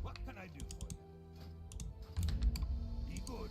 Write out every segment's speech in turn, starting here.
What can I do for you? Be good.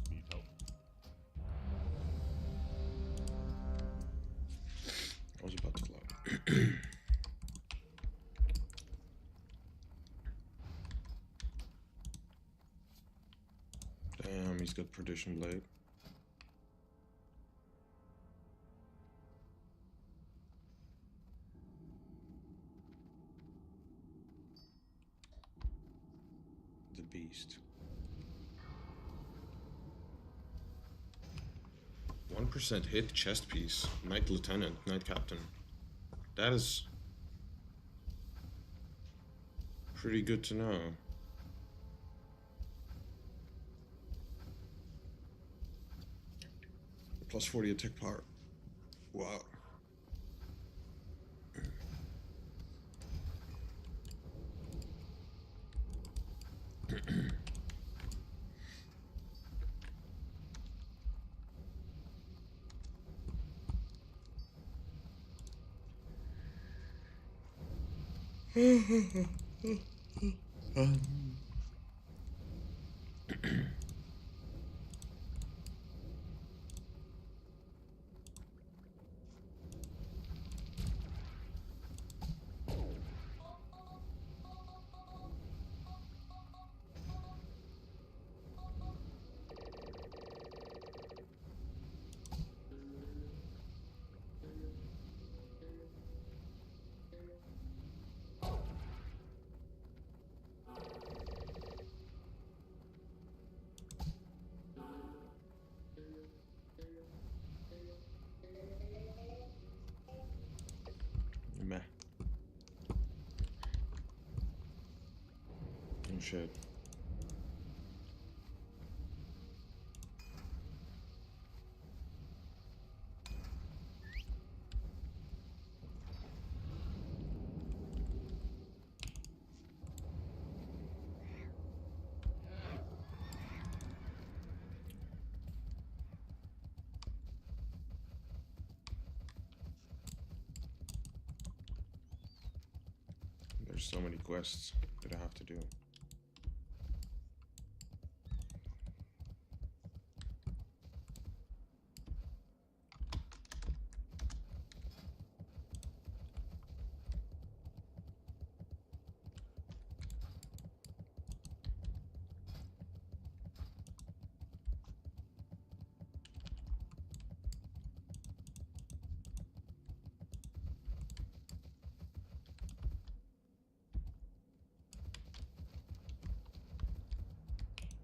Need help? I was about to fly. Damn, he's got Perdition Blade. The Beast. 1% hit chest piece. Knight Lieutenant, Knight Captain. That is pretty good to know. Plus 40 attack power. Wow. Meh. Oh shit. There's so many quests that I have to do.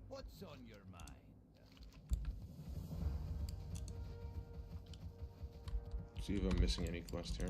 What's on your mind? See if I'm missing any quest here.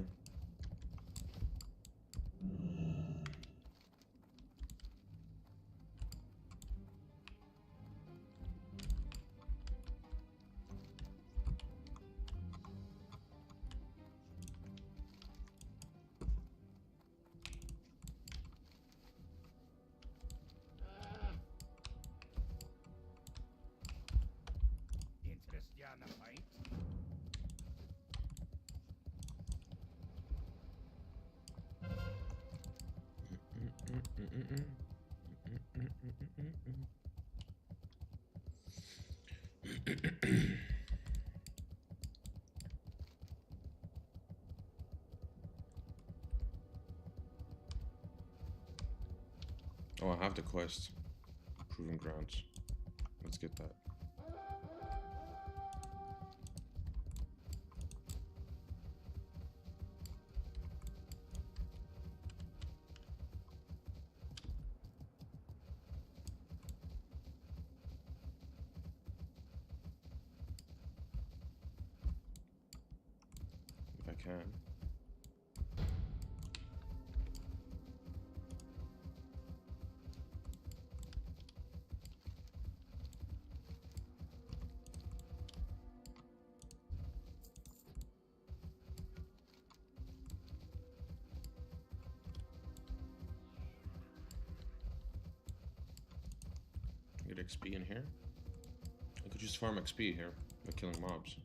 Oh, I have the quest. Proving grounds. Let's get that. If I can. Get XP in here. I could just farm XP here by killing mobs.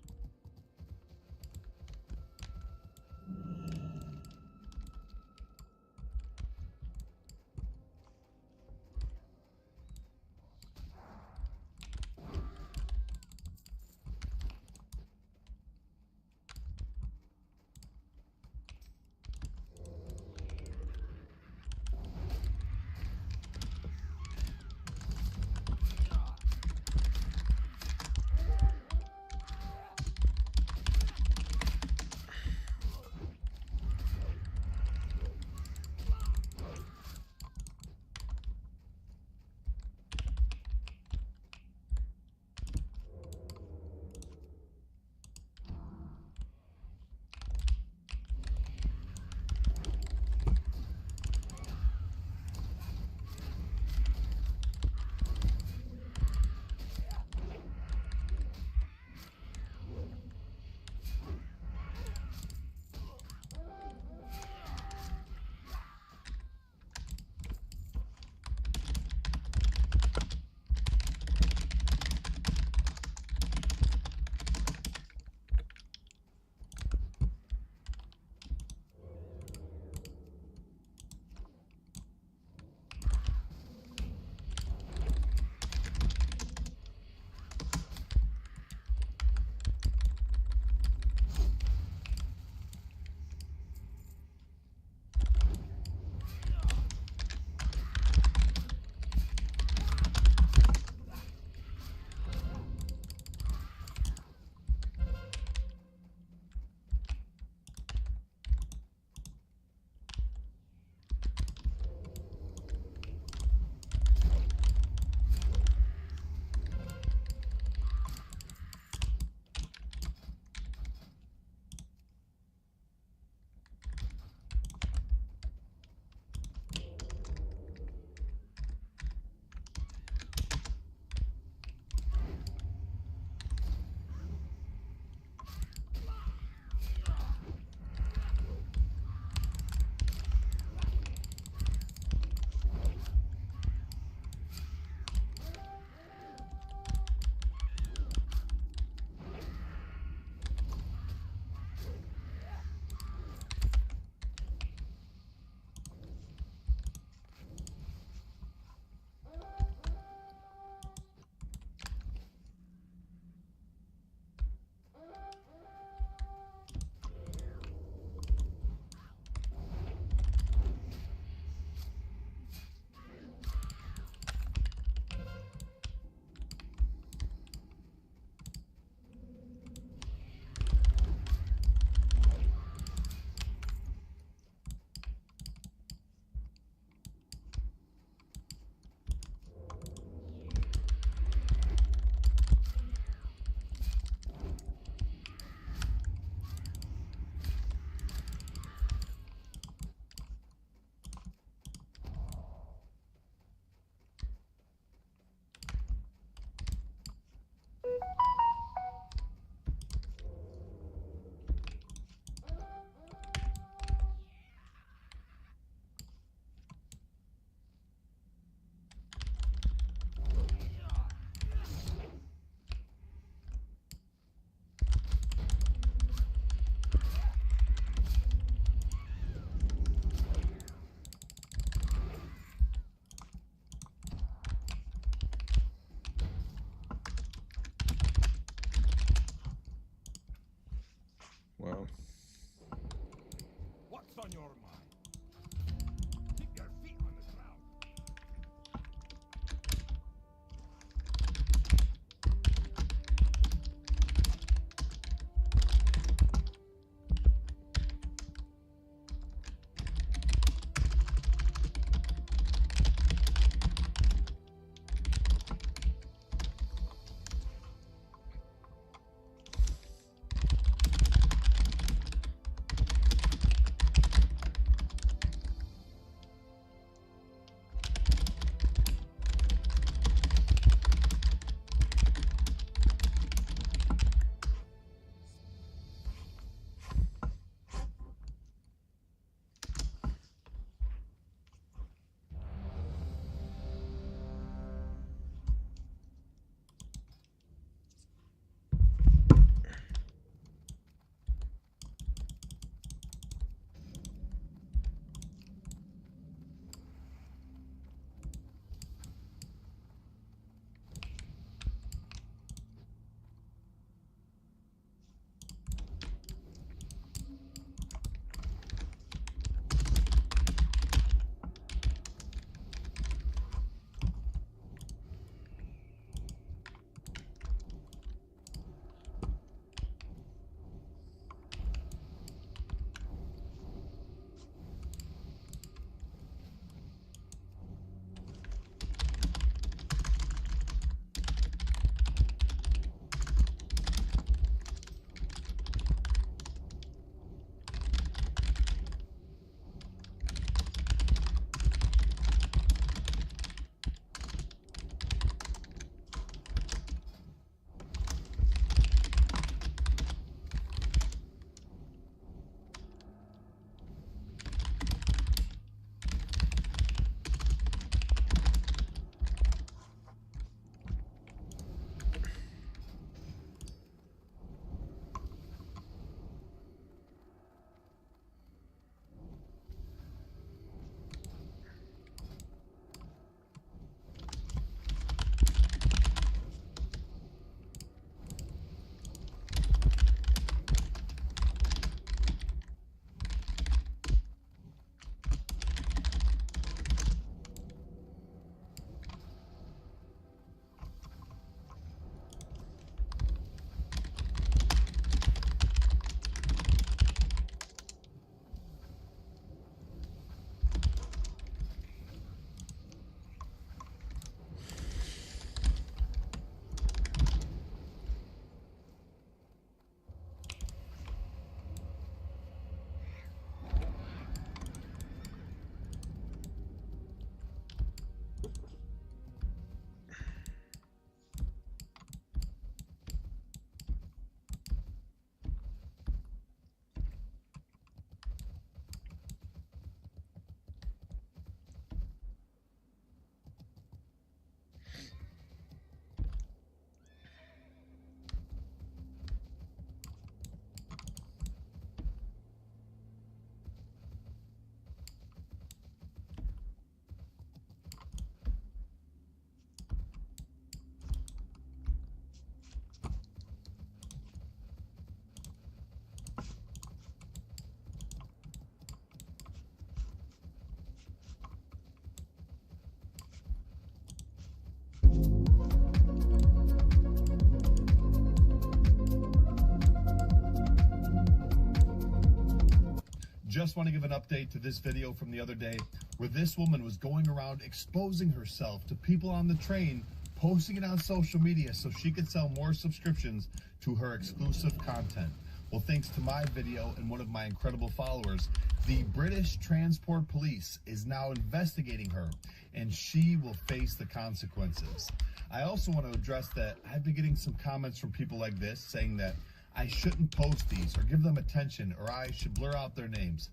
just want to give an update to this video from the other day where this woman was going around exposing herself to people on the train, posting it on social media so she could sell more subscriptions to her exclusive content. Well, thanks to my video and one of my incredible followers, the British Transport Police is now investigating her, and she will face the consequences. I also want to address that I've been getting some comments from people like this saying that I shouldn't post these or give them attention, or I should blur out their names.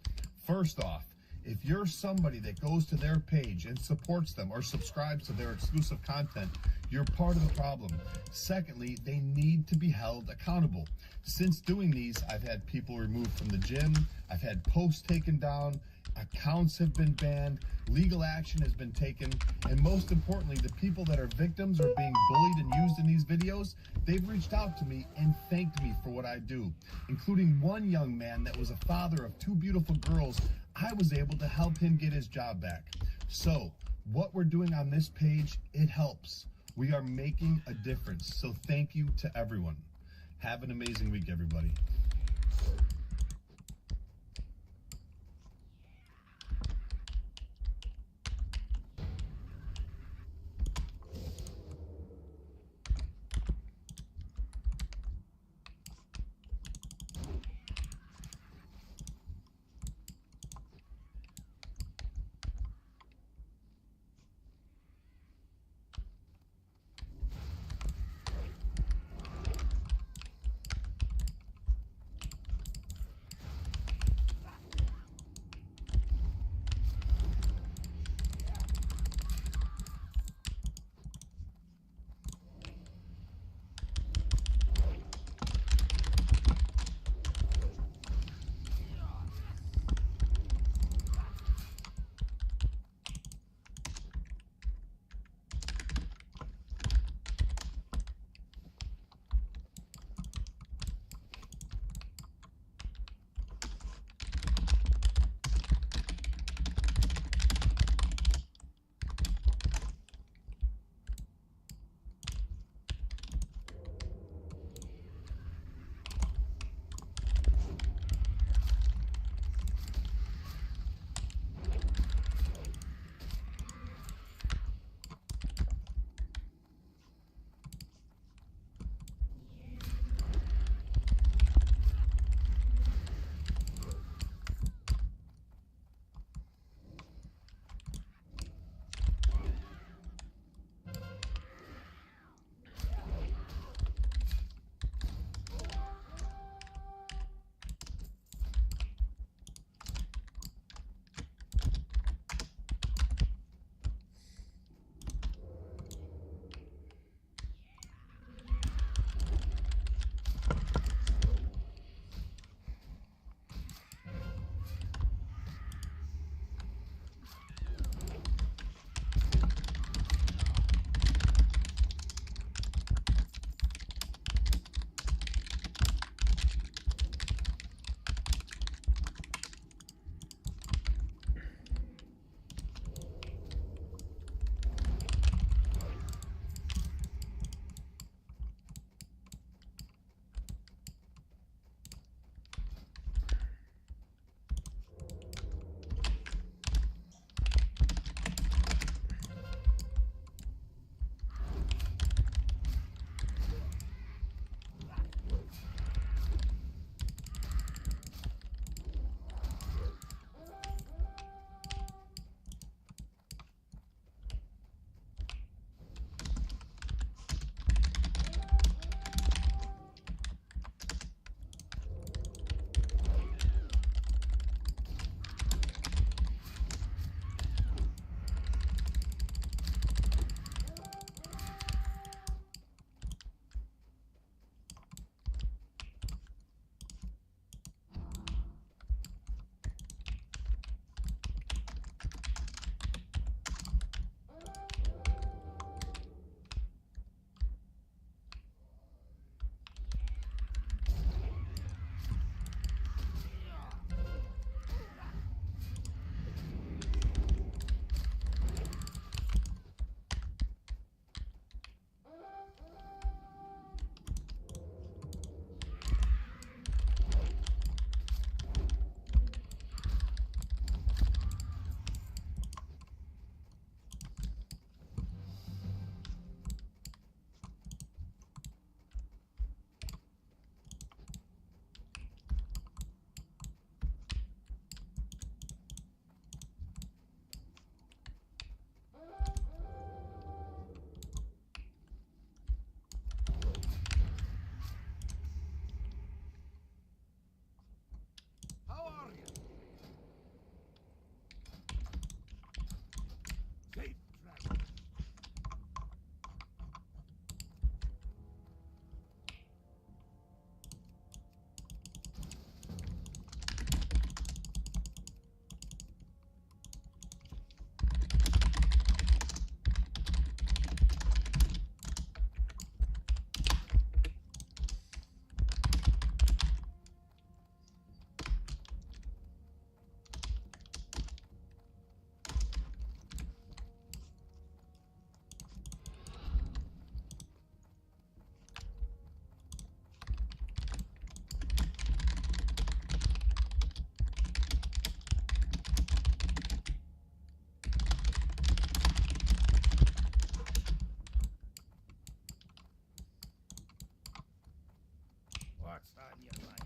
First off, if you're somebody that goes to their page and supports them or subscribes to their exclusive content, you're part of the problem. Secondly, they need to be held accountable. Since doing these, I've had people removed from the gym, I've had posts taken down, accounts have been banned, legal action has been taken, and most importantly, the people that are victims or being bullied and used in these videos, they've reached out to me and thanked me for what I do, including one young man that was a father of 2 beautiful girls. I was able to help him get his job back. So, what we're doing on this page, it helps. We are making a difference. So thank you to everyone. Have an amazing week, everybody. What's on your mind?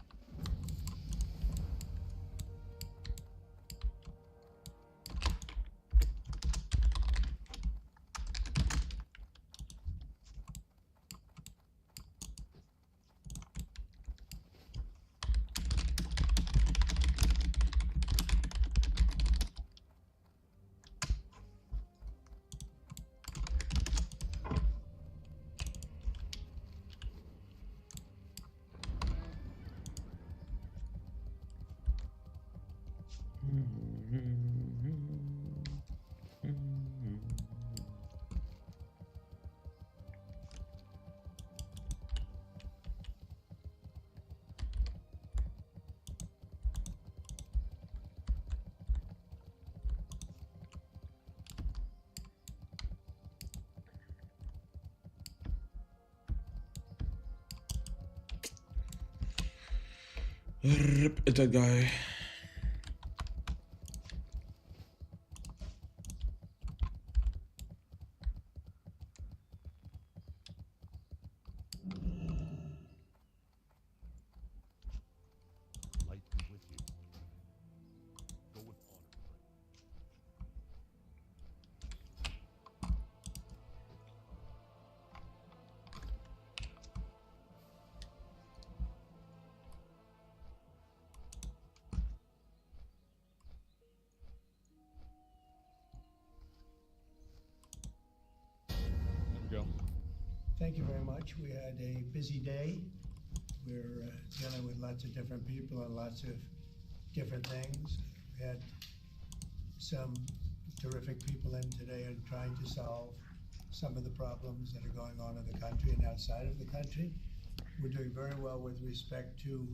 Rip that guy. Light be with you. Go with honor, friend. There we go. Thank you very much. We had a busy day. We're dealing with lots of different people and lots of different things. We had some terrific people in today and trying to solve some of the problems that are going on in the country and outside of the country. We're doing very well with respect to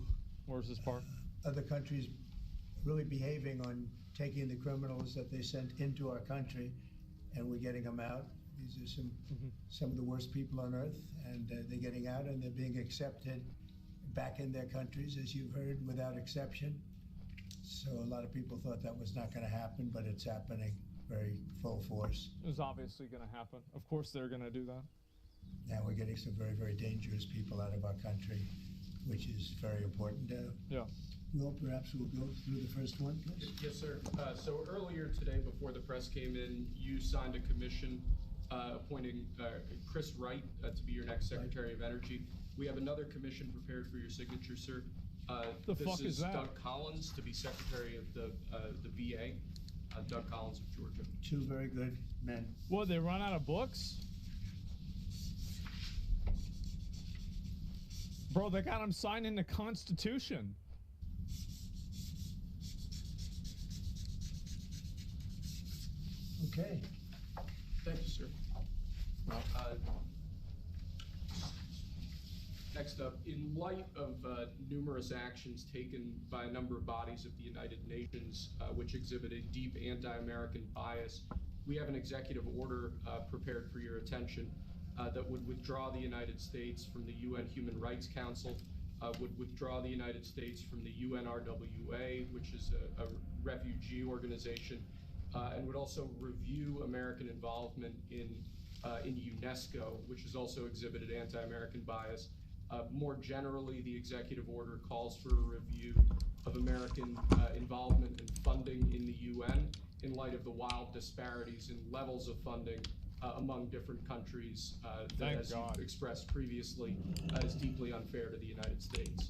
Where's this part? other countries really behaving on taking the criminals that they sent into our country and we're getting them out. These are some of the worst people on earth, and they're getting out and they're being accepted back in their countries, as you've heard, without exception. So a lot of people thought that was not going to happen, but it's happening very full force. It was obviously going to happen. Of course they're going to do that. Now we're getting some very, very dangerous people out of our country, which is very important. Yeah. Will, perhaps we'll go through the first one, please. Yes, sir. So earlier today, before the press came in, you signed a commission appointing Chris Wright to be your next Secretary of Energy. We have another commission prepared for your signature, sir. The this fuck is that? Doug Collins to be Secretary of the VA. Doug Collins of Georgia. Two very good men. What, they run out of books? Bro, they got him signing the Constitution. Okay. Thank you, sir. Next up, in light of numerous actions taken by a number of bodies of the United Nations, which exhibit a deep anti-American bias, we have an executive order prepared for your attention that would withdraw the United States from the UN Human Rights Council, would withdraw the United States from the UNRWA, which is a refugee organization, and would also review American involvement in UNESCO, which has also exhibited anti-American bias. More generally, the executive order calls for a review of American involvement and funding in the UN in light of the wild disparities in levels of funding among different countries that, as you expressed previously, is deeply unfair to the United States.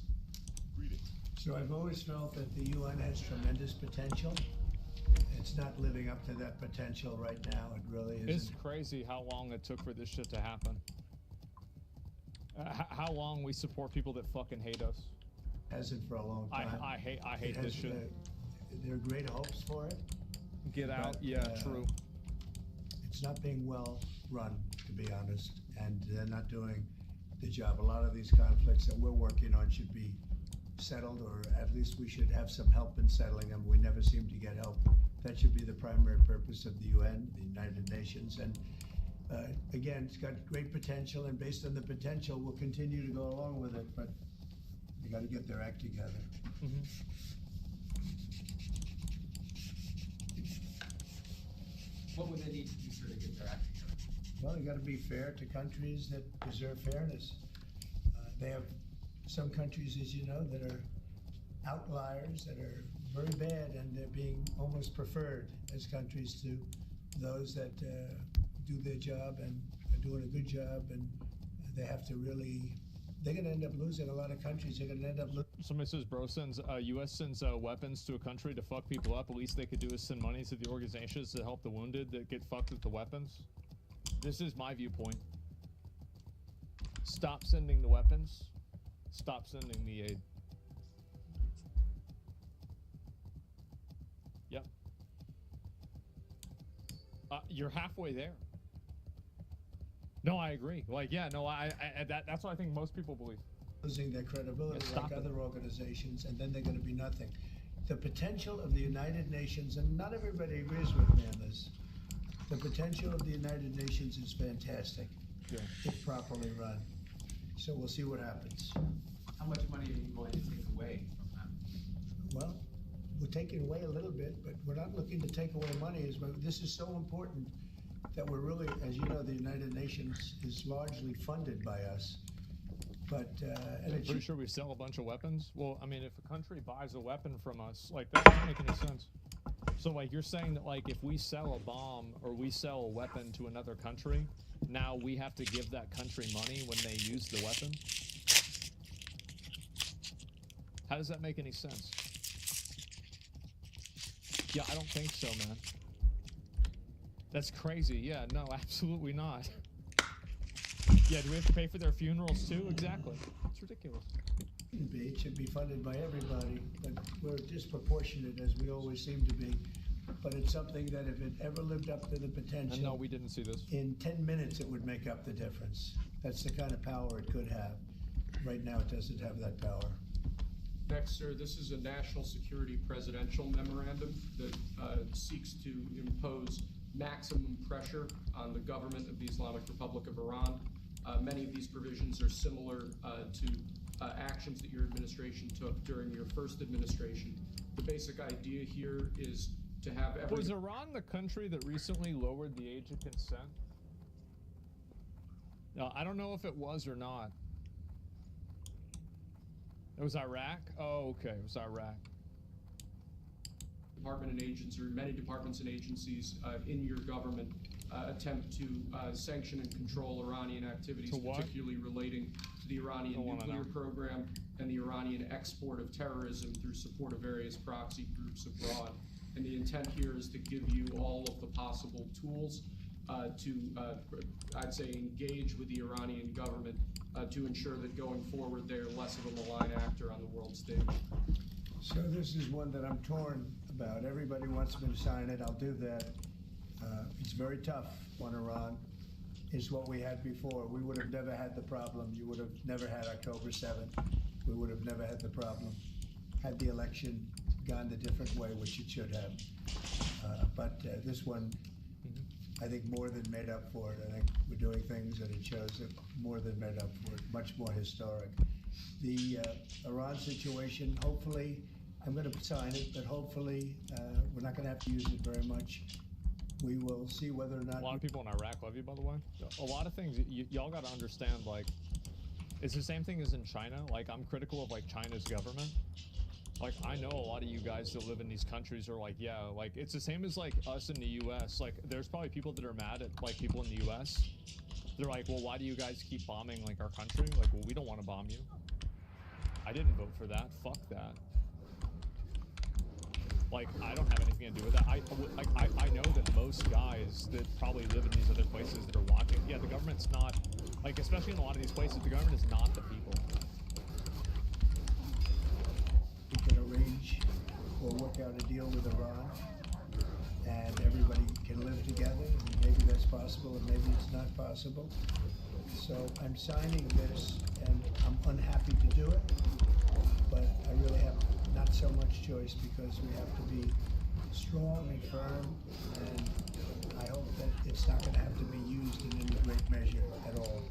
Greetings. So I've always felt that the UN has tremendous potential. It's not living up to that potential right now. It really isn't. It's crazy how long it took for this shit to happen. How long we support people that fucking hate us. Hasn't for a long time. I hate It this has, shit. There are great hopes for it. Get out. but, Yeah, true. It's not being well run, to be honest, and they're not doing the job. A lot of these conflicts that we're working on should be settled, or at least we should have some help in settling them. We never seem to get help. That should be the primary purpose of the UN, the United Nations, and again, it's got great potential, and based on the potential, we'll continue to go along with it, but they got to get their act together. What would they need to do, sir, to get their act together? Well, they got to be fair to countries that deserve fairness. They have some countries, as you know, that are outliers, that are very bad, and they're being almost preferred as countries to those that do their job and are doing a good job, and they have to really, they're going to end up losing a lot of countries. They're going to end up losing. Somebody says, bro, U.S. sends weapons to a country to fuck people up. At least they could do is send money to the organizations to help the wounded that get fucked with the weapons. This is my viewpoint. Stop sending the weapons. Stop sending the aid. Yep. You're halfway there. No, I agree. Like, yeah, no, that's what I think most people believe. Losing their credibility Yeah, like stop it. other organizations, and then they're going to be nothing. The potential of the United Nations, and not everybody agrees with me on this, the potential of the United Nations is fantastic Yeah. if properly run. So we'll see what happens. How much money are you going to take away from them? Well, we're taking away a little bit, but we're not looking to take away money. This is so important that we're really, as you know, the United Nations is largely funded by us. But and I'm it pretty should, sure we sell a bunch of weapons. Well, I mean, if a country buys a weapon from us, like, that doesn't make any sense. So, like, you're saying that, like, if we sell a bomb or we sell a weapon to another country, now we have to give that country money when they use the weapon? How does that make any sense? Yeah, I don't think so, man. That's crazy. Yeah, no, absolutely not. Yeah, do we have to pay for their funerals too? Exactly. It's ridiculous. it should be funded by everybody, but we're disproportionate as we always seem to be. But it's something that if it ever lived up to the potential, And no, we didn't see this. in 10 minutes it would make up the difference. That's the kind of power it could have. Right now it doesn't have that power. Next, sir, this is a national security presidential memorandum that seeks to impose maximum pressure on the government of the Islamic Republic of Iran. Many of these provisions are similar to actions that your administration took during your first administration. The basic idea here is to have every... Was Iran the country that recently lowered the age of consent? No, I don't know if it was or not. It was Iraq? Oh, okay, it was Iraq. Department and agencies, or many departments and agencies in your government attempt to sanction and control Iranian activities, To what? particularly relating to the Iranian Don't wanna nuclear know. program and the Iranian export of terrorism through support of various proxy groups abroad. And the intent here is to give you all of the possible tools to, I'd say, engage with the Iranian government to ensure that going forward they're less of a malign actor on the world stage. So this is one that I'm torn about. Everybody wants me to sign it, I'll do that. It's very tough on Iran. It's what we had before. We would have never had the problem. You would have never had October 7th. We would have never had the problem had the election gone a different way, which it should have. But this one, I think, more than made up for it. I think we're doing things that it shows that more than made up for it, much more historic. The Iran situation, hopefully, I'm going to sign it, but hopefully we're not going to have to use it very much. We will see whether or not... A lot of people in Iraq love you, by the way. A lot of things, y'all got to understand, like, it's the same thing as in China. Like, I'm critical of, like, China's government. Like, I know a lot of you guys that live in these countries are like, yeah, like, it's the same as, like, us in the U.S. Like, there's probably people that are mad at, like, people in the U.S. They're like, well, why do you guys keep bombing, like, our country? Like, well, we don't want to bomb you. I didn't vote for that. Fuck that. Like, I don't have anything to do with that. I know that most guys that probably live in these other places that are watching, yeah, the government's not, like, especially in a lot of these places, the government is not the people. We can arrange or work out a deal with Iran, and everybody can live together, and maybe that's possible, and maybe it's not possible. So I'm signing this, and I'm unhappy to do it, but I really have not so much choice because we have to be strong and firm, and I hope that it's not going to have to be used in any great measure at all.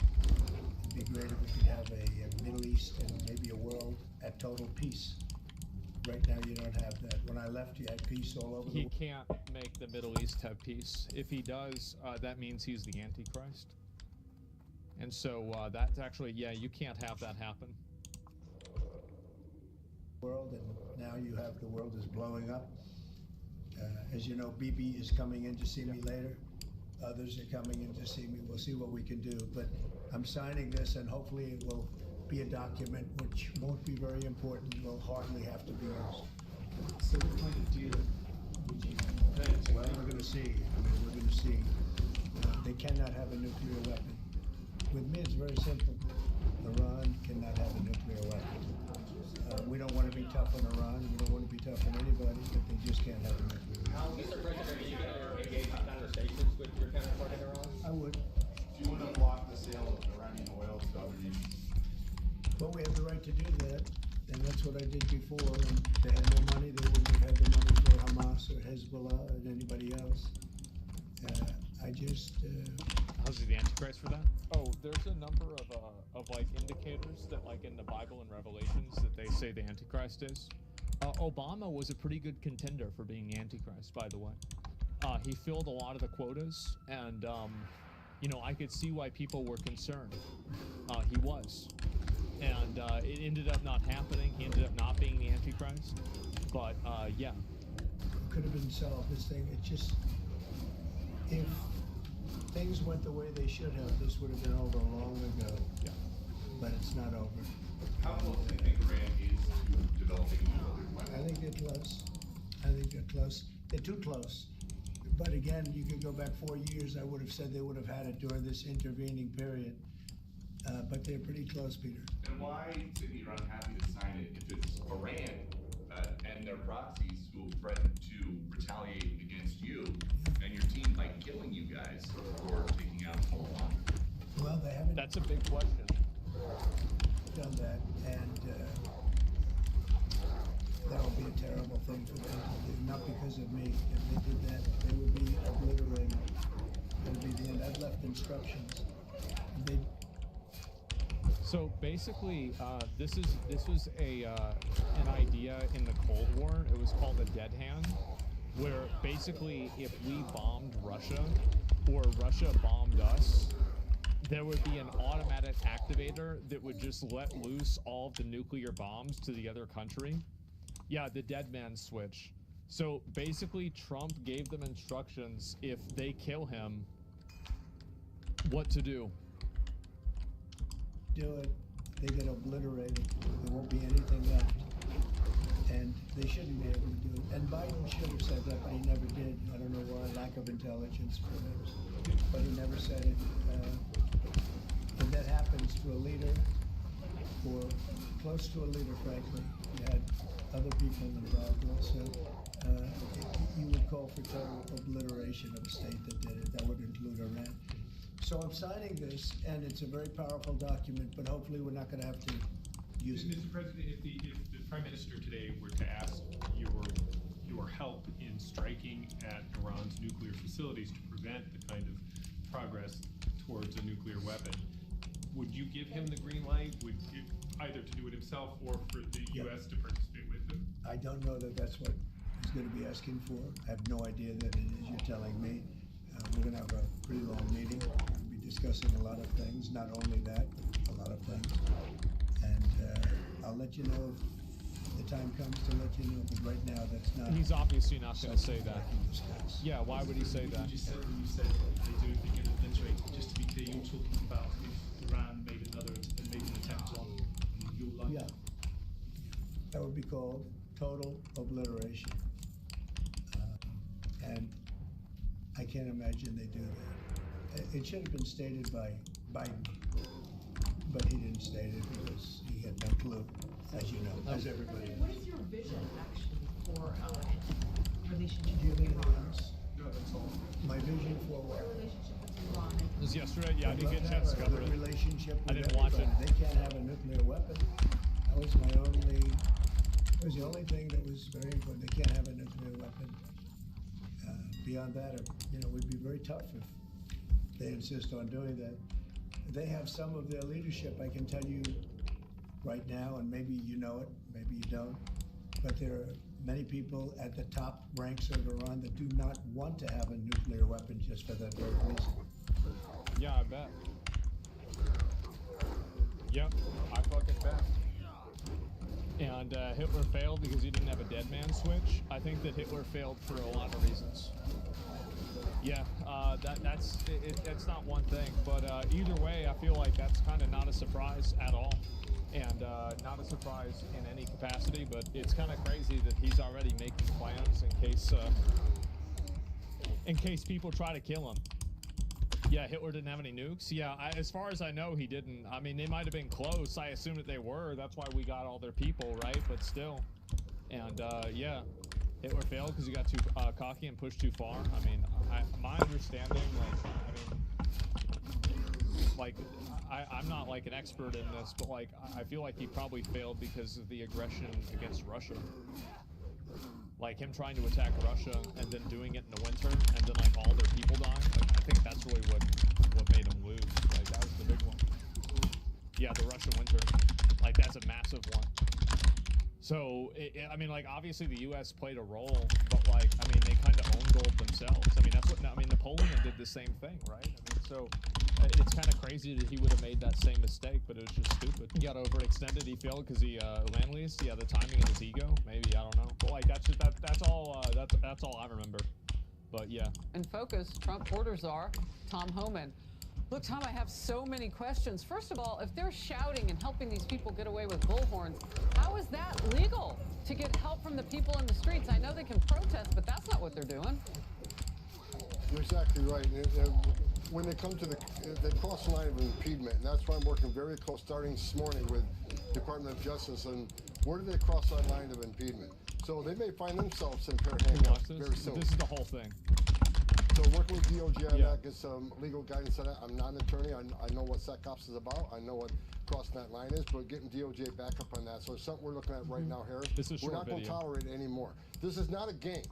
It'd be great if we could have a Middle East and maybe a world at total peace. Right now you don't have that. When I left, you had peace all over the He world. can't make the Middle East have peace. If he does, that means he's the Antichrist. And so that's actually, yeah, you can't have that happen. world, and now you have the world is blowing up. As you know, Bibi is coming in to see me later. Others are coming in to see me. We'll see what we can do. But I'm signing this, and hopefully it will be a document which won't be very important, will hardly have to be used. So what kind of deal would you Well, we're going to see. I mean, we're going to see. They cannot have a nuclear weapon. With me, it's very simple. Iran cannot have a nuclear weapon. We don't want to be tough on Iran. We don't want to be tough on anybody, but they just can't have a nuclear weapon. Mr. President, are you going to engage in conversations with your counterpart in Iran? I would. Do you want to block the sale of Iranian oil to other nations? Well, we have the right to do that, and that's what I did before. And they had no money. They wouldn't have had the money for Hamas or Hezbollah or anybody else. I just. How's he the Antichrist for that? Oh, there's a number of like indicators that like in the Bible and Revelations that they say the Antichrist is. Obama was a pretty good contender for being the Antichrist, by the way. He filled a lot of the quotas, and you know, I could see why people were concerned. He was, and it ended up not happening. He ended up not being the Antichrist, but yeah. Could have been solved. This thing, it just, if things went the way they should have, this would have been over long ago. Yeah. But it's not over. How close do you think Iran is to developing a nuclear weapon? I think they're close. I think they're close. They're too close. But again, you could go back 4 years. I would have said they would have had it during this intervening period. But they're pretty close, Peter. And why is Iran happy to sign it if it's Iran and their proxies who have threatened to retaliate against you and your team by killing you guys for taking out Taliban? Well, they haven't That's a big question. done that, and that would be a terrible thing for them to do. Not because of me. If they did that, they would be obliterated. It would be the end. I've left instructions. And they, So basically, this was an idea in the Cold War. It was called the dead hand, where basically if we bombed Russia or Russia bombed us, there would be an automatic activator that would just let loose all of the nuclear bombs to the other country. Yeah, the dead man switch. So basically, Trump gave them instructions if they kill him, what to do. do it, they get obliterated. There won't be anything left. And they shouldn't be able to do it. And Biden should have said that, but he never did. I don't know why, lack of intelligence, perhaps. But he never said it. And that happens to a leader, or close to a leader, frankly. You had other people involved also. You would call for total obliteration of a state that did it. That would include Iran. So I'm signing this, and it's a very powerful document, but hopefully we're not going to have to use it. Mr. President, if the Prime Minister today were to ask your help in striking at Iran's nuclear facilities to prevent the kind of progress towards a nuclear weapon, would you give him the green light? Would you, either to do it himself or for the U.S. to participate with him? I don't know that that's what he's going to be asking for. I have no idea that it is. You're telling me. We're going to have a pretty long meeting. We'll be discussing a lot of things. Not only that, but a lot of things. And I'll let you know if the time comes to let you know. But right now, that's not. He's obviously not going to say something that. I can discuss. Yeah, why would he say that? You said when you said they do think it'll obliterate. Just to be clear, you're talking about if Iran made an attempt on your life. Yeah. That would be called total obliteration. And I can't imagine they do that. It should have been stated by Biden, but he didn't state it because he had no clue, as you know, as everybody What knows. is your vision actually for relationship Do you have with anything Iran? else? No, that's all. My vision for what? Your relationship with Iran. It was yesterday. Yeah, I didn't get a I'd chance love to have cover a it. good relationship with I didn't watch it. everybody. They can't have a nuclear weapon. That was my only. It was the only thing that was very important. They can't have a nuclear weapon. Beyond that, it would be very tough if they insist on doing that. They have some of their leadership, I can tell you right now, and maybe you know it, maybe you don't, but there are many people at the top ranks of Iran that do not want to have a nuclear weapon just for that very reason. Yeah, I bet. Yep, I fucking bet. And Hitler failed because he didn't have a dead man switch. I think that Hitler failed for a lot of reasons. Yeah, that's not one thing, but either way, I feel like that's kind of not a surprise at all, and not a surprise in any capacity. But it's kind of crazy that he's already making plans in case people try to kill him. Yeah, Hitler didn't have any nukes. Yeah, as far as I know, he didn't. I mean, they might have been close. I assume that they were. That's why we got all their people, right? But still, and yeah. Hitler failed because he got too cocky and pushed too far. I mean, my understanding, I'm not like an expert in this, but like I feel like he probably failed because of the aggression against Russia. Like him trying to attack Russia and then doing it in the winter and then like all their people dying. Like, I think that's really what made him lose. Like that was the big one. Yeah, the Russian winter. Like that's a massive one. So, I mean, like, obviously the U.S. played a role, but, like, I mean, they kind of own gold themselves. I mean, that's what, I mean, Napoleon did the same thing, right? I mean, so, it's kind of crazy that he would have made that same mistake, but it was just stupid. He got overextended, he failed because he, land lease, yeah, the timing of his ego, maybe, I don't know. But, like, that's all I remember. But, yeah. In focus, Trump border czar, Tom Homan. Look, Tom, I have so many questions. First of all, if they're shouting and helping these people get away with bullhorns, how is that legal to get help from the people in the streets? I know they can protest, but that's not what they're doing. You're exactly right. When they come to they cross the line of impediment, and that's why I'm working very close, starting this morning with Department of Justice, and where do they cross that line of impediment? So they may find themselves in a pair of handcuffs very soon. This is the whole thing. So working with DOJ on that, get some legal guidance on that. I'm not an attorney. I know what SecOps is about. I know what crossing that line is, but getting DOJ back up on that. So it's something we're looking at right now, Harris. We're not going to tolerate it anymore. This is not a game.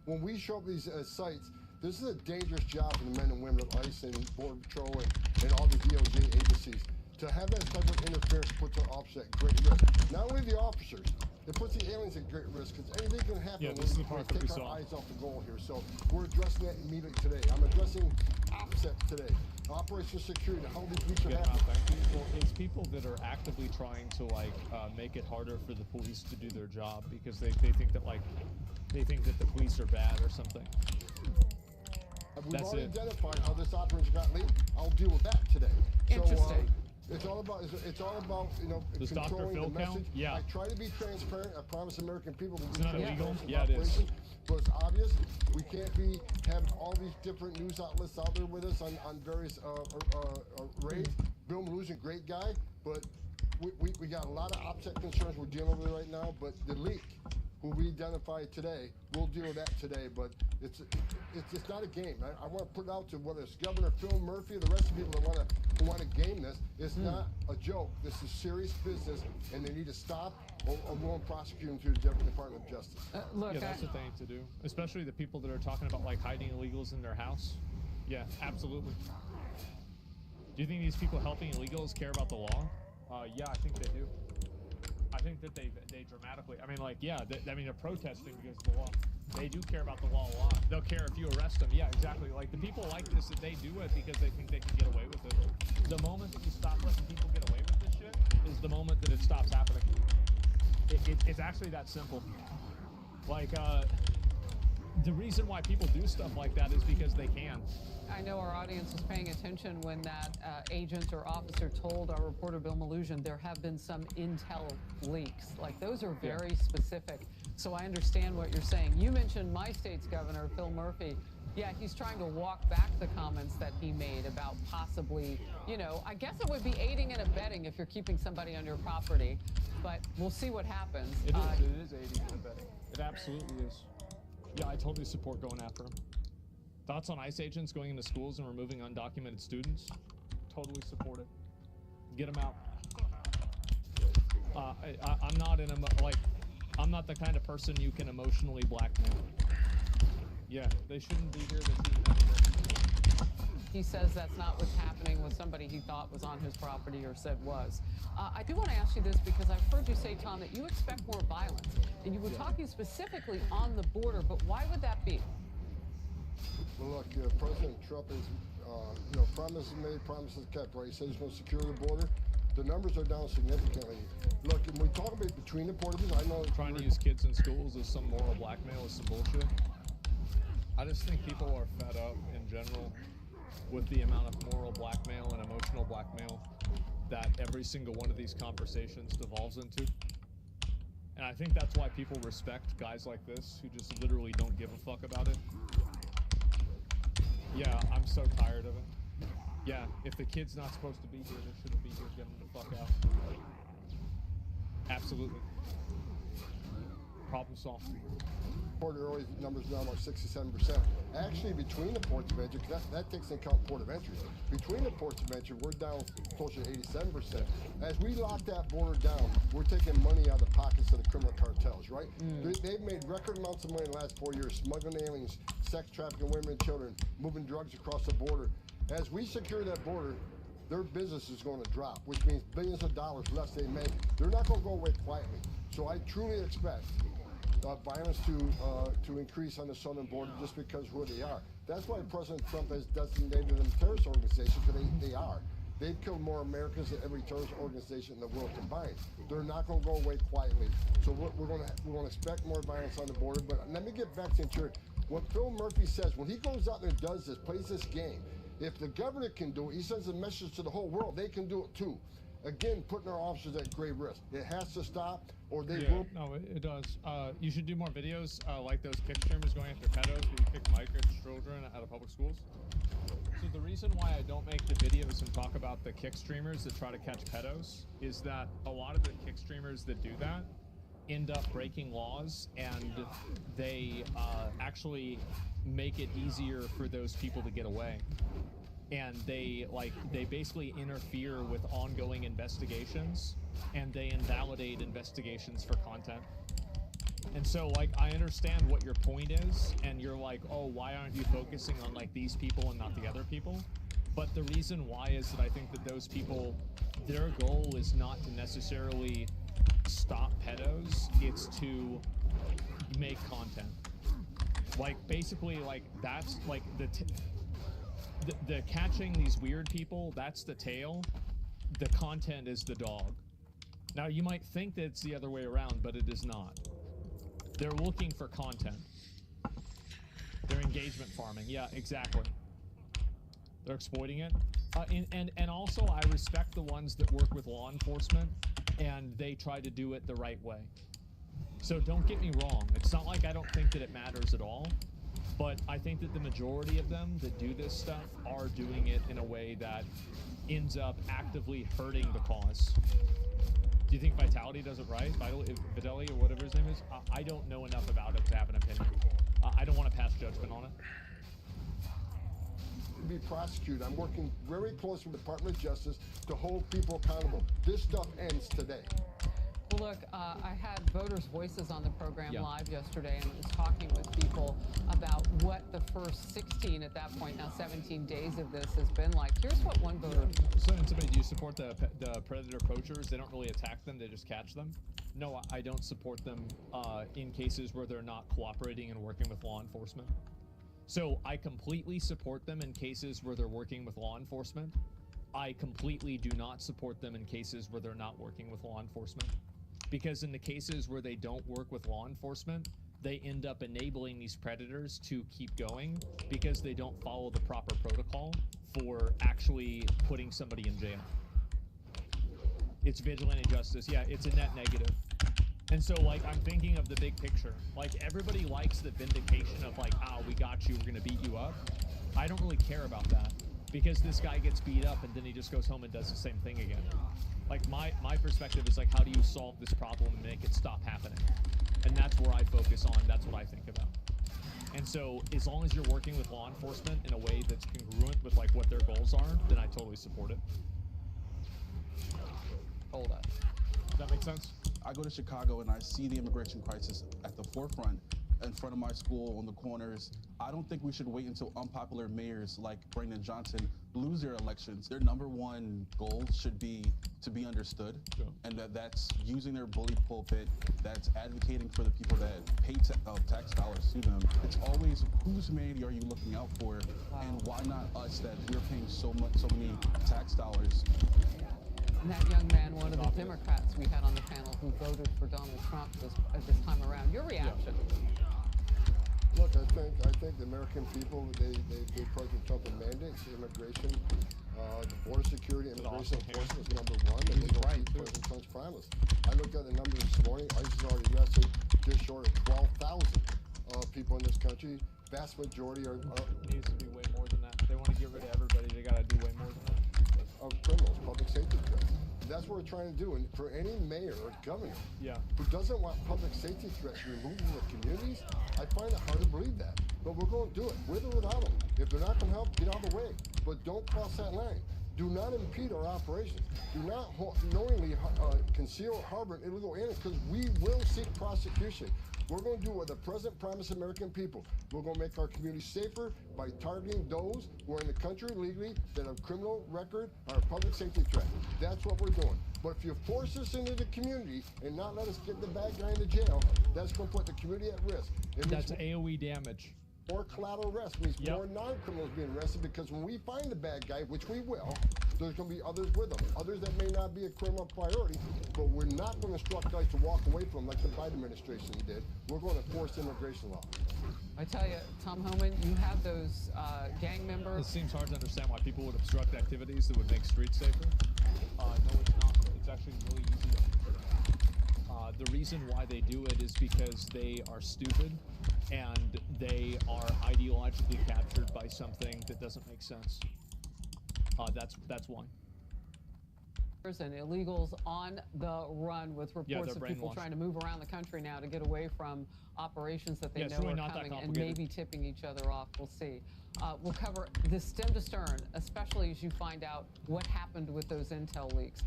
When we show up these sites, this is a dangerous job for the men and women of ICE and Border Patrol and all the DOJ agencies. To have that type of interference puts our officers at great risk. Not only the officers, it puts the aliens at great risk because anything can happen. Yeah, this is the part that we take saw. our eyes off the goal here. So we're addressing that immediately today. I'm addressing OPSEC today. Operational security, how these weeks are happening. Well, it's people that are actively trying to like make it harder for the police to do their job because they think that the police are bad or something. We've already identified how this operation got leaked. I'll deal with that today. Interesting. It's all about Does controlling Dr. Phil the message. count? Yeah. I try to be transparent. I promise American people to Isn't that illegal? transparent Yeah, it is. But it's obvious we can't be having all these different news outlets out there with us on various raids. Bill Maloogian, great guy, but we got a lot of OPSEC concerns we're dealing with right now. But the leak, who we identified today, we'll deal with that today. But it's not a game. I want to put it out to whether it's Governor Phil Murphy or the rest of the people that want to game this. It's not a joke. This is serious business, and they need to stop or we won't prosecute them through the Department of Justice. Yeah, that's what they need to do. Especially the people that are talking about like hiding illegals in their house. Yeah, absolutely. Do you think these people helping illegals care about the law? Yeah, I think they do. I think that they dramatically. I mean, like, yeah, they're protesting because of the law. They do care about the law a lot. They'll care if you arrest them. Yeah, exactly. Like the people like this, that they do it because they think they can get away with it. The moment that you stop letting people get away with this shit is the moment that it stops happening. It's actually that simple. Like, the reason why people do stuff like that is because they can. I know our audience was paying attention when that agent or officer told our reporter Bill Maloogian there have been some intel leaks. Like, those are very specific. So I understand what you're saying. You mentioned my state's governor, Phil Murphy. Yeah, he's trying to walk back the comments that he made about possibly, I guess it would be aiding and abetting if you're keeping somebody on your property. But we'll see what happens. It is aiding and abetting. It absolutely is. Yeah, I totally support going after him. Thoughts on ICE agents going into schools and removing undocumented students? Totally support it. Get them out. I'm not I'm not the kind of person you can emotionally blackmail. Yeah, they shouldn't be here. They shouldn't have it. He says that's not what's happening with somebody he thought was on his property or said was. I do want to ask you this because I've heard you say, Tom, that you expect more violence. And you were talking specifically on the border, but why would that be? Well, look, President Trump is, promises made, promises kept, right? He says he's going to secure the border. The numbers are down significantly. Look, when we talk about the between the portables. I know Trying to use kids in schools as some moral blackmail is some bullshit. I just think people are fed up in general with the amount of moral blackmail and emotional blackmail that every single one of these conversations devolves into. And I think that's why people respect guys like this who just literally don't give a fuck about it. Yeah, I'm so tired of it. Yeah, if the kid's not supposed to be here, they shouldn't be here. Get them the fuck out. Absolutely. Problem solved. Port early numbers now about 67%. Actually, between the ports of entry, that takes into account port of entry. Between the ports of entry, we're down closer to 87%. As we lock that border down, we're taking money out of the pockets of the criminal cartels, right? They've made record amounts of money in the last 4 years, smuggling aliens, sex trafficking women and children, moving drugs across the border. As we secure that border, their business is going to drop, which means billions of dollars less they make. They're not going to go away quietly. So I truly expect violence to increase on the southern border just because of who they are. That's why President Trump has designated them terrorist organizations, because they are. They've killed more Americans than every terrorist organization in the world combined. They're not going to go away quietly. So we're going to expect more violence on the border. But let me get back to the interior. What Phil Murphy says, when he goes out and does this, plays this game, if the governor can do it, he sends a message to the whole world, they can do it too. Again, putting our officers at grave risk. It has to stop, or they will. No, it does. You should do more videos like those kick streamers going after pedos who kick migrant children out of public schools. So the reason why I don't make the videos and talk about the kick streamers that try to catch pedos is that a lot of the kick streamers that do that end up breaking laws, and they actually make it easier for those people to get away. And they basically interfere with ongoing investigations, and they invalidate investigations for content. And so, like, I understand what your point is, and you're like, oh, why aren't you focusing on, like, these people and not the other people? But the reason why is that I think that those people, their goal is not to necessarily stop pedos, it's to make content. Like, basically, like, that's, like, the catching these weird people, that's the tail. The content is the dog. Now, you might think that it's the other way around, but it is not. They're looking for content. They're engagement farming. Yeah, exactly. They're exploiting it. And also, I respect the ones that work with law enforcement, and they try to do it the right way. So don't get me wrong. It's not like I don't think that it matters at all. But I think that the majority of them that do this stuff are doing it in a way that ends up actively hurting the cause. Do you think Vitality does it right? Fidelity or whatever his name is? I don't know enough about it to have an opinion. I don't want to pass judgment on it. Be prosecuted. I'm working very closely with the Department of Justice to hold people accountable. This stuff ends today. Well, look, I had Voters' Voices on the program live yesterday, and was talking with people about what the first 16, at that point now 17 days of this has been like. Here's what one voter. So, somebody, do you support the predator poachers? They don't really attack them; they just catch them. No, I don't support them in cases where they're not cooperating and working with law enforcement. So I completely support them in cases where they're working with law enforcement. I completely do not support them in cases where they're not working with law enforcement. Because in the cases where they don't work with law enforcement, they end up enabling these predators to keep going because they don't follow the proper protocol for actually putting somebody in jail. It's vigilante justice. Yeah, it's a net negative. And so, like, I'm thinking of the big picture. Like, everybody likes the vindication of, like, oh, we got you, we're gonna beat you up. I don't really care about that, because this guy gets beat up and then he just goes home and does the same thing again. Like, my perspective is, like, how do you solve this problem and make it stop happening? And that's where I focus on, that's what I think about. And so, as long as you're working with law enforcement in a way that's congruent with, like, what their goals are, then I totally support it. Hold up. Does that make sense? I go to Chicago and I see the immigration crisis at the forefront, in front of my school, on the corners. I don't think we should wait until unpopular mayors like Brandon Johnson lose their elections. Their #1 goal should be to be understood, and that's using their bully pulpit, that's advocating for the people that pay tax dollars to them. It's always, whose humanity are you looking out for, and why not us, that we're paying so many tax dollars? And that young man, one of the Democrats we had on the panel who voted for Donald Trump this time around. Your reaction? Look, I think the American people, they gave President Trump a mandate, immigration, the border security, immigration enforcement is number one, and they don't keep President Trump's promise. I looked at the numbers this morning. ICE has already arrested just short of 12,000 people in this country. Vast majority are needs to be way more than that. They want to get rid of everybody. They got to do way more than that. Of criminals, public safety threats. That's what we're trying to do. And for any mayor or governor who doesn't want public safety threats removed from the communities, I find it hard to believe that. But we're going to do it, with or without them. If they're not going to help, get out of the way. But don't cross that line. Do not impede our operations. Do not knowingly conceal or harbor an illegal alien, because we will seek prosecution. We're going to do what the President promised American people. We're going to make our communities safer by targeting those who are in the country illegally, that have criminal record, or a public safety threat. That's what we're doing. But if you force us into the community and not let us get the bad guy into jail, that's going to put the community at risk. That's AOE damage. More collateral arrest means more non-criminals being arrested, because when we find the bad guy, which we will, there's going to be others with them. Others that may not be a criminal priority, but we're not going to instruct guys to walk away from them like the Biden administration did. We're going to force immigration law. I tell you, Tom Homan, you have those gang members. It seems hard to understand why people would obstruct activities that would make streets safer. No, it's not. It's actually really easy to understand. The reason why they do it is because they are stupid and they are ideologically captured by something that doesn't make sense. That's one. And illegals on the run, with reports of people trying to move around the country now to get away from operations that they know really are coming, and maybe tipping each other off. We'll see. We'll cover the stem to stern, especially as you find out what happened with those intel leaks.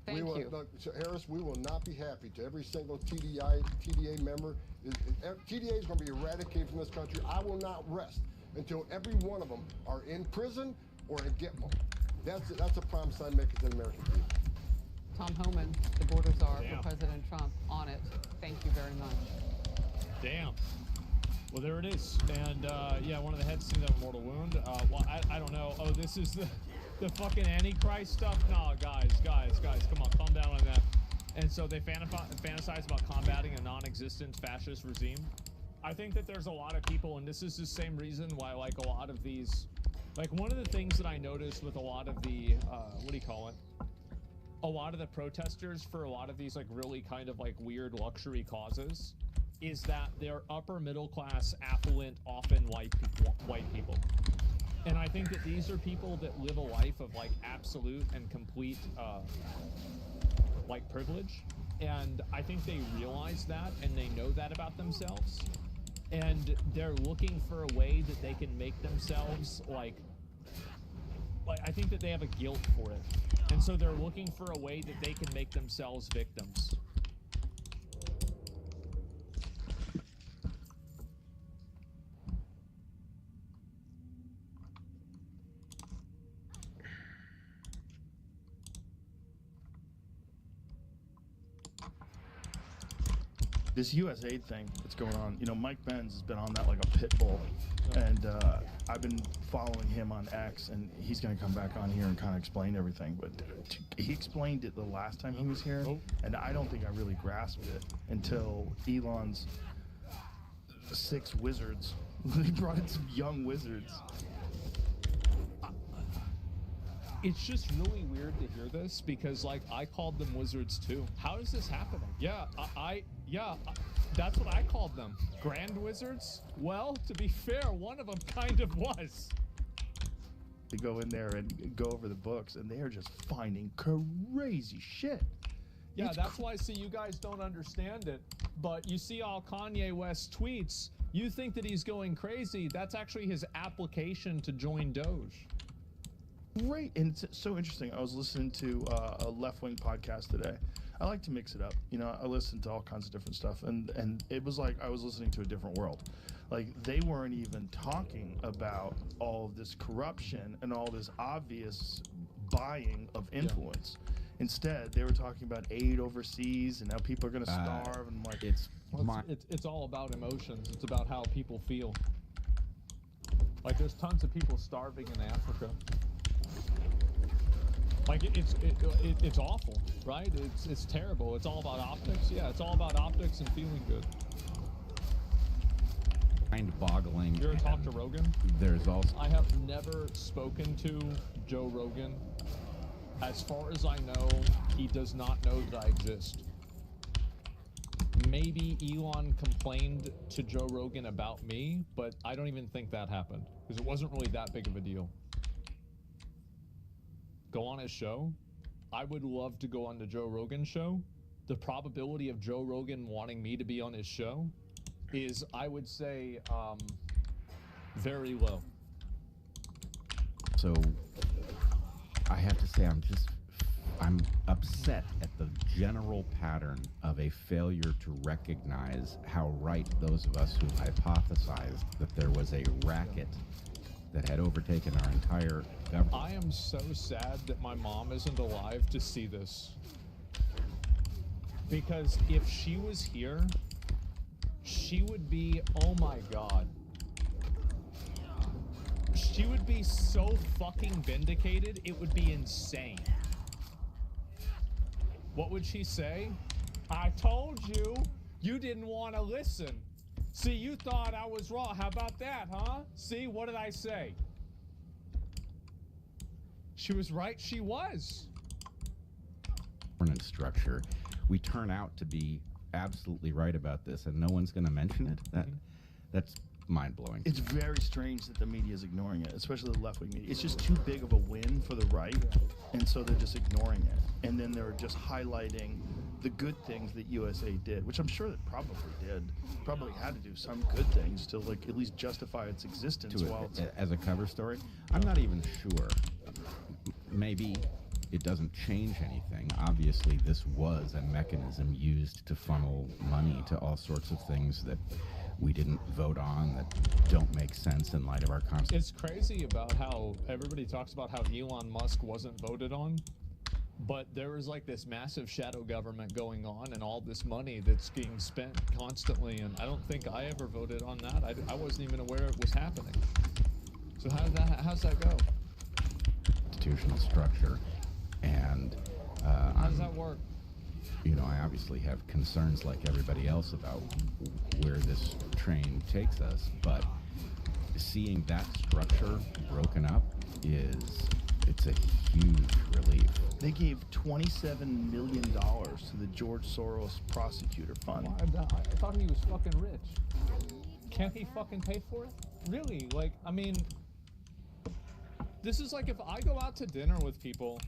Thank you. Look, so Harris, we will not be happy to every single TDA member. TDA is going to be eradicated from this country. I will not rest until every one of them are in prison or in Gitmo. That's a promise I make to the American people. Tom Homan, the border czar for President Trump, on it. Thank you very much. Damn. Well, there it is. And yeah, one of the heads seemed to have a mortal wound. Well, I don't know. Oh, this is the fucking Antichrist stuff? No, guys, come on, calm down on that. And so they fantasize about combating a non-existent fascist regime. I think that there's a lot of people, and this is the same reason why, like, a lot of these, like, one of the things that I noticed with a lot of the, what do you call it? A lot of the protesters for a lot of these, like, really kind of, like, weird luxury causes is that they're upper middle class, affluent, often white people. And I think that these are people that live a life of, like, absolute and complete, like, privilege. And I think they realize that, and they know that about themselves. And they're looking for a way that they can make themselves, like I think that they have a guilt for it. And so they're looking for a way that they can make themselves victims. This USAID thing that's going on, you know, Mike Benz has been on that like a pit bull, and I've been following him on X, and he's going to come back on here and kind of explain everything. But he explained it the last time he was here, and I don't think I really grasped it until Elon's 6 wizards. He brought in some young wizards. It's just really weird to hear this because, like, I called them wizards too. How is this happening? Yeah, that's what I called them. Grand wizards? Well, to be fair, one of them kind of was. To go in there and go over the books, and they're just finding crazy shit. Yeah, that's why, see, you guys don't understand it, but you see all Kanye West tweets, you think that he's going crazy. That's actually his application to join Doge. Right, and it's so interesting. I was listening to a left-wing podcast today. I like to mix it up. You know, I listen to all kinds of different stuff, and it was like I was listening to a different world. Like, they weren't even talking about all of this corruption and all this obvious buying of influence. Yeah. Instead, they were talking about aid overseas and how people are going to starve, and like it's all about emotions. It's about how people feel. Like, there's tons of people starving in Africa. Like it's awful, right? It's terrible. It's all about optics. Yeah, it's all about optics and feeling good. Mind-boggling. You ever talk to Rogan? There's also. I have never spoken to Joe Rogan. As far as I know, he does not know that I exist. Maybe Elon complained to Joe Rogan about me, but I don't even think that happened because it wasn't really that big of a deal. Go on his show. I would love to go on the Joe Rogan show. The probability of Joe Rogan wanting me to be on his show is, I would say, very low. So I have to say, I'm upset at the general pattern of a failure to recognize how right those of us who hypothesized that there was a racket that had overtaken our entire government. I am so sad that my mom isn't alive to see this. Because if she was here, she would be, oh my God. She would be so fucking vindicated, it would be insane. What would she say? I told you, you didn't want to listen. See, you thought I was wrong. How about that, huh? See, what did I say? She was right, she was. Governance structure. We turn out to be absolutely right about this, and no one's going to mention it. That's mind-blowing. It's very strange that the media is ignoring it, especially the left-wing media. It's just too big of a win for the right, and so they're just ignoring it. And then they're just highlighting the good things that USA did, which I'm sure it probably did. Probably had to do some good things to, like, at least justify its existence. As a cover story, I'm not even sure. Maybe it doesn't change anything. Obviously, this was a mechanism used to funnel money to all sorts of things that we didn't vote on, that don't make sense in light of our Constitution. It's crazy about how everybody talks about how Elon Musk wasn't voted on, but there was like this massive shadow government going on and all this money that's being spent constantly, and I don't think I ever voted on that. I wasn't even aware it was how's that go? Institutional structure, and how does that work? You know, I obviously have concerns like everybody else about where this train takes us, but seeing that structure broken up it's a huge relief. They gave $27 million to the George Soros prosecutor fund. I thought he was fucking rich. Can't he fucking pay for it? Really? Like, I mean, this is like if I go out to dinner with people,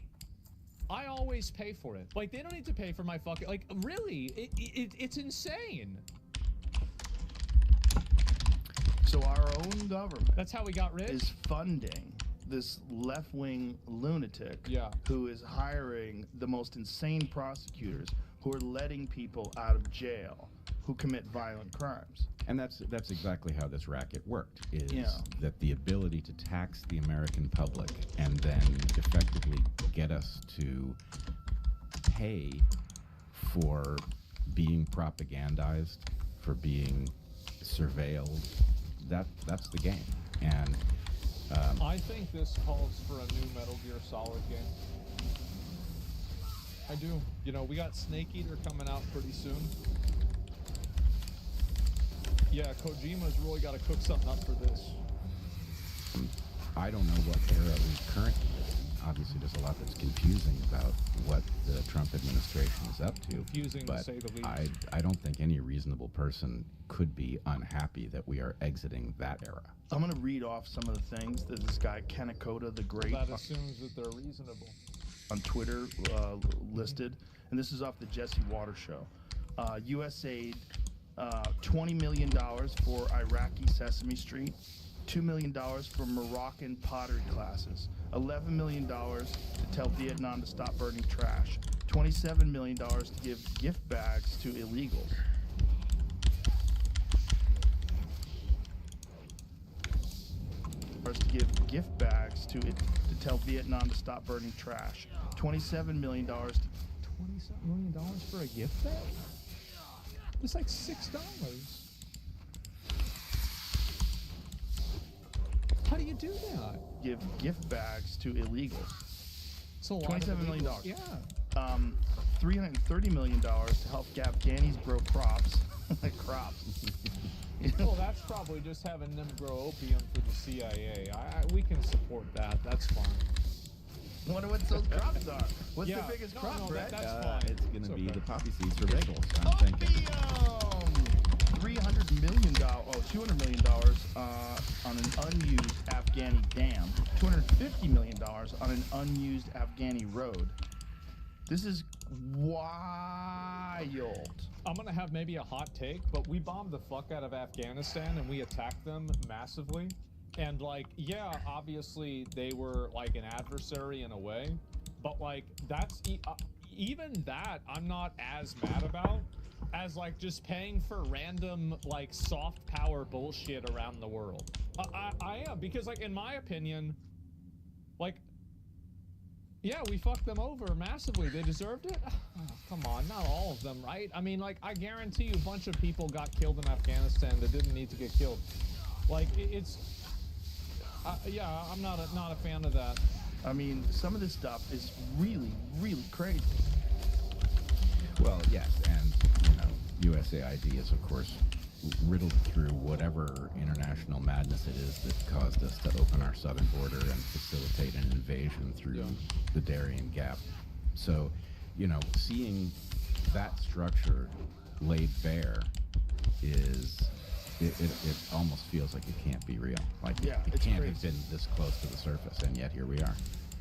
I always pay for it. Like, they don't need to pay for my fucking, like, really? It's insane. So our own government, that's how we got rich, is funding this left-wing lunatic who is hiring the most insane prosecutors who are letting people out of jail who commit violent crimes. And that's exactly how this racket worked, is that the ability to tax the American public and then effectively get us to pay for being propagandized, for being surveilled, that's the game. And I think this calls for a new Metal Gear Solid game. I do. You know, we got Snake Eater coming out pretty soon. Yeah, Kojima's really got to cook something up for this. I don't know what era we currently live in. Obviously, there's a lot that's confusing about what the Trump administration is up to. Confusing, but to say the least. I don't think any reasonable person could be unhappy that we are exiting that era. I'm going to read off some of the things that this guy, Kanekota the Great, That assumes that they're reasonable. on Twitter listed. And this is off the Jesse Waters show. USAID, $20 million for Iraqi Sesame Street, $2 million for Moroccan pottery classes, $11 million to tell Vietnam to stop burning trash, $27 million to give gift bags to illegals. To give gift bags to tell Vietnam to stop burning trash, $27 million. $27 million for a gift bag? It's like $6. How do you do that? Give gift bags to illegals. It's a lot of $27 million. illegals. Yeah. $330 million to help Afghanis grow crops. Crops. Well, that's probably just having them grow opium for the CIA. We can support that. That's fine. Wonder what those crops are. What's Yeah. the biggest No, crop, no, Brett? that's fine. It's going to be okay. the poppy seeds for bagels. I'm thinking. $300 million, $200 million on an unused Afghani dam, $250 million on an unused Afghani road. This is wild. I'm gonna have maybe a hot take, but we bombed the fuck out of Afghanistan and we attacked them massively. And like, yeah, obviously they were like an adversary in a way, but like that's even that I'm not as mad about as like just paying for random like soft power bullshit around the world. I am, because like in my opinion, like, yeah, we fucked them over massively. They deserved it. Oh, come on, not all of them, right? I mean, like, I guarantee you a bunch of people got killed in Afghanistan that didn't need to get killed. Like, yeah, I'm not a fan of that. I mean, some of this stuff is really, really crazy. Well, yes, and USAID is, of course, riddled through whatever international madness it is that caused us to open our southern border and facilitate an invasion through the Darien Gap. So, seeing that structure laid bare is, it almost feels like it can't be real. Like, it can't have been this close to the surface, and yet here we are.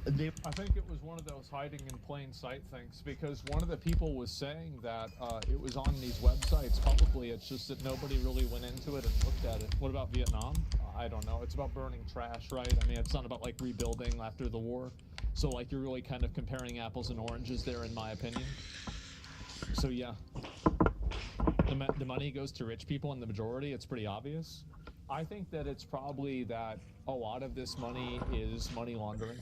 I think it was one of those hiding in plain sight things, because one of the people was saying that it was on these websites publicly. It's just that nobody really went into it and looked at it. What about Vietnam? I don't know. It's about burning trash, right? I mean, it's not about like rebuilding after the war. So like you're really kind of comparing apples and oranges there, in my opinion. So yeah, the money goes to rich people in the majority. It's pretty obvious. I think that it's probably that a lot of this money is money laundering.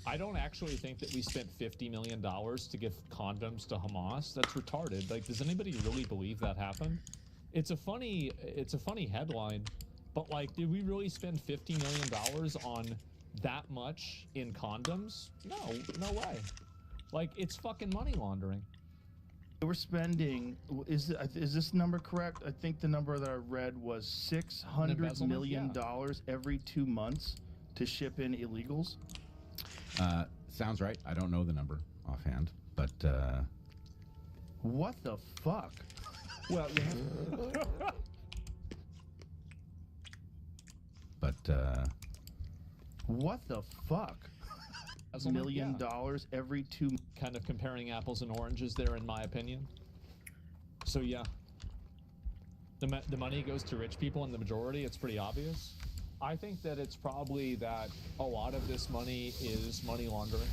I don't actually think that we spent $50 million to give condoms to Hamas. That's retarded. Like, does anybody really believe that happened? It's a funny headline, but like, did we really spend $50 million on that much in condoms? No way. Like, it's fucking money laundering. We're spending, is this number correct? I think the number that I read was $600 million every 2 months to ship in illegals. Sounds right. I don't know the number offhand, but what the fuck? Well, yeah. But what the fuck? $1 million every 2. Kind of comparing apples and oranges there, in my opinion. So yeah, the money goes to rich people in the majority. It's pretty obvious. I think that it's probably that a lot of this money is money laundering.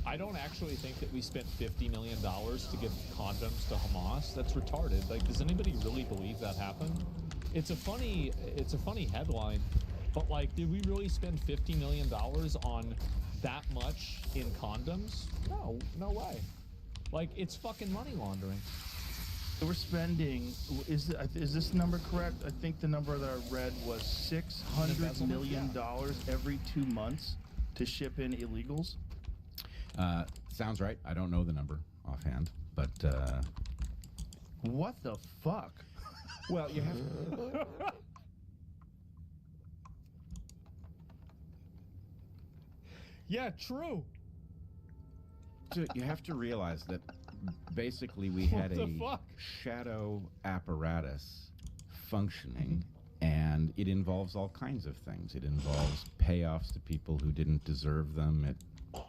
I don't actually think that we spent $50 million to give condoms to Hamas. That's retarded. Like, does anybody really believe that happened? It's a funny headline, but like, did we really spend $50 million on that much in condoms? No way. Like, it's fucking money laundering. We're spending, is this number correct? I think the number that I read was $600 million every 2 months to ship in illegals. Sounds right. I don't know the number offhand, but what the fuck? Well, you have yeah, true. So you have to realize that basically we had a shadow apparatus functioning, and it involves all kinds of things. It involves payoffs to people who didn't deserve them. It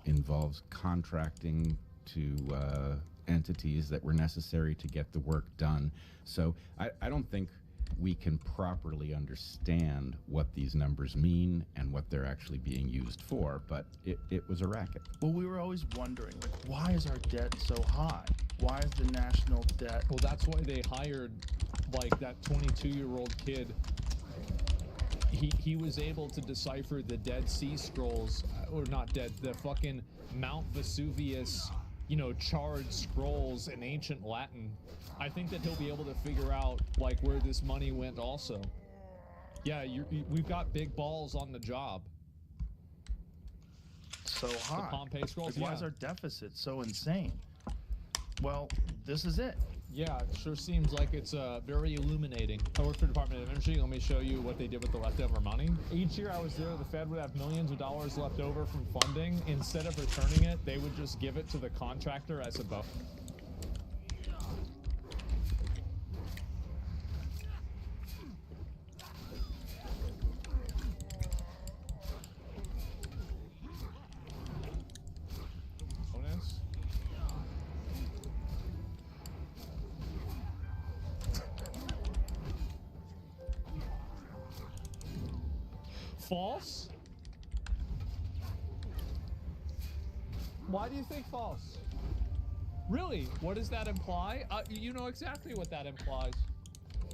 involves contracting to entities that were necessary to get the work done. So I don't think we can properly understand what these numbers mean and what they're actually being used for, but it was a racket. Well, we were always wondering, like, why is our debt so high? Why is the national debt? Well, that's why they hired, like, that 22-year-old kid. He was able to decipher the Dead Sea Scrolls, or not dead, the fucking Mount Vesuvius, charred scrolls in ancient Latin. I think that he'll be able to figure out, like, where this money went also. Yeah, we've got big balls on the job. so high? Pompey scrolls, Why is yeah. our deficit so insane? Well, this is it. Yeah, it sure seems like it's very illuminating. I work for the Department of Energy. Let me show you what they did with the leftover money. Each year I was there, the Fed would have millions of dollars left over from funding. Instead of returning it, they would just give it to the contractor as a bonus. False? Why do you think false? Really? What does that imply? You know exactly what that implies.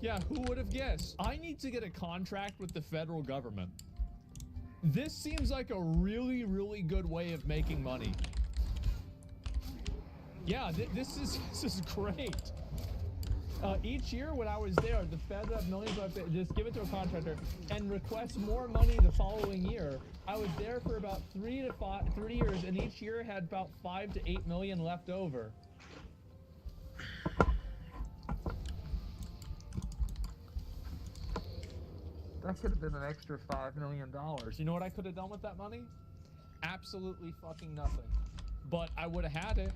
Yeah, who would have guessed? I need to get a contract with the federal government. This seems like a really, really good way of making money. Yeah, this is great. Each year when I was there, the Fed would have millions of dollars, just give it to a contractor and request more money the following year. I was there for about 3 years, and each year had about 5 to 8 million left over. That could have been an extra $5 million. You know what I could have done with that money? Absolutely fucking nothing. But I would have had it.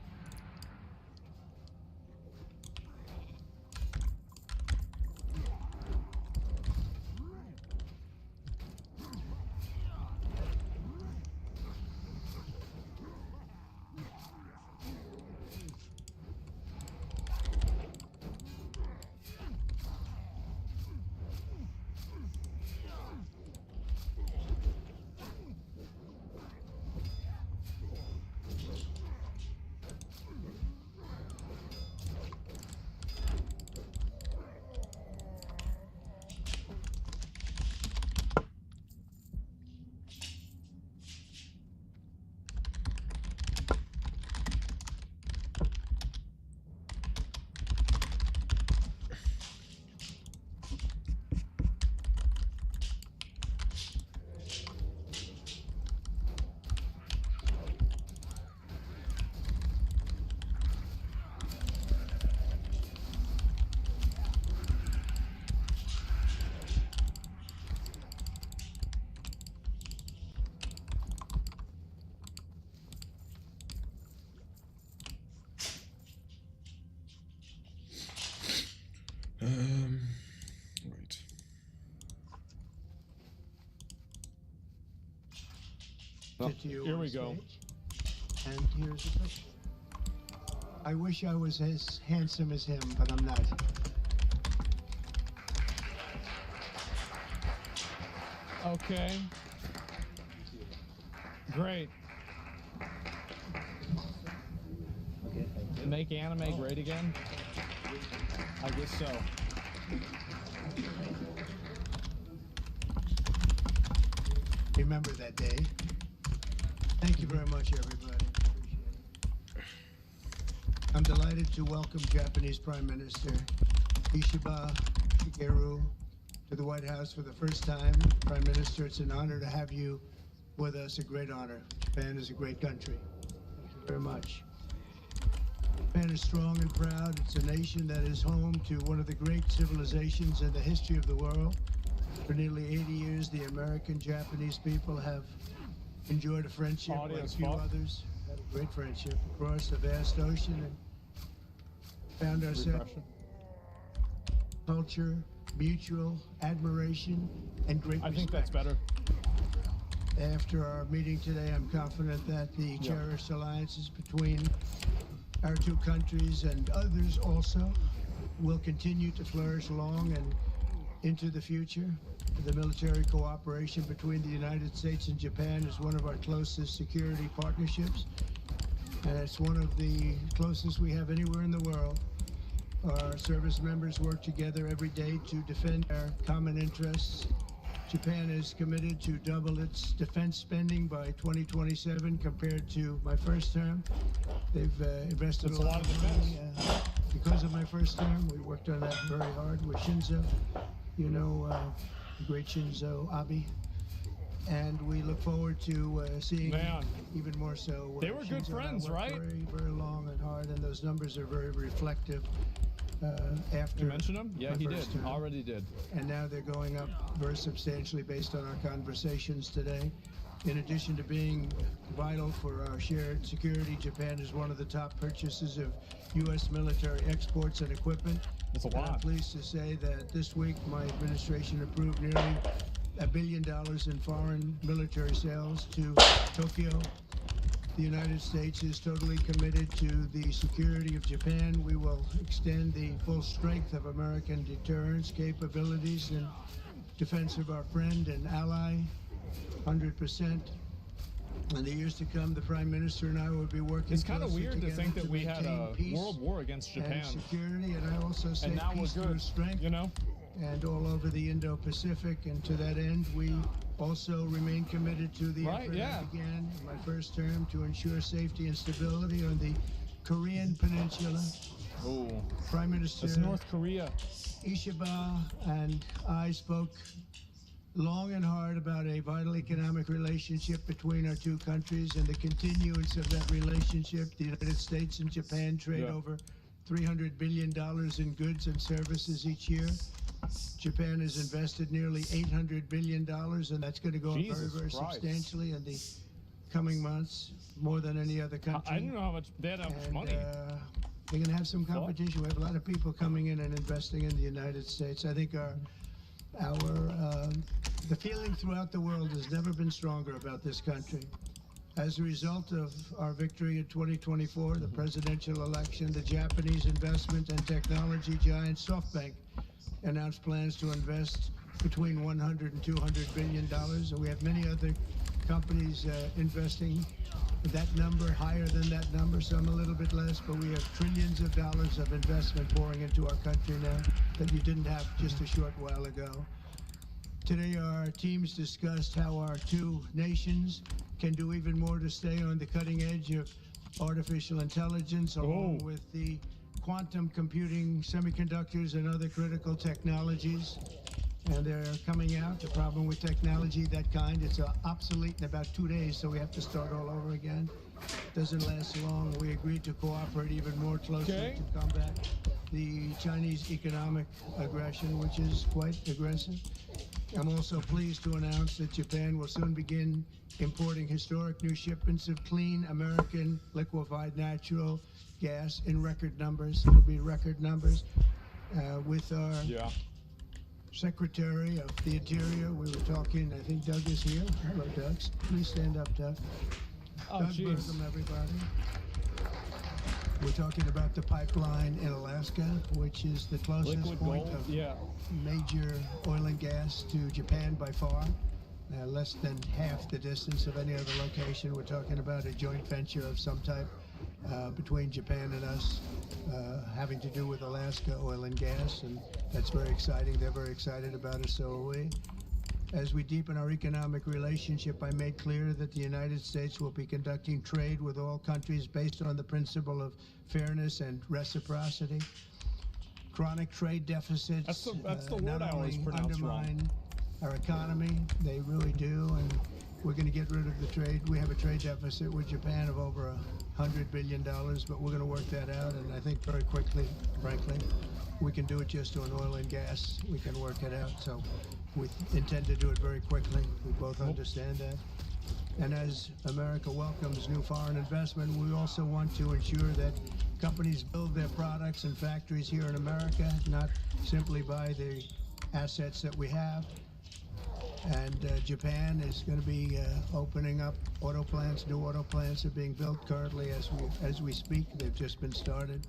Right. Oh, To you here on we go. stage. And here's the question. I wish I was as handsome as him, but I'm not. Okay. Great. Make anime great again? I guess so. Remember that day. Thank you very much, everybody. Appreciate it. I'm delighted to welcome Japanese Prime Minister Ishiba Shigeru to the White House for the first time. Prime Minister, it's an honor to have you with us, a great honor. Japan is a great country. Thank you very much. Japan is strong and proud. It's a nation that is home to one of the great civilizations in the history of the world. For nearly 80 years, the American-Japanese people have enjoyed a friendship like few others. Had a great friendship across the vast ocean and found ourselves culture, mutual admiration, and great respect. I think that's better. After our meeting today, I'm confident that the cherished alliances between our two countries and others also will continue to flourish long and into the future. The military cooperation between the United States and Japan is one of our closest security partnerships, and it's one of the closest we have anywhere in the world. Our service members work together every day to defend our common interests. Japan is committed to double its defense spending by 2027 compared to my first term. They've invested a lot of money. Because of my first term, we worked on that very hard with Shinzo. You know, the great Shinzo Abe. And we look forward to seeing Man. even more so. They were good Shinzo and I friends, worked right? Very, very long and hard, and those numbers are very reflective. After You mentioned him? Yeah, my he did. first term. Already did. And now they're going up very substantially based on our conversations today. In addition to being vital for our shared security, Japan is one of the top purchasers of U.S. military exports and equipment. That's a And I'm lot. pleased to say that this week my administration approved nearly $1 billion in foreign military sales to Tokyo. The United States is totally committed to the security of Japan. We will extend the full strength of American deterrence capabilities in defense of our friend and ally, 100%. In the years to come, the Prime Minister and I will be working. It's kind of closely weird to together think that we had maintain a peace world war against Japan. and security, and I also say And now we're peace good, through strength. you know? And all over the Indo-Pacific, and to that end, we also remain committed to the Right, effort yeah. I began in my first term to ensure safety and stability on the Korean Peninsula. Oh, Prime Minister that's North Korea. Ishiba and I spoke long and hard about a vital economic relationship between our two countries and the continuance of that relationship. The United States and Japan trade Yeah. over $300 billion in goods and services each year. Japan has invested nearly $800 billion, and that's going to go up Jesus very, very Christ. substantially in the coming months, more than any other country. I didn't know how much they had how much And, money. They're going to have some competition. We have a lot of people coming in and investing in the United States. I think the feeling throughout the world has never been stronger about this country. As a result of our victory in 2024, the presidential election, the Japanese investment and technology giant SoftBank announced plans to invest between $100 and $200 billion, and we have many other companies investing that number, higher than that number, some a little bit less, but we have trillions of dollars of investment pouring into our country now that you didn't have just a short while ago. Today, our teams discussed how our two nations can do even more to stay on the cutting edge of artificial intelligence, along with the quantum computing, semiconductors, and other critical technologies. And they're coming out. The problem with technology of that kind, it's obsolete in about 2 days, so we have to start all over again. Doesn't last long. We agreed to cooperate even more closely to combat the Chinese economic aggression, which is quite aggressive. I'm also pleased to announce that Japan will soon begin importing historic new shipments of clean American liquefied natural gas in record numbers. It'll be record numbers. With our Secretary of the Interior, we were talking, I think Doug is here. Hello, Doug. Please stand up, Doug. Doug Burgum, everybody. We're talking about the pipeline in Alaska, which is the closest Liquid point gold, of yeah. major oil and gas to Japan by far. Less than half the distance of any other location. We're talking about a joint venture of some type between Japan and us, having to do with Alaska oil and gas, and that's very exciting. They're very excited about it, so are we. As we deepen our economic relationship, I made clear that the United States will be conducting trade with all countries based on the principle of fairness and reciprocity. Chronic trade deficits that's the word not I always only pronounce wrong. undermine our economy, they really do, and we're going to get rid of the trade. We have a trade deficit with Japan of over $100 billion, but we're going to work that out, and I think very quickly, frankly. We can do it just on oil and gas. We can work it out, so we intend to do it very quickly. We both understand that. And as America welcomes new foreign investment, we also want to ensure that companies build their products and factories here in America, not simply buy the assets that we have. And Japan is going to be opening up auto plants. New auto plants are being built currently as we speak. They've just been started.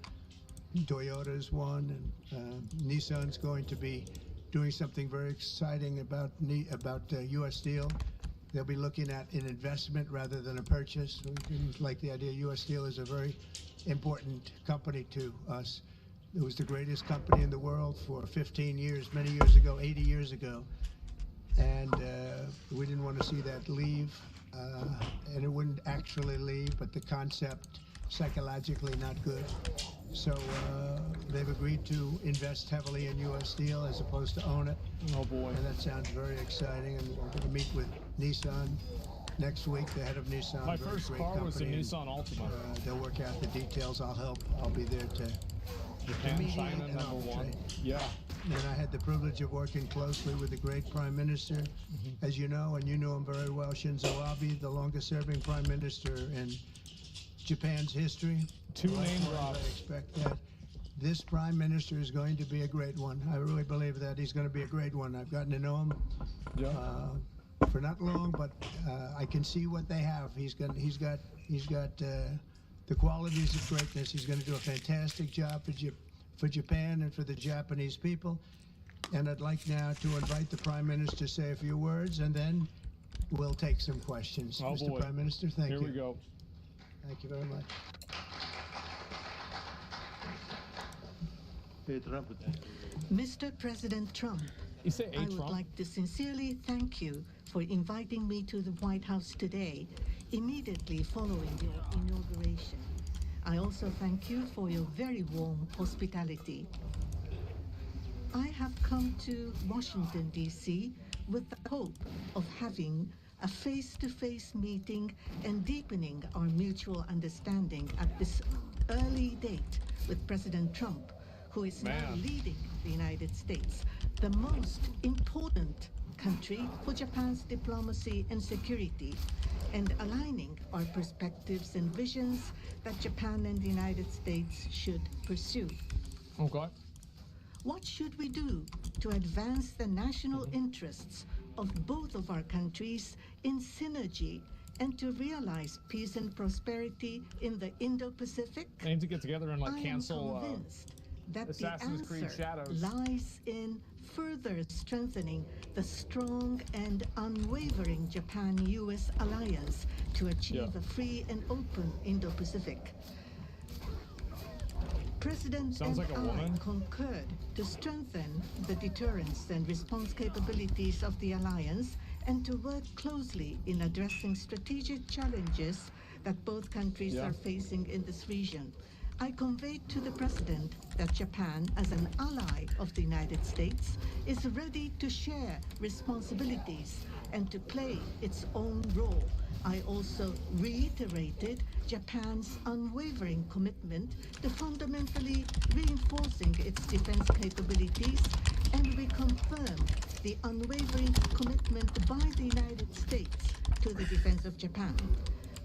Toyota's one, and Nissan's going to be doing something very exciting about U.S. Steel. They'll be looking at an investment rather than a purchase. We didn't like the idea. U.S. Steel is a very important company to us. It was the greatest company in the world for 15 years, many years ago, 80 years ago. And we didn't want to see that leave. And it wouldn't actually leave, but the concept psychologically not good. So they've agreed to invest heavily in U.S. Steel as opposed to own it. Oh boy! And that sounds very exciting. And we're going to meet with Nissan next week. The head of Nissan. My very first great car was a company, and, Nissan Altima. they'll work out the details. I'll help. I'll be there to Japan, mediate China, and number one. arbitrate. Yeah. And I had the privilege of working closely with the great Prime Minister, as you know, and you know him very well, Shinzo Abe, the longest-serving Prime Minister in Japan's history. Two name drops. I expect that this Prime Minister is going to be a great one. I really believe that he's going to be a great one. I've gotten to know him for not long, but I can see what they have. He's got the qualities of greatness. He's going to do a fantastic job for Japan and for the Japanese people. And I'd like now to invite the Prime Minister to say a few words, and then we'll take some questions. Oh, Mr. boy. Prime Minister, thank you. Here we go. Thank you very much. Mr. President Trump, You say I would like to sincerely thank you for inviting me to the White House today, immediately following your inauguration. I also thank you for your very warm hospitality. I have come to Washington, D.C. with the hope of having a face-to-face meeting and deepening our mutual understanding at this early date with President Trump, who is now leading the United States, the most important country for Japan's diplomacy and security, and aligning our perspectives and visions that Japan and the United States should pursue. Okay. What should we do to advance the national interests of both of our countries in synergy and to realize peace and prosperity in the Indo-Pacific? They need to get together and like I cancel am convinced that Assassin's the Creed answer Shadows. lies in further strengthening the strong and unwavering Japan-US alliance to achieve a free and open Indo-Pacific. President Sounds and like a woman. I concurred to strengthen the deterrence and response capabilities of the alliance and to work closely in addressing strategic challenges that both countries are facing in this region. I conveyed to the President that Japan, as an ally of the United States, is ready to share responsibilities and to play its own role. I also reiterated Japan's unwavering commitment to fundamentally reinforcing its defense capabilities, and we confirmed the unwavering commitment by the United States to the defense of Japan.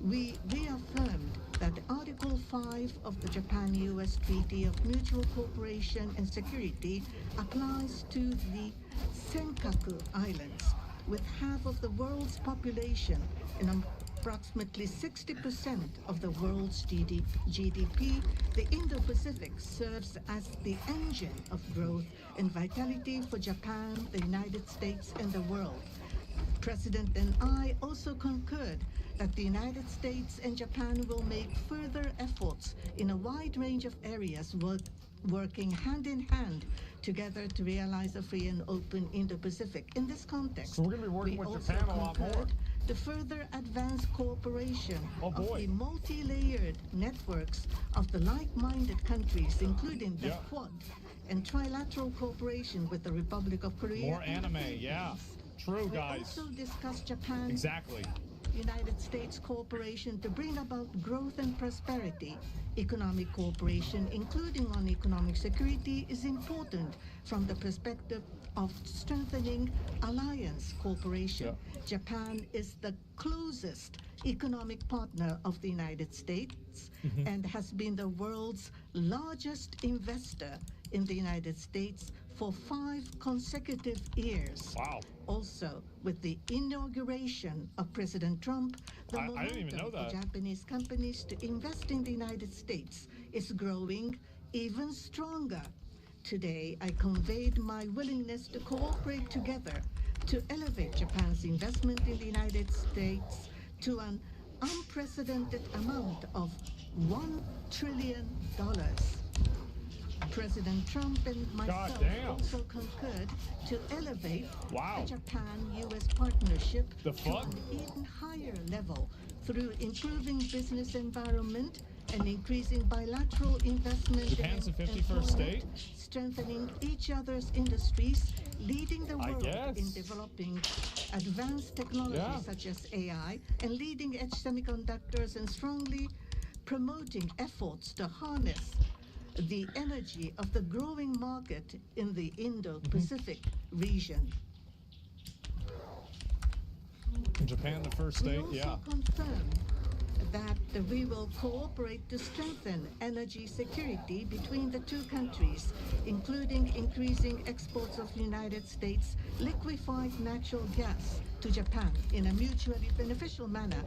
We reaffirmed that Article 5 of the Japan-US Treaty of Mutual Cooperation and Security applies to the Senkaku Islands, with half of the world's population and approximately 60% of the world's GDP. The Indo-Pacific serves as the engine of growth and vitality for Japan, the United States, and the world. President and I also concurred that the United States and Japan will make further efforts in a wide range of areas, working hand in hand together to realize a free and open Indo-Pacific. In this context, so we're going to be working with Japan a lot more. To further advance cooperation of the multi-layered networks of the like-minded countries, including the Quad, and trilateral cooperation with the Republic of Korea. More anime, True, guys. We also discussed Japan. Exactly. United States cooperation to bring about growth and prosperity. Economic cooperation, including on economic security, is important from the perspective of strengthening alliance cooperation. Japan is the closest economic partner of the United States and has been the world's largest investor in the United States for 5 consecutive years. Wow. Also, with the inauguration of President Trump, the momentum for Japanese companies to invest in the United States is growing even stronger. Today, I conveyed my willingness to cooperate together to elevate Japan's investment in the United States to an unprecedented amount of $1 trillion. President Trump and myself also concurred to elevate the Japan-US partnership to an even higher level through improving business environment and increasing bilateral investment Japan's and the 51st state? strengthening each other's industries, leading the world guess. in developing advanced technologies such as AI and leading-edge semiconductors, and strongly promoting efforts to harness the energy of the growing market in the Indo-Pacific region. Japan, the first state, We also confirm that we will cooperate to strengthen energy security between the two countries, including increasing exports of United States liquefied natural gas to Japan in a mutually beneficial manner.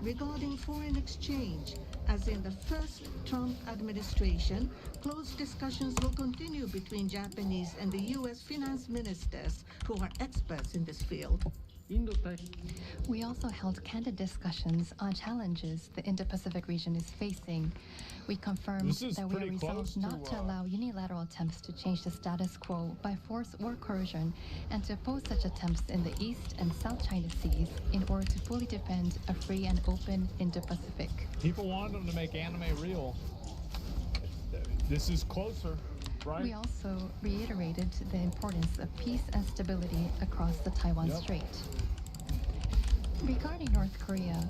Regarding foreign exchange, as in the first Trump administration, close discussions will continue between Japanese and the U.S. finance ministers who are experts in this field. We also held candid discussions on challenges the Indo-Pacific region is facing. We confirmed that we are resolved not to allow unilateral attempts to change the status quo by force or coercion, and to oppose such attempts in the East and South China Seas in order to fully defend a free and open Indo-Pacific. People wanted them to make anime real. This is closer, right? We also reiterated the importance of peace and stability across the Taiwan Strait. Regarding North Korea,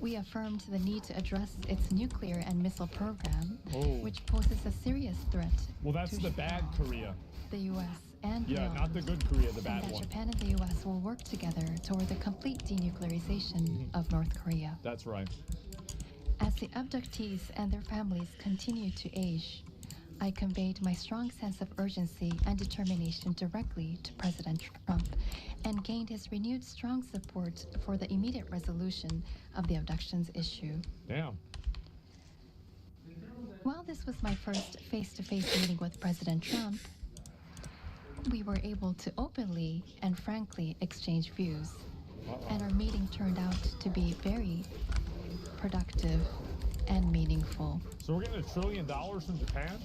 we affirmed the need to address its nuclear and missile program, which poses a serious threat. Well, that's the bad Korea. The U.S. and beyond, not the good Korea, the bad and that one. Japan and the U.S. will work together toward the complete denuclearization of North Korea. That's right. As the abductees and their families continue to age, I conveyed my strong sense of urgency and determination directly to President Trump, and gained his renewed strong support for the immediate resolution of the abductions issue. Damn. While this was my first face-to-face meeting with President Trump, we were able to openly and frankly exchange views, and our meeting turned out to be very productive and meaningful. So we're getting $1 trillion from Japan?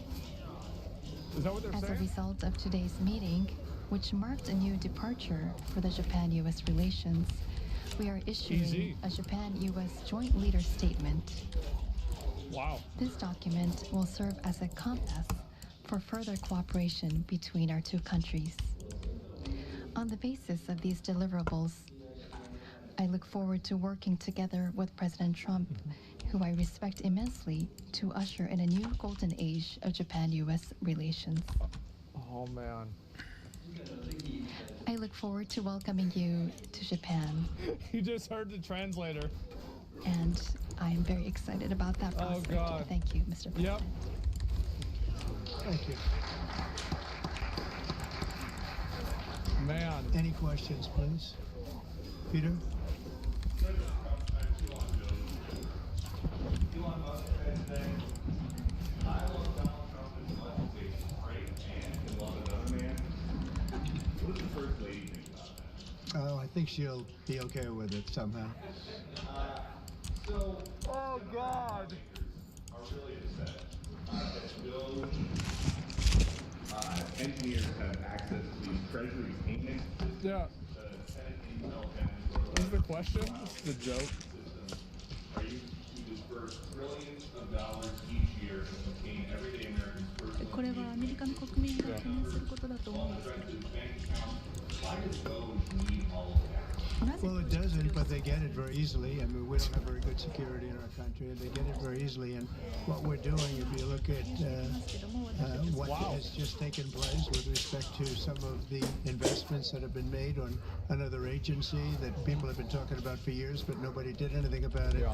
Is that what they're As saying? a result of today's meeting, which marked a new departure for the Japan-U.S. relations, we are issuing a Japan-U.S. joint leader statement. Wow. This document will serve as a compass for further cooperation between our two countries. On the basis of these deliverables, I look forward to working together with President Trump, who I respect immensely, to usher in a new golden age of Japan-U.S. relations. Oh, man. I look forward to welcoming you to Japan. You just heard the translator. And I am very excited about that prospect. Oh, God. Thank you, Mr. President. Yep. Thank you. Man. Any questions, please? Peter? Oh, I think she'll be okay with it somehow. Oh, God. Are really upset that no engineers have access to these treasury payments. Yeah. This is the question? This is the joke. Are you to disperse trillions of dollars each year to obtain everyday Americans' personal これはアメリカの国民が懸念することだと思うんですけど。 Why does those need all of that? Well, it doesn't, but they get it very easily. I mean, we don't have very good security in our country, and they get it very easily. And what we're doing, if you look at what has just taken place with respect to some of the investments that have been made on another agency that people have been talking about for years, but nobody did anything about it.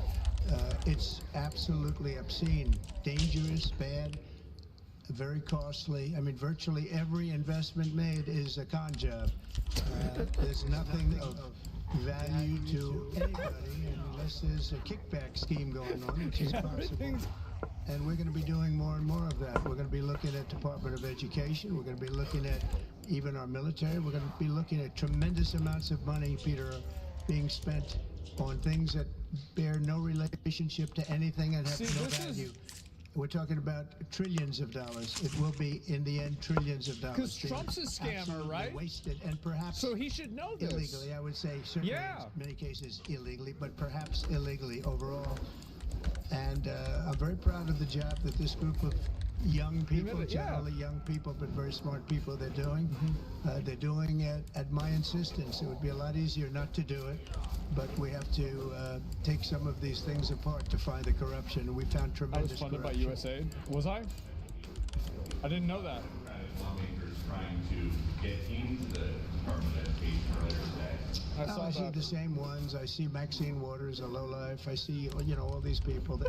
It's absolutely obscene, dangerous, bad, very costly. I mean, virtually every investment made is a con job. There's nothing of value to anybody unless there's a kickback scheme going on, which is possible. And we're going to be doing more and more of that. We're going to be looking at Department of Education. We're going to be looking at even our military. We're going to be looking at tremendous amounts of money, Peter, being spent on things that bear no relationship to anything and have no value. We're talking about trillions of dollars. It will be, in the end, trillions of dollars. Because Trump's a scammer, right? Wasted, and perhaps so he should know this. Illegally, I would say, certainly in many cases illegally, but perhaps illegally overall. And I'm very proud of the job that this group of young people, generally young people, but very smart people, they're doing. They're doing it at my insistence. It would be a lot easier not to do it, but we have to take some of these things apart to find the corruption. And we found tremendous corruption. I was funded by USAID. Was I? I didn't know that. Lawmakers trying to get into the Department of Education earlier today. I see the same ones. I see Maxine Waters, a lowlife. I see, all these people. They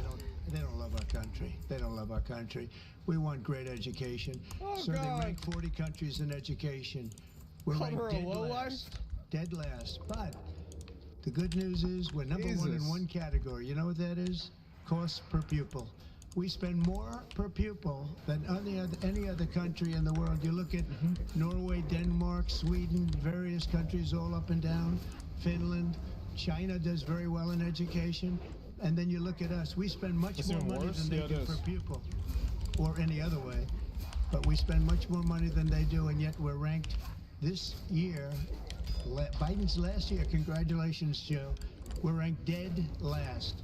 don't love our country. They don't love our country. We want great education. So they rank 40 countries in education. We're ranked dead last. But the good news is we're number one in one category. You know what that is? Cost per pupil. We spend more per pupil than any other country in the world. You look at Norway, Denmark, Sweden, various countries all up and down, Finland. China does very well in education. And then you look at us. We spend much more money than they do per pupil, or any other way. But we spend much more money than they do, and yet we're ranked this year, Biden's last year, congratulations, Joe, we're ranked dead last.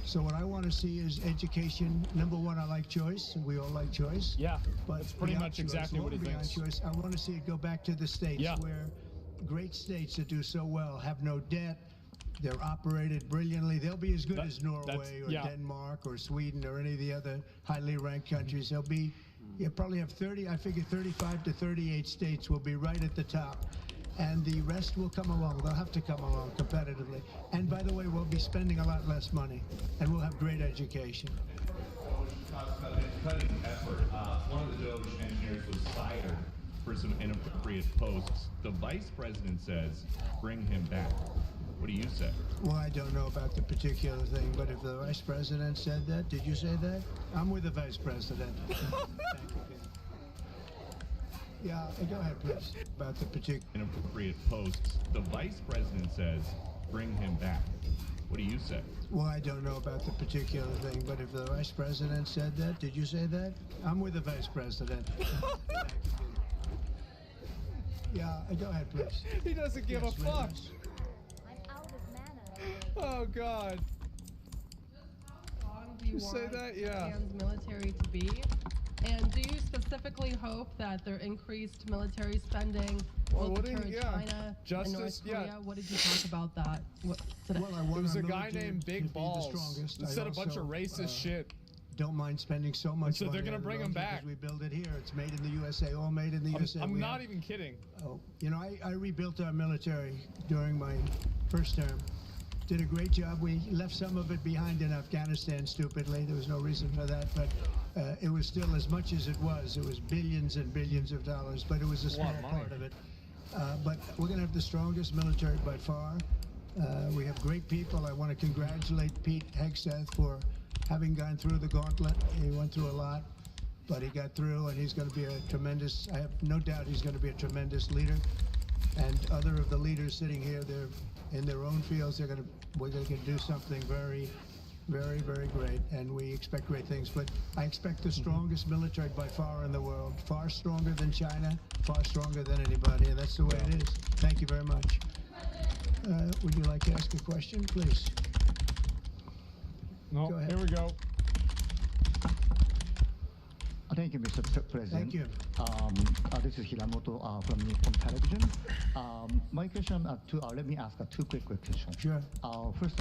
So what I want to see is education. Number one, I like choice. We all like choice. Yeah, but that's pretty much exactly what he thinks. Choice, I want to see it go back to the states, where great states that do so well have no debt. They're operated brilliantly. They'll be as good as Norway or Denmark or Sweden or any of the other highly ranked countries. They'll be, you probably have 35 to 38 states will be right at the top. And the rest will come along. They'll have to come along competitively. And by the way, we'll be spending a lot less money, and we'll have great education. Talks about the cutting effort. One of the Doge engineers was fired for some inappropriate posts. The vice president says, bring him back. What do you say? Well, I don't know about the particular thing, but if the vice president said that, did you say that? I'm with the vice president. Yeah, go ahead, please. About the particular inappropriate posts. The vice president says, bring him back. What do you say? Well, I don't know about the particular thing, but if the vice president said that, did you say that? I'm with the vice president. Yeah, go ahead, please. He doesn't give a fuck. Oh, God. Do you say that? Yeah. Japan's military to be? And do you specifically hope that their increased military spending will deter China and North Korea? What did you talk about that today? Well, there was a guy named Big Balls who said a bunch of racist shit. Don't mind spending so much so money. They're going to bring him back. We build it here. It's made in the USA, all made in the USA. I'm not even kidding. Oh, I rebuilt our military during my first term. Did a great job. We left some of it behind in Afghanistan, stupidly. There was no reason for that, but it was still, as much as it was billions and billions of dollars, but it was a small part of it. But we're going to have the strongest military by far. We have great people. I want to congratulate Pete Hegseth for having gone through the gauntlet. He went through a lot, but he got through, and he's going to be a tremendous, I have no doubt he's going to be a tremendous leader. And other of the leaders sitting here, they're in their own fields. We're going to do something very, very, very great, and we expect great things. But I expect the strongest military by far in the world, far stronger than China, far stronger than anybody, and that's the way it is. Thank you very much. Would you like to ask a question, please? No, go ahead. Here we go. Thank you, Mr. President. Thank you. This is Hiramoto from Nippon Television. My question, let me ask two quick questions. Sure. First,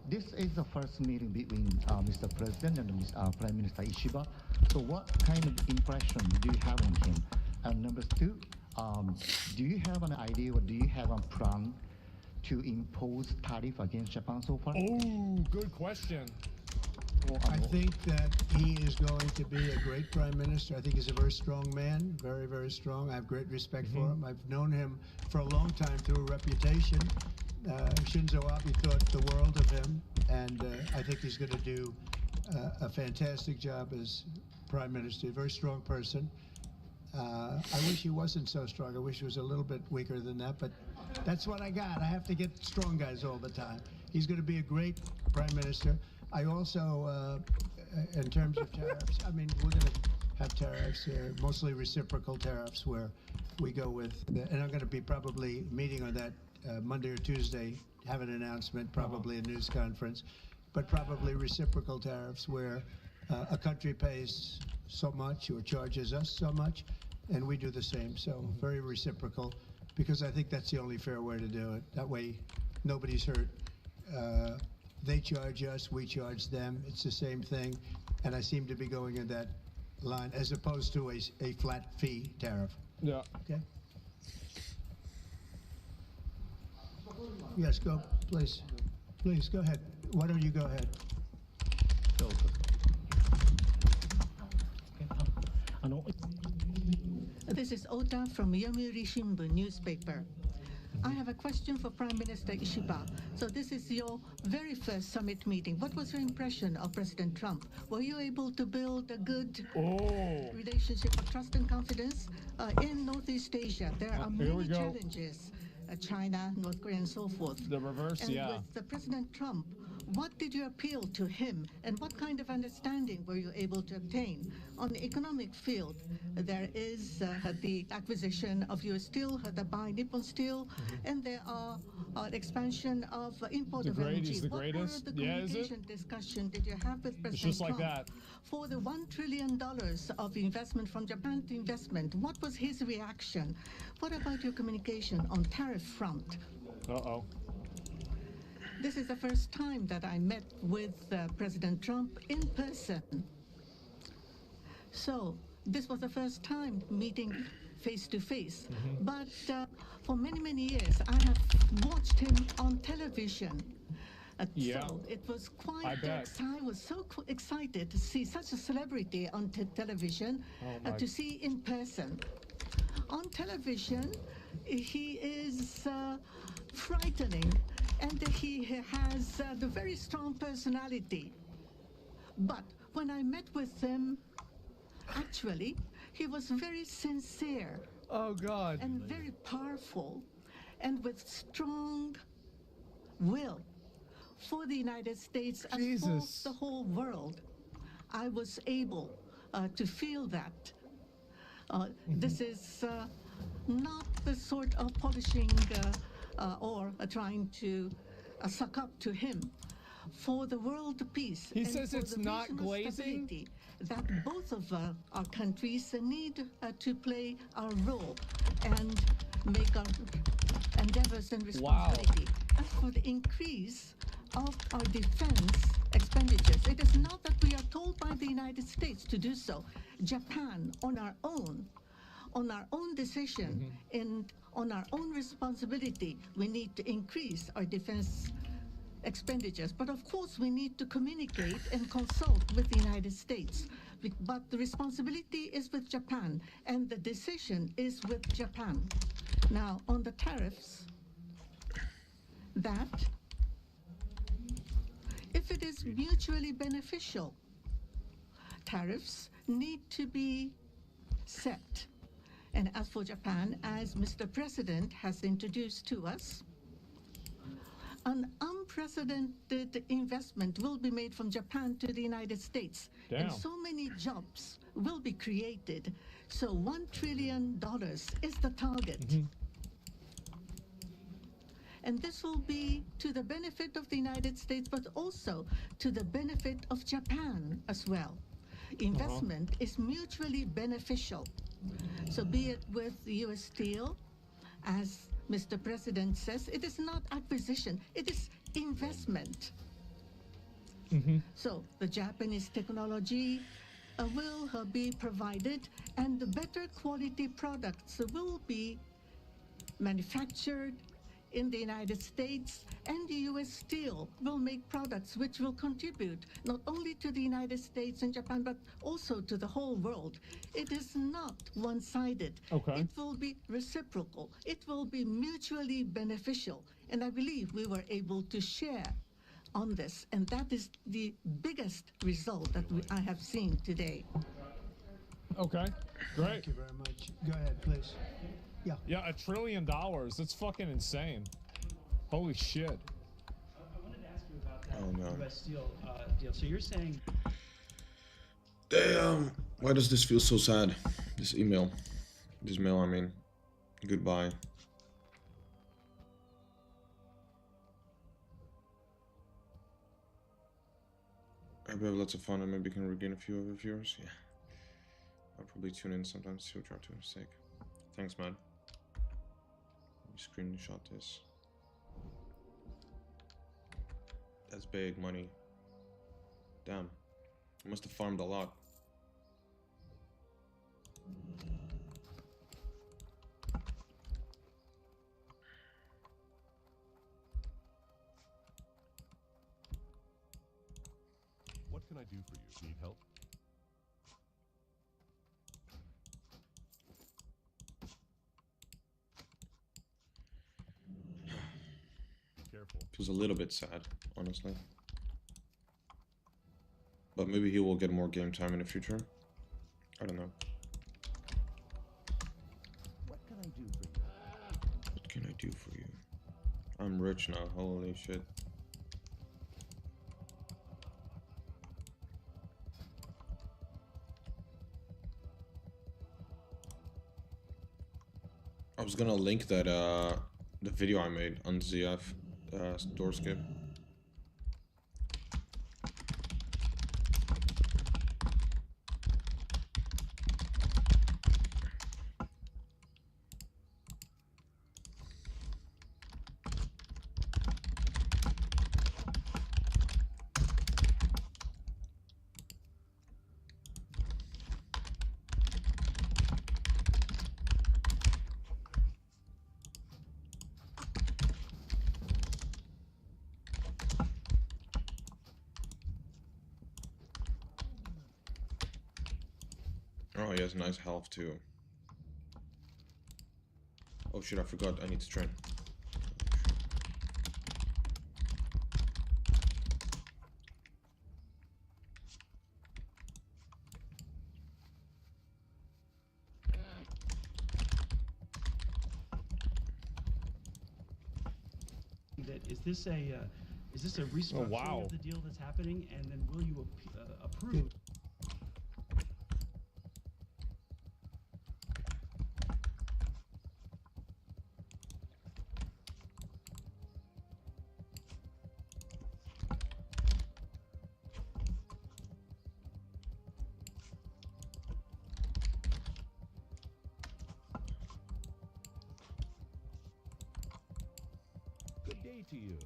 this is the first meeting between Mr. President and Prime Minister Ishiba. So what kind of impression do you have on him? And number two, do you have an idea or do you have a plan to impose tariff against Japan so far? Oh, good question. I think that he is going to be a great prime minister. I think he's a very strong man, very, very strong. I have great respect for him. I've known him for a long time through a reputation. Shinzo Abe thought the world of him, and I think he's going to do a fantastic job as prime minister. A very strong person. I wish he wasn't so strong. I wish he was a little bit weaker than that, but that's what I got. I have to get strong guys all the time. He's going to be a great prime minister. I also, in terms of tariffs, I mean, we're going to have tariffs, mostly reciprocal tariffs, where we go with, and I'm going to be probably meeting on that Monday or Tuesday, have an announcement, probably a news conference. but probably reciprocal tariffs where a country pays so much or charges us so much, and we do the same. So very reciprocal, because I think that's the only fair way to do it. That way, nobody's hurt. They charge us, we charge them. It's the same thing, and I seem to be going in that line as opposed to a flat fee tariff. Yeah. Okay. Yes, go, please. Please, go ahead. Why don't you go ahead? This is Ota from Yomiuri Shimbun newspaper. I have a question for Prime Minister Ishiba. So this is your very first summit meeting. What was your impression of President Trump? Were you able to build a good relationship of trust and confidence? In Northeast Asia, there are many challenges. China, North Korea, and so forth. The reverse, and with President Trump, what did you appeal to him, and what kind of understanding were you able to obtain? On the economic field, there is the acquisition of U.S. Steel, the buy Nippon Steel, and there are expansion of import of energy. The what greatest. were the communication discussion did you have with President just like Trump? that. For the $1 trillion of investment from Japan to investment, what was his reaction? What about your communication on tariff front? Uh-oh. This is the first time that I met with President Trump in person. So this was the first time meeting face to face. But for many, many years, I have watched him on television. So it was quite, I was so excited to see such a celebrity on television, to see in person. On television, he is frightening, and he has the very strong personality. But when I met with him, actually, he was very sincere. Oh, God. And very powerful, and with strong will for the United States and for the whole world. I was able to feel that. This is not the sort of polishing or trying to suck up to him. For the world peace, he and says for it's the not regional glazing. stability, that both of our countries need to play our role and make our endeavors and responsibility. As for the increase of our defense expenditures, it is not that we are told by the United States to do so. Japan, on our own decision, and on our own responsibility, we need to increase our defense expenditures. But of course, we need to communicate and consult with the United States. But the responsibility is with Japan, and the decision is with Japan. Now, on the tariffs, that if it is mutually beneficial, tariffs need to be set. And as for Japan, as Mr. President has introduced to us, an unprecedented investment will be made from Japan to the United States. And so many jobs will be created. So $1 trillion is the target. And this will be to the benefit of the United States, but also to the benefit of Japan as well. Investment is mutually beneficial. So be it with U.S. Steel, as Mr. President says, it is not acquisition, it is investment. So the Japanese technology will be provided, and the better quality products will be manufactured in the United States, and the U.S. Steel will make products which will contribute not only to the United States and Japan, but also to the whole world. It is not one-sided. It will be reciprocal. It will be mutually beneficial. And I believe we were able to share on this, and that is the biggest result that I have seen today. Okay, great. Thank you very much. Go ahead, please. Yeah, $1 trillion. That's fucking insane. Holy shit. I wanted to ask you about that no. U.S. Steel deal. So you're saying... Damn. Why does this feel so sad? This email. This mail, I mean. Goodbye. I hope you have lots of fun and maybe can regain a few of your viewers. Yeah. I'll probably tune in sometimes to try to mistake. Thanks, man. Let me screenshot this. That's big money. Damn. I must have farmed a lot. What can I do for you? Need help? Be careful. It was a little bit sad, honestly. But maybe he will get more game time in the future. I don't know. What can I do for you? What can I do for you? I'm rich now, holy shit. I was gonna link that the video I made on ZF door skip. Oh, he has nice health too. Oh shit, I forgot, I need to train. Is this a restructuring of the deal that's happening, and then will you approve? Good day to you.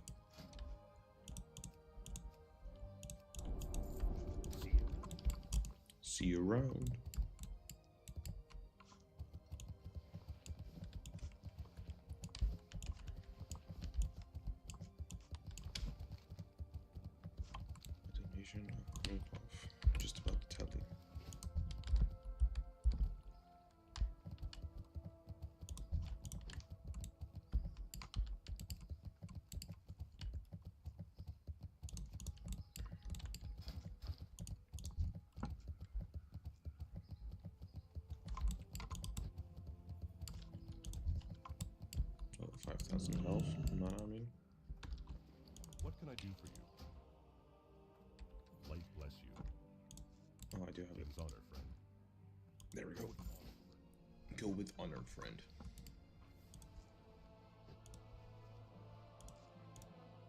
See you around. Detonation of group off. Just about to tell you. Oh, 5,000 health. No, I mean. What can I do for you? Life bless you. Oh, I do have it. With honor, friend. There we go. Go with honor, friend.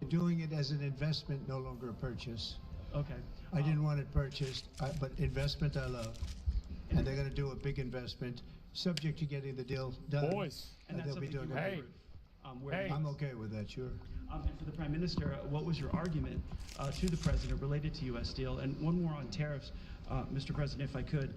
Doing it as an investment, no longer a purchase. Okay. I didn't want it purchased, but investment I love. And they're going to do a big investment, subject to getting the deal done. Boys. And that's they'll be something doing you it. approve. Where I'm okay with that, sure. And for the Prime Minister, what was your argument to the President related to U.S. Steel? And one more on tariffs, Mr. President, if I could.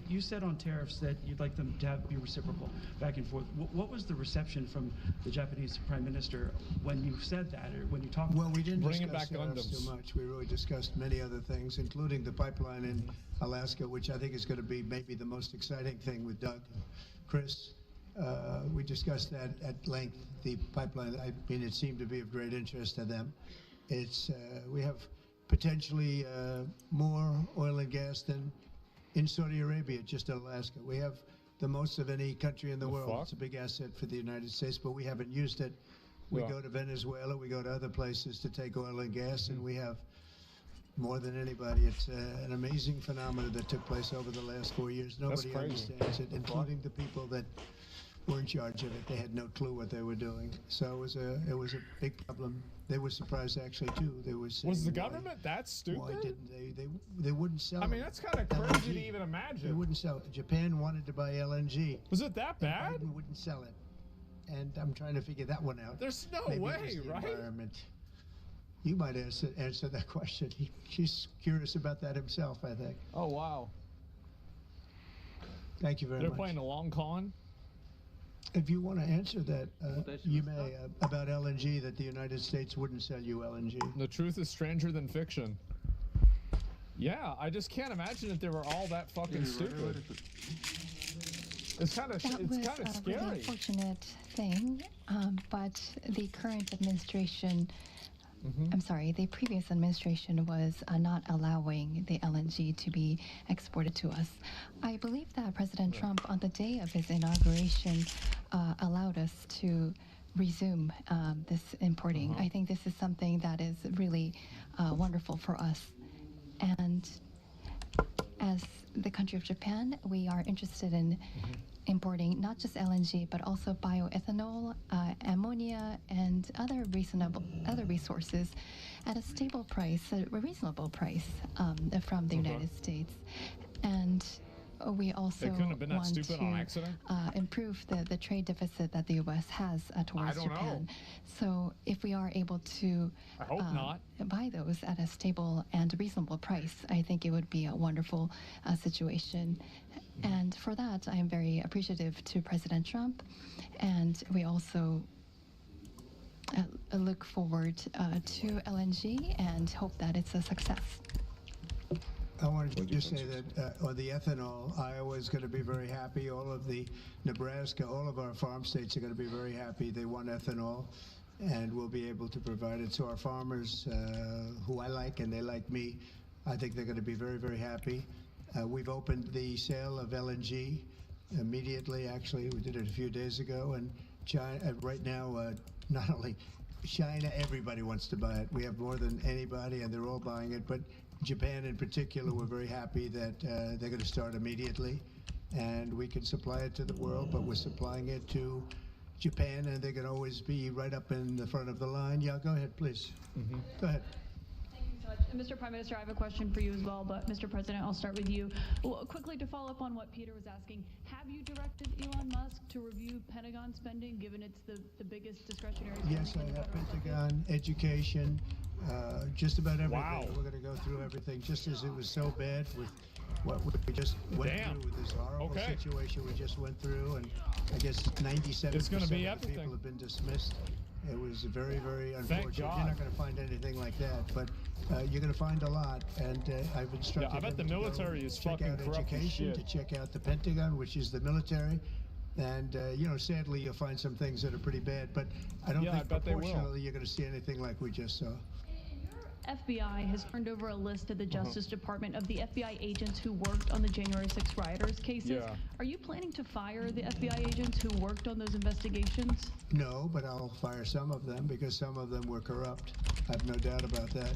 You said on tariffs that you'd like them to be reciprocal, back and forth. What was the reception from the Japanese Prime Minister when you said that, or when you talked Well, about we didn't Bring it discuss back tariffs Gundams. too much. We really discussed many other things, including the pipeline in Alaska, which I think is going to be maybe the most exciting thing with Doug and Chris. We discussed that at length, the pipeline. I mean, it seemed to be of great interest to them. It's we have potentially more oil and gas than in Saudi Arabia, just in Alaska. We have the most of any country in the world. It's a big asset for the United States, but we haven't used it. We go to Venezuela, we go to other places to take oil and gas, and we have more than anybody. It's an amazing phenomenon that took place over the last 4 years. Nobody understands it, including the people that were in charge of it. They had no clue what they were doing. So it was a big problem. They were surprised actually too. They were saying, Was the government that stupid? Why didn't they wouldn't sell? I mean, that's kind of crazy to even imagine. They wouldn't sell it. Japan wanted to buy LNG. Was it that bad? Biden wouldn't sell it. And I'm trying to figure that one out. There's no Maybe way, it was the right? Environment. You might answer that question. He's curious about that himself, I think. Oh, wow. Thank you very much. They're playing a long con? If you want to answer that, you may, about LNG, that the United States wouldn't sell you LNG. The truth is stranger than fiction. Yeah, I just can't imagine that they were all that fucking stupid. It's kind of scary. That was a really unfortunate thing, but the current administration, I'm sorry, the previous administration was not allowing the LNG to be exported to us. I believe that President Trump, on the day of his inauguration, allowed us to resume this importing. I think this is something that is really wonderful for us. And as the country of Japan, we are interested in importing not just LNG, but also bioethanol, ammonia, and other resources at a stable price, a reasonable price from the United States. And we also want to improve the trade deficit that the U.S. has towards Japan. So if we are able to buy those at a stable and reasonable price, I think it would be a wonderful situation. And for that, I am very appreciative to President Trump. And we also look forward to LNG and hope that it's a success. I wanted to just say that on the ethanol, Iowa is going to be very happy. All of the Nebraska, all of our farm states are going to be very happy. They want ethanol, and we'll be able to provide it. So our farmers, who I like and they like me, I think they're going to be very, very happy. We've opened the sale of LNG immediately. Actually, we did it a few days ago. And China, right now, not only China, everybody wants to buy it. We have more than anybody, and they're all buying it. But Japan in particular, we're very happy that they're going to start immediately, and we can supply it to the world, but we're supplying it to Japan, and they're going to always be right up in the front of the line. Yeah, go ahead, please. Go ahead. Thank you so much. Mr. Prime Minister, I have a question for you as well, but Mr. President, I'll start with you. Well, quickly to follow up on what Peter was asking, have you directed Elon Musk to review Pentagon spending, given it's the biggest discretionary spending? Yes, I have Pentagon, education, just about everything. Wow. We're going to go through everything, just as it was so bad with what we just went through with this horrible situation we just went through, and I guess 97% of the people have been dismissed. It was very, very unfortunate. You're not going to find anything like that, but you're going to find a lot. And I've instructed I bet the military is check fucking out corrupt as education, shit. to check out the Pentagon, which is the military. And you know, sadly, you'll find some things that are pretty bad, but I don't think proportionally you're going to see anything like we just saw. FBI has turned over a list to the Justice Department of the FBI agents who worked on the January 6 rioters cases. Are you planning to fire the FBI agents who worked on those investigations? No, but I'll fire some of them because some of them were corrupt. I have no doubt about that.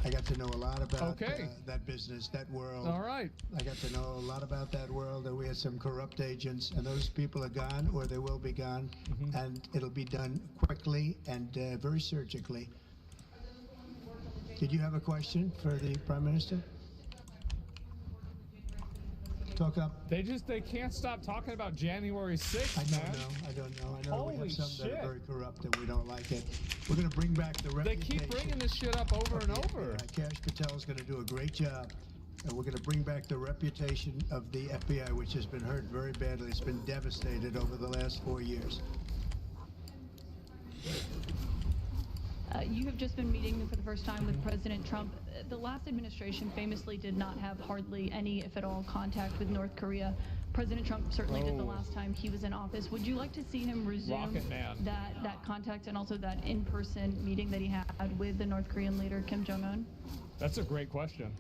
I got to know a lot about that business, that world. All right. I got to know a lot about that world, and we had some corrupt agents, and those people are gone, or they will be gone, and it'll be done quickly and very surgically. Did you have a question for the Prime Minister? Talk up. They can't stop talking about January 6th, I don't know. I know Holy we have some shit. that are very corrupt and we don't like it. We're going to bring back the reputation. They keep bringing this shit up over and over. Kash Patel is going to do a great job. And we're going to bring back the reputation of the FBI, which has been hurt very badly. It's been devastated over the last 4 years. You have just been meeting for the first time with President Trump. The last administration famously did not have hardly any, if at all, contact with North Korea. President Trump certainly did the last time he was in office. Would you like to see him resume that contact and also that in-person meeting that he had with the North Korean leader, Kim Jong-un? That's a great question.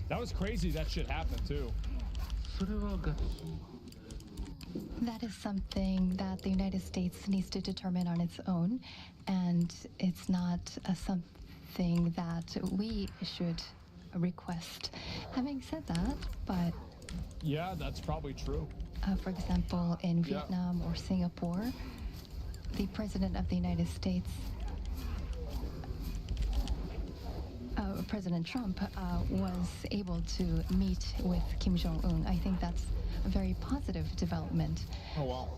That was crazy that shit happened, too. That is something that the United States needs to determine on its own, and it's not something that we should request. Having said that, but Yeah, that's probably true. For example, in Vietnam or Singapore, the President of the United States, President Trump, was able to meet with Kim Jong-un. I think that's a very positive development. Oh, wow.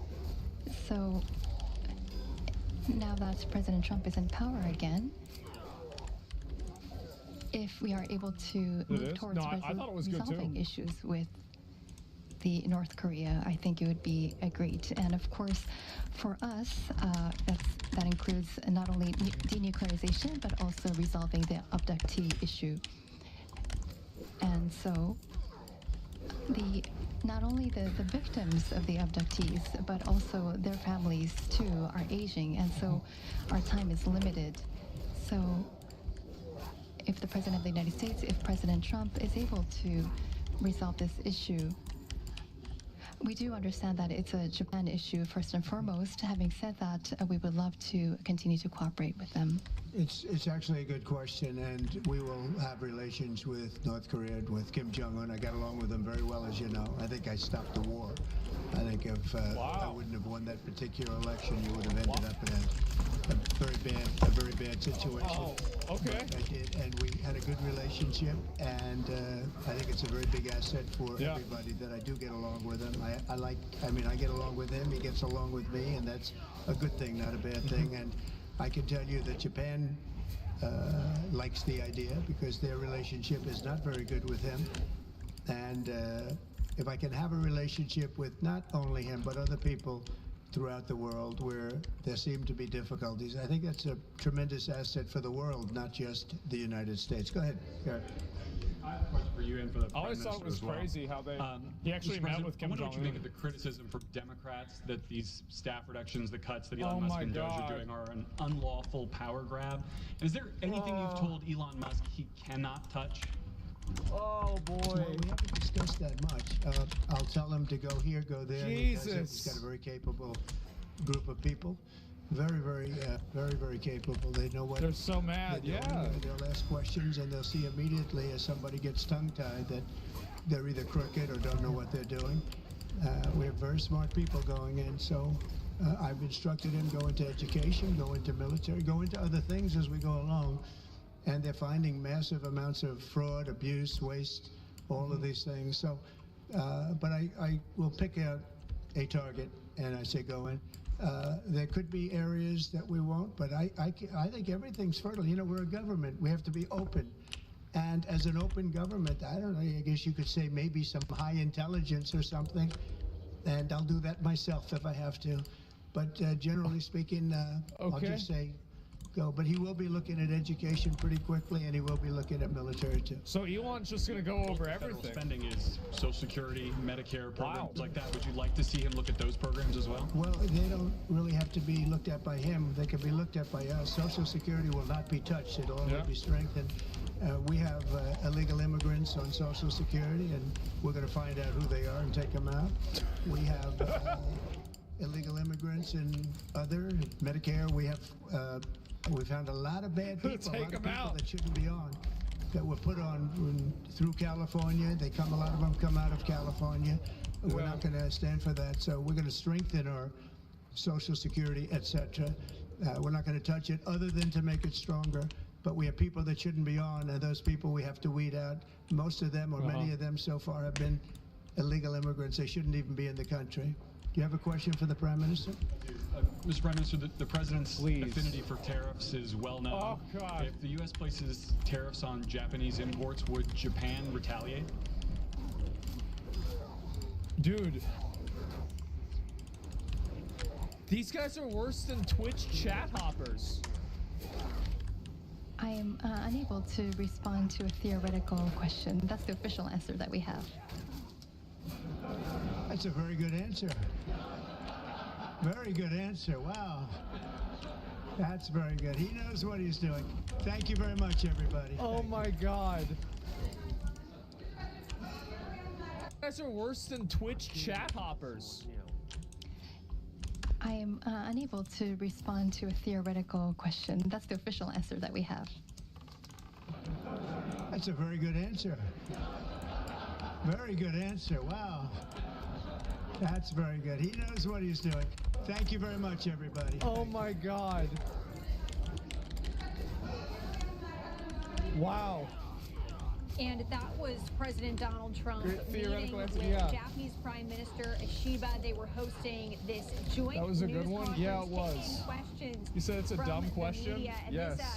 So now that President Trump is in power again, if we are able to move towards resolving issues with the North Korea, I think it would be great. And of course, for us, that includes not only denuclearization, but also resolving the abductee issue. And so, not only the victims of the abductees, but also their families too are aging, and so our time is limited. So, if the President of the United States, if President Trump is able to resolve this issue, we do understand that it's a Japan issue first and foremost. Having said that, we would love to continue to cooperate with them. It's actually a good question, and we will have relations with North Korea, with Kim Jong-un. I got along with him very well, as you know. I think I stopped the war. I think if I wouldn't have won that particular election, you would have ended up in a very bad situation. Oh, okay. But I did, and we had a good relationship, and I think it's a very big asset for everybody that I do get along with him. I get along with him, he gets along with me, and that's a good thing, not a bad thing. And I can tell you that Japan likes the idea because their relationship is not very good with him. And if I can have a relationship with not only him, but other people throughout the world where there seem to be difficulties, I think that's a tremendous asset for the world, not just the United States. Go ahead, Garrett. I have a question for you and for the Prime I always thought it was Minister as well. crazy how they he actually met with Kim I wonder what you Jong-un. think of the criticism from Democrats that these staff reductions, the cuts that Elon Musk and Doge are doing are an unlawful power grab. And is there anything you've told Elon Musk he cannot touch? Oh boy. Well, we haven't discussed that much. I'll tell him to go here, go there. Jesus. He's got a very capable group of people. Very capable. They know what they're so mad. They'll ask questions and they'll see immediately as somebody gets tongue-tied that they're either crooked or don't know what they're doing. We have very smart people going in, so I've instructed him go into education, go into military, go into other things as we go along. And they're finding massive amounts of fraud, abuse, waste, all of these things. So, but I will pick out a target and I say go in. There could be areas that we won't, but I think everything's fertile. You know, we're a government. We have to be open. And as an open government, I don't know, I guess you could say maybe some high intelligence or something. And I'll do that myself if I have to. But generally speaking, I'll just say go. But he will be looking at education pretty quickly, and he will be looking at military too. So Elon's just going to go over everything. Federal spending is Social Security, Medicare, programs like that. Would you like to see him look at those programs as well? Well, they don't really have to be looked at by him. They can be looked at by us. Social Security will not be touched. It'll only be strengthened. We have illegal immigrants on Social Security, and we're going to find out who they are and take them out. We have illegal immigrants and other Medicare. We found a lot of bad people, a lot of people that shouldn't be on, that were put on through California. A lot of them come out of California. We're not going to stand for that. So we're going to strengthen our Social Security, etc. We're not going to touch it other than to make it stronger. But we have people that shouldn't be on, and those people we have to weed out. Most of them, or many of them so far, have been illegal immigrants. They shouldn't even be in the country. Do you have a question for the Prime Minister? Mr. Prime Minister, the President's affinity for tariffs is well known. Oh, God. If the U.S. places tariffs on Japanese imports, would Japan retaliate? Dude. These guys are worse than Twitch chat hoppers. I am unable to respond to a theoretical question. That's the official answer that we have. That's a very good answer. Very good answer. Wow. That's very good. He knows what he's doing. Thank you very much, everybody. Oh my God. You guys are worse than Twitch chat hoppers. I am unable to respond to a theoretical question. That's the official answer that we have. That's a very good answer. Very good answer. Wow. That's very good. He knows what he's doing. Thank you very much, everybody. Oh my God. Wow. And that was President Donald Trump meeting with Japanese Prime Minister Ishiba. They were hosting this joint That was a good news one? conference, Yeah, it was. taking questions. You said it's a from dumb the question? media, and Yes. this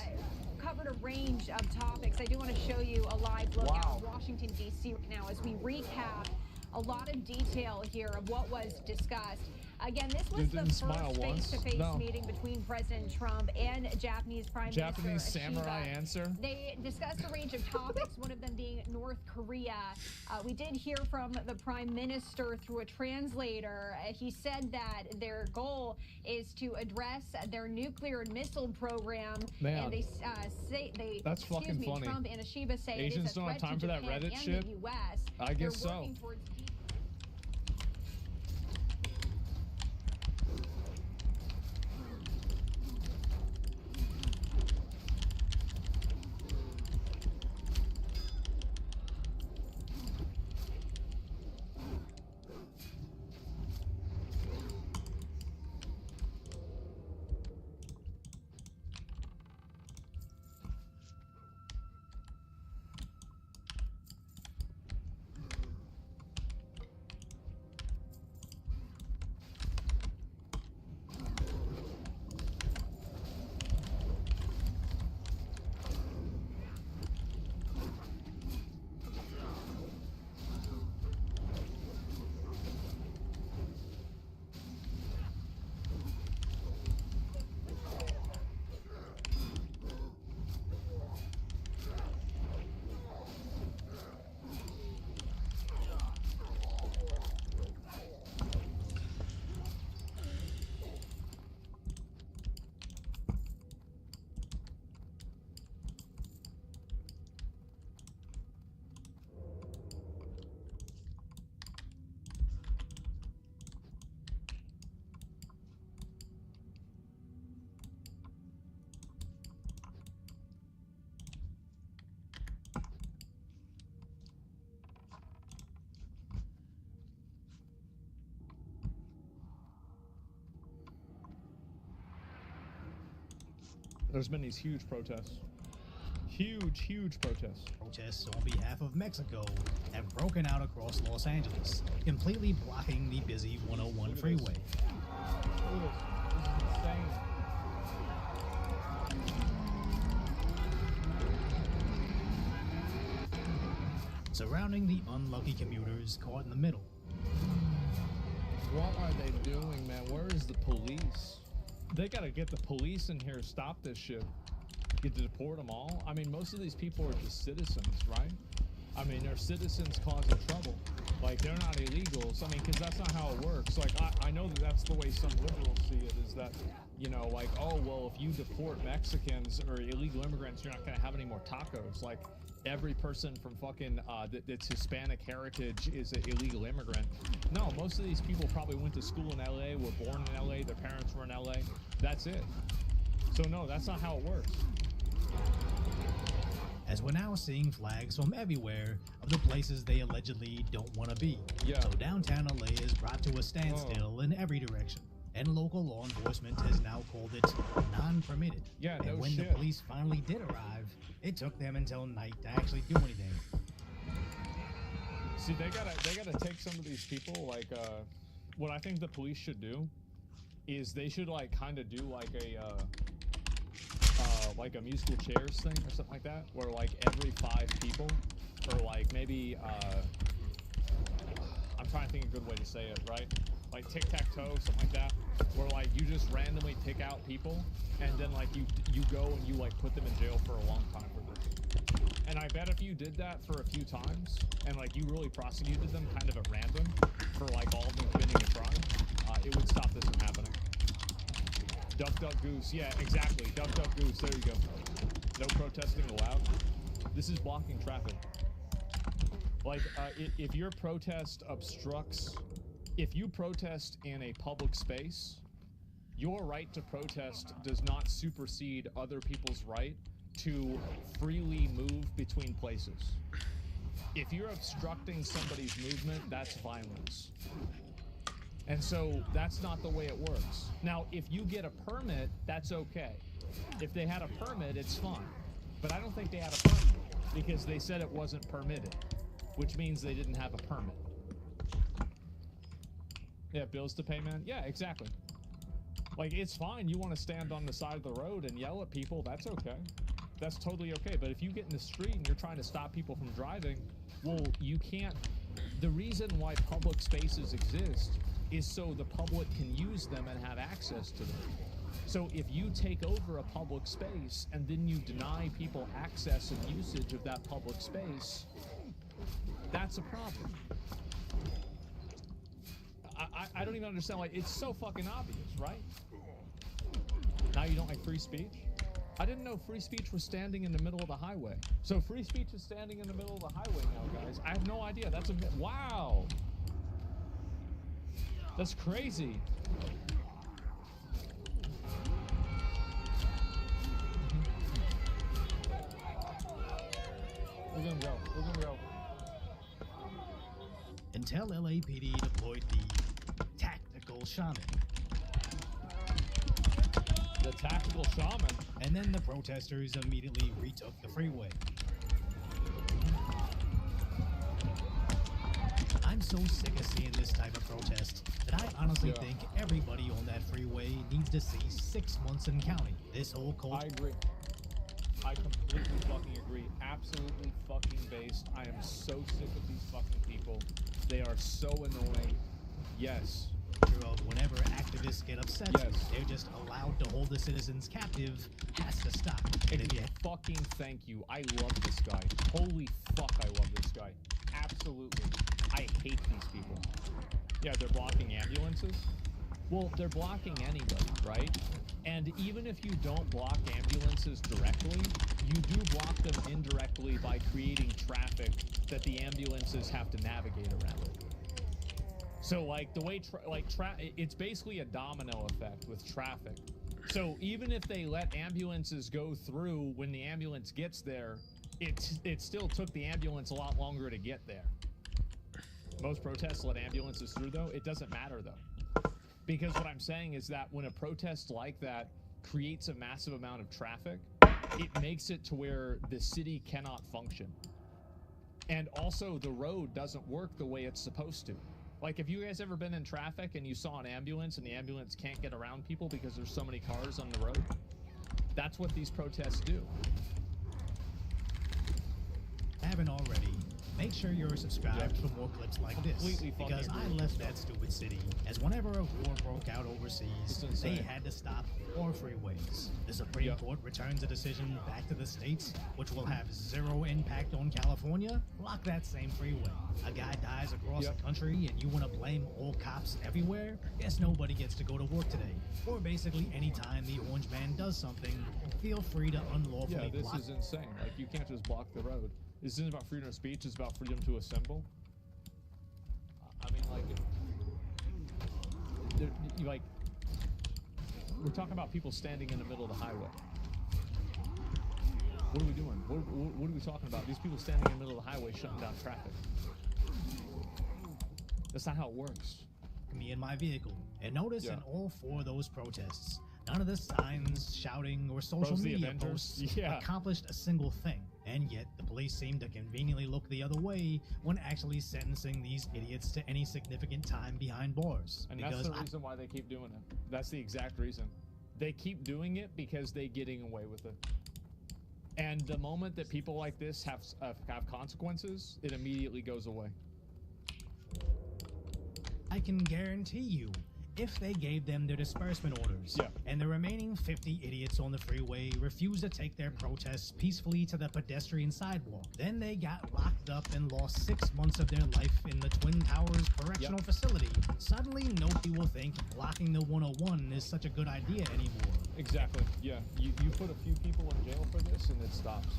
covered a range of topics. I do want to show you a live look out of Washington, D.C. right now as we recap a lot of detail here of what was discussed. Again, this was the first face-to-face meeting between President Trump and Japanese Prime Minister Ishiba. Samurai answer. They discussed a range of topics, one of them being North Korea. We did hear from the Prime Minister through a translator. He said that their goal is to address their nuclear and missile program. Man, and they say that's fucking funny. Trump and Ishiba say Asians it is a don't have threat time to for that Japan Reddit and shit? the U.S. I guess They're so. working towards There's been these huge protests. Huge protests. Protests on behalf of Mexico have broken out across Los Angeles, completely blocking the busy 101 freeway. Look at this. This is insane. Surrounding the unlucky commuters caught in the middle. What are they doing, man? Where is the police? They gotta get the police in here, stop this shit. Get to deport them all? I mean, most of these people are just citizens, right? I mean, they're citizens causing trouble. Like, they're not illegals. I mean, because that's not how it works. Like, I know that that's the way some liberals see it, is that, you know, like, oh, well, if you deport Mexicans or illegal immigrants, you're not going to have any more tacos. Like, every person from fucking, that's Hispanic heritage is an illegal immigrant. No, most of these people probably went to school in LA, were born in LA, their parents were in LA. That's it. So, no, that's not how it works. As we're now seeing flags from everywhere of the places they allegedly don't want to be. Yeah. So downtown LA is brought to a standstill in every direction. And local law enforcement has now called it non-permitted. Yeah, and no when shit. the police finally did arrive, it took them until night to actually do anything. See, they gotta take some of these people, like, what I think the police should do is they should, like, kind of do, like a musical chairs thing or something like that, where, like, every 5 people, or, like, maybe, I'm trying to think of a good way to say it, right? Like tic-tac-toe, something like that, where, like, you just randomly pick out people, and then, like, you go and you, like, put them in jail for a long time for this. And I bet if you did that for a few times, and, like, you really prosecuted them kind of at random for, like, all of them committing a crime, it would stop this from happening. Duck, duck, goose. Yeah, exactly. Duck, duck, goose. There you go. No protesting allowed. This is blocking traffic. Like, if your protest obstructs... If you protest in a public space, your right to protest does not supersede other people's right to freely move between places. If you're obstructing somebody's movement, that's violence. And so that's not the way it works. Now, if you get a permit, that's okay. If they had a permit, it's fine. But I don't think they had a permit because they said it wasn't permitted, which means they didn't have a permit. Yeah, bills to pay, man. Yeah, exactly. Like, it's fine. You want to stand on the side of the road and yell at people, that's okay. That's totally okay. But if you get in the street and you're trying to stop people from driving, well, you can't. The reason why public spaces exist is so the public can use them and have access to them. So if you take over a public space and then you deny people access and usage of that public space, that's a problem. I don't even understand. Like, it's so fucking obvious, right? Now you don't like free speech? I didn't know free speech was standing in the middle of the highway. So free speech is standing in the middle of the highway now, guys. I have no idea. That's a wow. That's crazy. We're gonna go. We're gonna go. Until LAPD deployed the tactical shaman. The tactical shaman? And then the protesters immediately retook the freeway. I'm so sick of seeing this type of protest that I honestly think everybody on that freeway needs to see 6 months in counting. This whole cult. I agree. I completely fucking agree. Absolutely fucking based. I am so sick of these fucking people. They are so annoying. Yes. Whenever activists get upset, they're just allowed to hold the citizens captive. Has to stop. And fucking thank you. I love this guy. Holy fuck, I love this guy. Absolutely. I hate these people. Yeah, they're blocking ambulances. Well, they're blocking anybody, right? And even if you don't block ambulances directly, you do block them indirectly by creating traffic that the ambulances have to navigate around. So, like, the way, it's basically a domino effect with traffic. So, even if they let ambulances go through when the ambulance gets there, it still took the ambulance a lot longer to get there. Most protests let ambulances through, though. It doesn't matter, though. Because what I'm saying is that when a protest like that creates a massive amount of traffic, it makes it to where the city cannot function. And also, the road doesn't work the way it's supposed to. Like, have you guys ever been in traffic and you saw an ambulance and the ambulance can't get around people because there's so many cars on the road? That's what these protests do. Haven't already, make sure you're subscribed for more clips like this. Because I left that stupid city, as whenever a war broke out overseas, they had to stop all freeways. The Supreme Court returns a decision back to the states, which will have zero impact on California. Block that same freeway. A guy dies across the country and you want to blame all cops everywhere? Guess nobody gets to go to work today. Or basically anytime the orange man does something, feel free to unlawfully block. Yeah, this is insane. Like, you can't just block the road. This isn't about freedom of speech, it's about freedom to assemble. I mean, like, we're talking about people standing in the middle of the highway. What are we doing? What are we talking about? These people standing in the middle of the highway shutting down traffic. That's not how it works. Me and my vehicle. And notice in all 4 of those protests, none of the signs, shouting, or social media posts accomplished a single thing. And yet, the police seem to conveniently look the other way when actually sentencing these idiots to any significant time behind bars. And that's the reason why they keep doing it. That's the exact reason. They keep doing it because they're getting away with it. And the moment that people like this have consequences, it immediately goes away. I can guarantee you, if they gave them their disbursement orders, and the remaining 50 idiots on the freeway refused to take their protests peacefully to the pedestrian sidewalk, then they got locked up and lost 6 months of their life in the Twin Towers Correctional Facility. Suddenly, nobody will think blocking the 101 is such a good idea anymore. Exactly, yeah. You put a few people in jail for this and it stops.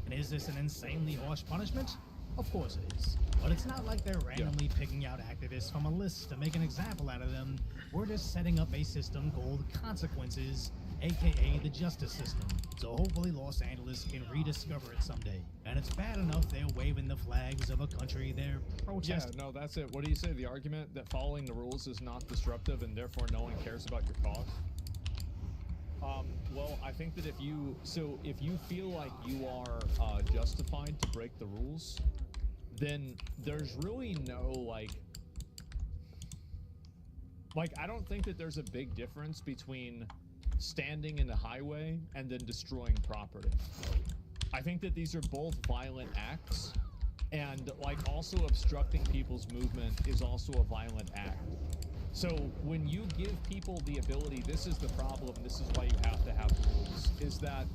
And is this an insanely harsh punishment? Of course it is. But it's not like they're randomly picking out activists from a list to make an example out of them. We're just setting up a system called consequences, aka the justice system. So hopefully Los Angeles can rediscover it someday. And it's bad enough they're waving the flags of a country they're protesting. Yeah, no, that's it. What do you say? The argument that following the rules is not disruptive and therefore no one cares about your cause? Well, I think that if you feel like you are justified to break the rules, then there's really no like I don't think that there's a big difference between standing in the highway and then destroying property. I think that these are both violent acts, and like also obstructing people's movement is also a violent act. So when you give people the ability, this is the problem, this is why you have to have rules, is that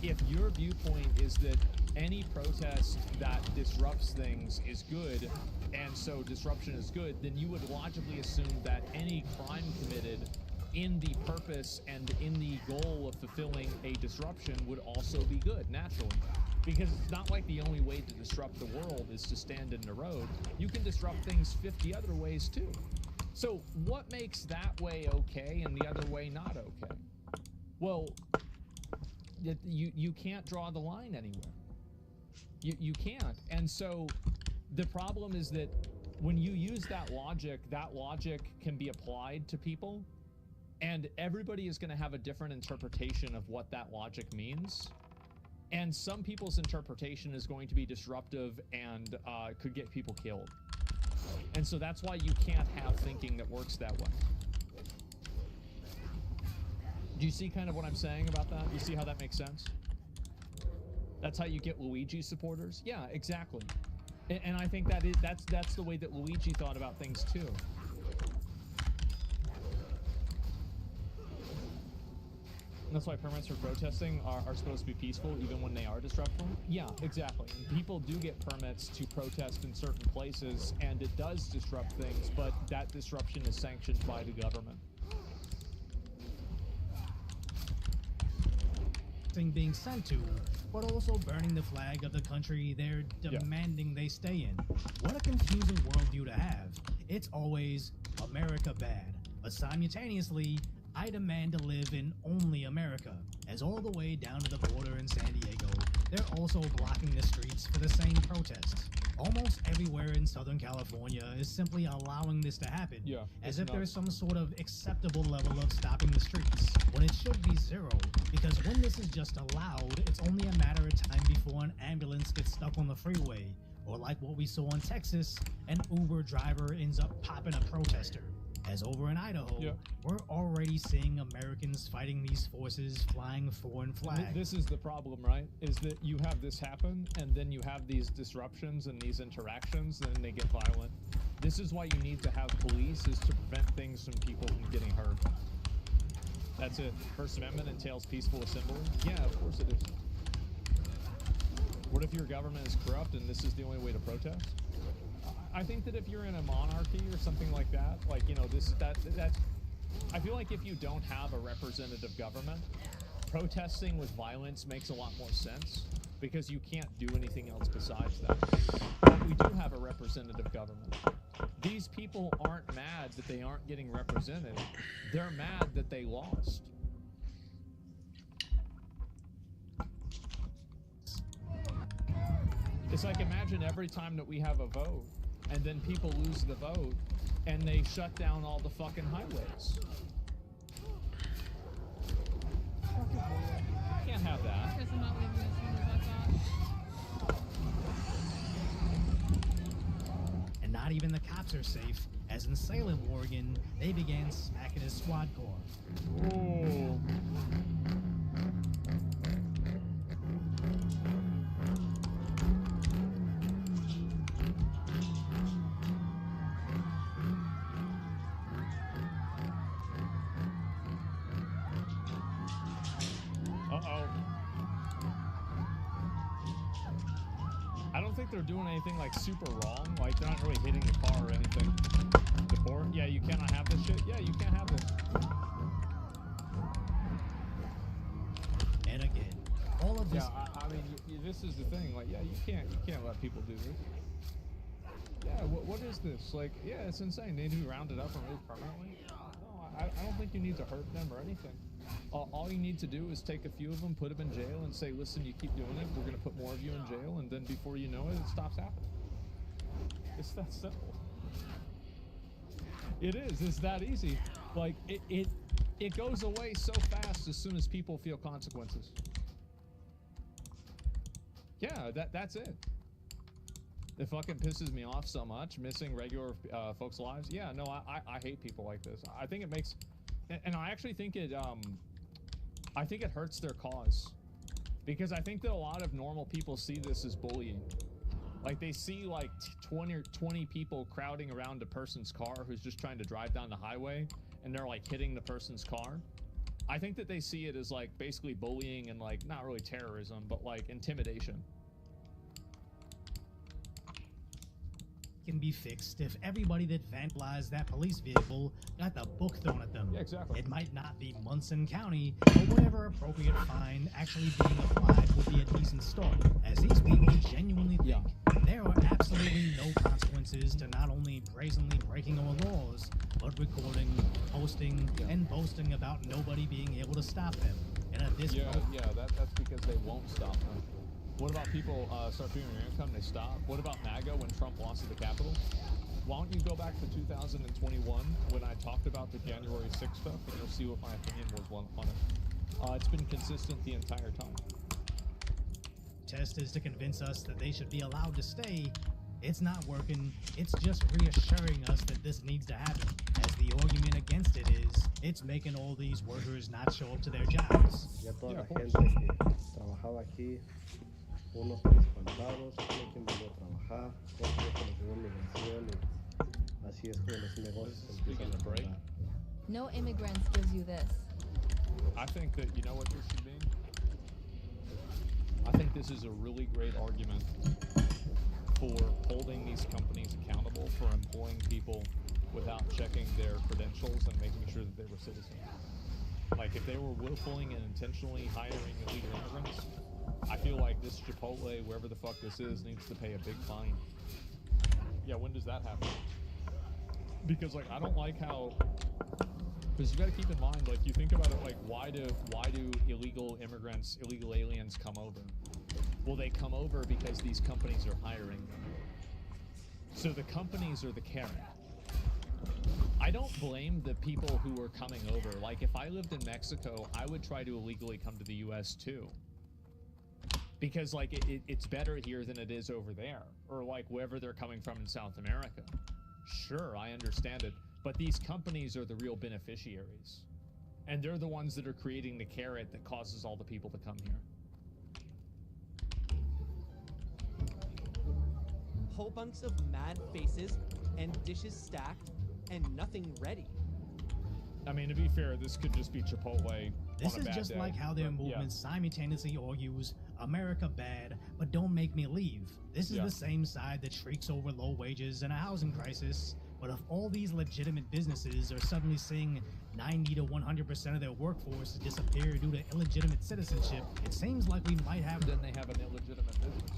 if your viewpoint is that any protest that disrupts things is good, and so disruption is good, then you would logically assume that any crime committed in the purpose and in the goal of fulfilling a disruption would also be good, naturally. Because it's not like the only way to disrupt the world is to stand in the road. You can disrupt things 50 other ways too. So what makes that way okay and the other way not okay? Well, you can't draw the line anywhere. You can't. And so the problem is that when you use that logic can be applied to people, and everybody is going to have a different interpretation of what that logic means. And some people's interpretation is going to be disruptive and could get people killed. And so that's why you can't have thinking that works that way. Do you see kind of what I'm saying about that? You see how that makes sense? That's how you get Luigi supporters? Yeah, exactly. And I think that's the way that Luigi thought about things too. And that's why permits for protesting are supposed to be peaceful even when they are disruptive? Yeah, exactly. And people do get permits to protest in certain places, and it does disrupt things, but that disruption is sanctioned by the government. Being sent to, but also burning the flag of the country they're demanding they stay in. What a confusing worldview to have. It's always America bad, but simultaneously, I demand to live in only America, as all the way down to the border in San Diego, they're also blocking the streets for the same protests. Almost everywhere in Southern California is simply allowing this to happen, as if there's some sort of acceptable level of stopping the streets, when it should be zero, because when this is just allowed, it's only a matter of time before an ambulance gets stuck on the freeway, or like what we saw in Texas, an Uber driver ends up popping a protester. As over in Idaho, we're already seeing Americans fighting these forces flying foreign flags. This is the problem, right? Is that you have this happen, and then you have these disruptions and these interactions, and then they get violent. This is why you need to have police, is to prevent things from people from getting hurt. That's it. First Amendment entails peaceful assembly? Yeah, of course it is. What if your government is corrupt and this is the only way to protest? I think that if you're in a monarchy or something like that, like, you know, I feel like if you don't have a representative government, protesting with violence makes a lot more sense, because you can't do anything else besides that. But we do have a representative government. These people aren't mad that they aren't getting represented. They're mad that they lost. It's like, imagine every time that we have a vote, and then people lose the vote, and they shut down all the fucking highways. Can't have that. I guess I'm not leaving as soon as I thought. And not even the cops are safe, as in Salem, Oregon, they began smacking a squad car. Oh. They're doing anything like super wrong, like they're not really hitting the car or anything. Deport? Yeah, you cannot have this shit. Yeah, you can't have this. And again, all of this. Yeah, I mean, this is the thing. Like, yeah, you can't let people do this. what is this? Like, yeah, it's insane. They need to be rounded up and removed permanently. No, I don't think you need to hurt them or anything. All you need to do is take a few of them, put them in jail, and say, listen, you keep doing it, we're going to put more of you in jail, and then before you know it, it stops happening. It's that simple. It is. It's that easy. Like, it goes away so fast as soon as people feel consequences. Yeah, that's it. It fucking pisses me off so much, missing regular folks' lives. Yeah, no, I hate people like this. I think it makes, and I actually think it hurts their cause, because I think that a lot of normal people see this as bullying. Like, they see like 20 people crowding around a person's car who's just trying to drive down the highway, and they're like hitting the person's car. I think that they see it as like basically bullying and like not really terrorism, but like intimidation. Can be fixed if everybody that vandalized that police vehicle got the book thrown at them. Yeah, exactly. It might not be Munson County, but whatever appropriate fine actually being applied would be a decent start, as these people genuinely think there are absolutely no consequences to not only brazenly breaking our laws, but recording, posting, and boasting about nobody being able to stop them. And at this point, that's because they won't stop them. What about people start figuring your income, they stop? What about MAGA when Trump lost to the Capitol? Why don't you go back to 2021 when I talked about the January 6th stuff, and you'll see what my opinion was on it. It's been consistent the entire time. Test is to convince us that they should be allowed to stay. It's not working. It's just reassuring us that this needs to happen, as the argument against it is it's making all these workers not show up to their jobs. Y a toda la gente que trabajaba aquí, unos están espantados, no quien volvió a trabajar, otros que les dio migración, y así es como los negocios empiezan a trabajar. No immigrants gives you this. I think that, you know what this should be? I think this is a really great argument for holding these companies accountable for employing people without checking their credentials and making sure that they were citizens. Like, if they were willfully and intentionally hiring illegal immigrants, I feel like this Chipotle, wherever the fuck this is, needs to pay a big fine. Yeah, when does that happen? Because, like, I don't like how... Because you gotta keep in mind, like, you think about it, like, why do illegal immigrants, illegal aliens come over? Well, they come over because these companies are hiring them. So the companies are the carrot. I don't blame the people who are coming over. Like, if I lived in Mexico, I would try to illegally come to the US too. Because, like, it's better here than it is over there. Or, like, wherever they're coming from in South America. Sure, I understand it. But these companies are the real beneficiaries. And they're the ones that are creating the carrot that causes all the people to come here. Whole bunch of mad faces and dishes stacked and nothing ready. I mean, to be fair, this could just be Chipotle. This is just like how their movement simultaneously argues, America bad, but don't make me leave. This is the same side that shrieks over low wages and a housing crisis. But if all these legitimate businesses are suddenly seeing 90 to 100% of their workforce disappear due to illegitimate citizenship, it seems like we might have... Then they have an illegitimate business.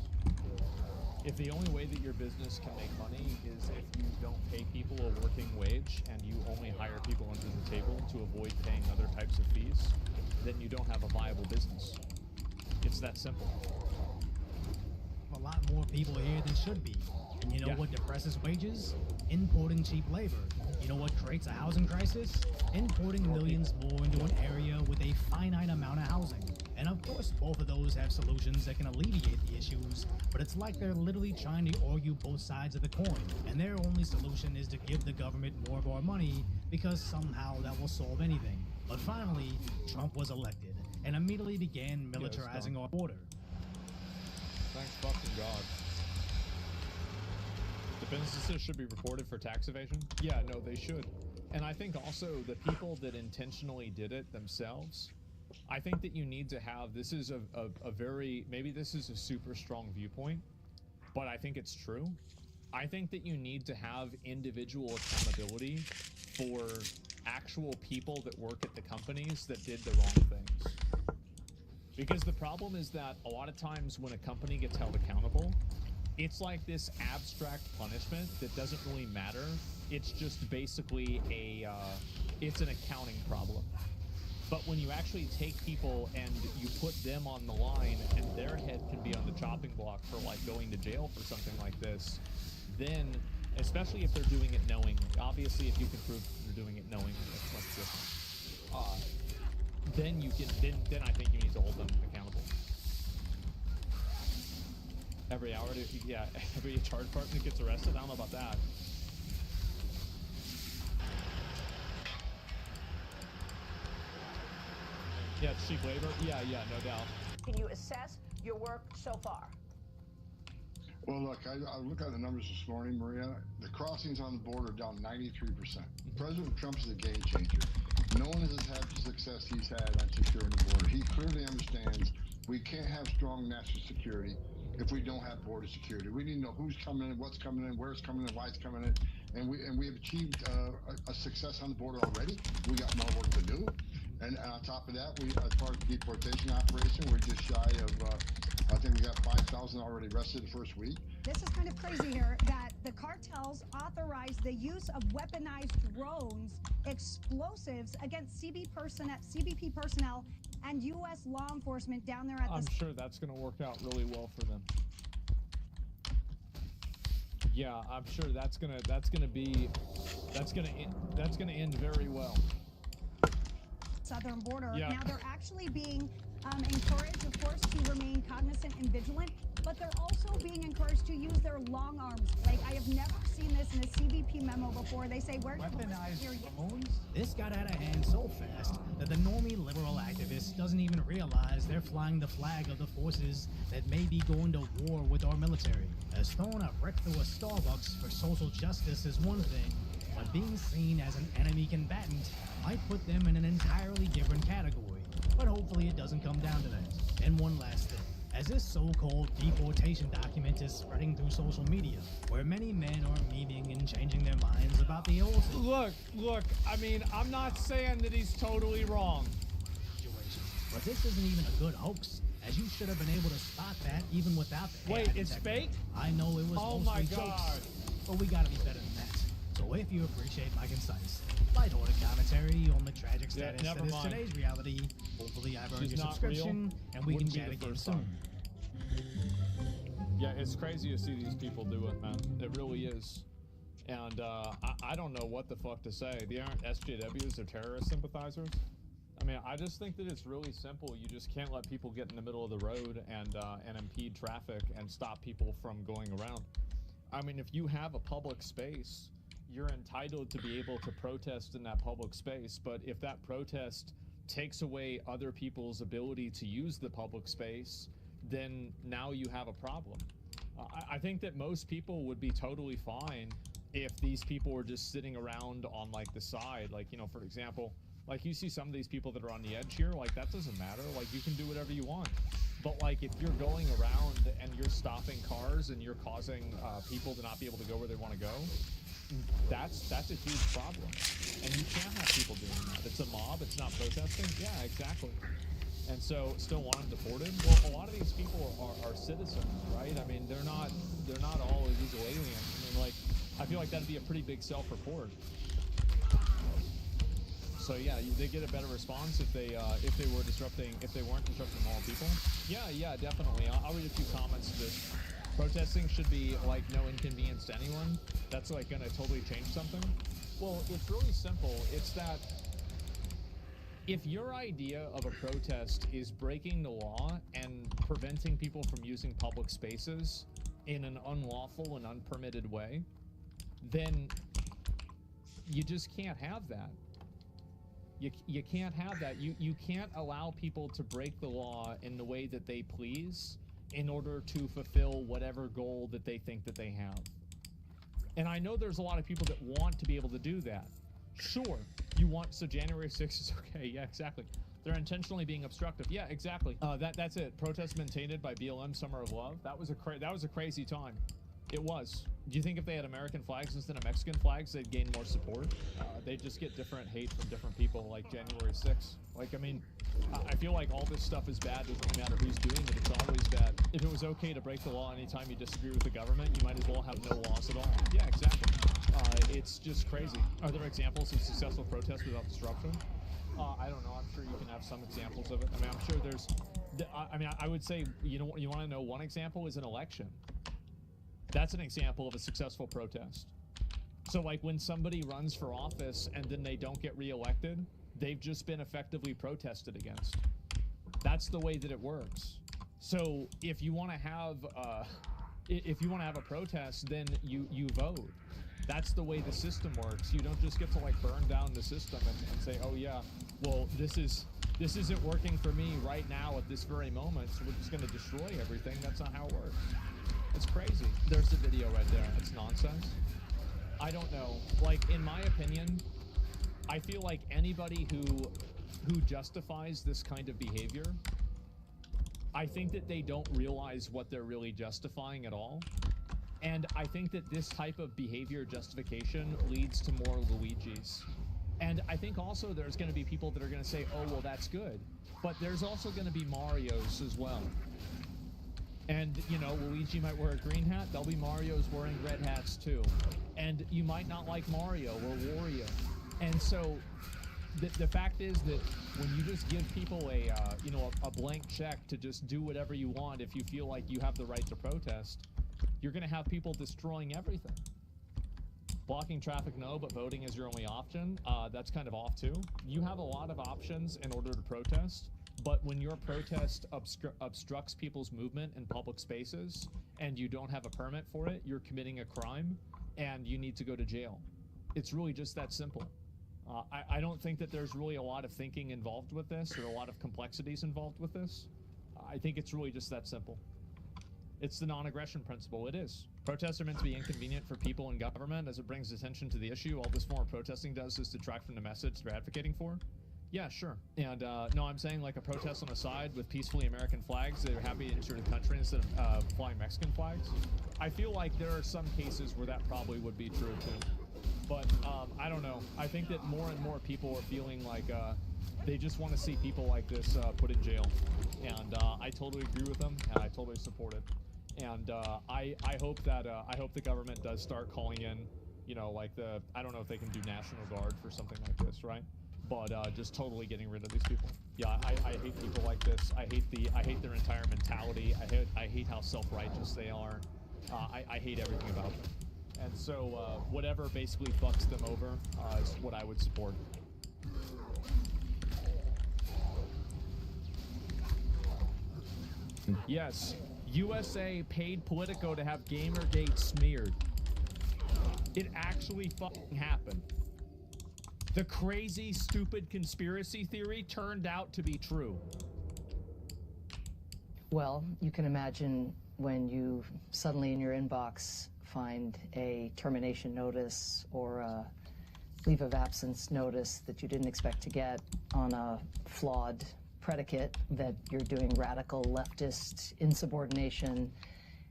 If the only way that your business can make money is if you don't pay people a working wage and you only hire people under the table to avoid paying other types of fees, then you don't have a viable business. It's that simple. A lot more people here than should be. And you know what depresses wages? Importing cheap labor. You know what creates a housing crisis? Importing millions more into an area with a finite amount of housing. And of course, both of those have solutions that can alleviate the issues, but it's like they're literally trying to argue both sides of the coin, and their only solution is to give the government more of our money because somehow that will solve anything. But finally, Trump was elected and immediately began militarizing our border. Thanks fucking God. The businesses should be reported for tax evasion? Yeah, no, they should. And I think also the people that intentionally did it themselves, I think that you need to have, this is a very, maybe this is a super strong viewpoint, but I think it's true. I think that you need to have individual accountability for actual people that work at the companies that did the wrong things. Because the problem is that a lot of times when a company gets held accountable, it's like this abstract punishment that doesn't really matter. It's just basically it's an accounting problem. But when you actually take people and you put them on the line and their head can be on the chopping block for like going to jail for something like this, then, especially if they're doing it knowingly, obviously if you can prove they're doing it knowingly, that's much different. Then you can, then I think you need to hold them accountable. Every hour, yeah, every charge partner gets arrested. I don't know about that. Yeah, it's cheap labor. Yeah, no doubt. Can you assess your work so far? Well, look, I look at the numbers this morning, Maria. The crossings on the border are down 93%. President Trump is a game changer. No one has had the success he's had on securing the border. He clearly understands we can't have strong national security if we don't have border security. We need to know who's coming in, what's coming in, where it's coming in, why it's coming in. And we have achieved a success on the border already. We got more work to do. And on top of that, as far as the deportation operation, we're just shy of, I think we got 5,000 already arrested the first week. This is kind of crazy here that the cartels authorize the use of weaponized drones, explosives against CBP personnel and U.S. law enforcement down there at I'm sure that's going to work out really well for them. Yeah, I'm sure that's gonna end very well. Southern border. Yeah. Now they're actually being encouraged, of course, to remain cognizant and vigilant, but they're also being encouraged to use their long arms. Like, I have never seen this in a CBP memo before. They say, where's weaponized drones? This got out of hand so fast that the normie liberal activist doesn't even realize they're flying the flag of the forces that may be going to war with our military. As throwing a brick through a Starbucks for social justice is one thing, but being seen as an enemy combatant might put them in an entirely different category. But hopefully it doesn't come down to that. And one last thing. As this so-called deportation document is spreading through social media, where many men are memeing and changing their minds about the old Look, I mean, I'm not saying that he's totally wrong. Situation. But this isn't even a good hoax, as you should have been able to spot that even without the Wait, it's fake? I know it was mostly jokes, but we gotta be better than that. So if you appreciate my concise, lighthearted commentary on the tragic status that is today's reality, hopefully I've earned your subscription and we can chat again soon. Yeah, it's crazy to see these people do it, man. It really is. And I don't know what the fuck to say. They aren't SJWs or terrorist sympathizers. I mean, I just think that it's really simple. You just can't let people get in the middle of the road and impede traffic and stop people from going around. I mean, if you have a public space, you're entitled to be able to protest in that public space, but if that protest takes away other people's ability to use the public space, then now you have a problem. I think that most people would be totally fine if these people were just sitting around on like the side, like, you know, for example, like you see some of these people that are on the edge here, like that doesn't matter, like you can do whatever you want. But like if you're going around and you're stopping cars and you're causing people to not be able to go where they want to go, that's a huge problem, and you can't have people doing that. It's a mob, it's not protesting. Yeah, exactly. And so still want them deported? Well, a lot of these people are citizens, right? I mean, they're not all illegal aliens. I mean, like, I feel like that'd be a pretty big self-report. So yeah, they get a better response if they weren't disrupting all people. Yeah, definitely. I'll read a few comments to this. Protesting should be like no inconvenience to anyone. That's like gonna totally change something. Well, it's really simple. It's that if your idea of a protest is breaking the law and preventing people from using public spaces in an unlawful and unpermitted way, then you just can't have that. You can't have that. You can't allow people to break the law in the way that they please in order to fulfill whatever goal that they think that they have. And I know there's a lot of people that want to be able to do that. Sure, you want, so January 6th is okay, yeah, exactly. They're intentionally being obstructive, yeah, exactly. That's it. Protest maintained by BLM Summer of Love. That was a crazy time. It was. Do you think if they had American flags instead of Mexican flags, they'd gain more support? They'd just get different hate from different people, like January 6th. Like, I mean, I feel like all this stuff is bad. Doesn't really matter who's doing it. It's always bad. If it was okay to break the law anytime you disagree with the government, you might as well have no laws at all. Yeah, exactly. It's just crazy. Are there examples of successful protests without disruption? I don't know. I'm sure you can have some examples of it. I mean, I'm sure there's... I mean, I would say, you know, you want to know one example is an election. That's an example of a successful protest. So, like, when somebody runs for office and then they don't get reelected, they've just been effectively protested against. That's the way that it works. So, if you want to have a protest, then you vote. That's the way the system works. You don't just get to, like, burn down the system and say, oh yeah, well, this isn't working for me right now at this very moment, so we're just going to destroy everything. That's not how it works. It's crazy. There's the video right there. It's nonsense. I don't know. Like, in my opinion, I feel like anybody who justifies this kind of behavior, I think that they don't realize what they're really justifying at all. And I think that this type of behavior justification leads to more Luigis. And I think also there's going to be people that are going to say, oh, well, that's good. But there's also going to be Marios as well. And, you know, Luigi might wear a green hat. There'll be Marios wearing red hats, too. And you might not like Mario or Wario. And so the fact is that when you just give people a blank check to just do whatever you want if you feel like you have the right to protest, you're going to have people destroying everything. Blocking traffic, no, but voting is your only option. That's kind of off, too. You have a lot of options in order to protest. But when your protest obstructs people's movement in public spaces and you don't have a permit for it, you're committing a crime and you need to go to jail. It's really just that simple. I don't think that there's really a lot of thinking involved with this or a lot of complexities involved with this. I think it's really just that simple. It's the non-aggression principle. It is. Protests are meant to be inconvenient for people in government as it brings attention to the issue. All this form of protesting does is detract from the message they're advocating for. Yeah, sure. And no, I'm saying like a protest on the side with peacefully American flags that are happy to enter the country instead of flying Mexican flags. I feel like there are some cases where that probably would be true too. But I don't know. I think that more and more people are feeling like they just want to see people like this put in jail. And I totally agree with them, and I totally support it. And I hope that the government does start calling in, you know, like I don't know if they can do National Guard for something like this, right? But just totally getting rid of these people. Yeah, I hate people like this. I hate their entire mentality. I hate how self-righteous they are. I hate everything about them. And so whatever basically fucks them over is what I would support. Yes, USA paid Politico to have Gamergate smeared. It actually fucking happened. The crazy, stupid conspiracy theory turned out to be true. Well, you can imagine when you suddenly in your inbox find a termination notice or a leave of absence notice that you didn't expect to get on a flawed predicate that you're doing radical leftist insubordination.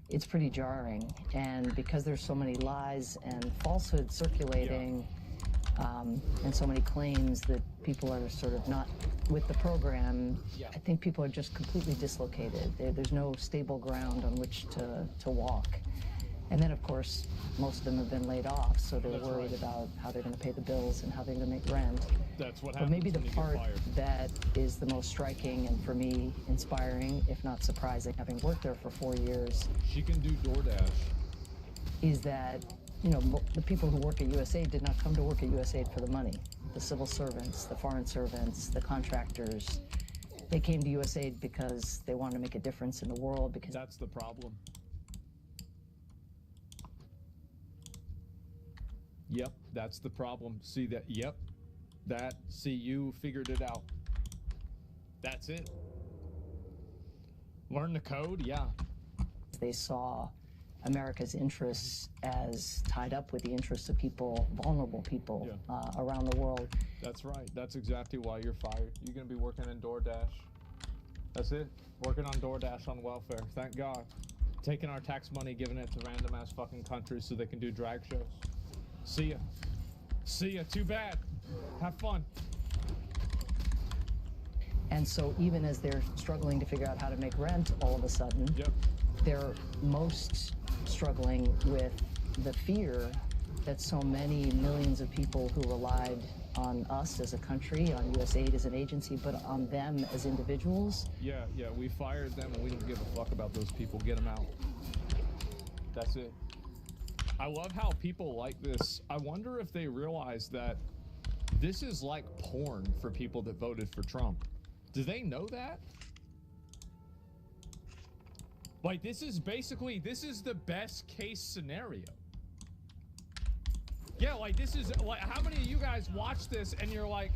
It's pretty jarring. And because there's so many lies and falsehoods circulating, and so many claims that people are sort of not with the program, I think people are just completely dislocated. There's no stable ground on which to walk. And then, of course, most of them have been laid off, so they're worried about how they're going to pay the bills and how they're going to make rent. That's what happens. But maybe the part that is the most striking and, for me, inspiring, if not surprising, having worked there for 4 years. She can do DoorDash. Is that, you know, the people who work at USAID did not come to work at USAID for the money. The civil servants, the foreign servants, the contractors, they came to USAID because they wanted to make a difference in the world. Because that's the problem. Yep, that's the problem. See that? Yep. See, you figured it out. That's it. Learn the code? Yeah. They saw America's interests as tied up with the interests of people, vulnerable people around the world. That's right. That's exactly why you're fired. You're going to be working in DoorDash. That's it. Working on DoorDash on welfare. Thank God. Taking our tax money, giving it to random ass fucking countries so they can do drag shows. See ya. See ya. Too bad. Have fun. And so even as they're struggling to figure out how to make rent, all of a sudden, they're most struggling with the fear that so many millions of people who relied on us as a country, on USAID as an agency, but on them as individuals. Yeah, we fired them and we don't give a fuck about those people. Get them out. That's it. I love how people like this. I wonder if they realize that this is like porn for people that voted for Trump. Do they know that? Like, this is the best case scenario. Yeah, like, this is, like, how many of you guys watch this and you're like,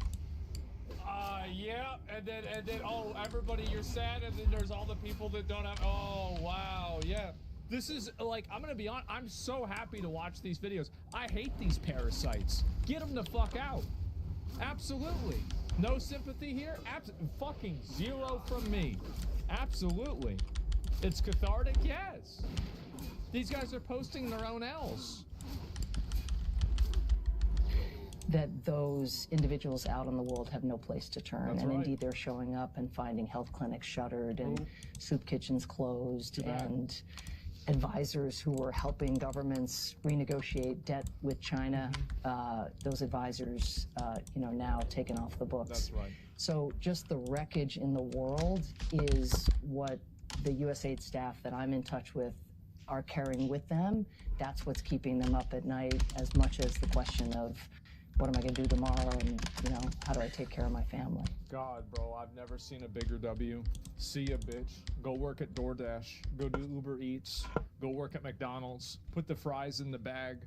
yeah, and then, oh, everybody, you're sad, and then there's all the people that don't have, oh, wow, yeah. This is, like, I'm gonna be honest, I'm so happy to watch these videos. I hate these parasites. Get them the fuck out. Absolutely. No sympathy here? Fucking zero from me. Absolutely. It's cathartic? Yes. These guys are posting their own L's. That those individuals out in the world have no place to turn. That's and right. Indeed, they're showing up and finding health clinics shuttered and soup kitchens closed and advisors who were helping governments renegotiate debt with China, those advisors, now taken off the books. That's right. So just the wreckage in the world is what the USAID staff that I'm in touch with are carrying with them. That's what's keeping them up at night, as much as the question of what am I going to do tomorrow, and how do I take care of my family? God, bro, I've never seen a bigger W. See ya, bitch. Go work at DoorDash. Go do Uber Eats. Go work at McDonald's. Put the fries in the bag.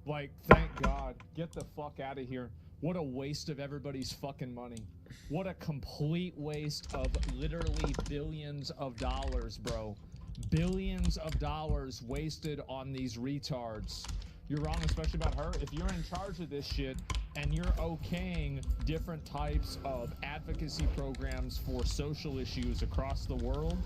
Like, thank God. Get the fuck out of here. What a waste of everybody's fucking money. What a complete waste of literally billions of dollars, bro. Billions of dollars wasted on these retards. You're wrong, especially about her. If you're in charge of this shit and you're okaying different types of advocacy programs for social issues across the world,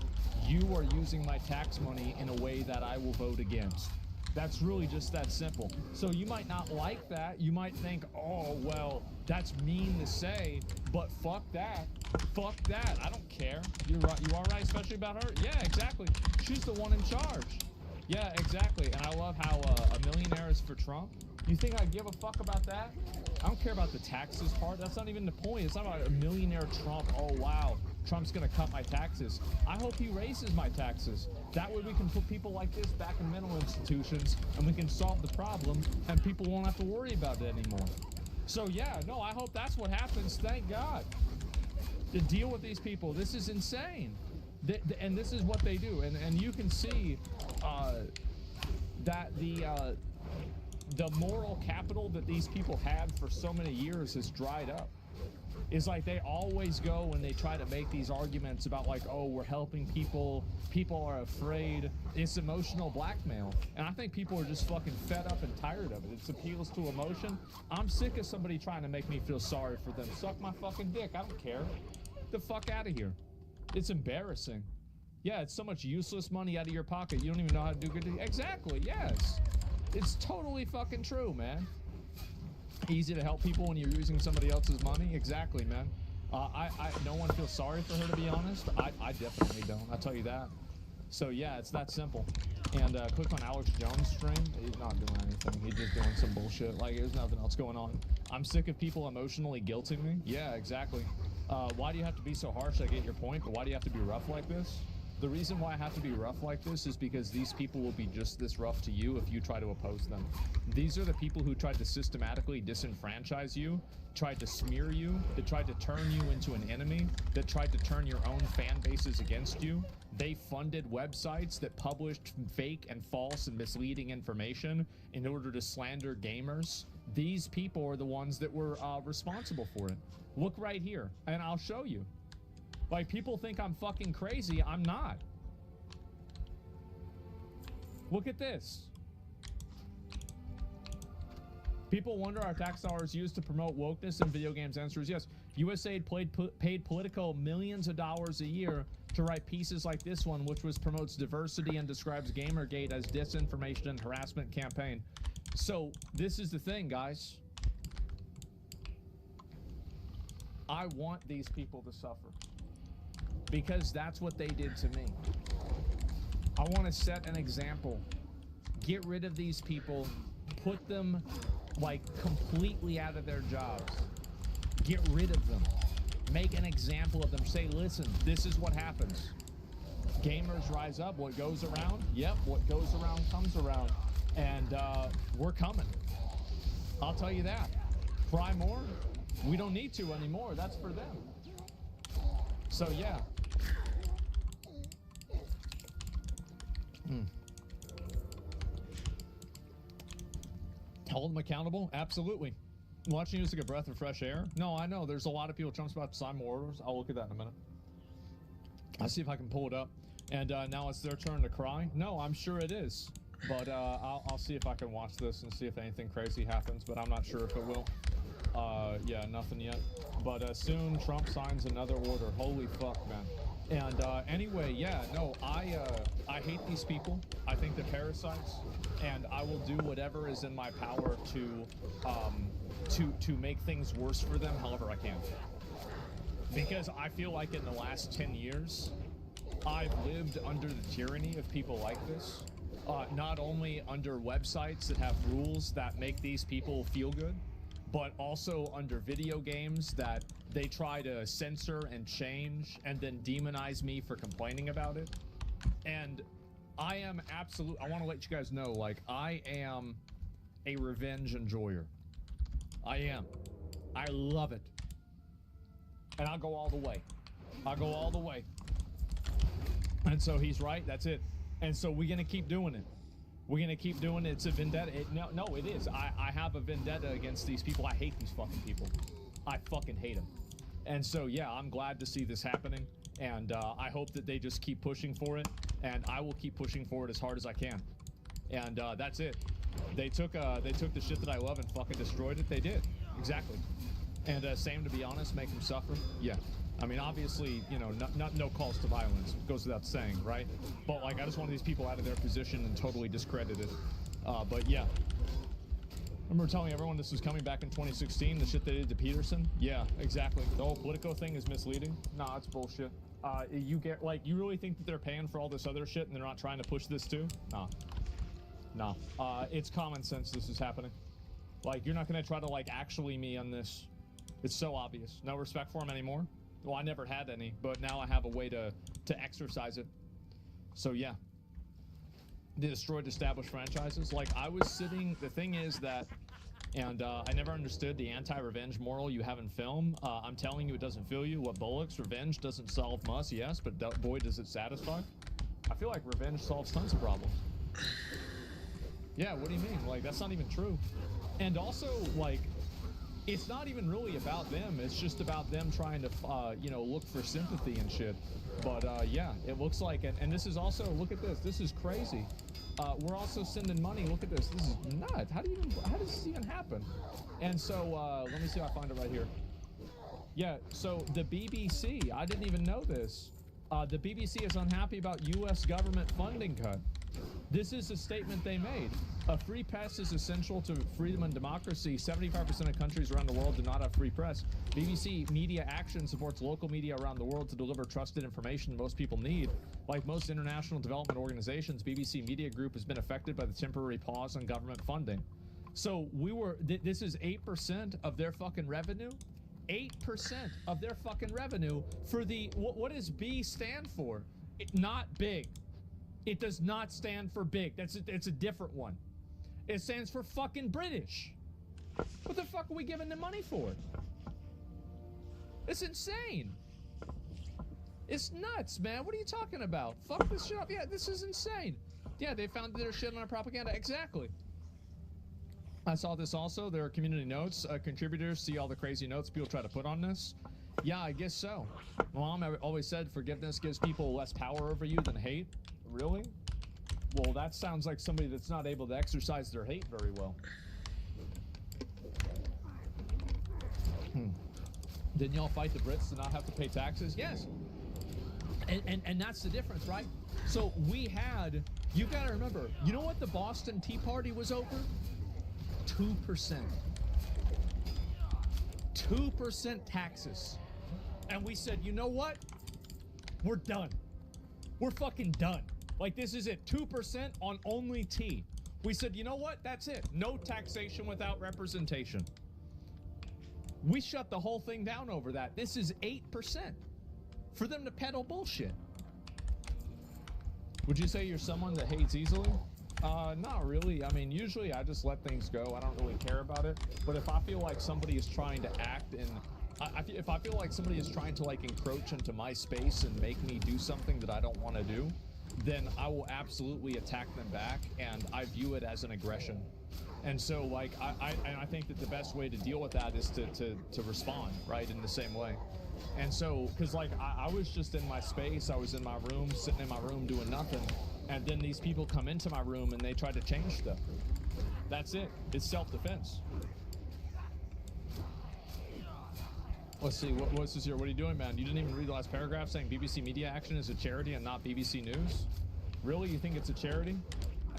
you are using my tax money in a way that I will vote against. That's really just that simple. So you might not like that. You might think, oh, well, that's mean to say, but fuck that. Fuck that. I don't care. You're right. You are right, especially about her? Yeah, exactly. She's the one in charge. Yeah, exactly. And I love how a millionaire is for Trump. You think I give a fuck about that? I don't care about the taxes part. That's not even the point. It's not about a millionaire Trump. Oh, wow. Trump's going to cut my taxes. I hope he raises my taxes. That way we can put people like this back in mental institutions and we can solve the problem and people won't have to worry about it anymore. So, yeah, no, I hope that's what happens. Thank God. To deal with these people. This is insane. And this is what they do. And you can see that the moral capital that these people had for so many years has dried up. It's like they always go and they try to make these arguments about like, oh, we're helping people, people are afraid. It's emotional blackmail. And I think people are just fucking fed up and tired of it. It appeals to emotion. I'm sick of somebody trying to make me feel sorry for them. Suck my fucking dick. I don't care. Get the fuck out of here. It's embarrassing. Yeah, it's so much useless money out of your pocket. You don't even know how to do good. Exactly, yes. It's totally fucking true, man. Easy to help people when you're using somebody else's money. Exactly, man. No one feels sorry for her, to be honest. I definitely don't. I'll tell you that. So yeah, it's that simple. And click on Alex Jones' stream. He's not doing anything. He's just doing some bullshit. Like, there's nothing else going on. I'm sick of people emotionally guilting me. Yeah, exactly. Why do you have to be so harsh? I get your point, but why do you have to be rough like this? The reason why I have to be rough like this is because these people will be just this rough to you if you try to oppose them. These are the people who tried to systematically disenfranchise you, tried to smear you, that tried to turn you into an enemy, that tried to turn your own fan bases against you. They funded websites that published fake and false and misleading information in order to slander gamers. These people are the ones that were responsible for it. Look right here, and I'll show you. Like, people think I'm fucking crazy. I'm not. Look at this. People wonder our tax dollars used to promote wokeness in video games. Answer is yes. USAID paid Politico millions of dollars a year to write pieces like this one, which promotes diversity and describes Gamergate as disinformation and harassment campaign. So this is the thing, guys. I want these people to suffer because that's what they did to me. I want to set an example. Get rid of these people, put them like completely out of their jobs. Get rid of them. Make an example of them. Say, listen, this is what happens. Gamers rise up. What goes around? Yep, what goes around comes around. And we're coming. I'll tell you that. Cry more? We don't need to anymore. That's for them. So, yeah. Hold them accountable? Absolutely. Watching you is like a breath of fresh air. No, I know. There's a lot of people. Trump's about to sign more orders. I'll look at that in a minute. I'll see if I can pull it up. And now it's their turn to cry. No, I'm sure it is. But I'll see if I can watch this and see if anything crazy happens. But I'm not sure if it will. Yeah, nothing yet. But soon Trump signs another order. Holy fuck, man. And anyway, yeah, no, I hate these people. I think they're parasites, and I will do whatever is in my power to make things worse for them however I can. Because I feel like in the last 10 years, I've lived under the tyranny of people like this. Not only under websites that have rules that make these people feel good, but also under video games that they try to censor and change and then demonize me for complaining about it. And I am I want to let you guys know, like, I am a revenge enjoyer. I am. I love it. And I'll go all the way. I'll go all the way. And so he's right. That's it. And so we're going to keep doing it. We're going to keep doing it. It's a vendetta. No, it is. I have a vendetta against these people. I hate these fucking people. I fucking hate them. And so, yeah, I'm glad to see this happening. And I hope that they just keep pushing for it. And I will keep pushing for it as hard as I can. And that's it. They took the shit that I love and fucking destroyed it. They did. Exactly. And same, to be honest, make them suffer. Yeah. I mean, obviously, you know, no calls to violence. It goes without saying, right? But, like, I just want these people out of their position and totally discredited. But, yeah. Remember telling everyone this was coming back in 2016, the shit they did to Peterson? Yeah, exactly. The whole Politico thing is misleading. Nah, it's bullshit. You really think that they're paying for all this other shit and they're not trying to push this too? Nah. It's common sense this is happening. Like, you're not gonna try to, like, actually me on this. It's so obvious. No respect for him anymore. Well, I never had any, but now I have a way to exercise it. So, yeah. They destroyed established franchises. Like, I was sitting... The thing is that... And I never understood the anti-revenge moral you have in film. I'm telling you, it doesn't fill you. What bullocks? Revenge doesn't solve must, yes, but boy, does it satisfy. I feel like revenge solves tons of problems. Yeah, what do you mean? Like, that's not even true. And also, like... It's not even really about them. It's just about them trying to, you know, look for sympathy and shit. But, yeah, it looks like it. And this is also, look at this. This is crazy. We're also sending money. Look at this. This is nuts. How does this even happen? And so, let me see if I find it right here. Yeah, so the BBC, I didn't even know this. The BBC is unhappy about U.S. government funding cut. This is a statement they made. A free press is essential to freedom and democracy. 75% of countries around the world do not have free press. BBC Media Action supports local media around the world to deliver trusted information most people need. Like most international development organizations, BBC Media Group has been affected by the temporary pause on government funding. So this is 8% of their fucking revenue? 8% of their fucking revenue for the, what does B stand for? Not big. It does not stand for big. It's a different one. It stands for fucking British. What the fuck are we giving them money for? It's insane. It's nuts, man. What are you talking about? Fuck this shit up. Yeah, this is insane. Yeah, they founded their shit on our propaganda. Exactly. I saw this also. There are community notes. Contributors see all the crazy notes people try to put on this. Yeah, I guess so. Mom always said forgiveness gives people less power over you than hate. Really? Well, that sounds like somebody that's not able to exercise their hate very well. Didn't y'all fight the Brits to not have to pay taxes? Yes. And that's the difference, right? So we had, you gotta remember, you know what the Boston Tea Party was over? 2%. 2% taxes. And we said, you know what? We're done. We're fucking done. Like, this is it. 2% on only tea. We said, you know what? That's it. No taxation without representation. We shut the whole thing down over that. This is 8% for them to peddle bullshit. Would you say you're someone that hates easily? Not really. I mean, usually I just let things go. I don't really care about it. But if I feel like somebody is trying to act and if I feel like somebody is trying to like encroach into my space and make me do something that I don't want to do, then I will absolutely attack them back, and I view it as an aggression. And so, like, I think that the best way to deal with that is to respond, right, in the same way. And so, because, like, I was just in my space, I was in my room, sitting in my room doing nothing, and then these people come into my room and they try to change stuff. That's it. It's self-defense. Let's see, what's this here? What are you doing, man? You didn't even read the last paragraph saying BBC Media Action is a charity and not BBC News? Really? You think it's a charity?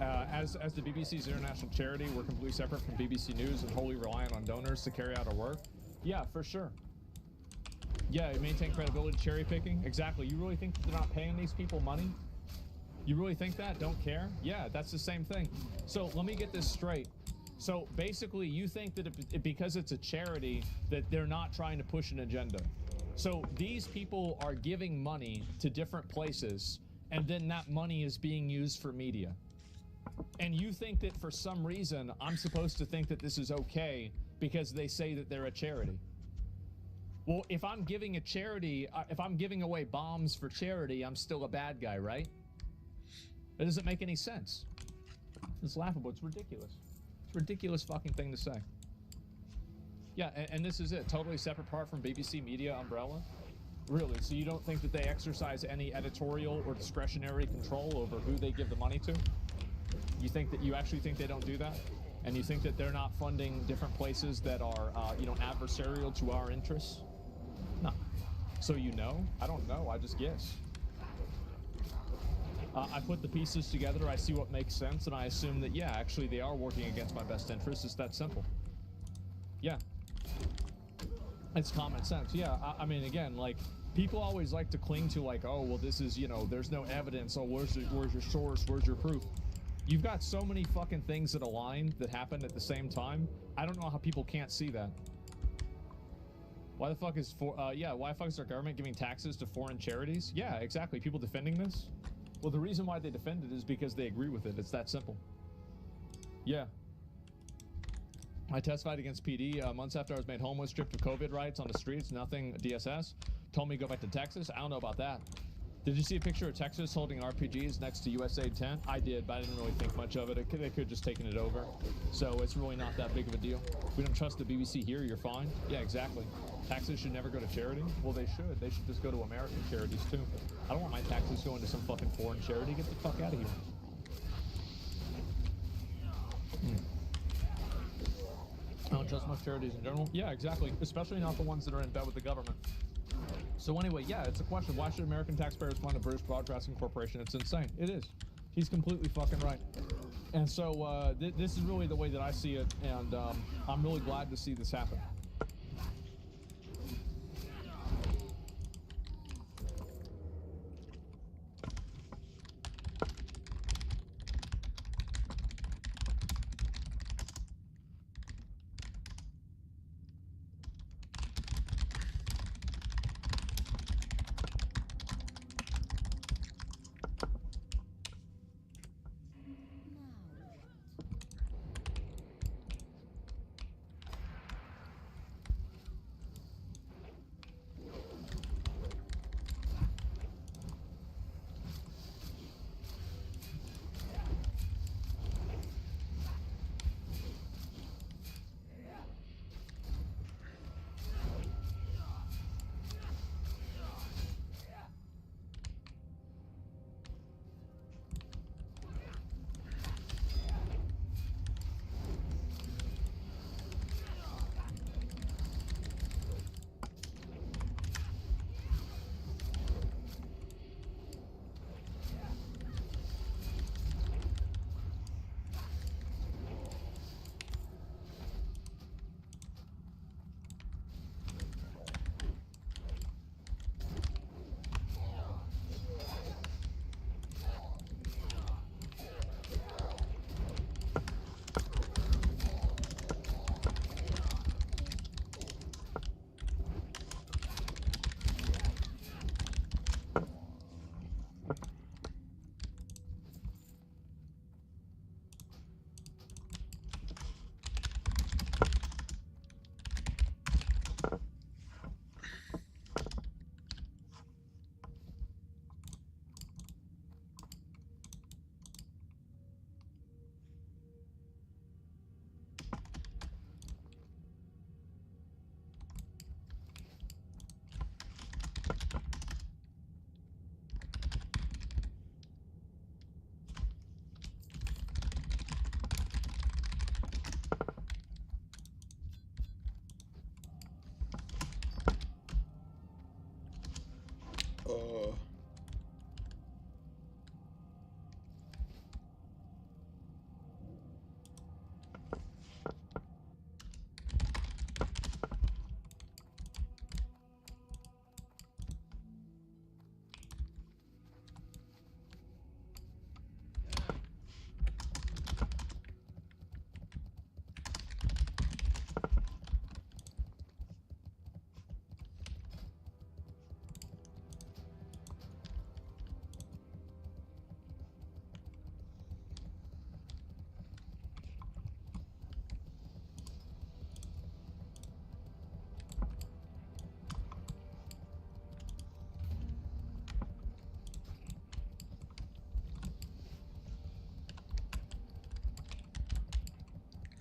As the BBC's international charity, we're completely separate from BBC News and wholly reliant on donors to carry out our work? Yeah, for sure. Yeah, maintain credibility, cherry picking? Exactly. You really think that they're not paying these people money? You really think that? Don't care? Yeah, that's the same thing. So let me get this straight. So basically, you think that because it's a charity that they're not trying to push an agenda. So these people are giving money to different places, and then that money is being used for media. And you think that for some reason, I'm supposed to think that this is okay because they say that they're a charity. Well, if I'm giving a charity, if I'm giving away bombs for charity, I'm still a bad guy, right? That doesn't make any sense. It's laughable. It's ridiculous. It's a ridiculous fucking thing to say. Yeah, and this is it. Totally separate part from BBC Media umbrella? Really? So you don't think that they exercise any editorial or discretionary control over who they give the money to? You think that you actually think they don't do that? And you think that they're not funding different places that are, you know, adversarial to our interests? No. So you know? I don't know. I just guess. I put the pieces together, I see what makes sense, and I assume that, yeah, actually they are working against my best interests. It's that simple. Yeah. It's common sense. Yeah, I mean, again, like, people always like to cling to, like, oh, well, this is, you know, there's no evidence. Oh, where's your source? Where's your proof? You've got so many fucking things that align that happen at the same time. I don't know how people can't see that. Why the fuck is why the fuck is our government giving taxes to foreign charities? Yeah, exactly. People defending this? Well, the reason why they defend it is because they agree with it. It's that simple. Yeah. I testified against PD months after I was made homeless, stripped of COVID rights on the streets, nothing DSS. Told me to go back to Texas. I don't know about that. Did you see a picture of Texas holding RPGs next to USA 10? I did, but I didn't really think much of it. They could have just taken it over. So it's really not that big of a deal. We don't trust the BBC here, you're fine. Yeah, exactly. Taxes should never go to charity? Well, they should. They should just go to American charities, too. I don't want my taxes going to some fucking foreign charity. Get the fuck out of here. I don't trust most charities in general. Yeah, exactly. Especially not the ones that are in bed with the government. So anyway, yeah, it's a question. Why should American taxpayers fund a British Broadcasting Corporation? It's insane. It is. He's completely fucking right. And so this is really the way that I see it, and I'm really glad to see this happen.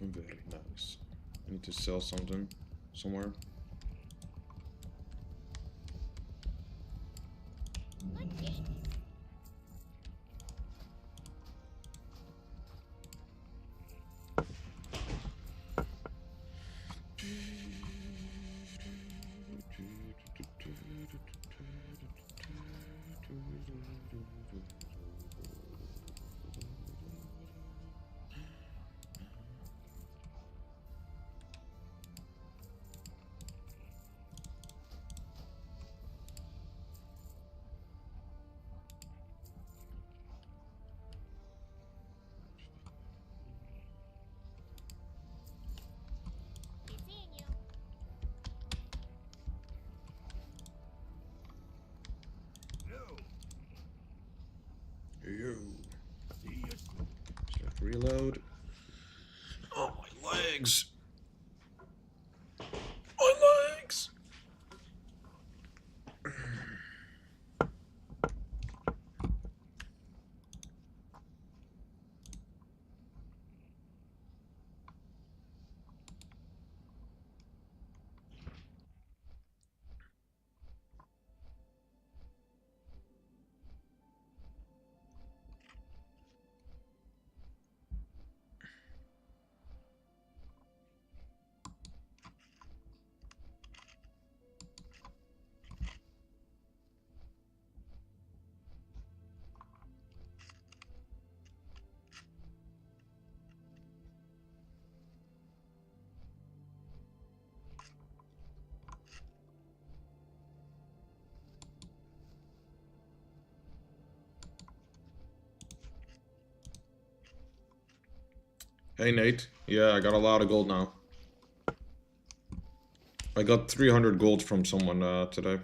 Very nice. I need to sell something somewhere. Select reload. Oh, my legs! My legs! Hey Nate, yeah, I got a lot of gold now. I got 300 gold from someone today.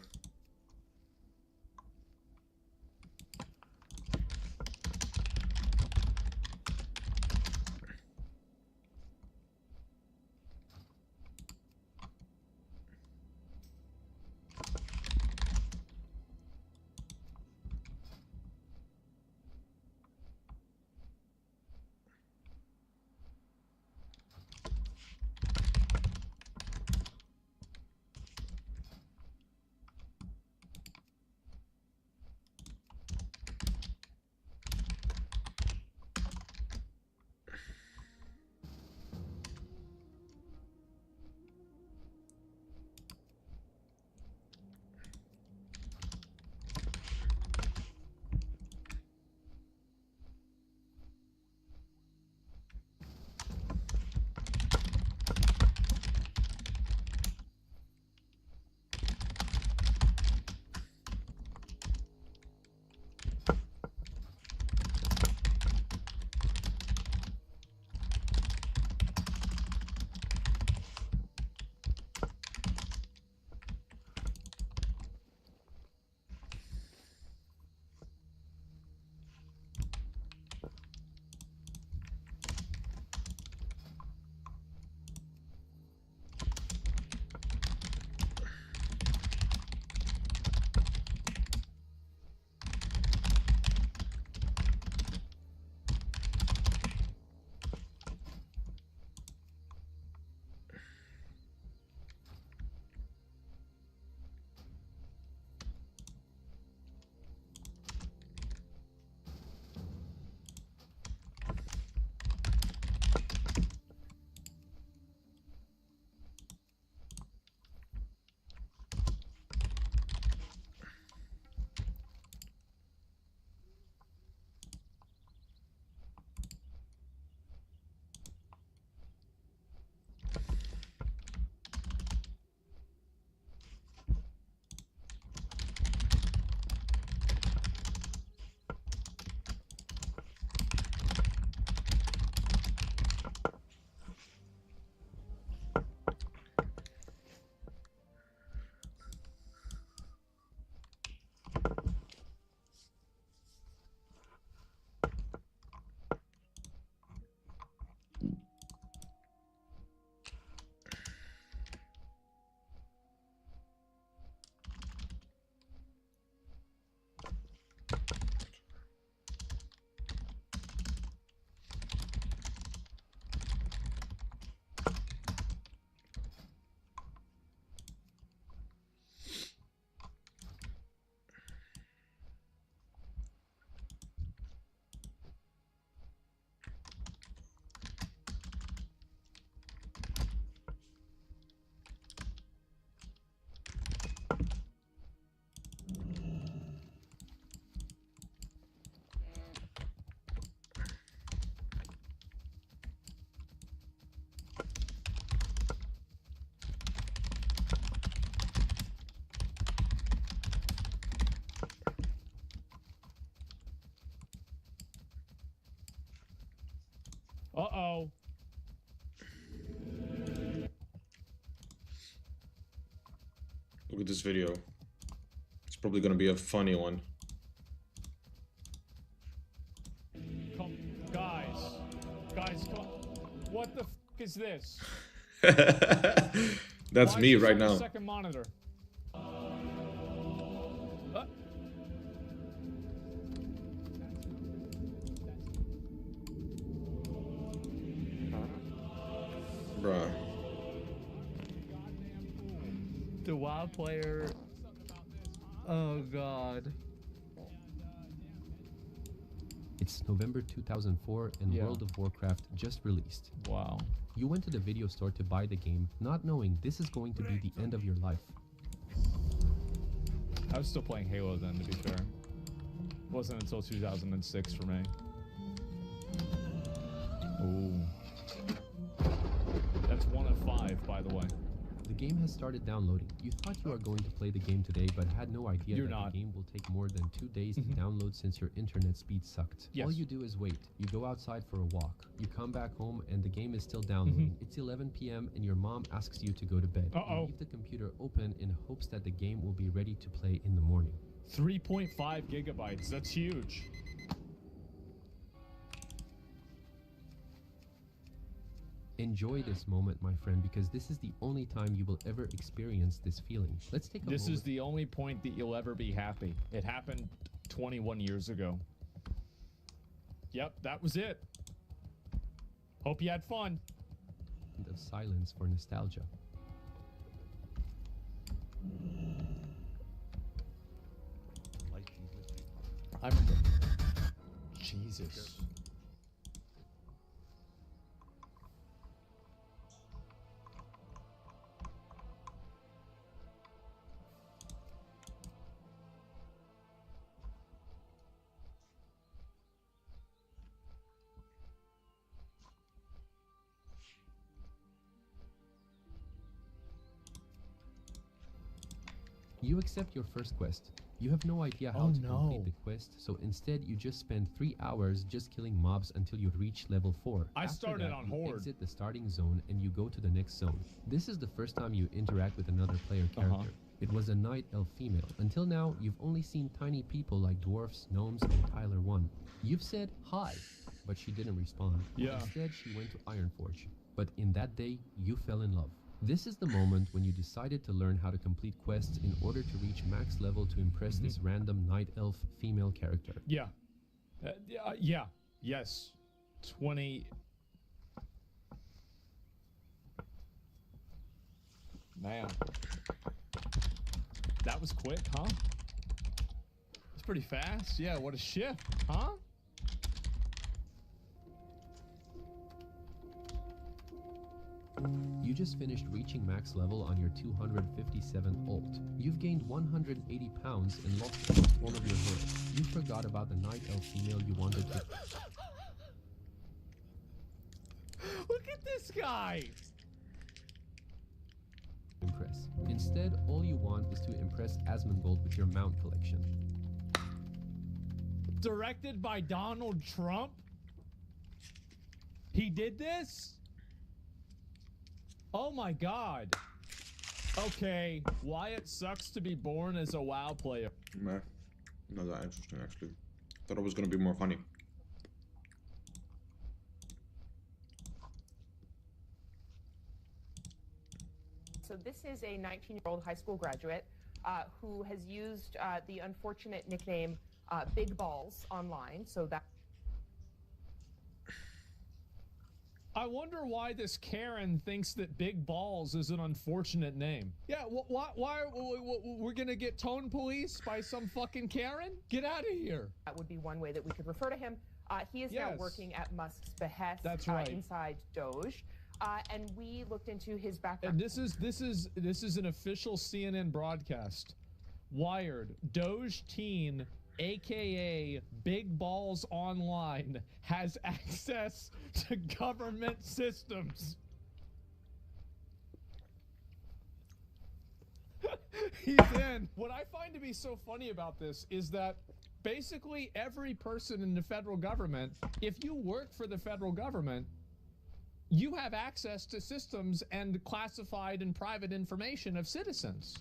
Uh-oh. Look at this video. It's probably gonna be a funny one. Come, guys, come. What the f is this? That's me right now. Second monitor. Bruh. The WoW player. Oh God. It's November 2004 and World of Warcraft just released. Wow. You went to the video store to buy the game, not knowing this is going to be the end of your life. I was still playing Halo then, to be fair. Wasn't until 2006 for me. Ooh. That's 1 of 5, by the way. The game has started downloading. You thought you were going to play the game today, but had no idea the game will take more than 2 days to download since your internet speed sucked. Yes. All you do is wait. You go outside for a walk. You come back home and the game is still downloading. It's 11 p.m. and your mom asks you to go to bed. You leave the computer open in hopes that the game will be ready to play in the morning. 3.5 gigabytes. That's huge. Enjoy this moment, my friend, because this is the only time you will ever experience this feeling. Let's take a moment. This is the only point that you'll ever be happy. It happened 21 years ago. Yep, that was it. Hope you had fun. Of silence for nostalgia. Jesus. You accept your first quest. You have no idea how to complete the quest, so instead you just spend 3 hours just killing mobs until you reach level 4. I started on you Horde. Exit the starting zone and you go to the next zone. This is the first time you interact with another player character. It was a night elf female. Until now, you've only seen tiny people like dwarfs, gnomes, and Tyler 1. You've said hi, but she didn't respond. Yeah. Instead, she went to Ironforge. But in that day, you fell in love. This is the moment when you decided to learn how to complete quests in order to reach max level to impress this random night elf female character. Yeah. Yeah. Yes. 20. Man. That was quick, huh? It's pretty fast. Yeah, what a shift, huh? You just finished reaching max level on your 257 ult. You've gained 180 pounds and lost one of your hair. You forgot about the night elf female you wanted to... Look at this guy! Impress. Instead, all you want is to impress Asmongold with your mount collection. Directed by Donald Trump? He did this? Oh my god. Okay, why it sucks to be born as a WoW player. Meh. Not that interesting, actually. Thought it was gonna be more funny. So this is a 19-year-old high school graduate who has used the unfortunate nickname Big Balls online. So that. I wonder why this Karen thinks that Big Balls is an unfortunate name. Yeah, why we're gonna get tone police by some fucking Karen? Get out of here. That would be one way that we could refer to him. He is now working at Musk's behest. That's right. Inside Doge. And we looked into his background. And this is an official CNN broadcast. Wired. Doge teen, aka Big Balls Online, has access to government systems. He's in. What I find to be so funny about this is that basically every person in the federal government, if you work for the federal government, you have access to systems and classified and private information of citizens.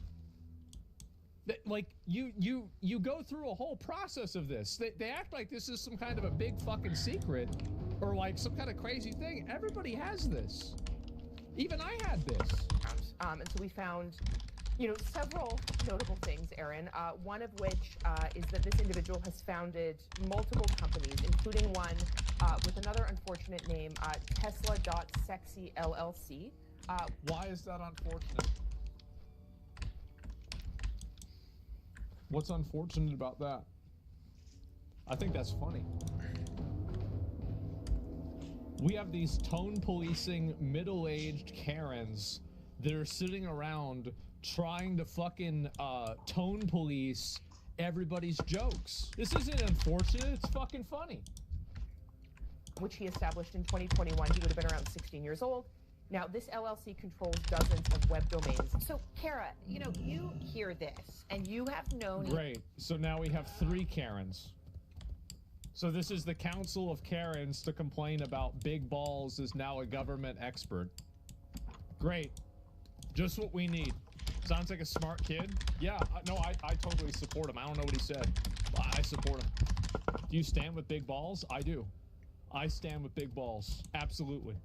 Like, you go through a whole process of this. They act like this is some kind of a big fucking secret or like some kind of crazy thing. Everybody has this. Even I had this. And so we found, you know, several notable things, Aaron, one of which is that this individual has founded multiple companies, including one with another unfortunate name, Tesla.sexy LLC. Why is that unfortunate? What's unfortunate about that? I think that's funny. We have these tone policing middle-aged Karens that are sitting around trying to fucking tone police everybody's jokes. This isn't unfortunate, it's fucking funny. Which he established in 2021. He would have been around 16 years old. Now, this LLC controls dozens of web domains. So, Kara, you know, you hear this, and you have known... Great. So now we have 3 Karens. So this is the Council of Karens to complain about Big Balls is now a government expert. Great. Just what we need. Sounds like a smart kid. Yeah, no, I totally support him. I don't know what he said. I support him. Do you stand with Big Balls? I do. I stand with Big Balls. Absolutely.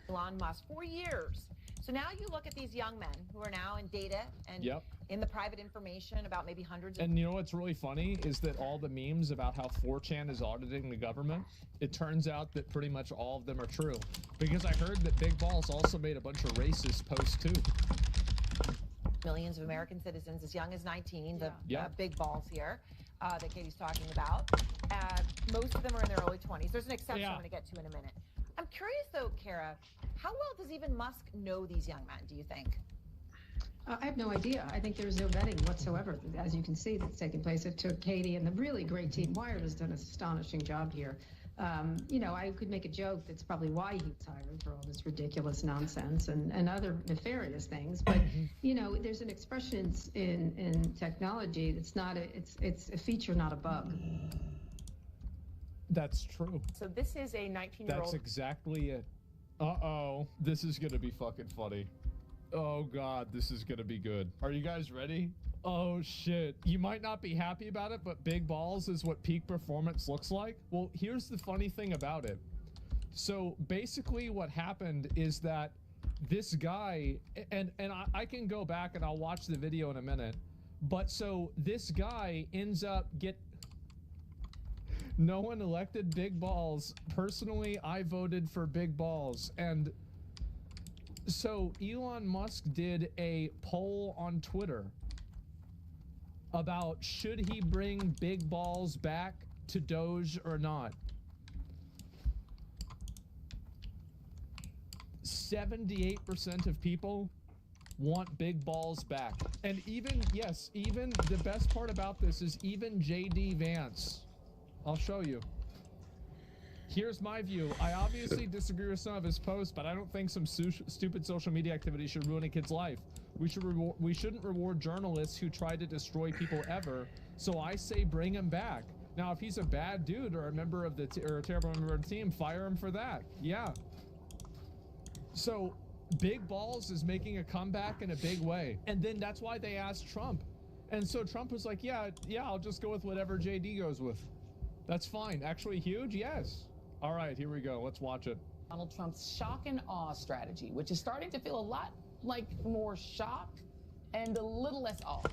Elon Musk for years. So now you look at these young men who are now in data and in the private information about maybe hundreds of... And you know what's really funny is that all the memes about how 4chan is auditing the government, it turns out that pretty much all of them are true. Because I heard that Big Balls also made a bunch of racist posts too. Millions of American citizens as young as 19, the Big Balls here that Katie's talking about. Most of them are in their early 20s. There's an exception I'm going to get to in a minute. I'm curious, though, Kara, how well does even Musk know these young men, do you think? I have no idea. I think there's no vetting whatsoever, as you can see, that's taking place. It took Katie and the really great team. Wired has done an astonishing job here. You know, I could make a joke that's probably why he's hired for all this ridiculous nonsense and other nefarious things. But, you know, there's an expression in technology that's not it's a feature, not a bug. That's true. So this is a 19-year-old... That's exactly it. Uh-oh. This is gonna be fucking funny. Oh god, this is gonna be good. Are you guys ready? Oh shit. You might not be happy about it, but Big Balls is what peak performance looks like. Well, here's the funny thing about it. So basically what happened is that this guy, and I can go back and I'll watch the video in a minute, but so this guy ends up no one elected Big Balls. Personally, I voted for Big Balls. And so Elon Musk did a poll on Twitter about should he bring Big Balls back to Doge or not. 78% of people want Big Balls back. And even, yes, even the best part about this is even JD Vance. I'll show you. Here's my view. I obviously disagree with some of his posts, but I don't think some stupid social media activity should ruin a kid's life. We shouldn't reward journalists who try to destroy people ever. So I say bring him back. Now, if he's a bad dude or a member of the or a terrible member of the team, fire him for that. Yeah. So Big Balls is making a comeback in a big way, and then that's why they asked Trump, and so Trump was like, yeah, I'll just go with whatever JD goes with. That's fine. Actually huge? Yes. All right, here we go. Let's watch it. Donald Trump's shock and awe strategy, which is starting to feel a lot like more shock and a little less awe.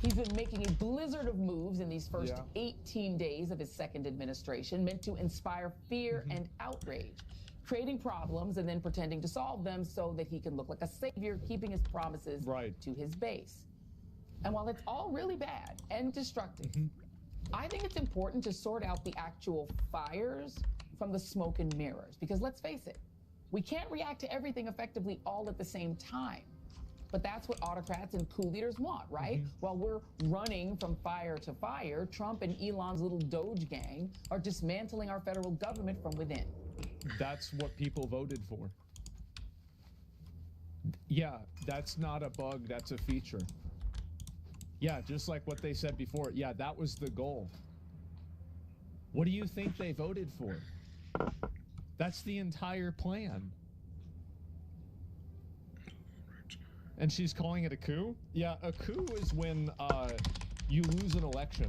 He's been making a blizzard of moves in these first 18 days of his second administration, meant to inspire fear and outrage, creating problems and then pretending to solve them so that he can look like a savior, keeping his promises to his base. And while it's all really bad and destructive, I think it's important to sort out the actual fires from the smoke and mirrors, because let's face it, we can't react to everything effectively all at the same time. But that's what autocrats and coup leaders want, right? While we're running from fire to fire, Trump and Elon's little Doge gang are dismantling our federal government from within. That's what people voted for. Yeah, that's not a bug, that's a feature. Yeah, just like what they said before. Yeah, that was the goal. What do you think they voted for? That's the entire plan. And she's calling it a coup? Yeah, a coup is when you lose an election.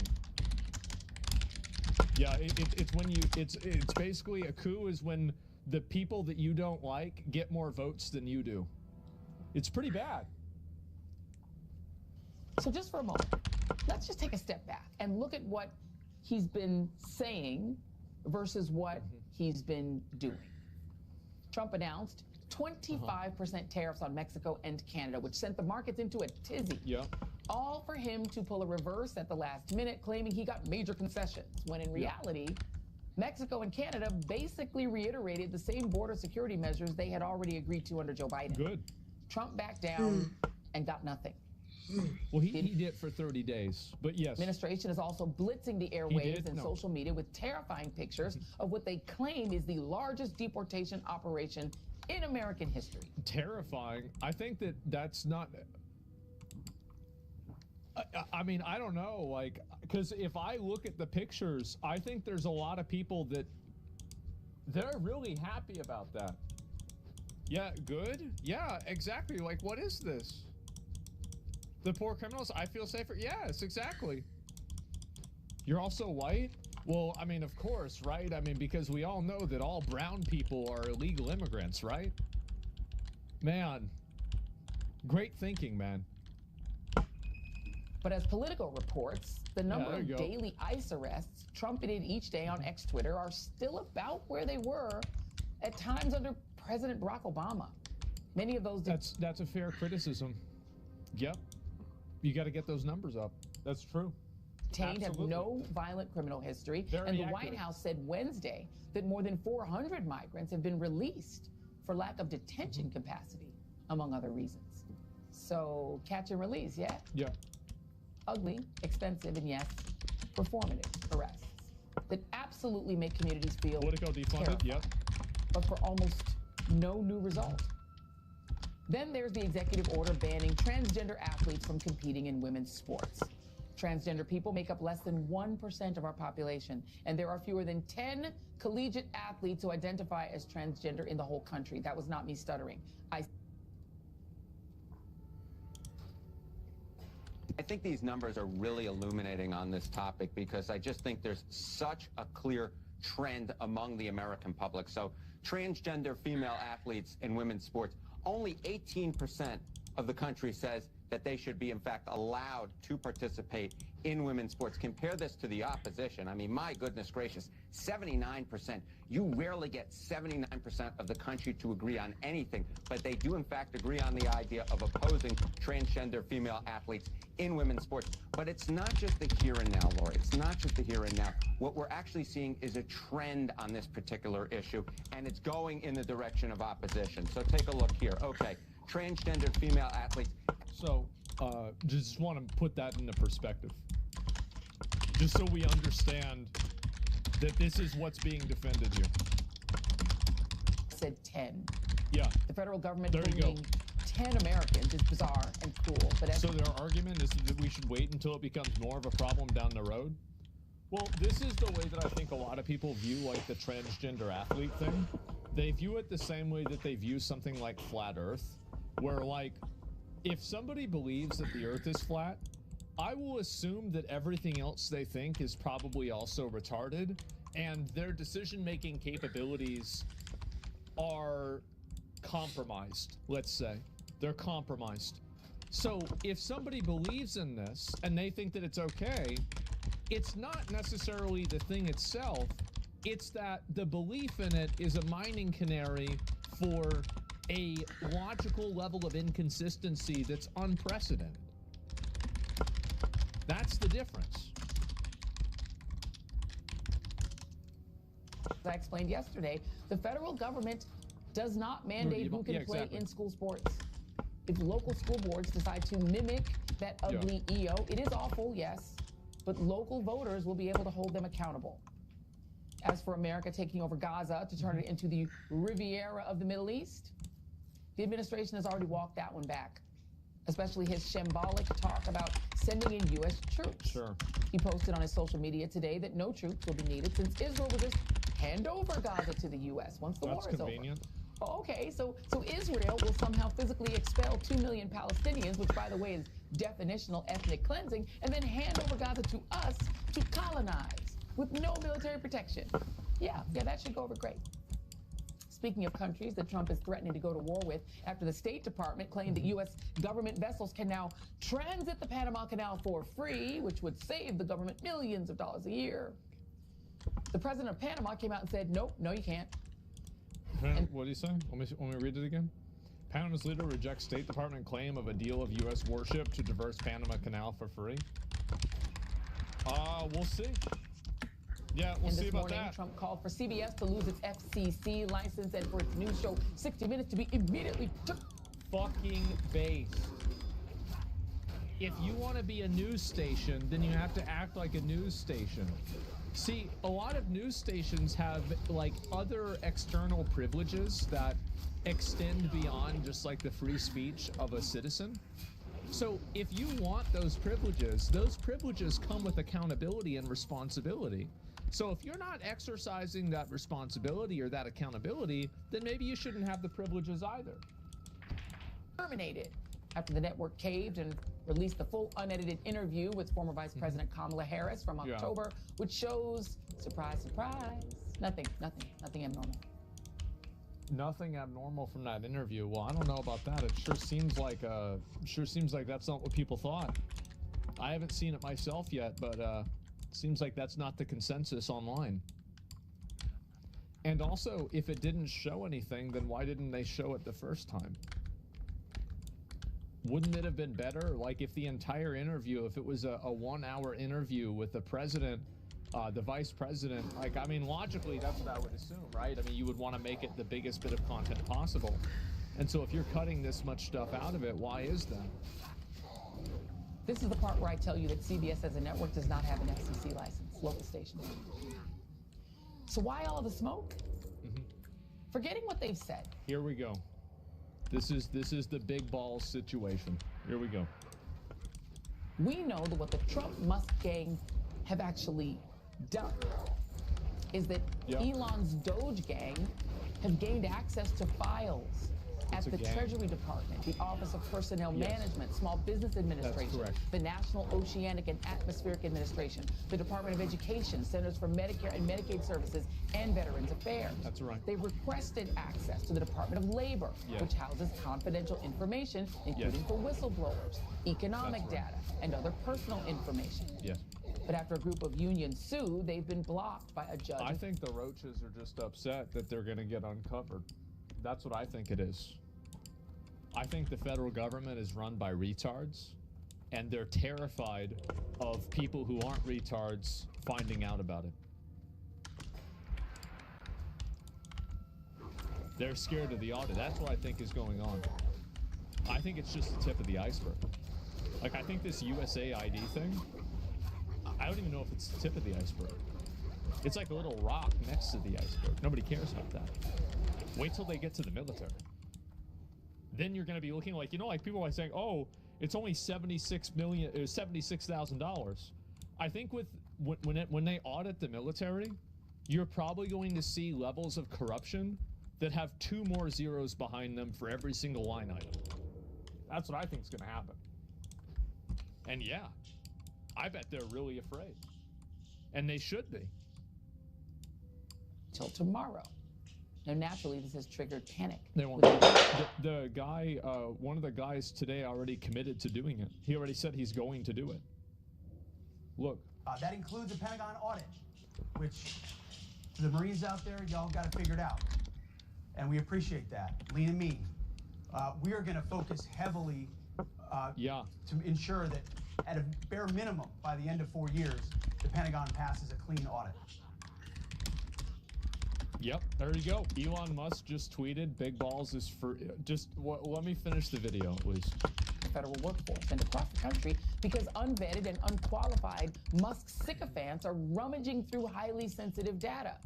Yeah, it's when you it's basically a coup is when the people that you don't like get more votes than you do. It's pretty bad. So just for a moment, let's just take a step back and look at what he's been saying versus what he's been doing. Trump announced 25% tariffs on Mexico and Canada, which sent the markets into a tizzy. Yeah. All for him to pull a reverse at the last minute, claiming he got major concessions, when in reality, Mexico and Canada basically reiterated the same border security measures they had already agreed to under Joe Biden. Good. Trump backed down and got nothing. Well, he did it for 30 days, but yes. Administration is also blitzing the airwaves and social media with terrifying pictures of what they claim is the largest deportation operation in American history. Terrifying. I think that's not... I mean, I don't know, like, because if I look at the pictures, I think there's a lot of people that they're really happy about that. Yeah, good? Yeah, exactly. Like, what is this? The poor criminals, I feel safer. Yes, exactly. You're also white? Well, I mean, of course, right? I mean, because we all know that all brown people are illegal immigrants, right? Man, great thinking, man. But as Politico reports, the number of daily ICE arrests trumpeted each day on X Twitter are still about where they were at times under President Barack Obama. Many of those... That's a fair criticism. Yep. You got to get those numbers up. That's true. Detained have no violent criminal history. And the White House said Wednesday that more than 400 migrants have been released for lack of detention capacity, among other reasons. So catch and release, yeah? Yeah. Ugly, expensive, and yes, performative arrests that absolutely make communities feel Politico defunded, yep. But for almost no new result. Then there's the executive order banning transgender athletes from competing in women's sports. Transgender people make up less than 1% of our population, and there are fewer than 10 collegiate athletes who identify as transgender in the whole country. That was not me stuttering. I think these numbers are really illuminating on this topic because I just think there's such a clear trend among the American public. So transgender female athletes in women's sports, only 18% of the country says that they should be, in fact, allowed to participate in women's sports. Compare this to the opposition. I mean, my goodness gracious, 79%. You rarely get 79% of the country to agree on anything, but they do, in fact, agree on the idea of opposing transgender female athletes in women's sports. But it's not just the here and now, Lori. It's not just the here and now. What we're actually seeing is a trend on this particular issue, and it's going in the direction of opposition. So take a look here. Okay, transgender female athletes. So, just want to put that into perspective. Just so we understand that this is what's being defended here. Said 10. Yeah. The federal government bringing 10 Americans is bizarre and cool. But so their argument is that we should wait until it becomes more of a problem down the road? Well, this is the way that I think a lot of people view, like, the transgender athlete thing. They view it the same way that they view something like flat Earth, where, like, if somebody believes that the Earth is flat, I will assume that everything else they think is probably also retarded, and their decision-making capabilities are compromised, let's say. They're compromised. So if somebody believes in this and they think that it's okay, it's not necessarily the thing itself, it's that the belief in it is a mining canary for a logical level of inconsistency that's unprecedented. That's the difference. As I explained yesterday, the federal government does not mandate who can play in school sports. If local school boards decide to mimic that ugly EO, it is awful, yes, but local voters will be able to hold them accountable. As for America taking over Gaza to turn it into the Riviera of the Middle East, the administration has already walked that one back, especially his shambolic talk about sending in U.S. troops. Sure. He posted on his social media today that no troops will be needed since Israel will just hand over Gaza to the U.S. once the war is convenient. over. Oh, okay, so Israel will somehow physically expel 2 million Palestinians, which, by the way, is definitional ethnic cleansing, and then hand over Gaza to us to colonize with no military protection. Yeah, that should go over great. Speaking of countries that Trump is threatening to go to war with, after the State Department claimed that U.S. government vessels can now transit the Panama Canal for free, which would save the government millions of dollars a year. The president of Panama came out and said, nope, no, you can't. What did he say? Let me read it again. Panama's leader rejects State Department claim of a deal of U.S. warship to traverse Panama Canal for free. We'll see. Yeah, we'll see about that. This morning, Trump called for CBS to lose its FCC license and for its news show 60 Minutes to be immediately fucking based. If you want to be a news station, then you have to act like a news station. See, a lot of news stations have like other external privileges that extend beyond just like the free speech of a citizen. So if you want those privileges come with accountability and responsibility. So if you're not exercising that responsibility or that accountability, then maybe you shouldn't have the privileges either. Terminated after the network caved and released the full unedited interview with former Vice President Kamala Harris from October, which shows, surprise, surprise, nothing abnormal. Nothing abnormal from that interview. Well, I don't know about that. It sure seems like that's not what people thought. I haven't seen it myself yet, but seems like that's not the consensus online. And also, if it didn't show anything, then why didn't they show it the first time? Wouldn't it have been better, like if the entire interview, if it was a 1-hour interview with the president, the vice president, like, I mean, logically, that's what I would assume, right? I mean, you would want to make it the biggest bit of content possible. And so if you're cutting this much stuff out of it, why is that? This is the part where I tell you that CBS as a network does not have an FCC license, local station. So why all of the smoke? Forgetting what they've said. Here we go. This is the big balls situation. Here we go. We know that what the Trump-Musk gang have actually done is that Elon's Doge gang have gained access to files at the Treasury Department, the Office of Personnel Management, Small Business Administration, the National Oceanic and Atmospheric Administration, the Department of Education, Centers for Medicare and Medicaid Services, and Veterans Affairs. That's right. They requested access to the Department of Labor, which houses confidential information, including for whistleblowers, economic data, and other personal information. Yes. But after a group of unions sued, they've been blocked by a judge. I think the roaches are just upset that they're going to get uncovered. That's what I think it is. I think the federal government is run by retards, and they're terrified of people who aren't retards finding out about it. They're scared of the audit. That's what I think is going on. I think it's just the tip of the iceberg. Like, I think this USAID thing, I don't even know if it's the tip of the iceberg. It's like a little rock next to the iceberg. Nobody cares about that. Wait till they get to the military. Then you're going to be looking like, you know, like people are saying, oh, it's only $76,000. I think when they audit the military, you're probably going to see levels of corruption that have 2 more zeros behind them for every single line item. That's what I think is going to happen. And yeah, I bet they're really afraid. And they should be. Till tomorrow. Now, naturally, this has triggered panic. They won't. The guy, one of the guys today already committed to doing it. He already said he's going to do it. Look. That includes a Pentagon audit, which the Marines out there, y'all got to figure it out. And we appreciate that. Lean and mean. We are going to focus heavily to ensure that at a bare minimum, by the end of 4 years, the Pentagon passes a clean audit. Yep, there you go. Elon Musk just tweeted, big balls is for, let me finish the video, please. Federal workforce and across the country because unvetted and unqualified Musk sycophants are rummaging through highly sensitive data.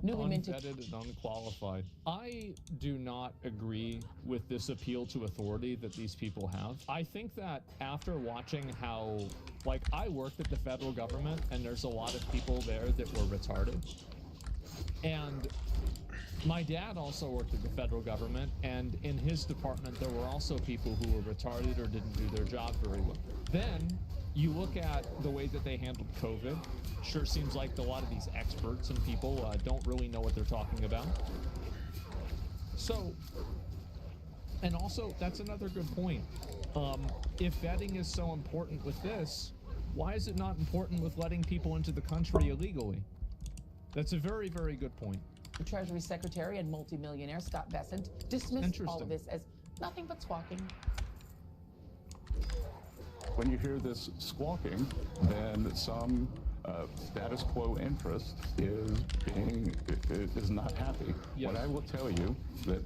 Unvetted and unqualified. I do not agree with this appeal to authority that these people have. I think that after watching how, like, I worked at the federal government and there's a lot of people there that were retarded. And my dad also worked at the federal government, and in his department there were also people who were retarded or didn't do their job very well. Then you look at the way that they handled COVID. Sure seems like a lot of these experts and people don't really know what they're talking about. So, and also, that's another good point. If vetting is so important with this, why is it not important with letting people into the country illegally? That's a very, very good point. The Treasury Secretary and multimillionaire Scott Bessent dismissed all of this as nothing but squawking. When you hear this squawking, then some status quo interest is not happy. Yes. What I will tell you that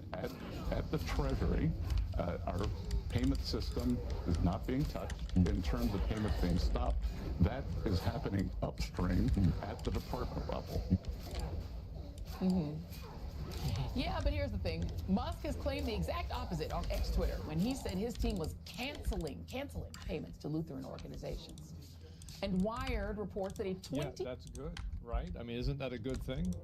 at the Treasury, our payment system is not being touched in terms of payments being stopped. That is happening upstream at the department level. Yeah, but here's the thing. Musk has claimed the exact opposite on X Twitter when he said his team was canceling payments to Lutheran organizations. And Wired reports that Yeah, that's good, right? I mean, isn't that a good thing?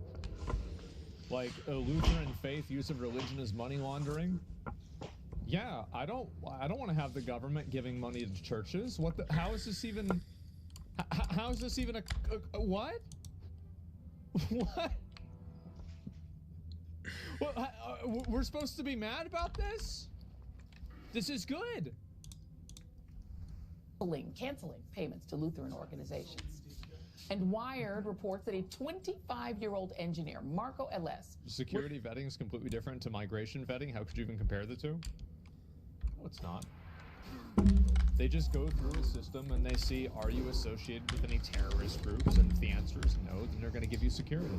Like, a Lutheran faith use of religion is money laundering? Yeah, I don't want to have the government giving money to churches. How is this even how is this even a what? What? Well, we're supposed to be mad about this? This is good. Canceling payments to Lutheran organizations. And Wired reports that a 25-year-old engineer, Marco Ellis... Security vetting is completely different to migration vetting. How could you even compare the two? No, it's not. They just go through a system and they see, are you associated with any terrorist groups? And if the answer is no, then they're going to give you security.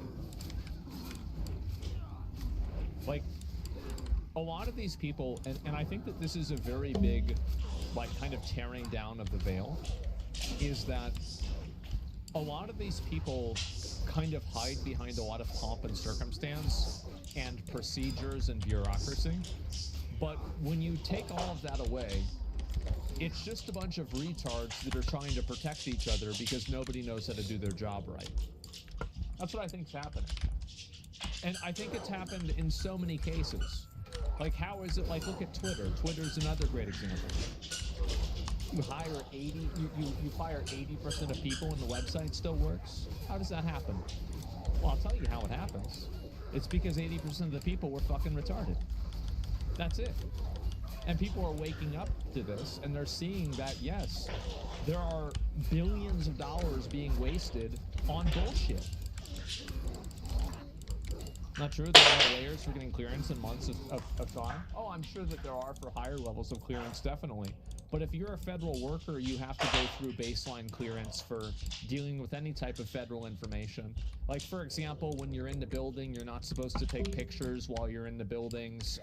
Like, a lot of these people, and I think that this is a very big, like, kind of tearing down of the veil, is that a lot of these people kind of hide behind a lot of pomp and circumstance and procedures and bureaucracy. But when you take all of that away, it's just a bunch of retards that are trying to protect each other because nobody knows how to do their job right. That's what I think's happening. And I think it's happened in so many cases. Like, how is it, like, look at Twitter. Twitter's another great example. You hire 80% of people and the website still works? How does that happen? Well, I'll tell you how it happens. It's because 80% of the people were fucking retarded. That's it. And people are waking up to this, and they're seeing that, yes, there are billions of dollars being wasted on bullshit. Not true, there are layers for getting clearance in months of time. Oh, I'm sure that there are for higher levels of clearance, definitely. But if you're a federal worker, you have to go through baseline clearance for dealing with any type of federal information. Like, for example, when you're in the building, you're not supposed to take pictures while you're in the buildings.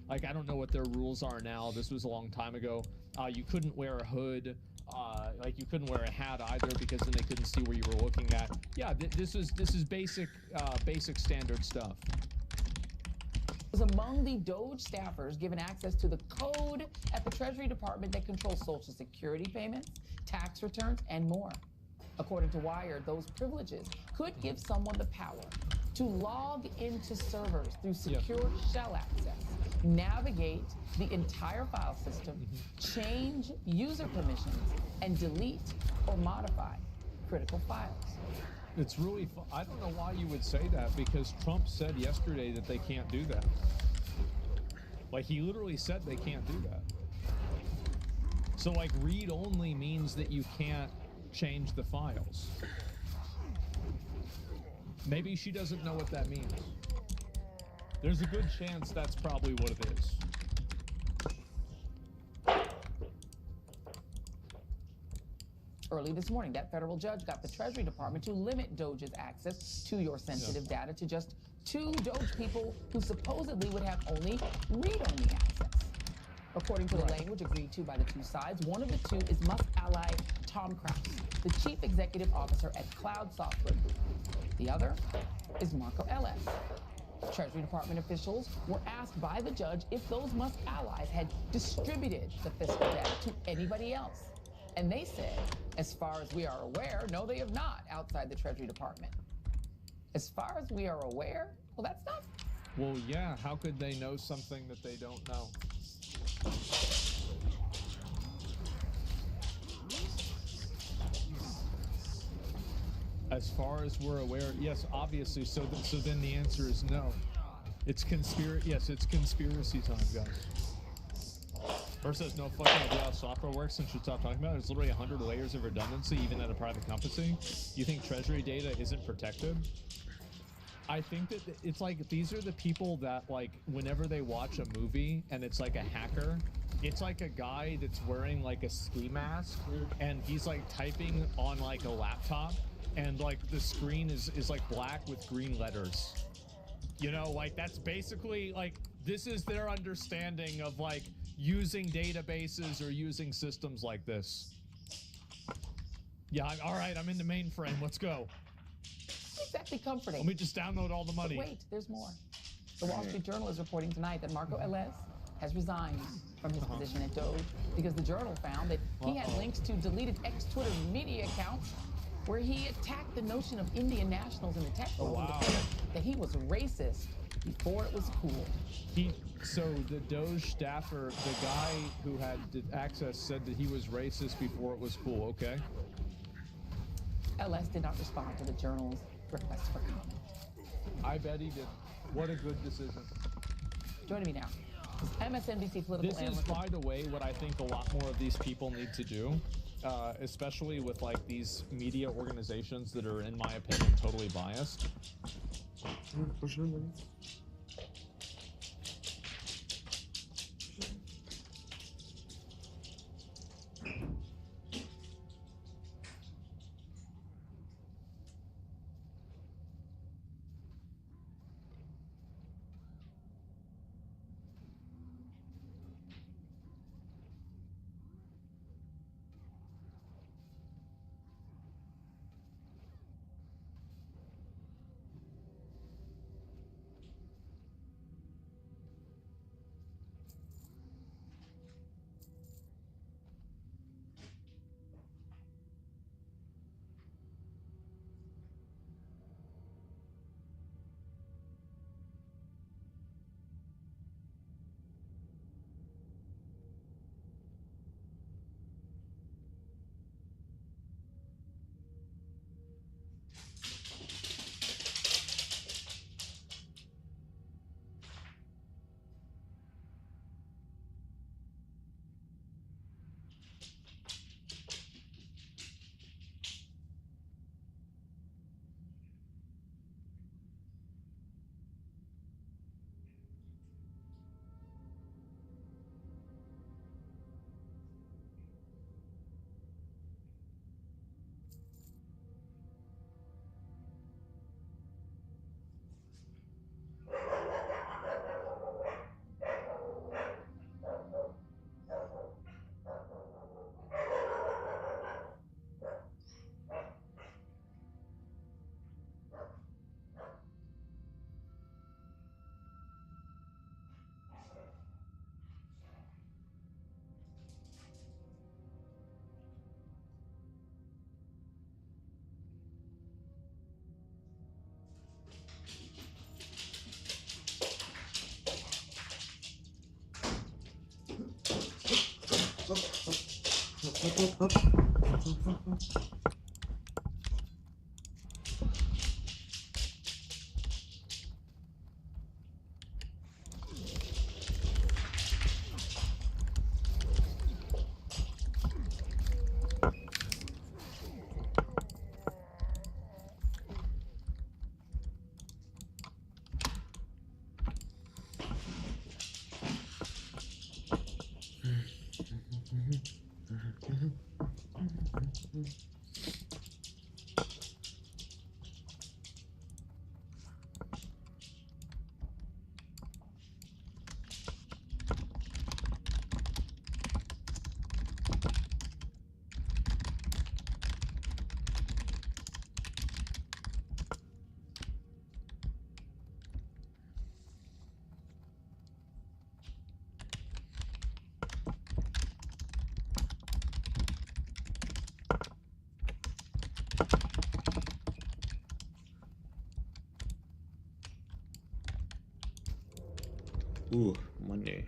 Like, I don't know what their rules are now. This was a long time ago. You couldn't wear a hood. Like, you couldn't wear a hat either because then they couldn't see where you were looking at. Yeah, this is basic standard stuff. Was among the DOGE staffers given access to the code at the Treasury Department that controls Social Security payments, tax returns, and more. According to Wired, those privileges could give someone the power to log into servers through secure shell access, navigate the entire file system, change user permissions, and delete or modify critical files. It's really fun. I don't know why you would say that, because Trump said yesterday that they can't do that. Like, he literally said they can't do that. So, like, read only means that you can't change the files. Maybe she doesn't know what that means. There's a good chance that's probably what it is. Early this morning, that federal judge got the Treasury Department to limit DOGE's access to your sensitive data to just 2 DOGE people who supposedly would have only read-only access. According to the language agreed to by the 2 sides, one of the 2 is Musk ally Tom Kraus, the chief executive officer at Cloud Software Group. The other is Marco Ellis. Treasury Department officials were asked by the judge if those Musk allies had distributed the fiscal data to anybody else. And they said, as far as we are aware, no, they have not outside the Treasury Department. As far as we are aware, well, that's not. Well, yeah, how could they know something that they don't know? As far as we're aware, yes, obviously. So then the answer is no. It's Yes, it's conspiracy time, guys. First says no fucking idea how software works and should stop talking about it. There's literally 100 layers of redundancy, even at a private company. You think Treasury data isn't protected? I think that it's like, these are the people that, like, whenever they watch a movie and it's like a hacker, it's like a guy that's wearing like a ski mask and he's like typing on like a laptop and like the screen is like black with green letters. You know, like that's basically like, this is their understanding of like using databases or using systems like this. Yeah, all right, I'm in the mainframe. Let's go. Exactly comforting. Let me just download all the money. But wait, there's more. The Wall Street Journal is reporting tonight that Marco Ellis has resigned from his position at Doge because the Journal found that he had links to deleted ex-Twitter media accounts where he attacked the notion of Indian nationals in the tech world, that he was racist before it was cool. So the Doge staffer, the guy who had access, said that he was racist before it was cool, okay? LS did not respond to the Journal's request for comment. I bet he did. What a good decision. Joining me now is MSNBC political analyst. This is, by the way, what I think a lot more of these people need to do, especially with like these media organizations that are, in my opinion, totally biased. Ooh, Monday.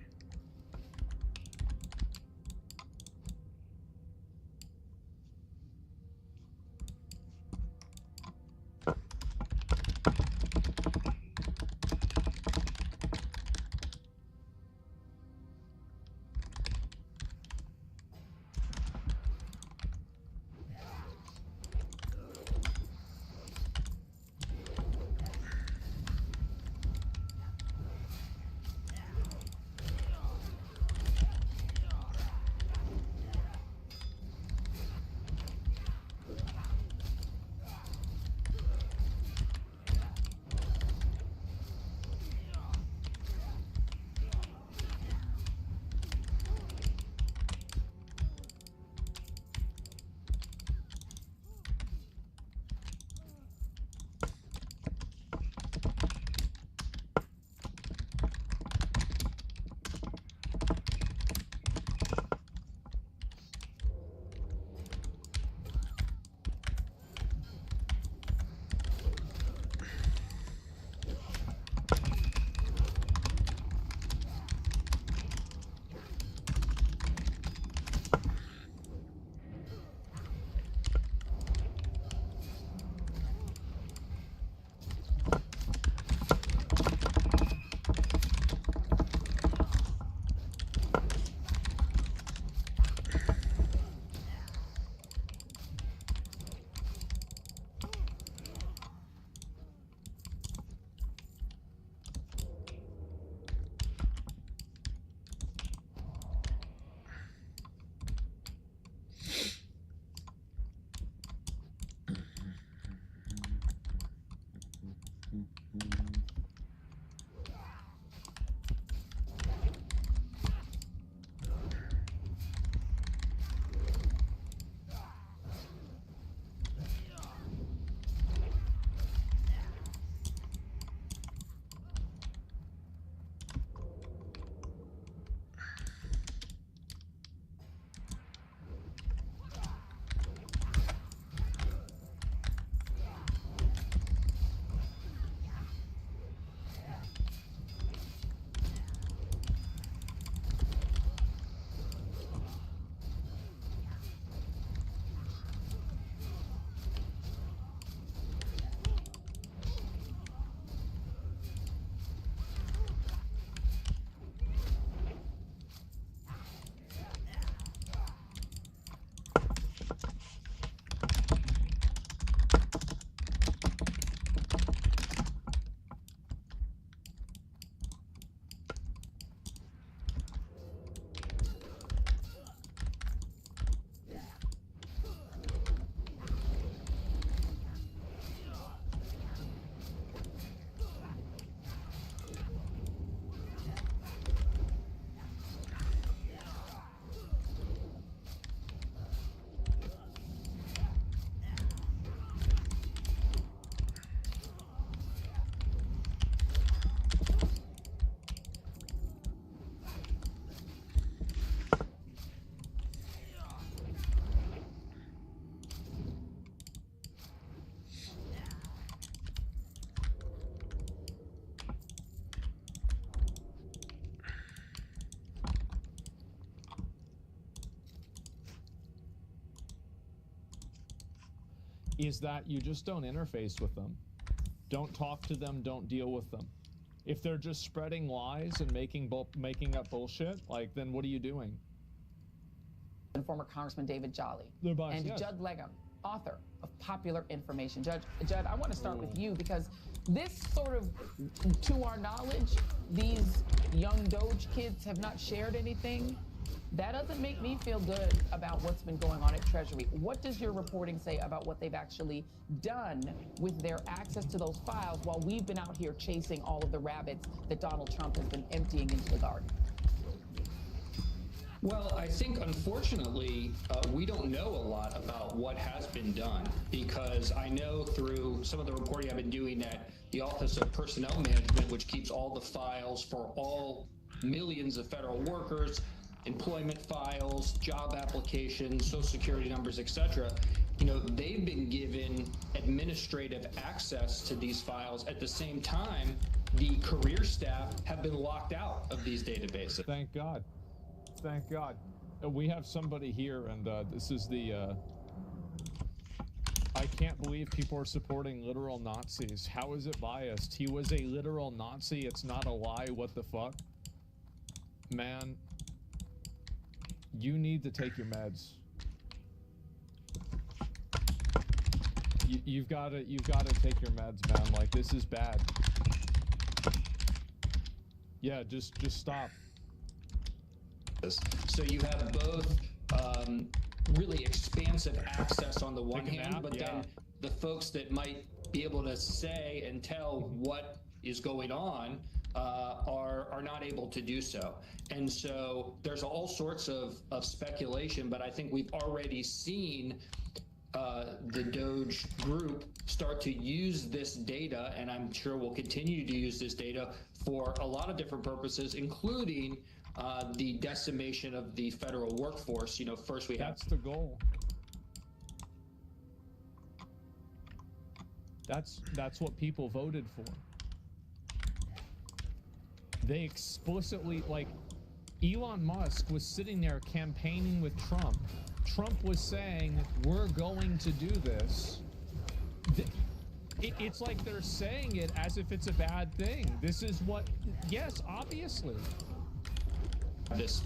Is that you just don't interface with them. Don't talk to them, don't deal with them. If they're just spreading lies and making up bullshit, like, then what are you doing? And former Congressman David Jolly. And yes. Judd Legum, author of Popular Information. Judd, I want to start with you because this sort of, to our knowledge, these young Doge kids have not shared anything. That doesn't make me feel good about what's been going on at Treasury. What does your reporting say about what they've actually done with their access to those files while we've been out here chasing all of the rabbits that Donald Trump has been emptying into the garden? Well, I think, unfortunately, we don't know a lot about what has been done, because I know through some of the reporting I've been doing at the Office of Personnel Management, which keeps all the files for all millions of federal workers, employment files, job applications, social security numbers, etc. You know, they've been given administrative access to these files at the same time the career staff have been locked out of these databases. Thank God. Thank God. We have somebody here, and this is the... I can't believe people are supporting literal Nazis. How is it biased? He was a literal Nazi. It's not a lie. What the fuck? Man, you need to take your meds. You've got to take your meds, man. Like, this is bad. Yeah, just stop. So you have both really expansive access on the one hand, but then the folks that might be able to say and tell what is going on are not able to do so. And so there's all sorts of speculation, but I think we've already seen the Doge group start to use this data, and I'm sure we'll continue to use this data for a lot of different purposes, including the decimation of the federal workforce. You know, first we have... That's the goal. That's what people voted for. They explicitly, like, Elon Musk was sitting there campaigning with Trump. Trump was saying, we're going to do this. It's like they're saying it as if it's a bad thing. This is what, yes, obviously. This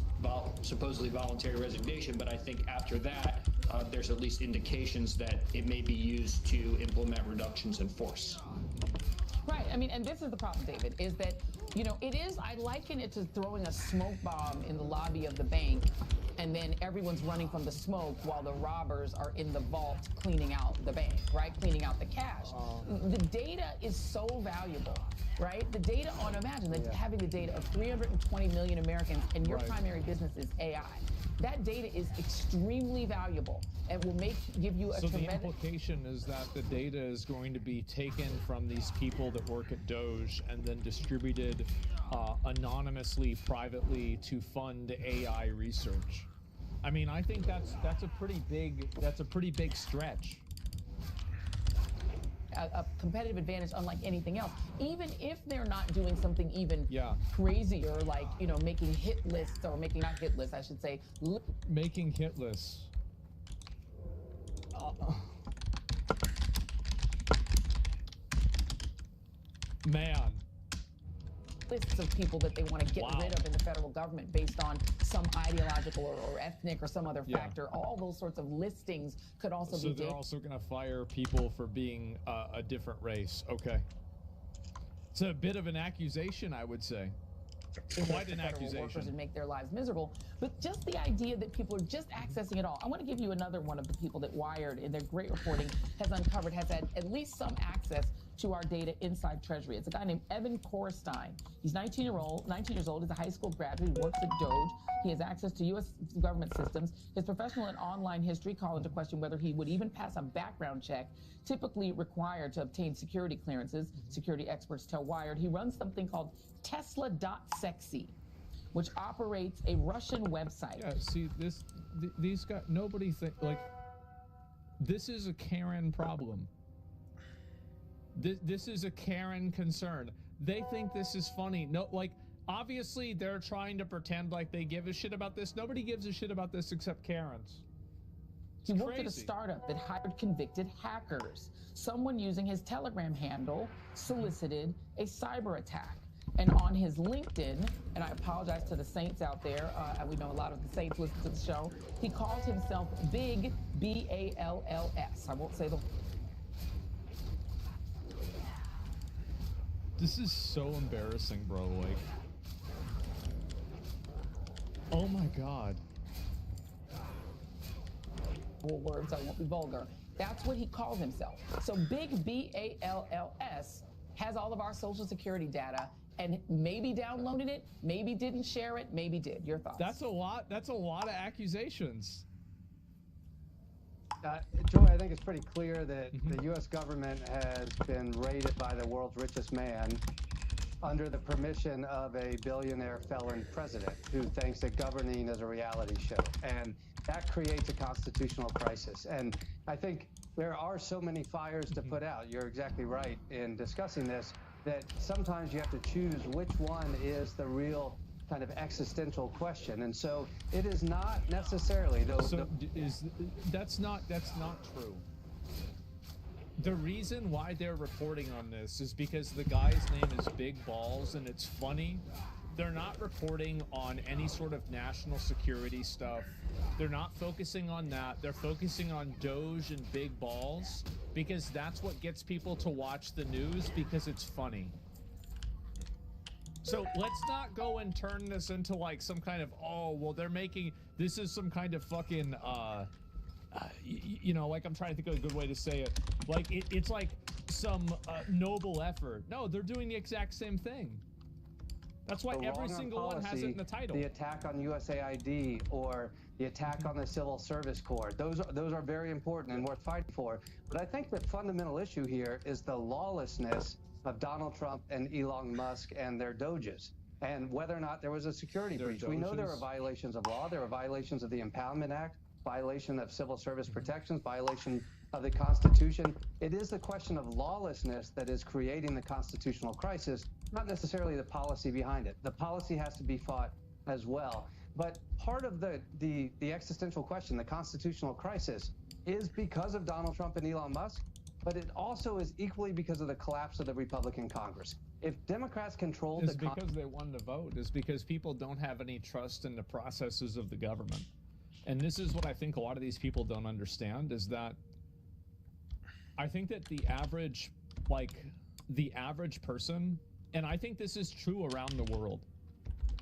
supposedly voluntary resignation, but I think after that, there's at least indications that it may be used to implement reductions in force. Right. I mean, and this is the problem, David, is that, you know, it is, I liken it to throwing a smoke bomb in the lobby of the bank, and then everyone's running from the smoke while the robbers are in the vault cleaning out the bank, right? Cleaning out the cash. The data is so valuable, right? The data on, imagine that having the data of 320 million Americans and your primary business is AI. That data is extremely valuable and will give you a so tremendous... the implication is that the data is going to be taken from these people that work at Doge and then distributed anonymously, privately to fund AI research. I mean, I think that's a pretty big stretch. A competitive advantage unlike anything else, even if they're not doing something even crazier, like, you know, making hit lists, or making, not hit lists, I should say. Making hit lists. Man. Lists of people that they want to get rid of in the federal government based on some ideological or ethnic or some other factor. All those sorts of listings could also be... So they're also going to fire people for being a different race. Okay. It's a bit of an accusation, I would say. Quite an accusation. Workers and make their lives miserable. But just the idea that people are just accessing it all. I want to give you another one of the people that Wired, in their great reporting, has uncovered, has had at least some access to our data inside Treasury. It's a guy named Evan Korstein. He's 19 years old. He's a high school graduate. He works at Doge. He has access to U.S. government systems. His professional and online history call into question whether he would even pass a background check typically required to obtain security clearances. Security experts tell Wired he runs something called Tesla.sexy, which operates a Russian website. Yeah, see, these guys, nobody think, like, this is a Karen problem. This is a Karen concern. They think this is funny. No, like, obviously they're trying to pretend like they give a shit about this. Nobody gives a shit about this except Karens. He worked at a startup that hired convicted hackers. Someone using his Telegram handle solicited a cyber attack. And on his LinkedIn, and I apologize to the Saints out there, we know a lot of the Saints listen to the show, he called himself Big, B-A-L-L-S. I won't say the... This is so embarrassing, bro. Like, oh my God. Words, I won't be vulgar. That's what he called himself. So Big, B-A-L-L-S, has all of our social security data and maybe downloaded it, maybe didn't share it, maybe did. Your thoughts? That's a lot of accusations. Joey, I think it's pretty clear that the U.S. government has been raided by the world's richest man under the permission of a billionaire felon president who thinks that governing is a reality show. And that creates a constitutional crisis. And I think there are so many fires to put out. You're exactly right in discussing this. that sometimes you have to choose which one is the real kind of existential question. And so it is not necessarily that's not true. The reason why they're reporting on this is because the guy's name is Big Balls and it's funny. They're not reporting on any sort of national security stuff. They're not focusing on that. They're focusing on Doge and Big Balls because that's what gets people to watch the news because it's funny. So let's not go and turn this into like some kind of, oh, well, they're making, this is some kind of fucking, you know, like I'm trying to think of a good way to say it. Like it's like some noble effort. No, they're doing the exact same thing. That's why every single one has it in the title. The attack on USAID or the attack on the Civil Service Corps, those are very important and worth fighting for. But I think the fundamental issue here is the lawlessness of Donald Trump and Elon Musk and their doges, and whether or not there was a security breach. We know there are violations of law. There are violations of the Impoundment Act, violation of civil service protections, violation of the Constitution. It is the question of lawlessness that is creating the constitutional crisis, not necessarily the policy behind it. The policy has to be fought as well. But part of the existential question, the constitutional crisis, is because of Donald Trump and Elon Musk, but it also is equally because of the collapse of the Republican Congress. If Democrats controlled it's because they won the vote. It's because people don't have any trust in the processes of the government. And this is what I think a lot of these people don't understand, is that I think that the average person, and I think this is true around the world,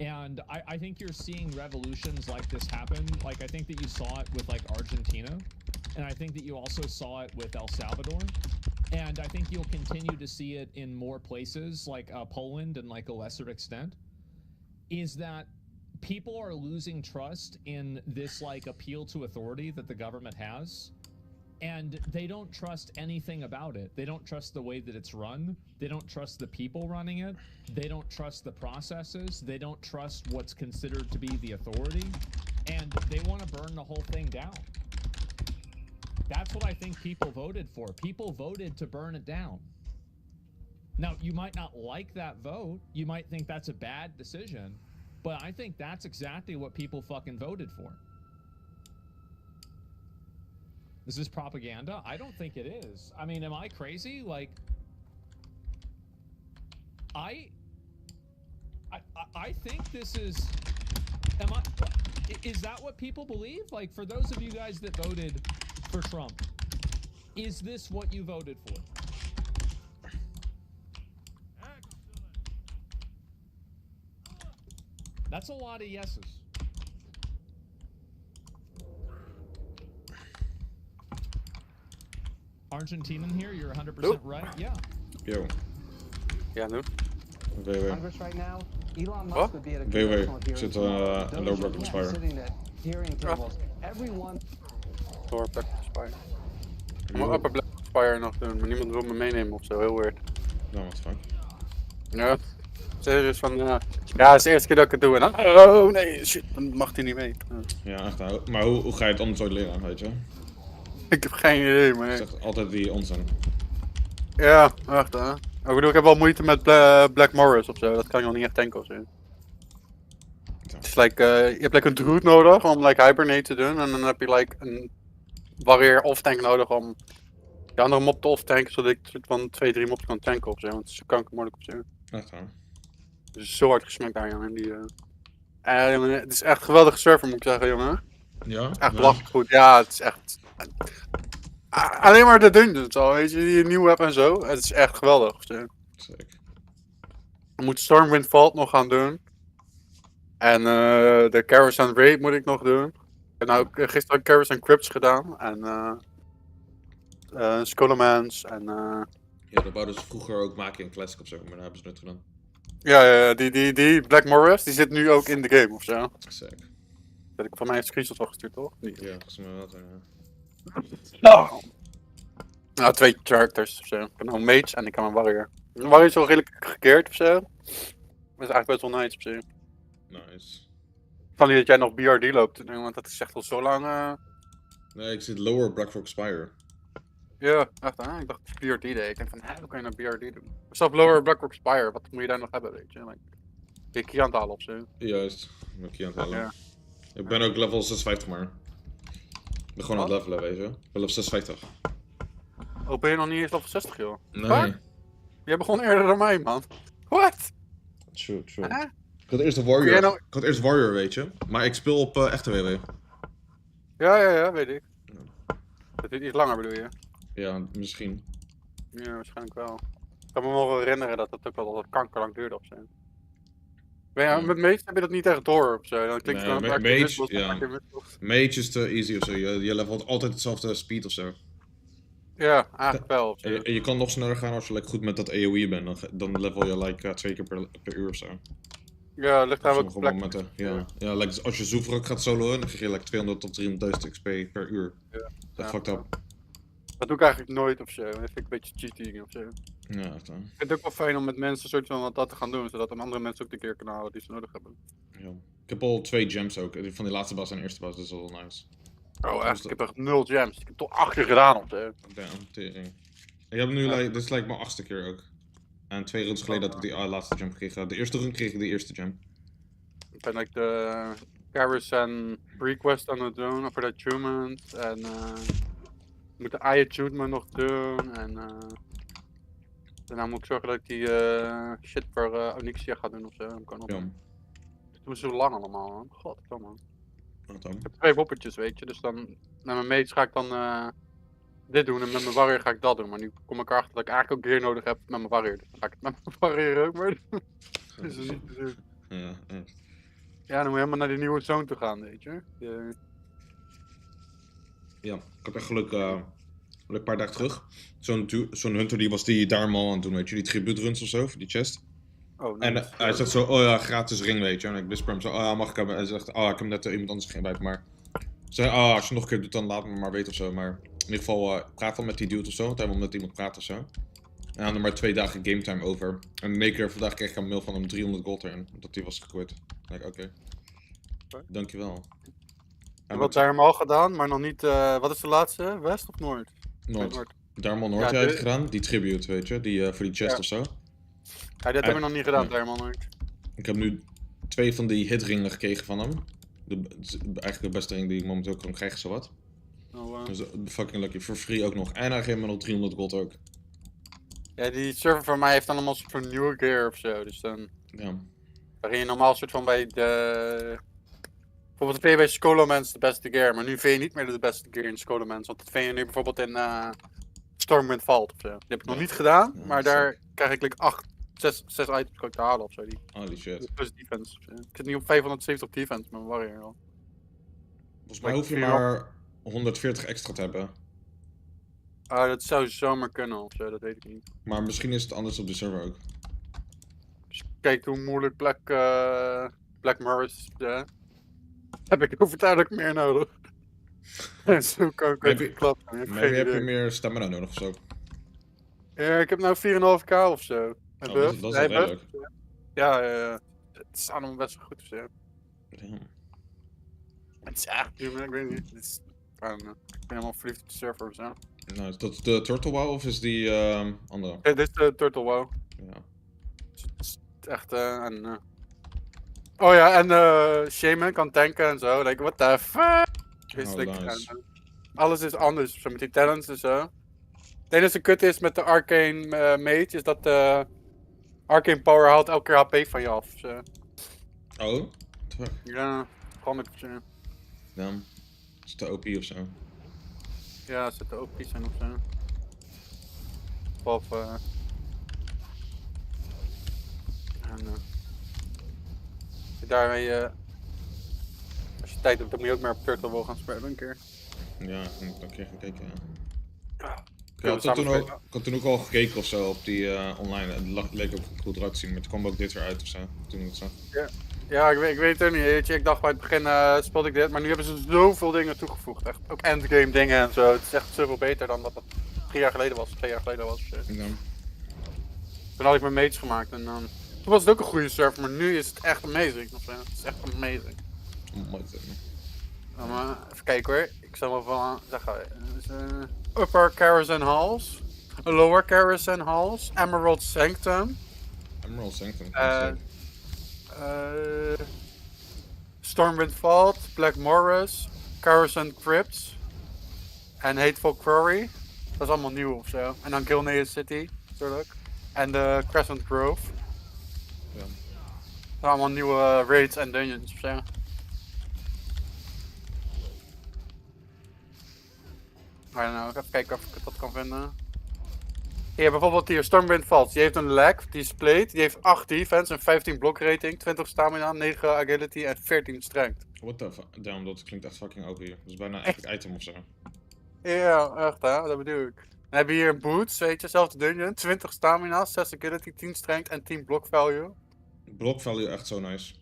and I think you're seeing revolutions like this happen. Like, I think that you saw it with, like, Argentina, and I think that you also saw it with El Salvador, and I think you'll continue to see it in more places, like Poland and, like, a lesser extent, is that people are losing trust in this, like, appeal to authority that the government has, and they don't trust anything about it. They don't trust the way that it's run. They don't trust the people running it. They don't trust the processes. They don't trust what's considered to be the authority, and they want to burn the whole thing down. That's what I think people voted for. People voted to burn it down. Now, you might not like that vote. You might think that's a bad decision, but I think that's exactly what people fucking voted for. Is this propaganda? I don't think it is. I mean, am I crazy? Like, I think this is, is that what people believe? Like, for those of you guys that voted for Trump, is this what you voted for? That's a lot of yeses. Argentinian here, you're 100% right. Yeah. Yo. Ja, nu. VW. Congress right now, Elon Musk would be at a VW. congressional hearing Zit tomorrow. een low blood expire. Sitting at hearing tables. Everyone. Lower black expire. Ik moet upper black expire nog doen, maar niemand wil me meenemen of zo. Heel weird. Nou, wat fuck. Ja. Serieus van, ja, het is de eerste keer dat ik het doe en dan, oh nee, shit, dan mag hij niet mee. Ja, echt. Maar hoe ga je het anders ooit leren, weet je? Ik heb geen idee, maar... Het is echt altijd die onzin. Ja, wacht hè. Ik bedoel, ik heb wel moeite met Black Morris of zo, dat kan je nog niet echt tanken of zo. Het is like, je hebt like een druid nodig om like hibernate te doen en dan heb je like een warrior off-tank nodig om de andere mob te off-tanken, zodat ik van 2-3 mobs kan tanken of zo, want het is zo kankermoeilijk of zo. Echt waar. Dus zo hard gesmakt daar, jongen. Jongen, het is echt een geweldige server, moet ik zeggen, jongen. Ja? Echt belachelijk goed. Ja, het is echt... Alleen maar de dungeons al, weet je, die je nieuw hebt en zo. Het is echt geweldig. Zeker. Ik moet Stormwind Vault nog gaan doen. En de Caravan Raid moet ik nog doen. Ik heb nou ook gisteren Caravan Crypts gedaan. En Skullomans en... Ja, dat wouden ze vroeger ook maken in Classic of zo, maar daar hebben ze nooit gedaan. Ja, die Black Morris, die zit nu ook in de game of zo. Zeker. Dat ik van mij een screenshot al gestuurd, toch? Niet. Ja, volgens mij wel. Ja. Nou, 2 characters of zo. Ik heb nou een mage en ik heb een warrior. Een warrior is wel redelijk gekeerd of zo. Dat is eigenlijk best wel nice of zo. Nice. Van niet dat jij nog BRD loopt, want dat is echt al zo lang... Nee, ik zit lower Black Rock Spire. Ja, echt hè? Ik dacht BRD deed. Ik denk van, hoe kan je nou BRD doen? Zelf lower Blackrock Spire, wat moet je daar nog hebben, weet je? Like, ben je key aan het halen of zo? Juist, ik ben key aan het halen. Ja. Ik ben ook level 56 maar. Ik ben gewoon aan het levelen, weet je. Ik ben level 56. Oh, ben je nog niet eens level 60, joh? Nee. Wat? Jij begon eerder dan mij, man. What? True. Huh? Ik had eerst Warrior, weet je. Maar ik speel op echte WW. Ja, weet ik. Dat duurt iets langer, bedoel je? Ja, misschien. Ja, waarschijnlijk wel. Ik kan me wel herinneren dat het ook wel wat kankerlang duurde of zo. Met Mage heb je dat niet echt door of zo. Dan klinkt het gewoon Mage is te easy of zo. Je levelt altijd hetzelfde speed of zo. Ja, eigenlijk wel. Of zo. En je kan nog sneller gaan als je goed met dat AoE bent. Dan level je 2 keer per uur of zo. Ja, ligt aan welke plek. Momenten. Ja, als je Zoever gaat soloen, dan krijg je 200 tot 300.000 XP per uur. Dat fucked up. Dat doe ik eigenlijk nooit of zo. Dat vind ik een beetje cheating of zo. Ja, echt. Ik vind het ook wel fijn om met mensen soort van dat te gaan doen, zodat andere mensen ook de keer kunnen halen die ze nodig hebben. Ja. Ik heb al 2 gems ook. Van die laatste baas en eerste baas, dat is wel nice. Oh echt? Ik heb echt 0 gems. Ik heb toch 8 keer gedaan of zo. Damn, tering. Ik heb nu, dit is mijn 8e keer ook. En 2 runs geleden dat ik die laatste gem kreeg. De eerste run kreeg ik de eerste gem. Ik ben like de Garrison request aan het doen voor de achievement. En ik moet de eye achievement nog doen. En daarna moet ik zorgen dat ik die shit voor Onyxia ga doen ofzo. Het is zo lang allemaal, man. Godverdomme. Ik heb 2 woppertjes, weet je. Dus dan met mijn mates ga ik dan dit doen en met mijn warrior ga ik dat doen. Maar nu kom ik erachter dat ik eigenlijk ook gear nodig heb met mijn warrior. Dus dan ga ik het met mijn warrior ook maar doen. Dat is niet te doen. Ja, echt. Ja, dan moet je helemaal naar die nieuwe zone toe gaan, weet je. Ja, ik had echt geluk een paar dagen terug. Zo'n hunter die was die daar al aan het doen, weet je. Die tribute runs of zo, voor die chest. Oh, nice. En hij zegt zo, oh ja, gratis ring, weet je. En ik whisper hem zo, oh ja, mag ik hebben? Hij zegt, oh, ik heb net iemand anders geen bij, maar... Zei, als je nog een keer doet, dan laat me maar weten of zo. Maar in ieder geval, praat wel met die dude of zo, want hij wil met iemand praten of zo. En hij had er maar 2 dagen gametime over. En in één keer vandaag kreeg ik een mail van hem 300 gold erin, omdat hij was gequit. Dan denk ik, oké. Dankjewel. En wat zijn hem al gedaan, maar nog niet, wat is de laatste? West of Noord? Noord. Darmal Noord heeft hij gedaan, die tribute, weet je, die, voor die chest of zo. Ja, dit hebben we nog niet gedaan, Darmal Noord. Ik heb nu 2 van die hitringen gekregen van hem. Eigenlijk de beste ring die ik momenteel kan krijgen, zowat. Oh, wow. Dus fucking lucky, voor free ook nog. En hij geeft me nog 300 gold ook. Ja, die server van mij heeft dan allemaal een soort van nieuwe gear of zo, dus dan... Ja. Waarin je normaal soort van bij de... Bijvoorbeeld vind je bij Skolomans de beste gear, maar nu vind je niet meer de beste gear in Skolomans. Want dat vind je nu bijvoorbeeld in Stormwind Vault of zo. Die heb ik nog niet gedaan, maar daar krijg ik like 6 items kan ik te halen of zo. Holy shit. Plus defense. Ik zit nu op 570 defense met mijn warrior al. Volgens mij hoef je maar 140 extra te hebben. Dat zou zomaar kunnen of zo, dat weet ik niet. Maar misschien is het anders op de server ook. Dus kijk hoe moeilijk Black Morris heb ik overtuidelijk meer nodig. En zo kan ik het klappen. Maar heb je meer stamina nodig of zo? Ja, ik heb nou 4,5k of zo. Dat is wel redelijk. Ja, het is allemaal best wel goed of zo. Het is echt, ik weet niet. Ik ben helemaal verliefd op de server of zo. Nou, is dat de Turtle WoW of is die andere? Ja, dit is de Turtle WoW. Ja. Het is echt oh ja, en Shaman kan tanken en zo. Like, what the fuck? Nice. Alles is anders, zo met die talents en zo. Het enige kut is met de Arcane Mage, is dat de Arcane Power haalt elke keer HP van je af. Zo. Oh? Ja, gewoon met zo. Ja, is het de OP of zo? Ja, het de OP zijn of zo. Of daarmee, als je tijd hebt, dan moet je ook meer op Turtle WoW gaan spelen een keer. Ja, dan kreeg ik gekeken, ja. Ik had toen ook al gekeken of zo op die online. Het leek ook goed eruit te zien, maar toen kwam ook dit weer uit of zo. Toen ik het zag. Ja, ik weet het ook niet. Weet je, ik dacht bij het begin speelde ik dit, maar nu hebben ze zoveel dingen toegevoegd. Echt, ook endgame dingen en zo. Het is echt zoveel beter dan dat het 3 jaar geleden was, 2 jaar geleden was. Ja. Toen had ik mijn mates gemaakt en toen was het ook een goede server, maar nu is het echt amazing. Het is echt amazing. Amazing. Even kijken hoor. Ik zal wel van zeggen. Upper Caravan Halls. Lower Caravan Halls. Emerald Sanctum. Emerald Sanctum. Stormwind Vault. Black Morris. Caravan Crypts. En Hateful Quarry. Dat is allemaal nieuw of zo. En dan Gilneas City, natuurlijk. En de Crescent Grove. Ja. Dat zijn allemaal nieuwe raids en dungeons of zo. Maar nou, even kijken of ik dat kan vinden. Hier, bijvoorbeeld hier, Stormwind Vault. Die heeft een lag, die is played. Die heeft 8 defense en 15 block rating, 20 stamina, 9 agility en 14 strength. What the fuck? Damn, dat klinkt echt fucking OP hier. Dat is bijna een epic item of zo. Ja, echt hè, dat bedoel ik. Dan heb je hier boots, weet je, zelfde dungeon. 20 stamina, 6 agility, 10 strength en 10 block value. Block value echt zo nice.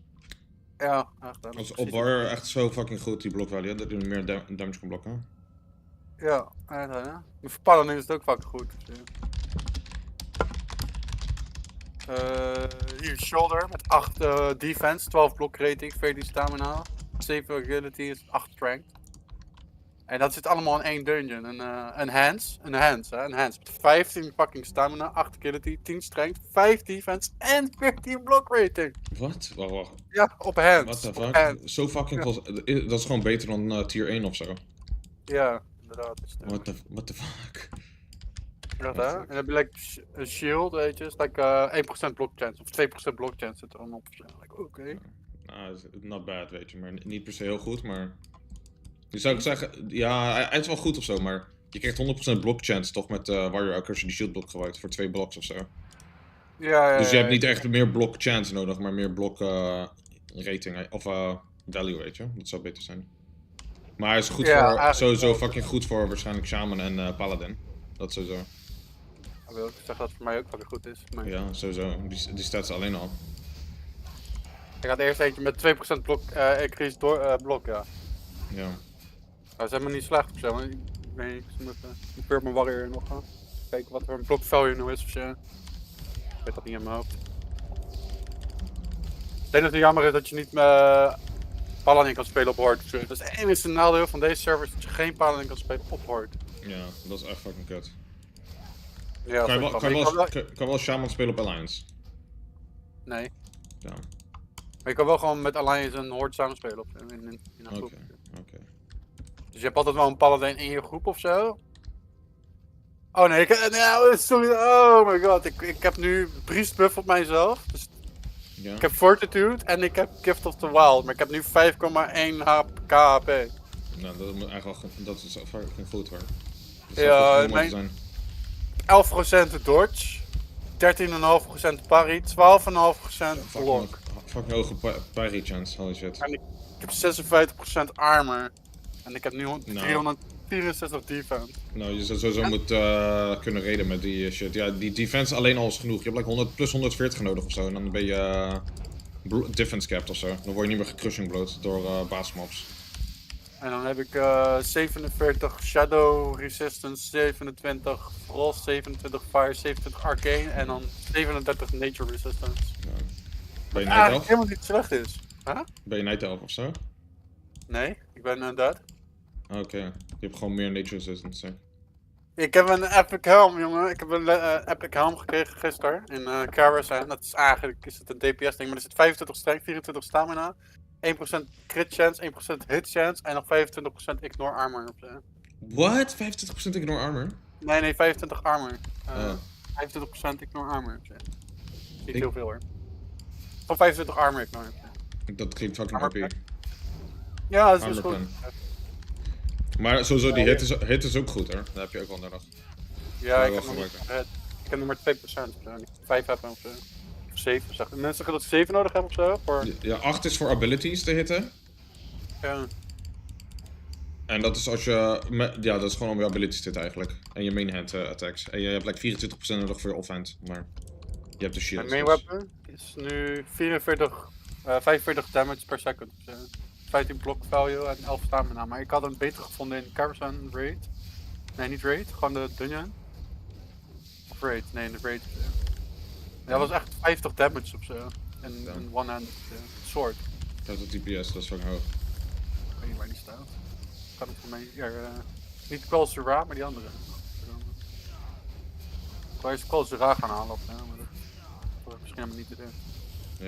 Ja, echt hè. Als op warrior echt zo fucking goed die block value, dat je meer damage kan blokken. Ja, echt hè. Met paladin is het ook fucking goed. Hier shoulder met 8 defense, 12 block rating, 14 stamina, 7 agility is 8 strength. En dat zit allemaal in één dungeon. Een hands met 15 fucking stamina, 8 agility, 10 strength, 5 defense en 14 block rating. Wat? Wacht. Ja, op hands. What the fuck? Zo fucking cool. Dat is gewoon beter dan tier 1 of zo. Ja, inderdaad. What the fuck? Ja, hè? En dan heb je like een shield, weet je, is like 1% block chance of 2% block chance zit er dan op. Like, oké. Nou, not bad, weet je, maar niet per se heel goed, maar... Dus zou ik zeggen, ja, hij is wel goed of zo, maar je krijgt 100% block chance toch met warrior ook als je die shield block gebruikt voor 2 blocks of zo. Ja, dus je hebt niet echt meer block chance nodig, maar meer block rating of value, weet je. Dat zou beter zijn. Maar hij is goed voor, sowieso fucking goed voor waarschijnlijk shaman en paladin. Dat sowieso. Ik wil zeggen dat het voor mij ook fucking goed is. Maar... Ja, sowieso. Die stats alleen al. Ik had eerst eentje met 2% blok, increase door blok, ja. Ja. Dat is helemaal niet slecht ofzo, maar ik weet niet, ik moet even mijn warrior nog gaan. Kijken wat er een block value nu is ofzo. Ik weet dat niet in mijn hoofd. Ik denk dat het jammer is dat je niet paladin kan spelen op horde. Dat is het enige nadeel van deze servers, dat je geen paladin kan spelen op horde. Ja, dat is echt fucking kut. Ja, kan je wel shaman spelen op alliance? Nee. Ja. Maar je kan wel gewoon met alliance en horde samen spelen op, in een groep. Oké. Dus je hebt altijd wel een paladin in je groep ofzo. Oh nee, sorry, oh my god, ik heb nu priest buff op mijzelf. Dus ja. Ik heb fortitude en ik heb gift of the wild, maar ik heb nu 5,1 KHP. Nou, dat is fucking goed hoor. Ja, mijn 11% dodge, 13,5% parry, 12,5% block. Fucking hoge parry chance, holy shit. En ik heb 56% armor. En ik heb nu 364 defense. Nou, je zou sowieso kunnen raiden met die shit. Ja, die defense alleen al is genoeg. Je hebt like plus 140 nodig ofzo. En dan ben je defense capped ofzo. Dan word je niet meer gecrushing blood door baasmobs. En dan heb ik 47 shadow resistance, 27 frost, 27 fire, 27 arcane en dan 37 nature resistance. Ja. Ben je Night Elf? Helemaal niet slecht is. Huh? Ben je Night Elf ofzo? Nee, ik ben undead. Oké, je hebt gewoon meer nature resistance. Ik heb een epic helm, jongen. Ik heb een epic helm gekregen gisteren in Karas. Dat is eigenlijk een DPS ding, maar er zit 25 strength, 24 stamina, 1% crit chance, 1% hit chance en nog 25% ignore armor op ze. What? 25% ignore armor? Nee, 25 armor. 25% ignore armor op ze. Niet heel veel hoor. Van 25 armor ignore op ze. Dat klinkt fucking OP. Ja, dat is goed. Maar sowieso, die hit is ook goed hoor. Dat heb je ook wel nodig. Ja, ik heb nog maar 2%. Niet 5 hebben ofzo. Of 7 zeg. Mensen zeggen dat ze 7 nodig hebben ofzo. Voor... Ja, 8 is voor abilities te hitten. Ja. En dat is als je... Ja, dat is gewoon om je abilities te hitten eigenlijk. En je main hand attacks. En je hebt like 24% nodig voor je offhand. Maar je hebt de shield. Mijn main weapon is nu 45 damage per second. 15 block value en 11 stamina. Maar ik had een beter gevonden in Caravan Raid. Nee, niet Raid, gewoon de dungeon. Of Raid, nee, in de Raid. Ja, dat was echt 50 damage ofzo. En one hand sword. Dat is DPS, dat is fucking hoog. Ik weet niet waar die staat. gaat het voor mij hier. Niet Qualsera, maar die andere. Ik wil eerst Qualsera gaan halen of maar dat hoef ik misschien helemaal niet te doen.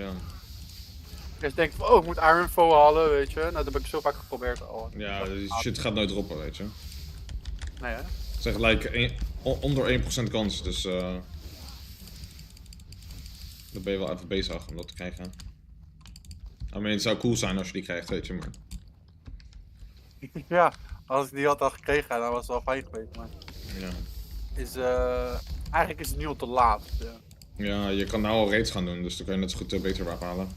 Ja. Eerst denk ik van, oh, ik moet Ironfo halen, weet je. Nou, dat heb ik zo vaak geprobeerd al. Ja, die shit gaat nooit droppen, weet je. Nee, hè? Het is echt like onder 1% kans, dus dan ben je wel even bezig om dat te krijgen. I mean, het zou cool zijn als je die krijgt, weet je, maar... Ja, als ik die had al gekregen, dan was het al fijn geweest, maar... Ja. Eigenlijk is het nu al te laat. Ja. Ja, je kan nou al raids gaan doen, dus dan kun je net zo goed beter wapen halen.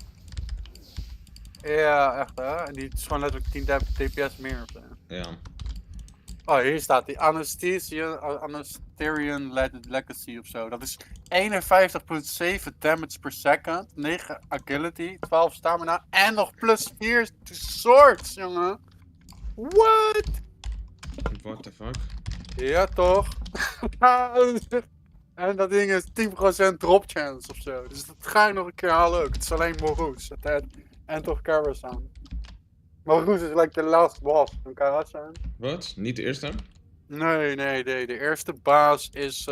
Ja, echt hè. En die is gewoon letterlijk 10 dps meer of zo. Ja. Oh, hier staat die Anasterian Legacy of zo. Dat is 51,7 damage per second, 9 agility, 12 stamina en nog plus 4 swords, jongen. What? What the fuck? Ja, toch? En dat ding is 10% drop chance of zo. Dus dat ga ik nog een keer halen ook. Het is alleen Morus. En toch Karazhan. Morus is like de last boss van Karazhan. Wat? Niet de eerste? Nee. De eerste baas is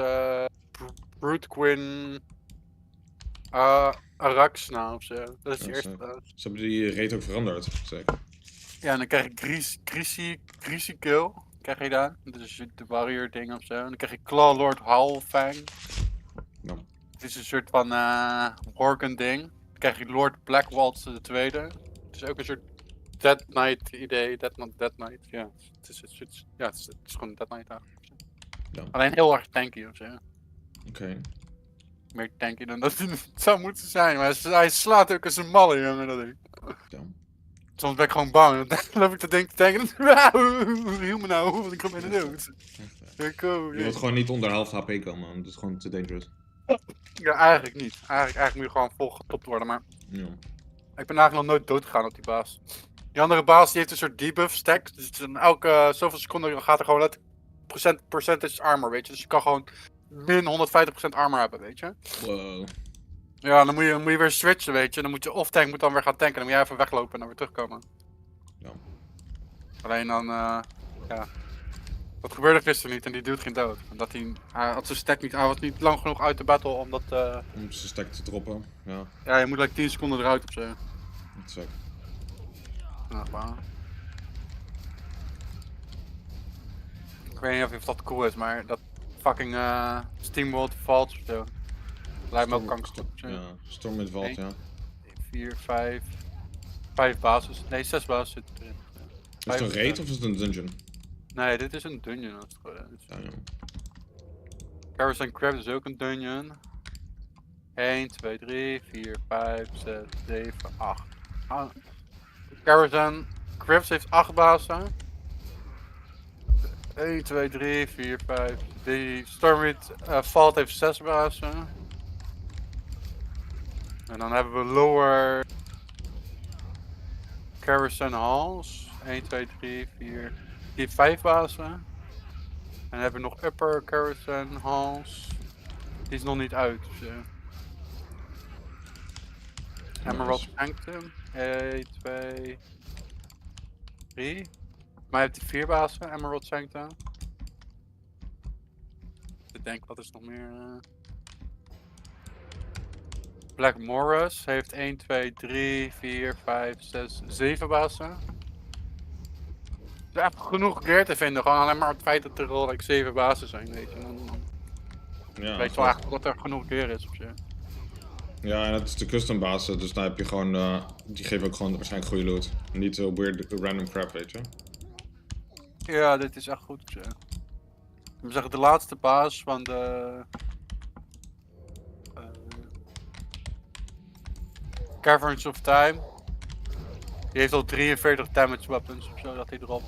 Brute Queen Araxna of zo. Dat is de eerste baas. Ze hebben die raid ook veranderd, zeker. Ja, en dan krijg ik Greasy Kill. Krijg je daar. Dus de warrior ding of zo. En dan krijg je Claw Lord Howlfang. No. Het is een soort van Horgan ding. Dan krijg je Lord Blackwaltz de tweede. Het is ook een soort Dead Knight idee. Dead Knight, ja. Het is gewoon Dead Knight eigenlijk. Ja. Alleen heel erg tanky of zo. Oké. Meer tanky dan dat het zou moeten zijn. Maar hij slaat ook als een malle, jongen, dat ding. Ja. Soms ben ik gewoon bang. Dan loop ik te denken te tanken. Hiel me nou, want ik kom in de dood. Je wilt gewoon niet onder half HP komen, man. Dat is gewoon te dangerous. Ja, eigenlijk niet. Eigenlijk moet je gewoon vol getopt worden, maar... Ja. Ik ben eigenlijk nog nooit dood gegaan op die baas. Die andere baas die heeft een soort debuff stack. Dus elke zoveel seconden gaat er gewoon percentage armor, weet je. Dus je kan gewoon min 150% armor hebben, weet je. Wow. Ja, dan moet je weer switchen, weet je. Dan moet je off-tank moet dan weer gaan tanken. Dan moet jij even weglopen en dan weer terugkomen. Ja. Alleen dan, ja. Dat gebeurde gisteren niet en die dude ging dood. Omdat hij had zijn stack niet, hij was niet lang genoeg uit de battle om dat... Om zijn stack te droppen, ja. Ja, je moet like 10 seconden eruit of zo. Dat is ook. Ja, maar... Ik weet niet of dat cool is, maar dat fucking Steamworld Vault of zo. Lijkt me ook kanker. Ja, Storm in Vault, ja. 4, 5... 5 bases. Nee, 6 bases zitten erin. Is het een raid of is het een dungeon? Nee, dit is een dungeon als het goed is. Ja, ja. Carousel Crab is ook een dungeon. 1, 2, 3, 4, 5, 6, 7, 8. Carousel Crabs heeft 8 bazen. 1, 2, 3, 4, 5. Die Stormwind Vault heeft 6 bazen. En dan hebben we Lower Carousel Halls. 1, 2, 3, 4. Die heeft 5 bazen. En dan hebben we nog Upper Carousel Halls. Die is nog niet uit. Dus, Emerald Sanctum. 1, 2, 3. Maar heeft hij 4 bazen, Emerald Sanctum. Ik denk, wat is nog meer? Black Morris heeft 1, 2, 3, 4, 5, 6, 7 bazen. Er is echt genoeg gear te vinden, gewoon alleen maar het feit dat er al like 7 bazen zijn, weet je. Dan Ja, weet je wel eigenlijk dat er genoeg gear is op je. Ja, en het is de custom bazen, dus dan heb je gewoon, die geven ook gewoon waarschijnlijk goede loot. Niet zo weird random crap, weet je. Ja, dit is echt goed op je. Ik moet zeggen, de laatste baas van de... Caverns of Time. Die heeft al 43 damage weapons of zo dat hij dropt.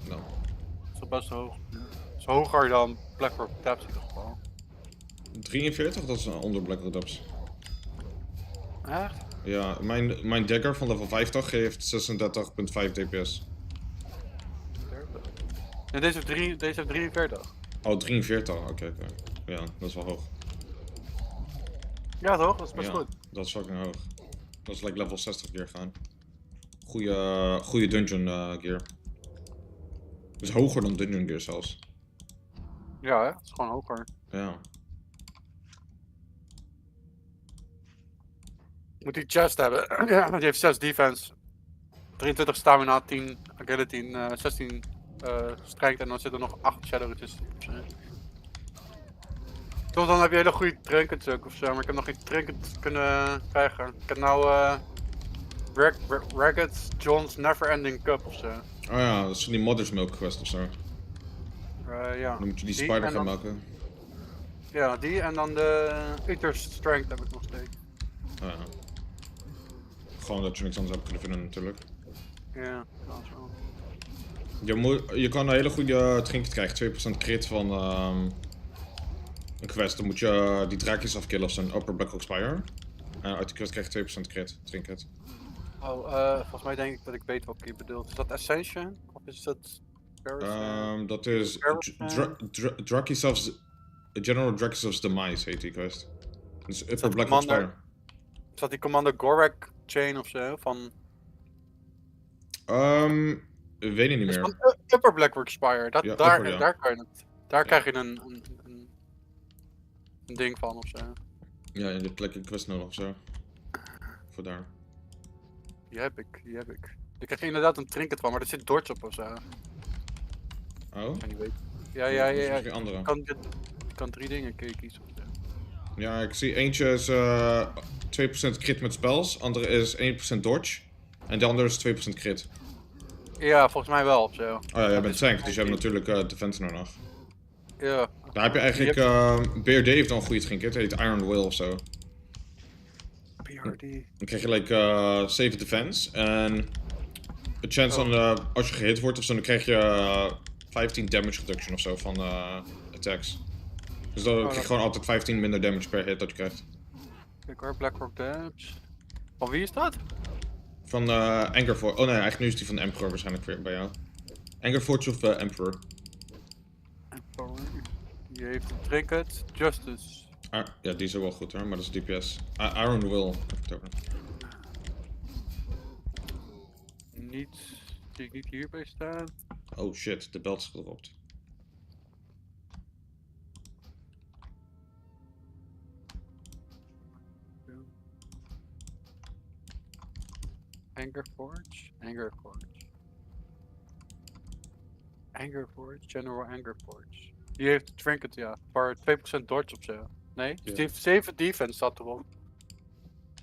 Nou. Dat is al best hoog. Dat is hoger dan Blackrock Depths in ieder geval. 43? Dat is onder Black Ops. Echt? Ja, mijn dagger van level 50 geeft 36,5 dps. Ja, deze heeft 43. Oh, 43, oké. Ja, dat is wel hoog. Ja toch? Dat is best goed. Dat is fucking hoog. Dat is like level 60 gear gaan. Goeie dungeon gear. Dus hoger dan Dungeon Gear zelfs. Ja, hè? Het is gewoon hoger. Ja. Moet die chest hebben. Ja, want die heeft 6 defense. 23 stamina, 10 agility, 16 strength en dan zitten er nog 8 shadow resistance. Soms dan heb je hele goede trinkets ook ofzo, maar ik heb nog geen trinket kunnen krijgen. Ik heb nou Ragged John's Neverending Cup ofzo. Oh ja, dat is van die Mother's Milk quest ofzo. Ja. Dan moet je die spider gaan maken. Ja, die en dan de Eater's Strength heb ik nog steeds. Oh ja. Gewoon dat je niks anders hebt kunnen vinden natuurlijk. Ja, dat is wel. Je kan een hele goede trinket krijgen, 2% crit van een quest. Dan moet je die draakjes afkillen of zo'n Upper Black Rock Spire. En uit die quest krijg je 2% crit, trinket. Oh, volgens mij denk ik dat ik weet wat je bedoelt. Is dat Ascension? Of is dat... Dat is General Drakisov's Demise heet die quest. Dus Upper Black Rock Spire. Is dat die Commander Gorak chain ofzo? Van... Weet ik niet meer. Van Upper Black Rock Spire. Ja, daar kan je het. Daar krijg je een ding van ofzo. Ja, je hebt lekker quest nodig ofzo. Voor daar. Die heb ik. Ik krijg inderdaad een trinket van, maar er zit dodge op ofzo. Oh? Ik niet weten. Ja. Geen andere. Je kan 3 dingen kiezen ofzo. Ja, ik zie eentje is 2% crit met spells, andere is 1% dodge. En de andere is 2% crit. Ja, volgens mij wel ofzo. Oh ja, jij bent tank, dus je hebt natuurlijk defense nodig. Ja. Daar heb je eigenlijk, BRD heeft al een goede trinket, het heet Iron Will ofzo. BRD. Dan krijg je like 7 defense en een chance on, als je gehit wordt ofzo, dan krijg je 15 damage reduction ofzo van attacks. Dus dan krijg je gewoon altijd 15 minder damage per hit dat je krijgt. Kijk hoor, Blackrock damage. Van wie is dat? Van Angerforge. Oh nee, eigenlijk nu is die van de Emperor waarschijnlijk weer bij jou. Angerforge of Emperor? Emperor. Die heeft een trinket. Justice. Ja, die is ook wel goed hoor, maar dat is DPS. Iron Will. Niet. Zie ik niet hierbij staan. Oh shit, de belt is gedropt. Angerforge, General Angerforge. Die heeft trinket, ja. Voor 2% dodge ofzo. Nee? Dus die heeft 7 defense staat erop.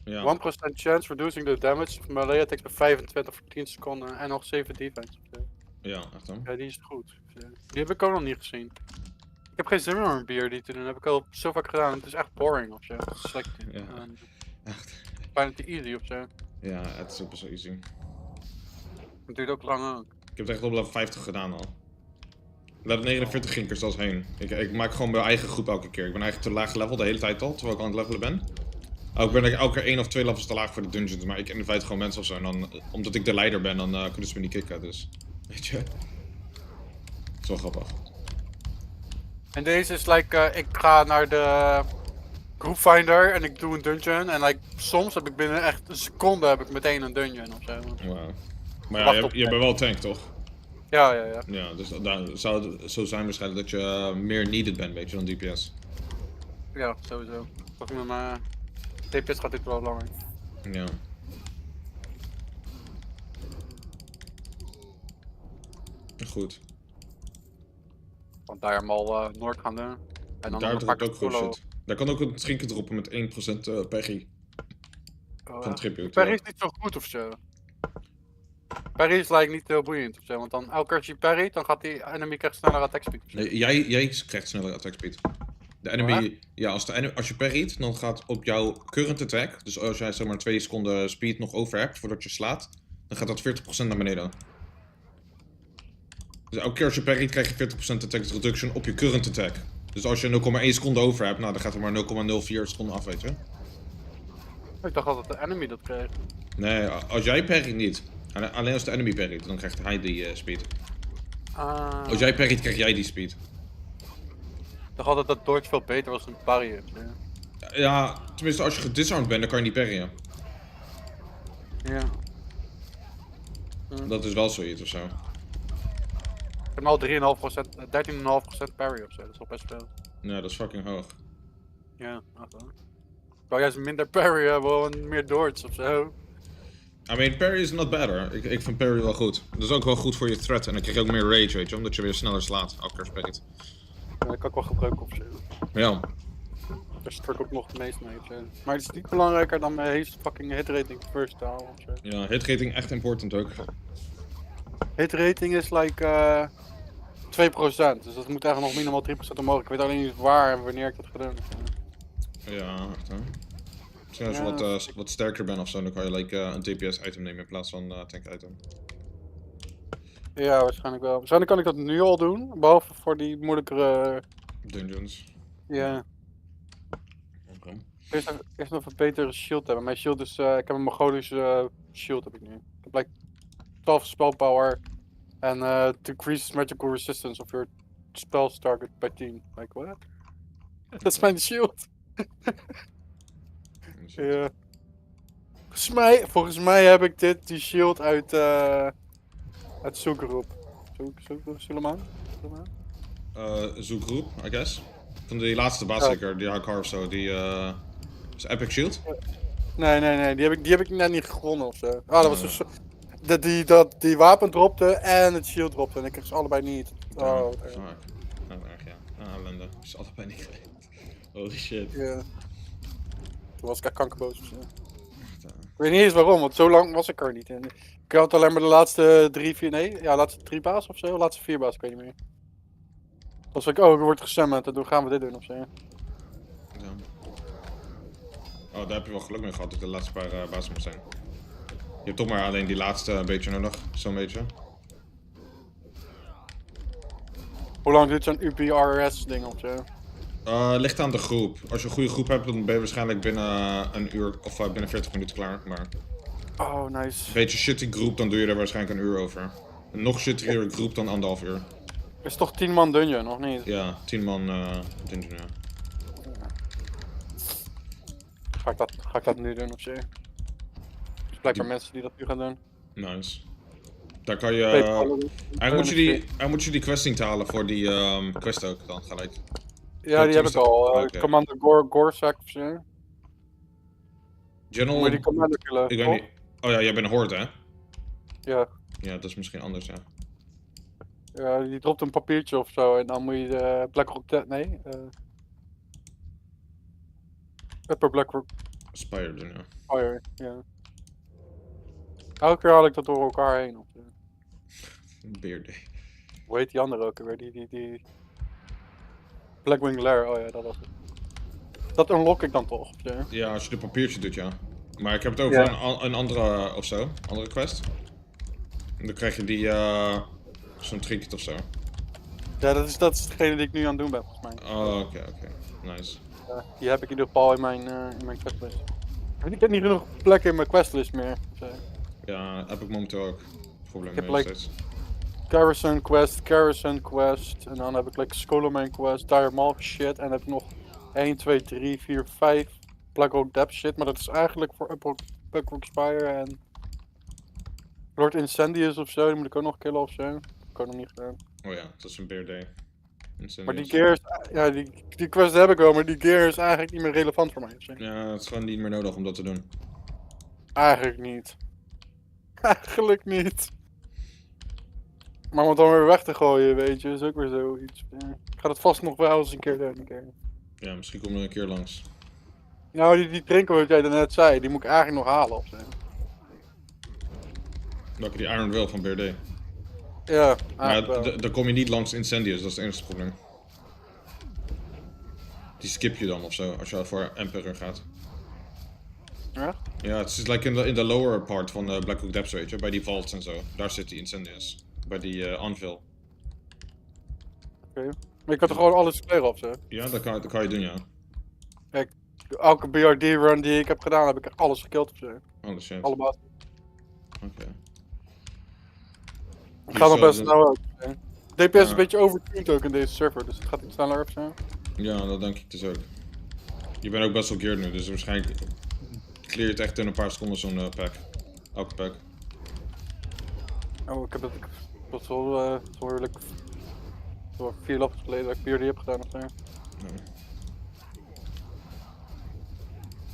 Ja. 1% chance reducing the damage of melee attacks bij 25 voor 10 seconden en nog 7 defense ofzo. Ja, echt dan. Ja, die is goed. Die heb ik ook nog niet gezien. Ik heb geen zin meer om een BRD te doen, dat heb ik al zo vaak gedaan. Het is echt boring ofzo. Het is like, echt. Bijna te easy ofzo. Ja, het is ook best wel easy. Het duurt ook lang ook. Ik heb het echt op level 50 gedaan al. Level 49 ging ik er zelfs heen. Ik maak gewoon mijn eigen groep elke keer. Ik ben eigenlijk te laag level de hele tijd al, terwijl ik aan het levelen ben. Ik ben elke keer 1 of 2 levels te laag voor de dungeons, maar ik invite gewoon mensen of zo. En dan, omdat ik de leider ben, dan kunnen ze me niet kicken, dus... Weet je? Dat is wel grappig. En deze is like, ik ga naar de groupfinder en ik doe een dungeon. En like, soms heb ik binnen echt een seconde heb ik meteen een dungeon ofzo. Wow. Maar ja, je bent wel tank, toch? Ja. Ja, dus dan zou het zo zijn waarschijnlijk dat je meer needed bent, weet je, dan DPS. Ja, sowieso. Volgens mij met mijn DPS gaat dit wel langer. Ja. Goed. Want daar helemaal Noord gaan doen. En dan daar dropt ook goed shit. Daar kan ook een trinket droppen met 1% Peggy. Van tribute. Perry is niet zo goed ofzo. Perry is like niet heel boeiend ofzo, want dan elke keer als je parryt, dan gaat die enemy krijgt sneller attack speed. Nee, jij krijgt sneller attack speed. De enemy, ja, als je parryt, dan gaat op jouw current attack, dus als jij zeg maar 2 seconden speed nog over hebt voordat je slaat, dan gaat dat 40% naar beneden. Dus elke keer als je parryt krijg je 40% attack reduction op je current attack. Dus als je 0,1 seconde over hebt, nou dan gaat er maar 0,04 seconden af, weet je. Ik dacht altijd de enemy dat kreeg. Nee, als jij parryt niet. Alleen als de enemy parryt, dan krijgt hij die speed. Als jij parryt, krijg jij die speed. Ik dacht altijd dat dodge veel beter was dan parry. Ja, tenminste als je gedisarmed bent, dan kan je niet parryen. Ja. Dat is wel zoiets ofzo. heb al 3,5%, 13,5% parry of zo. Dat is al best veel. Ja, dat is fucking hoog. Ja, echt wel. Ik wou juist minder parry hebben, gewoon meer dodge of zo. I mean, parry is not bad hoor. Ik vind parry wel goed. Dat is ook wel goed voor je threat. En dan krijg je ook meer rage, weet je, omdat je weer sneller slaat. Elke keer spijt. Ja, dat kan ik wel gebruiken of zo. Ja. Daar struk ik nog het meest mee. Of zo. Maar het is niet belangrijker dan mijn hele fucking hitrating first te halen of zo. Ja, hitrating echt important ook. Hitrating is like 2%. Dus dat moet eigenlijk nog minimaal 3% omhoog. Ik weet alleen niet waar en wanneer ik dat ga doen. Ja, echt hè. Misschien als je wat sterker bent of zo, dan kan je like, een DPS item nemen in plaats van tank item. Ja, waarschijnlijk wel. Waarschijnlijk kan ik dat nu al doen, behalve voor die moeilijkere dungeons. Ja. Oké. Eerst nog een betere shield hebben. Mijn shield is, ik heb een Mogolische shield heb ik nu. Ik heb like 12 spell power en decreases magical resistance of your spells target by 10. Like what? Dat is mijn shield. Ja. Volgens mij heb ik die shield uit Zoekgroep. Suleiman? Zoekgroep, I guess. Van die laatste baas zeker, die Hakar of zo, die is Epic Shield? Nee, die heb ik net niet gewonnen of zo. Ah, dat was dus die wapen dropte en het shield dropte en ik kreeg ze allebei niet. Oh, fuck. Nou, erg ja. Ellende. Is allebei niet geweest. Holy shit. Ja. Toen was ik echt kankerboos of zo. Ik weet niet eens waarom, want zo lang was ik er niet in. Ik had alleen maar de laatste laatste 3 baas of zo, laatste 4 baas, ik weet niet meer. Toen was ik, oh, er wordt gesummand en toen gaan we dit doen of zo. Ja. Oh, daar heb je wel geluk mee gehad dat de laatste paar bazen moest zijn. Je hebt toch maar alleen die laatste een beetje nodig, zo'n beetje. Hoe lang duurt zo'n UPRS ding of zo? Ligt aan de groep. Als je een goede groep hebt, dan ben je waarschijnlijk binnen een uur of binnen 40 minuten klaar. Maar oh, nice. Een beetje shitty groep, dan doe je er waarschijnlijk een uur over. Een nog shittier groep dan 1,5 uur. Is toch 10 man dungeon, nog niet? Ja, 10 man dungeon, ja. Ga ik dat nu doen of zo? Er zijn blijkbaar mensen die dat nu gaan doen. Nice. Daar kan je... Eigenlijk moet je die questing halen voor die quest ook dan gelijk. Ja, die heb ik al. Okay. Commander Gorsak of zo. General... Moet je die commander killen? Ik weet niet. Oh ja, jij bent een horde, hè? Ja. Ja, dat is misschien anders, ja. Ja, die dropt een papiertje of zo en dan moet je de Blackrock... Upper Blackrock... Spire doen, ja. Spire, ja. Elke keer haal ik dat door elkaar heen. Of, Beer Day. Hoe heet die andere ook alweer? Die... Blackwing Lair, oh ja, dat was het. Dat unlock ik dan toch? Ja, ja als je de papiertje doet, ja. Maar ik heb het over een andere of zo, andere quest. En dan krijg je die, zo'n trinket of zo. Ja, dat is degene die ik nu aan het doen ben, volgens mij. Oh, oké. Nice. Ja, die heb ik in ieder geval in mijn questlist. Ik heb niet genoeg plekken in mijn questlist meer. Zo. Ja, heb ik momenteel ook. Probleem Ik heb mee like steeds. Garrison Quest, en dan heb ik like Skullman Quest, Dire Maul shit, en dan heb ik nog 1, 2, 3, 4, 5 Blackrock Depth shit, maar dat is eigenlijk voor Blackrock Spire en Lord Incendius of zo, die moet ik ook nog killen of zo. Dat heb ik ook nog niet gedaan. Oh ja, dat is een Beer Day. Incendius. Maar die gear is, ja, die quest heb ik wel, maar die gear is eigenlijk niet meer relevant voor mij. Of zo. Ja, het is gewoon niet meer nodig om dat te doen. Eigenlijk niet. Eigenlijk niet. Maar om het dan weer weg te gooien, weet je, is ook weer zoiets. Ja. Ik ga dat vast nog wel eens een keer doen. Ja, misschien kom je er een keer langs. Nou, die drinken wat jij daarnet zei, die moet ik eigenlijk nog halen of zo. Welke die Iron Will van Beer Day. Ja, maar dan kom je niet langs Incendius, dat is het enige probleem. Die skip je dan of zo, als je voor Emperor gaat. Ja? Ja, het is like in de lower part van Blackrock Depths, weet je, bij die vaults en zo. Daar zit die Incendius. Bij die anvil. Oké. Maar je kan toch gewoon alles kleren of zo? Ja, dat kan je doen, ja. Kijk, elke BRD run die ik heb gedaan, heb ik echt alles gekillt of zo. Oh shit. Allemaal. Oké. Het gaat nog best snel ook. DPS is een beetje overtuned ook in deze server, dus het gaat iets sneller of zo. Ja, dat denk ik dus ook. Je bent ook best wel geared nu, dus waarschijnlijk clear je het echt in een paar seconden zo'n pack. Elke pack. Oh, ik heb het wel redelijk Door 4 levels geleden dat ik PRD heb gedaan of zo.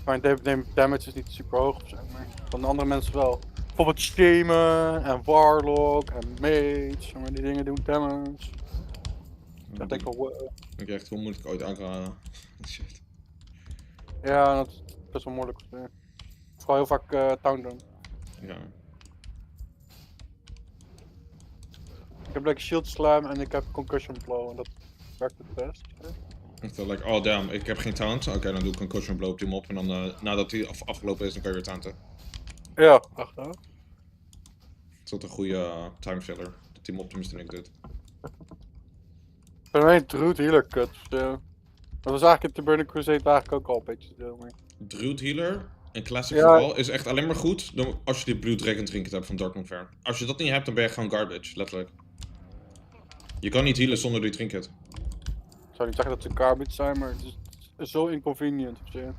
Mijn damage is niet super hoog of zo, maar van de andere mensen wel. Bijvoorbeeld Shaman en Warlock en Mage, maar die dingen doen damage. Dat denk ik wel wow. Ik echt hoe moet ik ooit aan gaan halen. Shit. Ja, dat is best wel moeilijk. Vooral heel vaak town doen. Ja. Ik heb shield slam en ik heb concussion blow en dat werkt het best. Ik dacht like, oh damn, ik heb geen taunt. Oké, dan doe ik een concussion blow op die mop en dan nadat die afgelopen is, dan kan je weer taunten. Ja, achteraf. Dat is wat een goede timefiller. Dat die mop tenminste niks doet. Ik ben alleen Druid healer kut. Dat was eigenlijk in de Burning Crusade eigenlijk ook al een beetje zo. Maar... Druid healer in Classic Ja. vooral is echt alleen maar goed als je die Blue Dragon trinket hebt van Dark Infern. Als je dat niet hebt, dan ben je gewoon garbage, letterlijk. Je kan niet healen zonder die trinket. Ik zou niet zeggen dat ze garbage zijn, maar het is zo inconvenient of zo.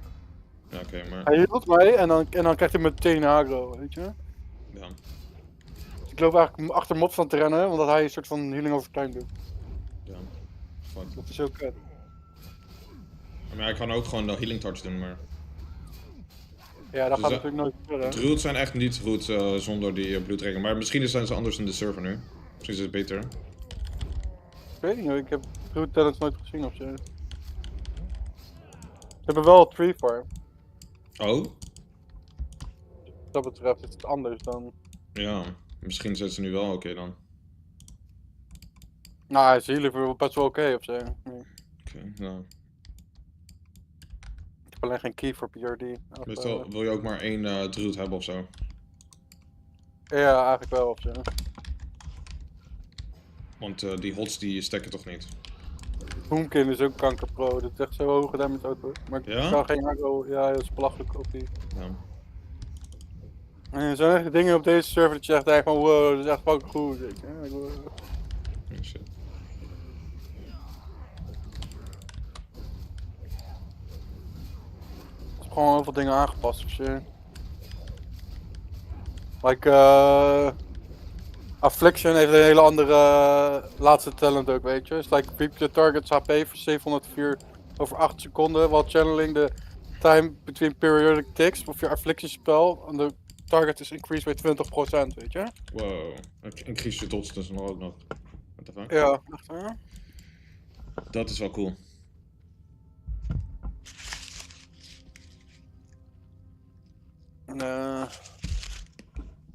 Ja, oké, maar... Hij hield mij en dan krijgt hij meteen aggro, weet je? Ja. Dus ik loop eigenlijk achter mobs aan te rennen, omdat hij een soort van healing over time doet. Ja. Fuck. Dat is ook kut. Maar hij kan ook gewoon de healing touch doen, maar... Ja, dat gaat natuurlijk nooit gebeuren. Druids zijn echt niet goed zonder die Blue Dragon, maar misschien zijn ze anders in de server nu. Misschien is het beter. Ik weet niet, ik heb Druid talents nooit gezien of zo. Ze hebben wel tree farm. Oh? Wat dat betreft is het anders dan... Ja, misschien zijn ze nu wel oké dan. Nou, hij is healer best wel oké of zo. Oké, nou. Ik heb alleen geen key voor PRD. Meestal wil je ook maar één druid hebben of zo. Ja, eigenlijk wel of zo. Want die hots die stacken toch niet? Boomkin is ook kankerpro, dat is echt zo hoge damage auto. Maar ik Ja? kan geen aggro, ja, dat is belachelijk op die. Ja. En er zijn echt dingen op deze server dat je echt denkt van wow, dat is echt fucking goed. Weet je. Oh, shit. Er is gewoon heel veel dingen aangepast of zo. Like, Affliction heeft een hele andere laatste talent ook, weet je. It's like keep the target's HP for 704 over 8 seconden, while channeling the time between periodic ticks of your Affliction spell and the target is increased by 20%, weet je. Wow, increase je dots dus nog ook nog. What the fuck? Ja, echt hè? Dat is wel cool. En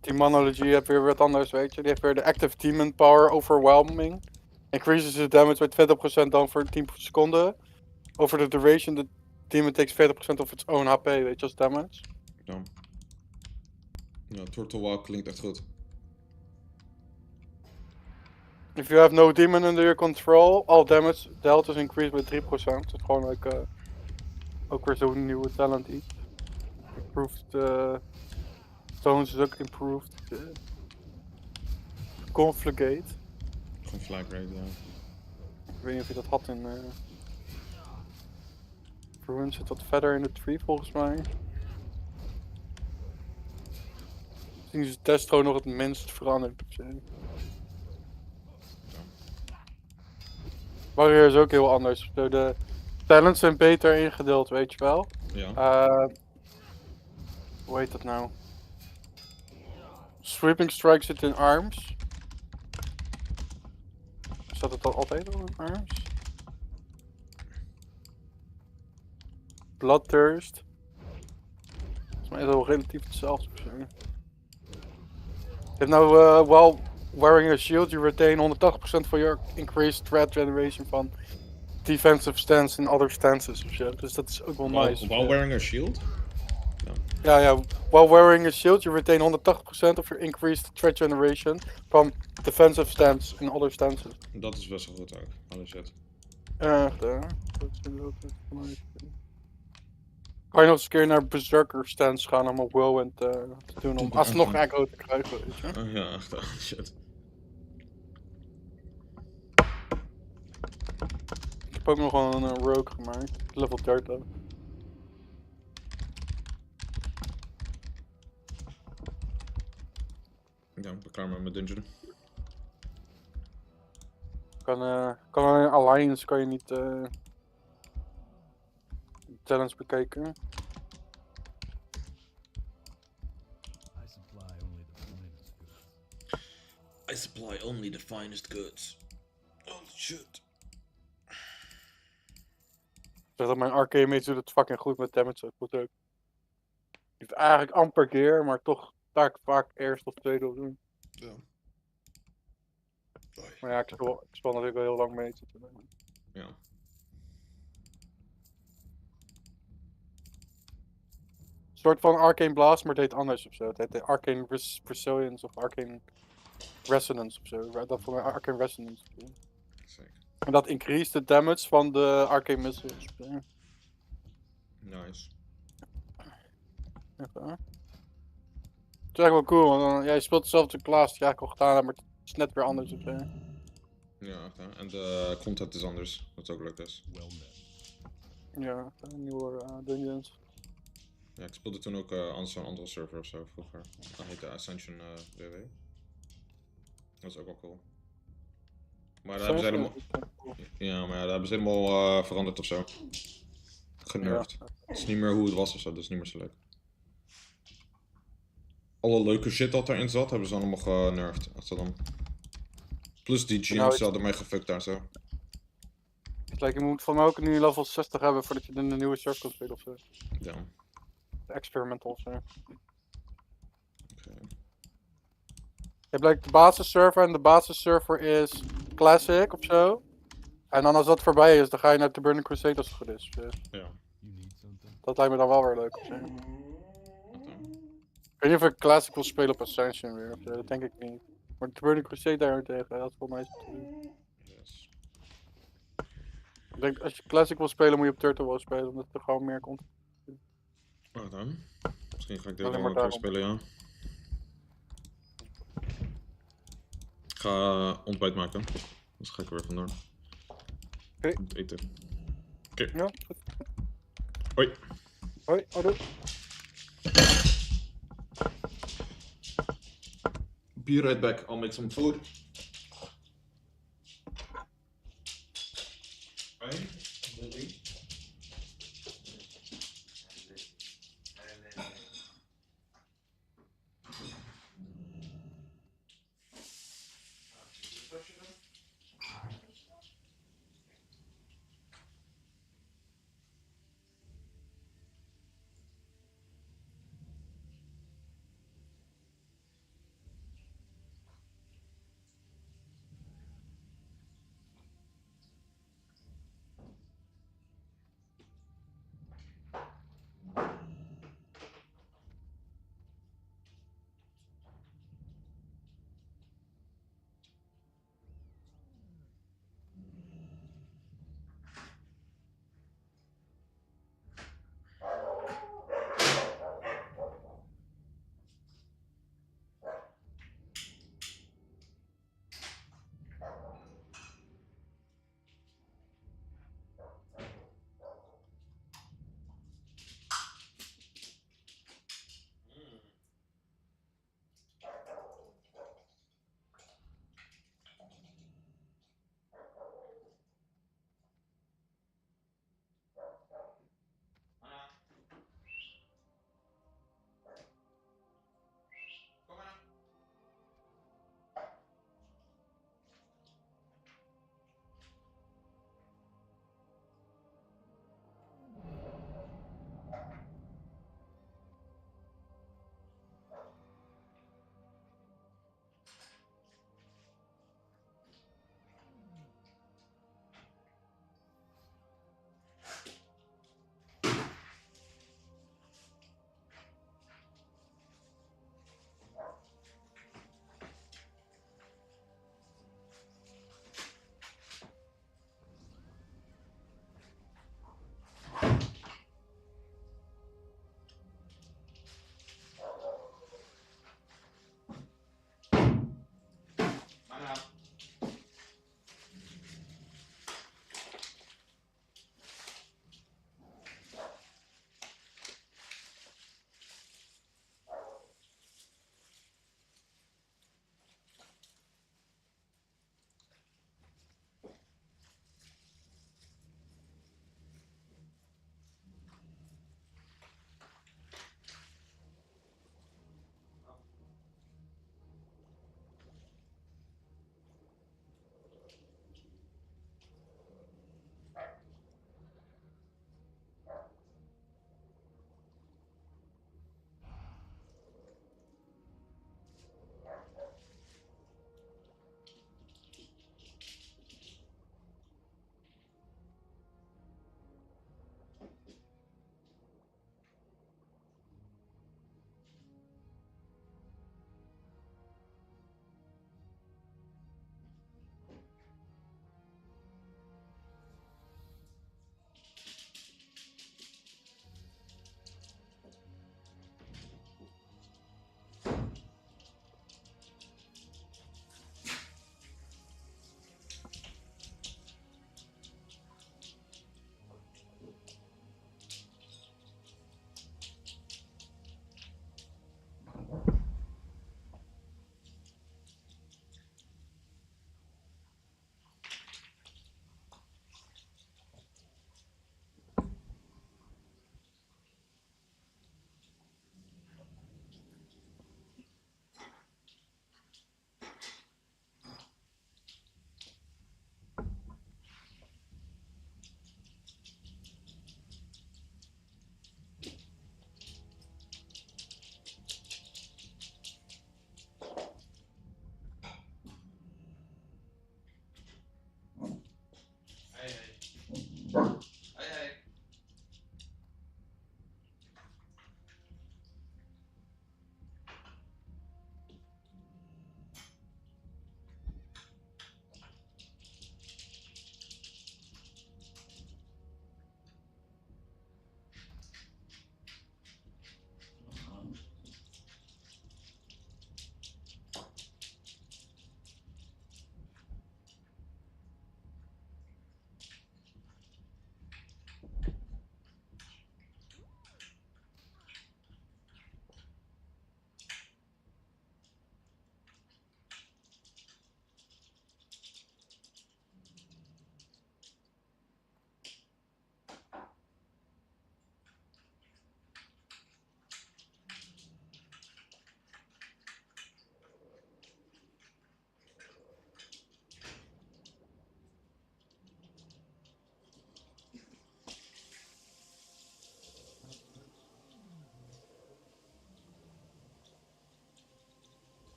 Demonology heeft weer wat anders, weet je. Die heeft weer de Active Demon Power Overwhelming. Increases the damage by 20% down voor 10 seconden. Over the duration, the demon takes 40% of its own HP, weet je, als damage. Ja. Ja, Turtle Walk klinkt echt goed. If you have no demon under your control, all damage dealt is increased by 3%. Dat is gewoon like, ook weer zo'n nieuwe talent iets. Improved, Stones is ook improved. Conflagate. Conflagrate, ja. Ik weet niet of je dat had in... Ruin zit wat verder in de tree volgens mij. Misschien is Destro nog het minst veranderd op zich. Warrior is ook heel anders. De talents zijn beter ingedeeld, weet je wel. Ja. Hoe heet dat nou? Sweeping Strike zit in arms. Zat het al altijd al in arms? Bloodthirst. Volgens mij is het wel relatief hetzelfde. Je hebt nou, while wearing a shield, you retain 180% for your increased threat generation van defensive stance in other stances of shit. Dus dat is ook wel nice. While wearing a shield? Ja. While wearing a shield, you retain 180% of your increased threat generation from defensive stance in other stances. Dat is best wel goed ook. Holy shit. Echt hè? Dat is altijd nice. Kan je nog eens een keer naar Berserker stance gaan om op Whirlwind te doen om alsnog aggro te krijgen, weet je? Oh ja, echt, oh shit. Ik heb ook nog wel een rogue gemaakt, level 30. Ja, ik ben klaar met mijn dungeon. Ik Kan alleen Alliance kan je niet challenge bekijken. I supply only the finest goods. Oh shit. Zeg dat mijn arcade mate doet het fucking goed met damage output ook. Heeft eigenlijk amper keer, maar toch vaak eerst of tweede op doen. Ja. Maar ja, ik speel natuurlijk wel heel lang mee. Ja. Een soort van Arcane Blast, maar het heet anders ofzo. Het heet de Arcane Resilience of Arcane Resonance ofzo. Dat voor mij Arcane Resonance. Zeker. En dat increase de damage van de Arcane Missiles. Nice. Even. Het is eigenlijk wel cool, want je speelt dezelfde class die je eigenlijk al gedaan hebt, maar het is net weer anders. Ja, echt, hè. En de content is anders, wat ook leuk is. Ja, nieuwe dungeons. Ja, ik speelde toen ook zo'n andere server of zo vroeger. Dat heette Ascension WW. Dat is ook wel cool. Maar daar hebben ze helemaal... Ja, maar ja, daar hebben ze helemaal veranderd of zo. Genurfd. Het is niet meer hoe het was of zo, dat is niet meer zo leuk. Alle leuke shit dat erin zat, hebben ze allemaal genurfd. Dan. Plus die GM's hadden mij gefuckt daar zo. Je moet van mij ook nu level 60 hebben voordat je in de nieuwe server kan spelen ofzo. Ja. De experimental ofzo. Okay. Je hebt like de basisserver en de basisserver is classic ofzo. En dan als dat voorbij is, dan ga je naar de Burning Crusade als het goed is. Ja. Dat lijkt me dan wel weer leuk ofzo. Ik weet niet of ik classic wil spelen op Ascension weer ofzo, dat denk ik niet. Maar de Burning Crusade daarentegen, dat is voor mij Yes. Ik denk als je classic wil spelen, moet je op Turtle wel spelen, omdat er gewoon meer komt. Oh, dan. Misschien ga ik dit Alleen wel maar een keer spelen, ja. Ik ga ontbijt maken. Dus ga ik er weer vandoor. Oké. Moet eten. Oké. Ja. Hoi. Hoi, hoi. Be right back, I'll make some food. Right?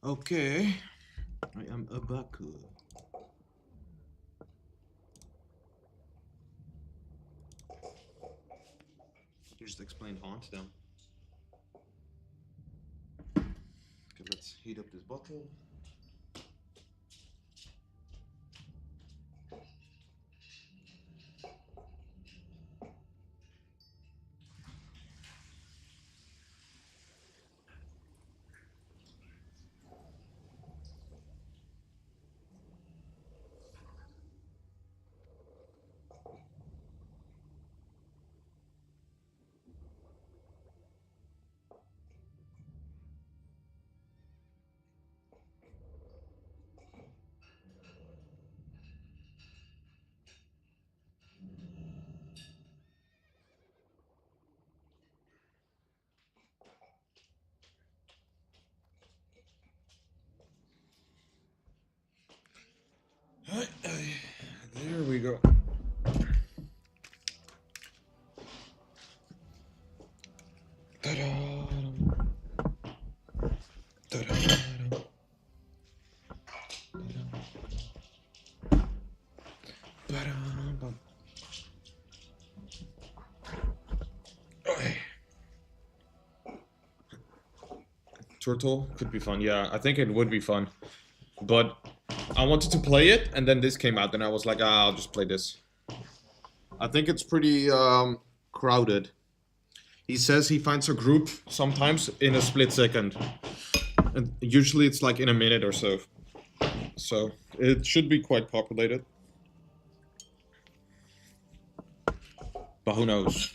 Okay, I am a Baku. You just explain haunt them. Okay, let's heat up this bottle. There we go. Ta-da! Ta-da! Turtle could be fun. Yeah, I think it would be fun. But I wanted to play it, and then this came out, and I was like, I'll just play this. I think it's pretty crowded. He says he finds a group sometimes in a split second. And usually it's like in a minute or so. So it should be quite populated. But who knows?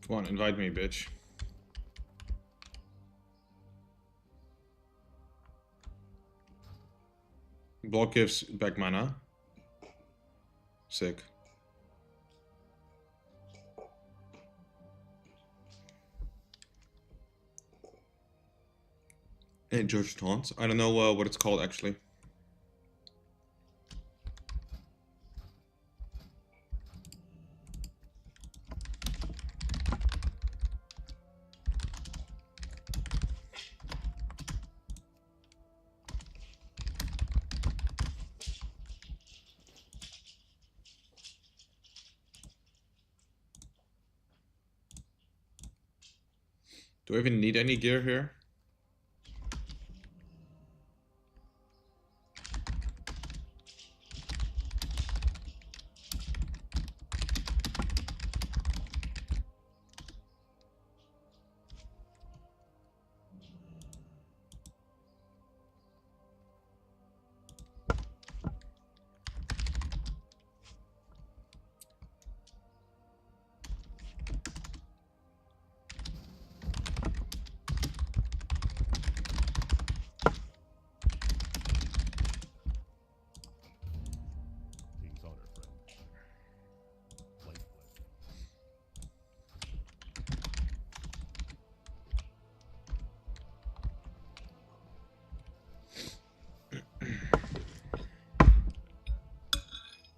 Come on, invite me, bitch. Block gives back mana. Sick. Hey, George Taunt. I don't know what it's called actually. Do I even need any gear here?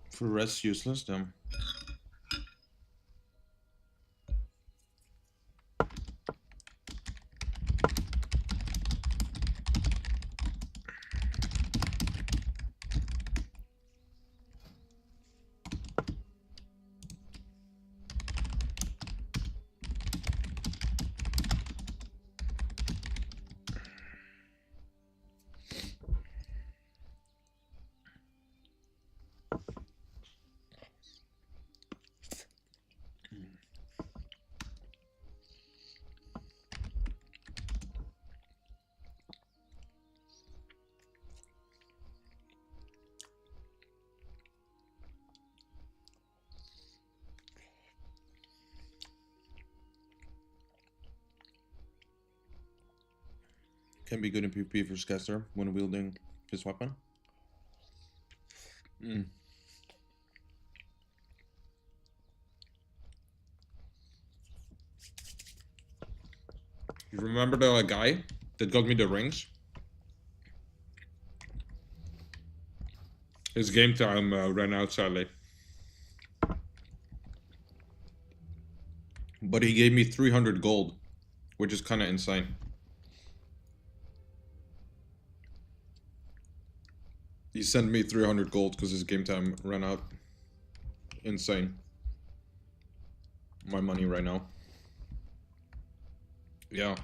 For the rest, useless then. Can be good in PvP versus caster when wielding his weapon. Mm. You remember the guy that got me the rings? His game time ran out sadly. But he gave me 300 gold, which is kind of insane. He sent me 300 gold because his game time ran out. Insane. My money right now. Yeah.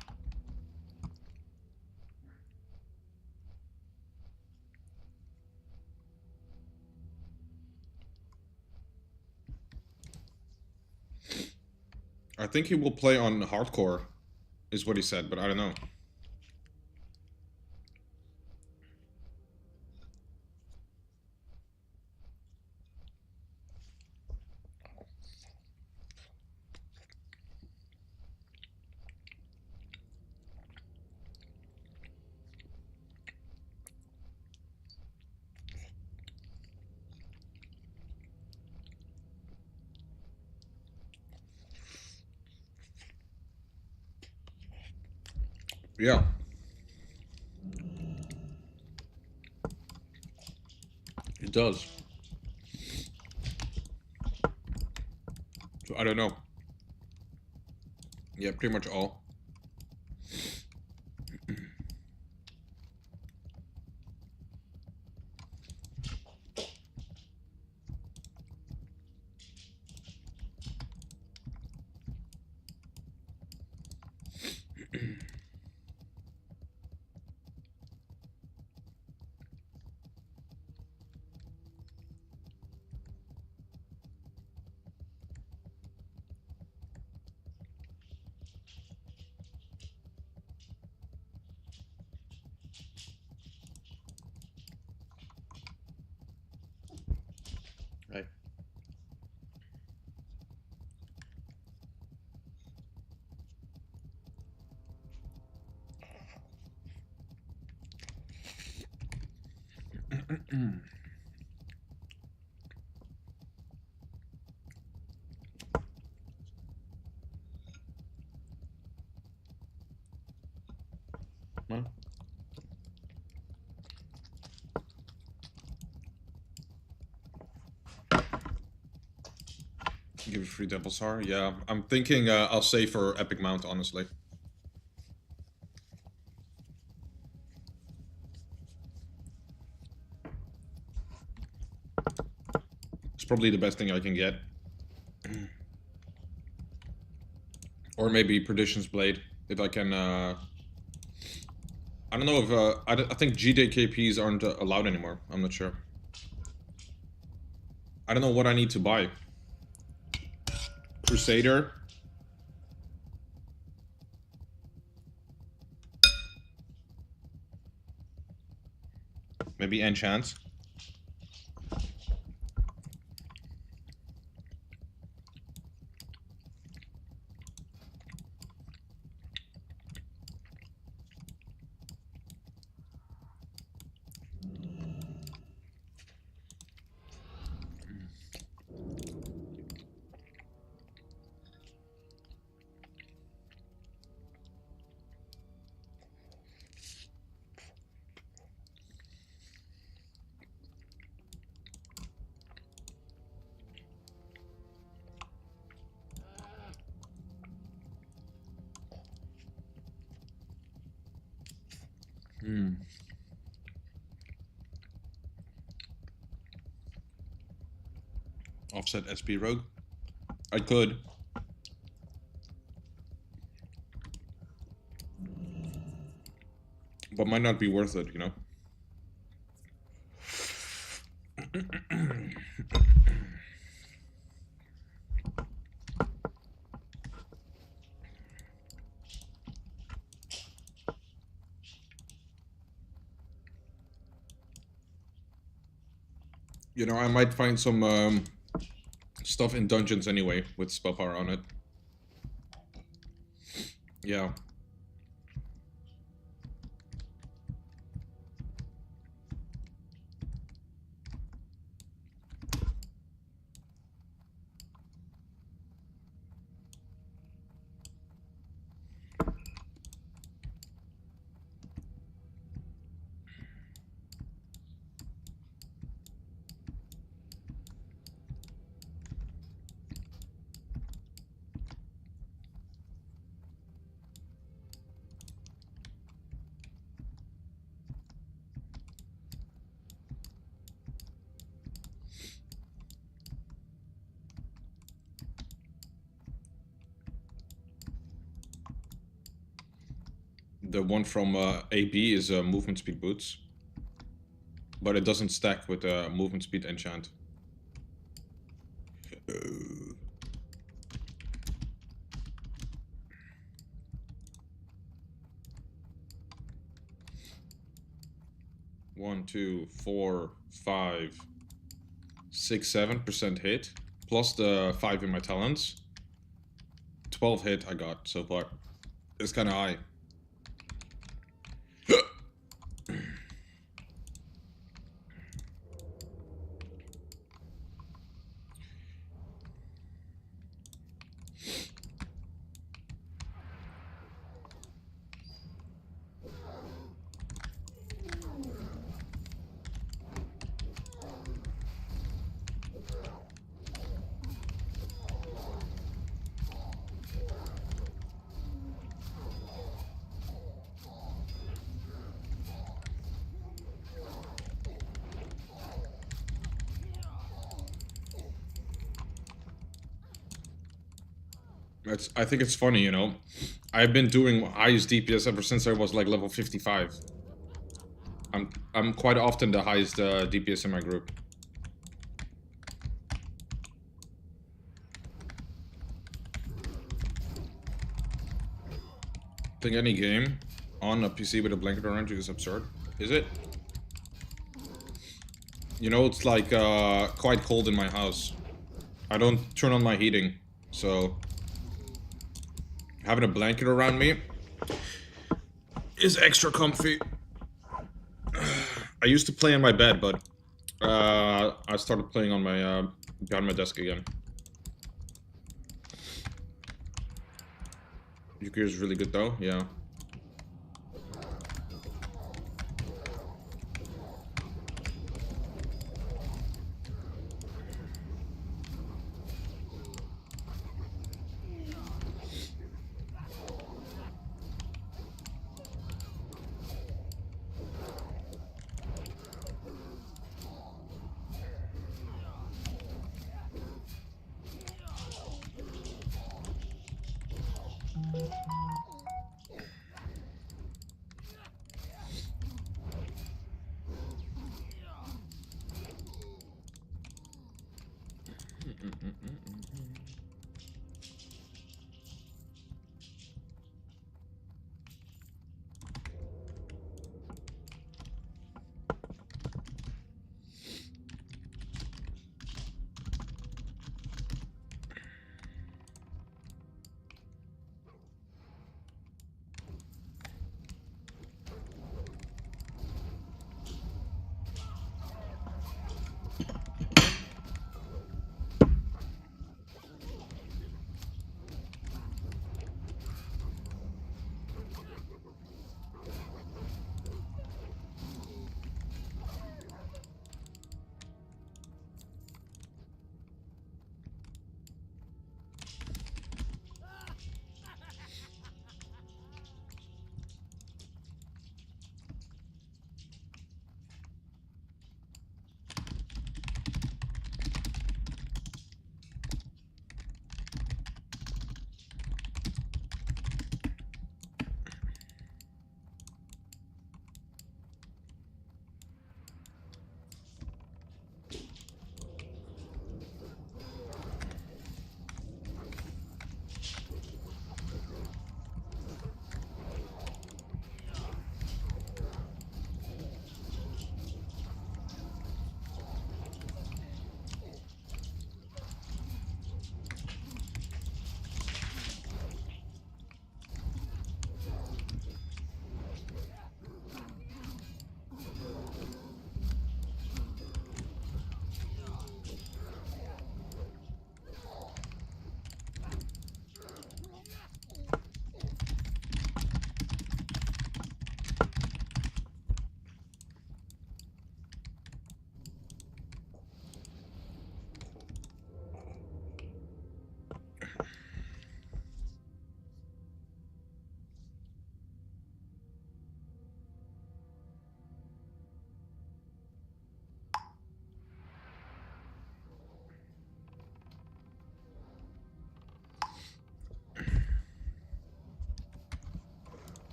I think he will play on hardcore, is what he said, but I don't know. Yeah. It does. So I don't know. Yeah, pretty much all. Right. Well. Give you free Devil Star? Yeah, I'm thinking I'll save for Epic Mount, honestly. It's probably the best thing I can get. Or maybe Perdition's Blade, if I can... I don't know if... I think GDKPs aren't allowed anymore. I'm not sure. I don't know what I need to buy. Crusader. Maybe Enchant. Offset SP Rogue. I could. But might not be worth it, you know? You know, I might find some stuff in dungeons anyway with spell power on it. Yeah. The one from AB is movement speed boots. But it doesn't stack with movement speed enchant. One, 2, 4, 5, 6, 7% hit. Plus the 5 in my talents. 12 hit I got so far. It's kind of high. I think it's funny, you know. I've been doing highest DPS ever since I was like level 55. I'm quite often the highest DPS in my group. I think any game on a PC with a blanket around you is absurd. Is it? You know, it's like quite cold in my house. I don't turn on my heating, so having a blanket around me is extra comfy. I used to play in my bed, but I started playing on my behind my desk again. Your gear is really good though, yeah.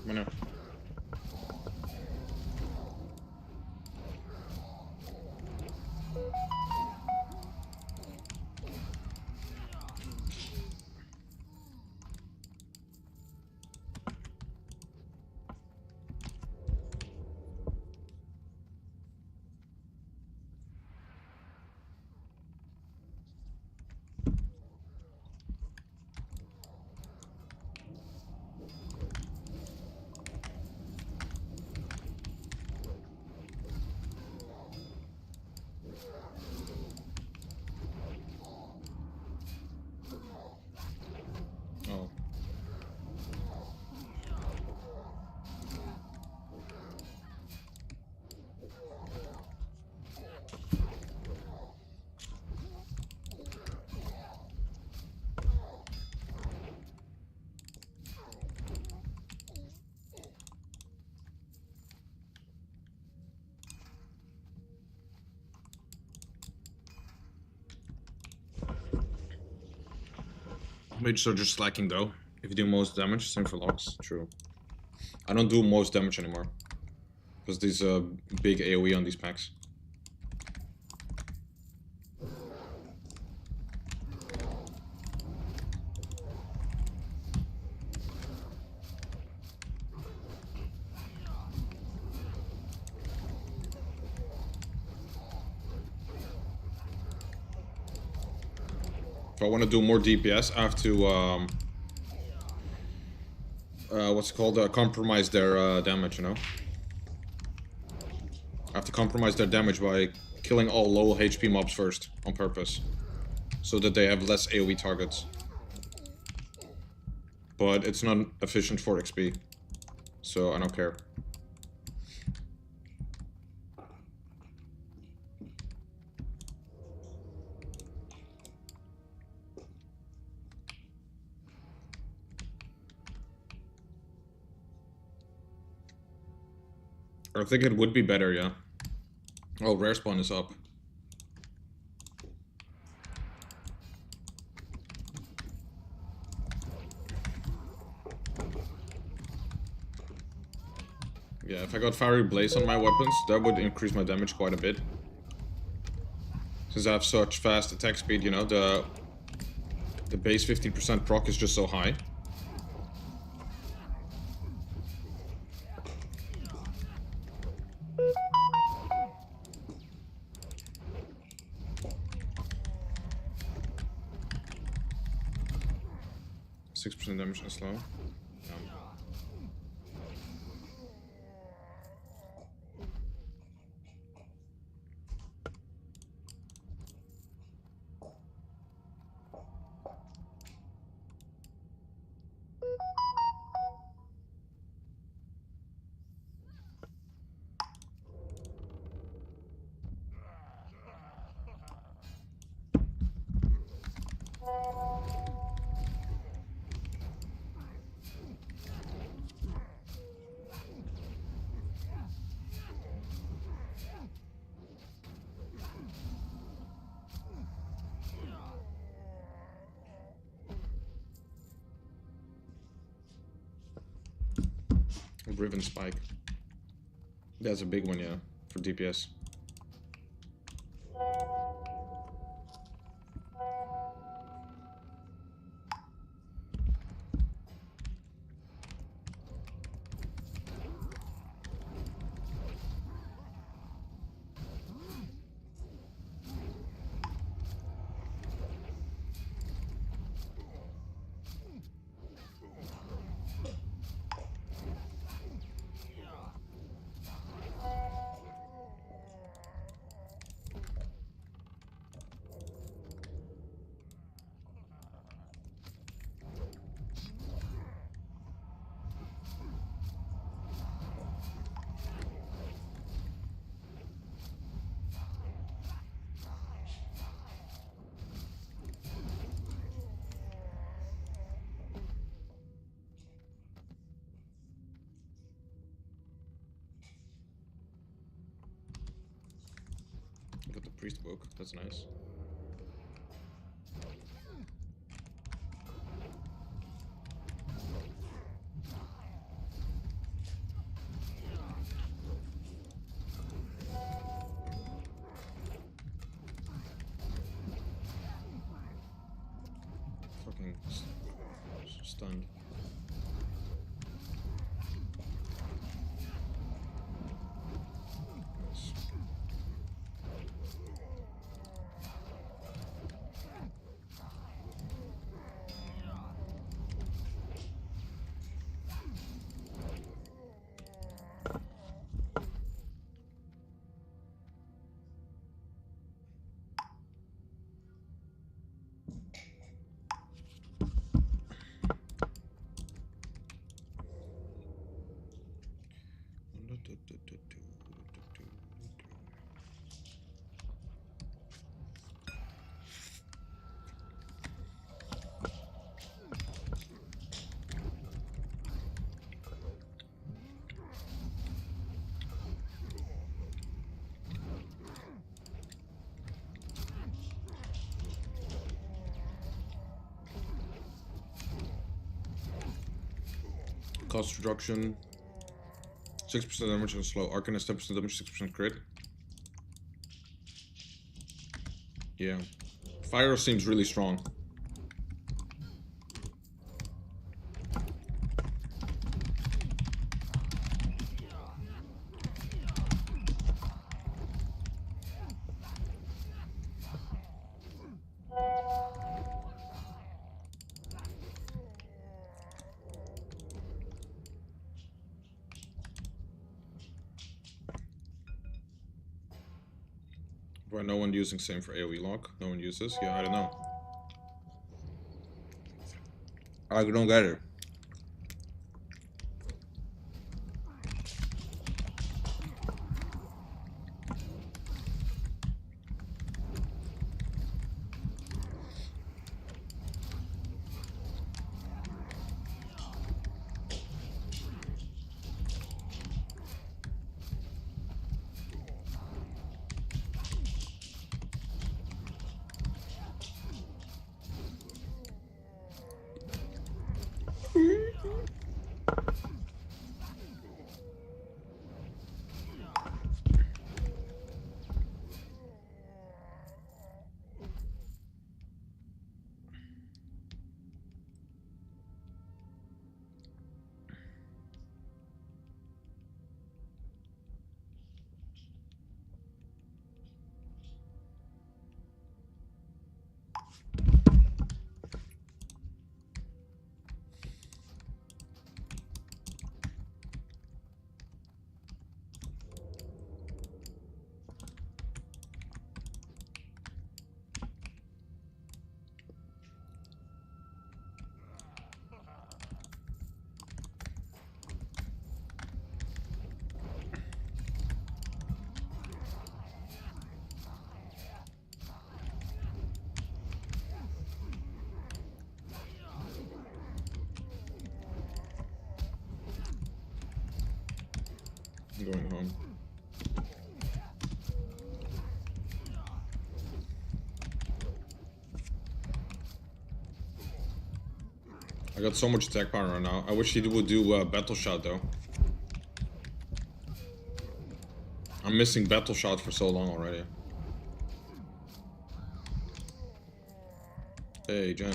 Meneer. Oh. Mages are just slacking though. If you do most damage, same for locks. True. I don't do most damage anymore. Because these big AoE on these packs. If I want to do more DPS, I have to what's it called? Compromise their damage, you know? I have to compromise their damage by killing all low HP mobs first, on purpose. So that they have less AoE targets. But it's not efficient for XP. So I don't care. I think it would be better, yeah. Oh, rare spawn is up. Yeah, if I got Fiery Blaze on my weapons, that would increase my damage quite a bit. Since I have such fast attack speed, you know, the base 15% proc is just so high. .6% damage and slow. Riven Spike. That's a big one, yeah, for DPS. Got the priest book, that's nice. fucking stunned. Cost reduction. 6% damage and slow. Arcanist 10% damage, 6% crit. Yeah. Fire seems really strong. Why no one using same for AoE lock? No one uses? Yeah, I don't know. I don't get it. I'm going home. I got so much attack power right now. I wish he would do Battle Shot though. I'm missing Battle Shot for so long already. Hey, Jen.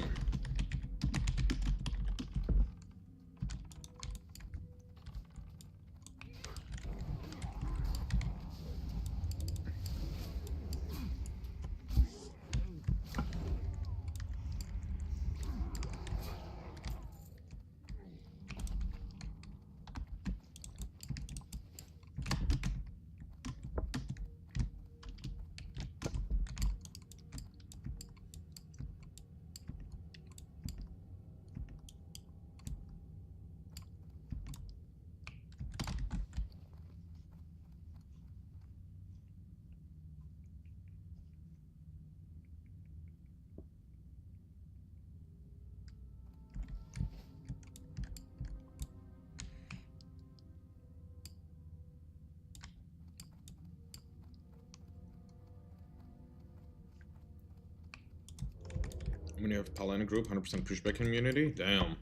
When you have Pala in a group, 100% pushback immunity? Damn.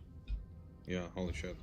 Yeah, holy shit.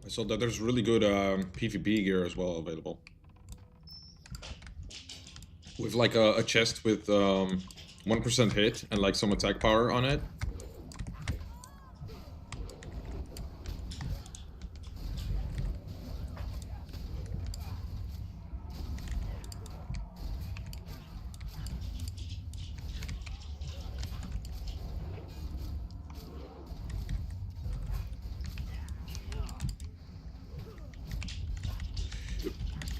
I saw that there's really good PvP gear as well available. With like a chest with 1% hit and like some attack power on it.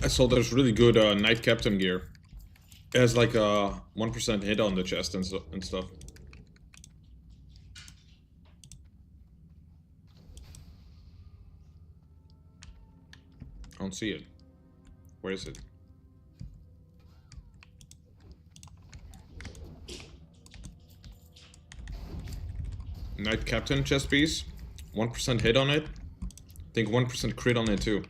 I saw there's really good Knight Captain gear. It has like a 1% hit on the chest and stuff. I don't see it. Where is it? Knight Captain chest piece. 1% hit on it. I think 1% crit on it too.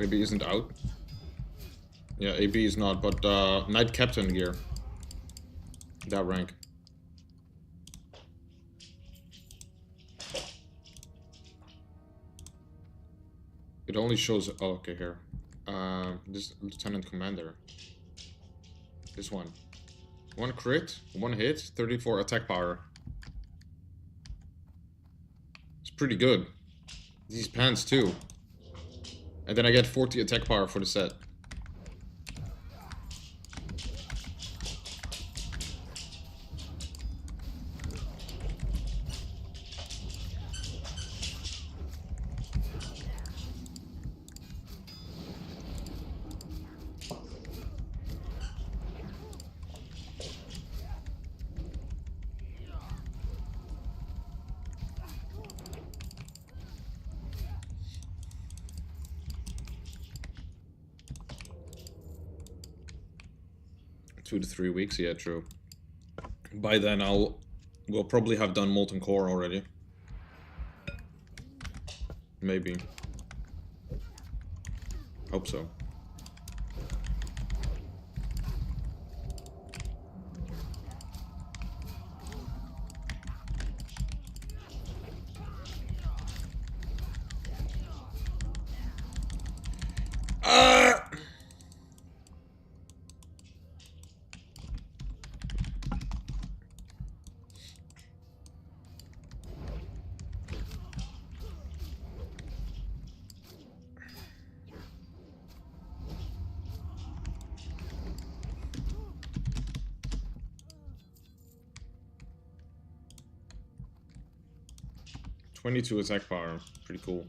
AB isn't out. Yeah, AB is not, but Knight Captain gear. That rank. It only shows. Oh, okay, here. This Lieutenant Commander. This one. 1 crit, 1 hit, 34 attack power. It's pretty good. These pants too. And then I get 40 attack power for the set. Two to 3 weeks, yeah, true. By then we'll probably have done Molten Core already. Maybe. Hope so. .22 attack power, pretty cool.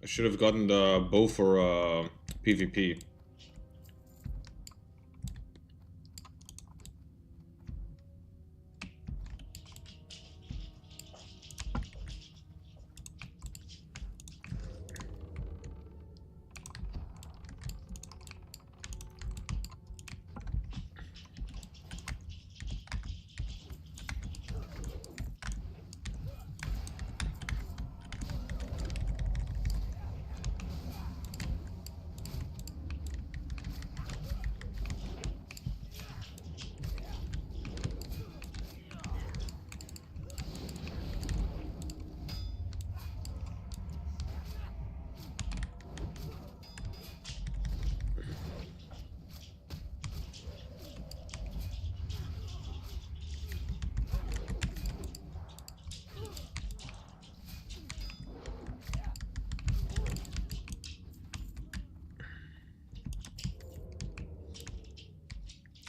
I should have gotten the bow for PvP.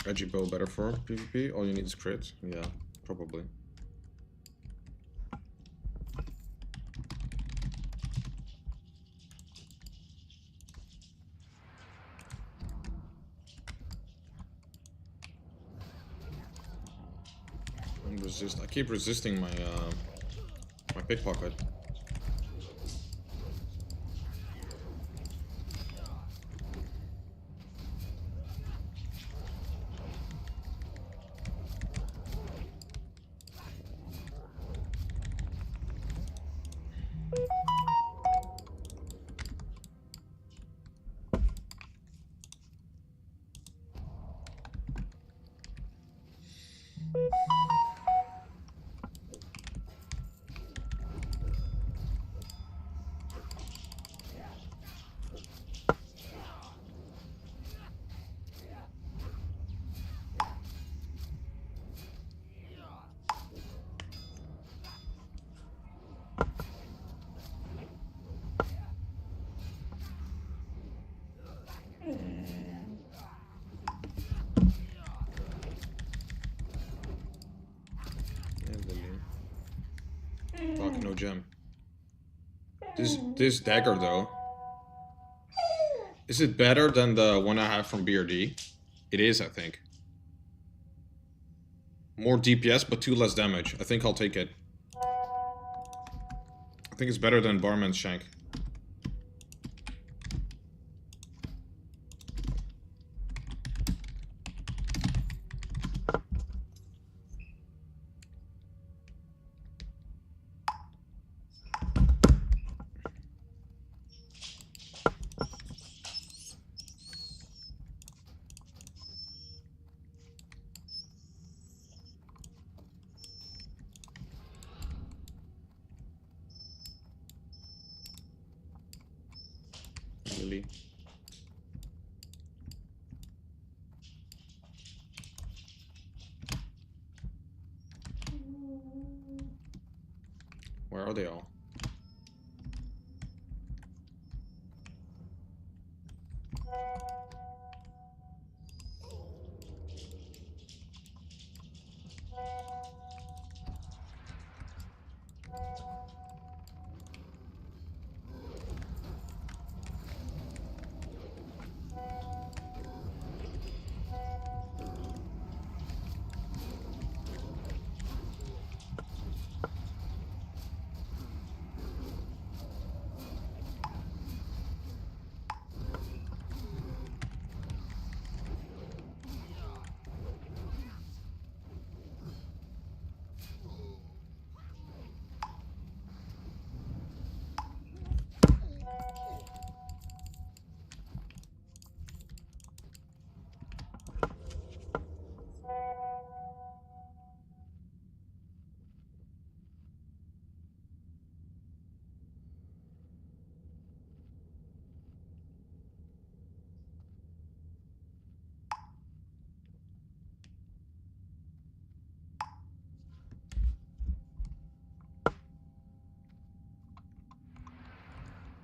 Edgy bow better for PvP? All you need is crit? Yeah, probably. I keep resisting my my pickpocket. gem. This dagger though. Is it better than the one I have from BRD? It is, I think. More DPS, but 2 less damage. I think I'll take it. I think it's better than Barman's Shank. Really? Where are they all?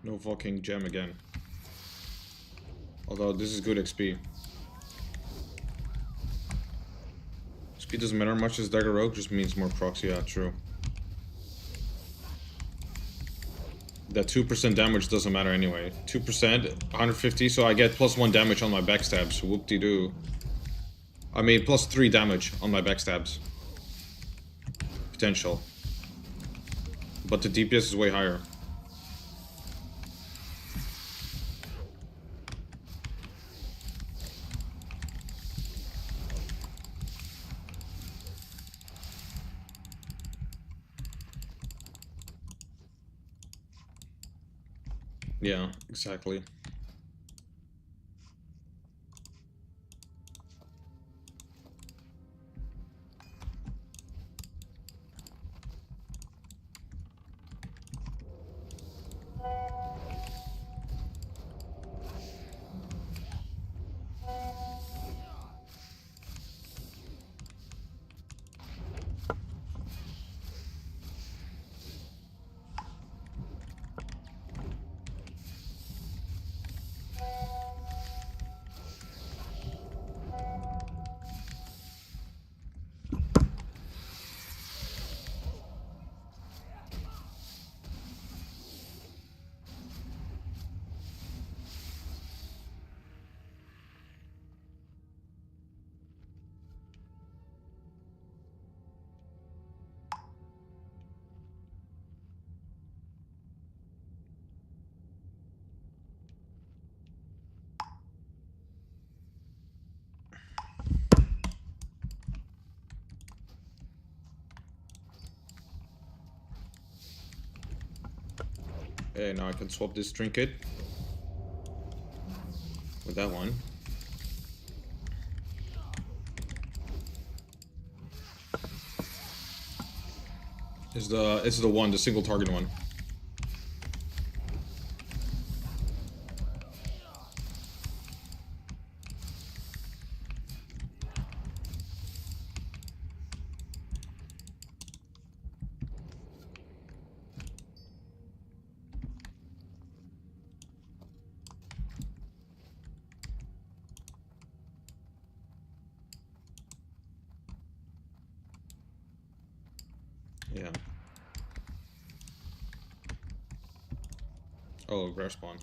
No fucking gem again. Although this is good XP. Speed doesn't matter much as Dagger Rogue, just means more procs. Yeah, true. That 2% damage doesn't matter anyway. 2%, 150, so I get +1 damage on my backstabs. Whoop-de-doo. I mean, +3 damage on my backstabs. Potential. But the DPS is way higher. Yeah, exactly. Okay, now I can swap this trinket with that one. It's the one, the single target one. Yeah. Oh, rare spawn.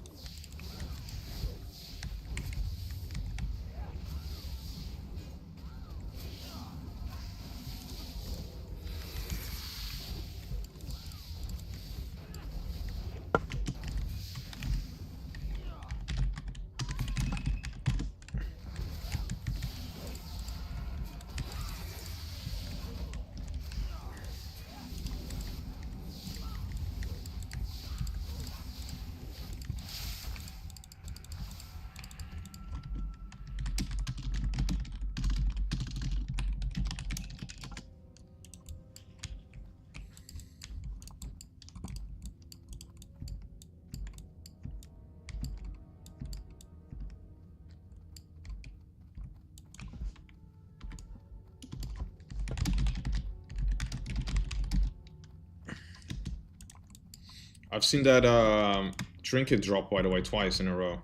I've seen that trinket drop, by the way, twice in a row.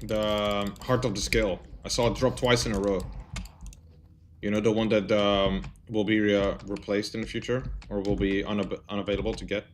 The Heart of the Scale. I saw it drop twice in a row. You know, the one that will be replaced in the future, or will be unavailable to get.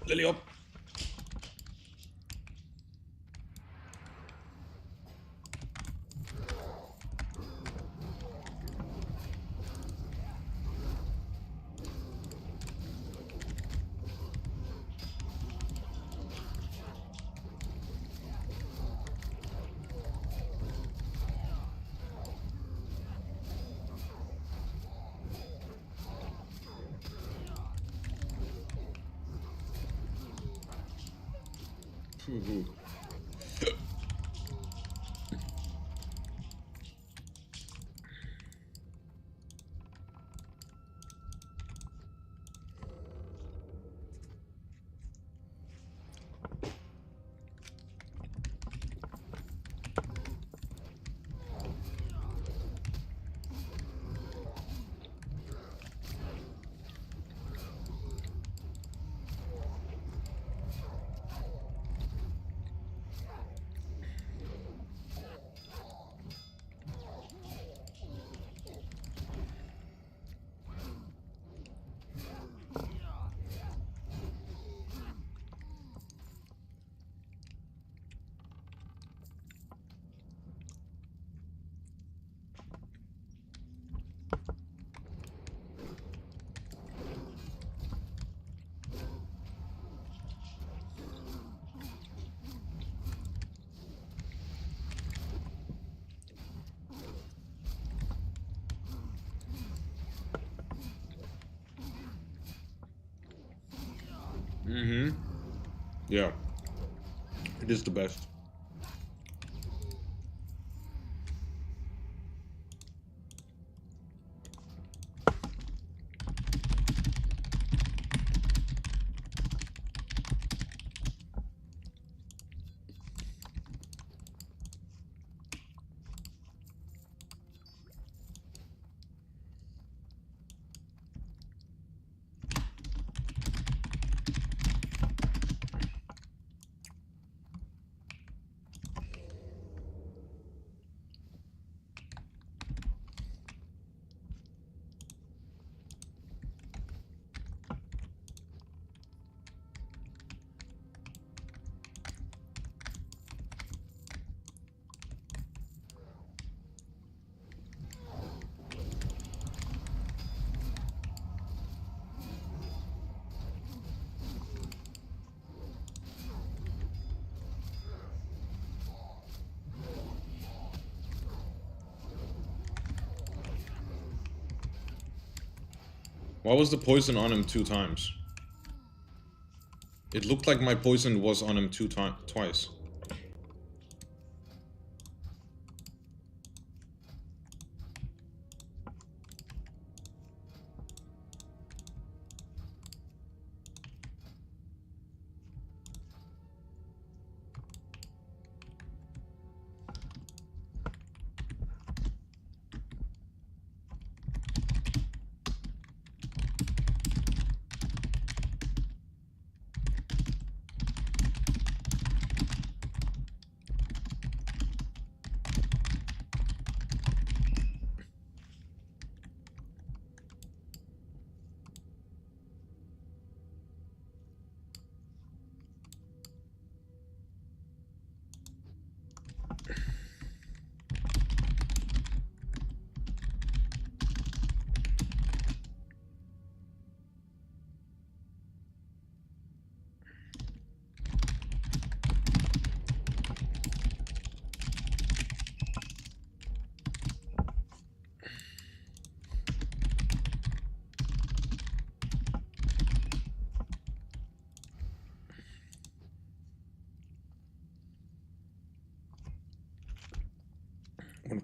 Lily op. Ooh. Mm-hmm. Yeah. It is the best. Why was the poison on him 2 times? It looked like my poison was on him twice.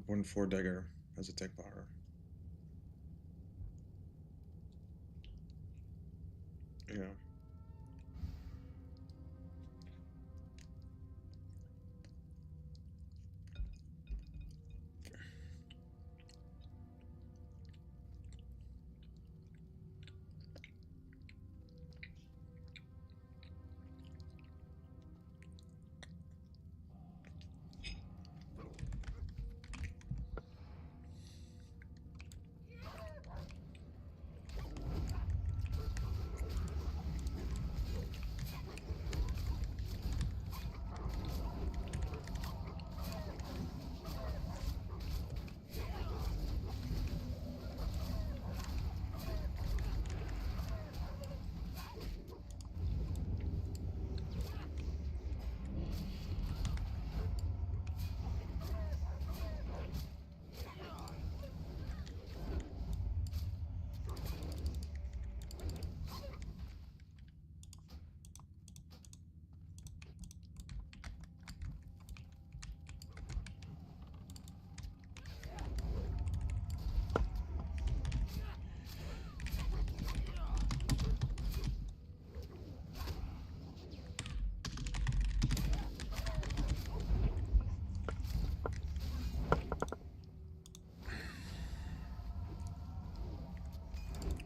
One 4 dagger as attack power. Yeah.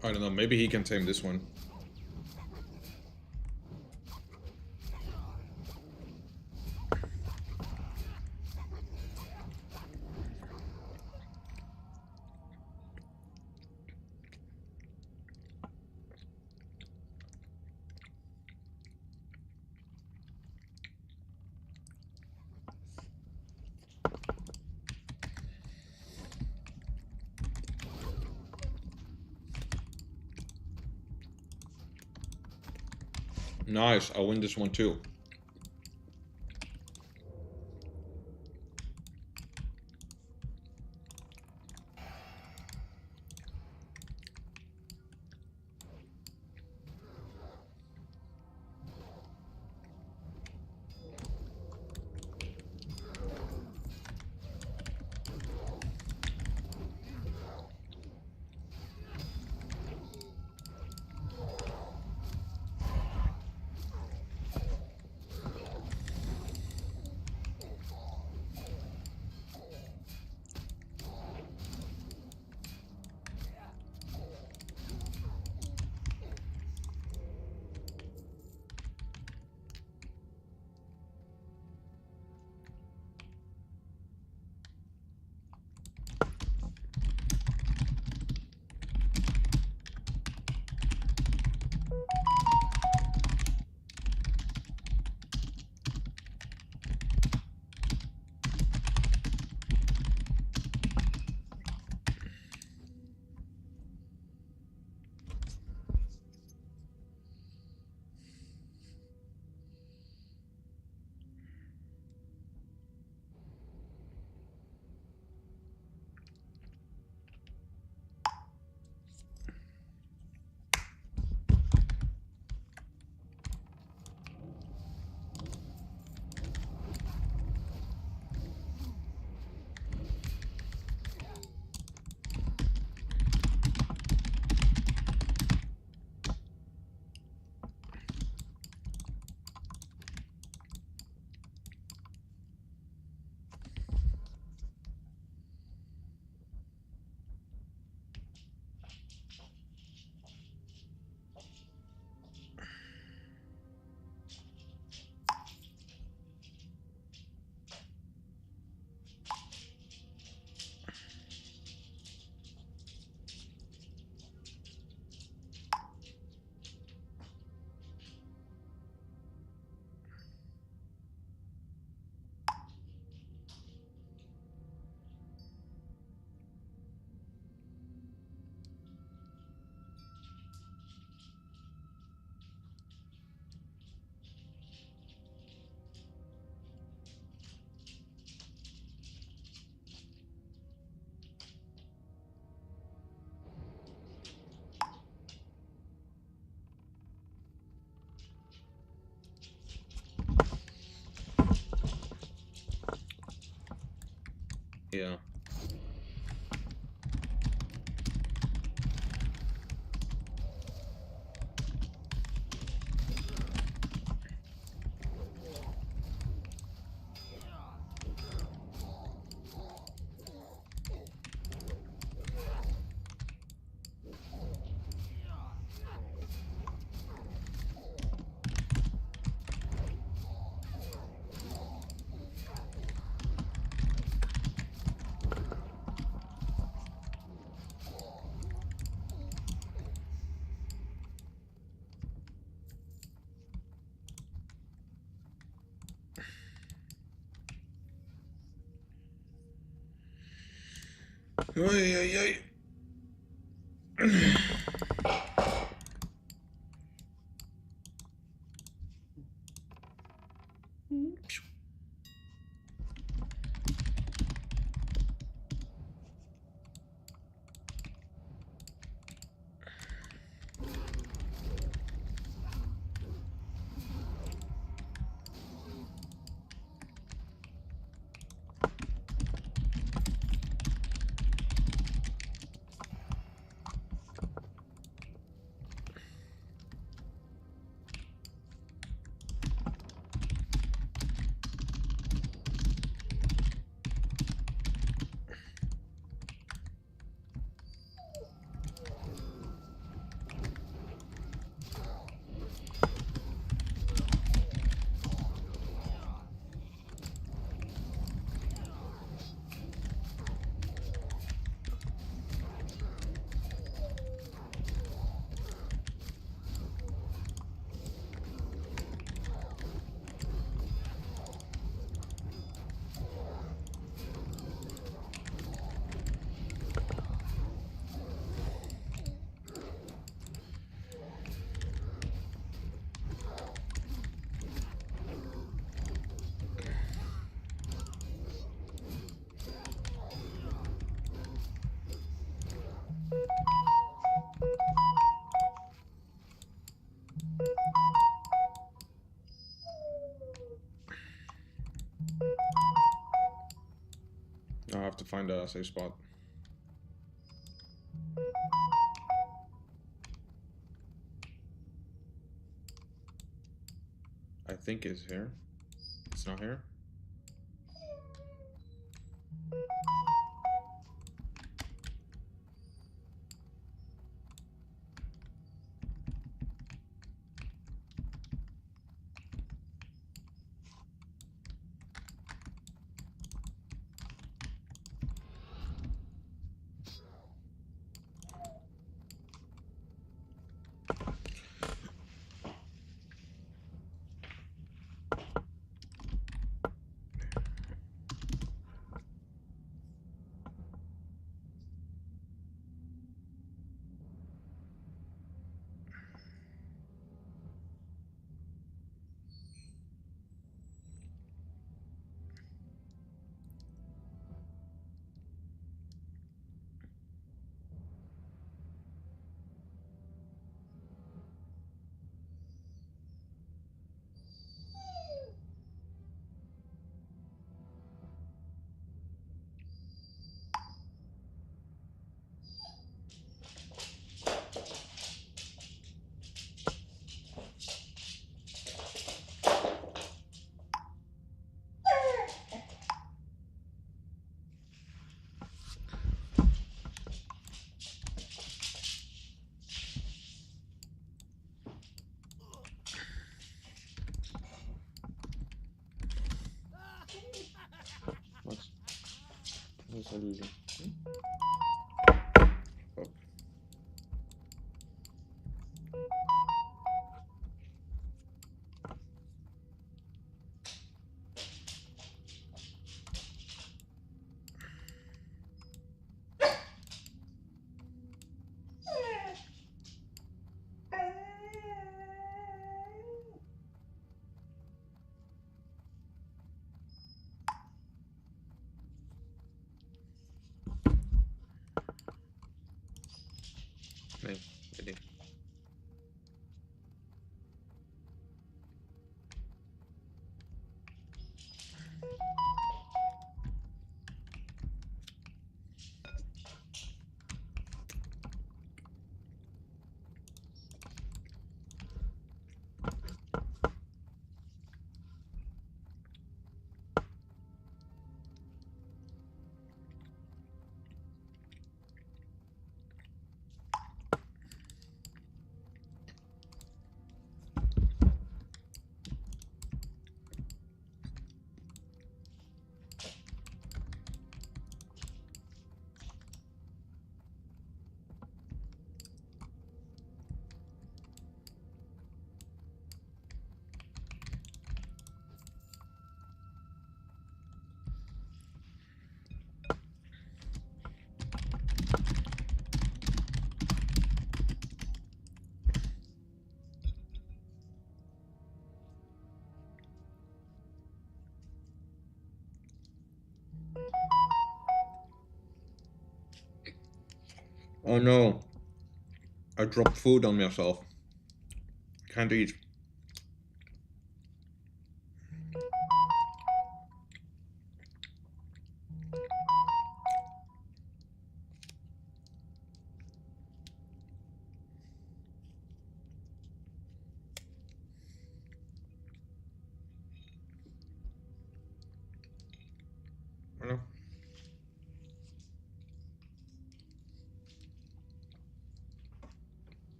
I don't know, maybe he can tame this one. Nice, I'll win this one too. Yeah. Oei, oei, oei. to find a safe spot. I think it's here. It's not here. What's illusion? Oh. Nee, weet niet. Oh no. I dropped food on myself. Can't eat. Hello?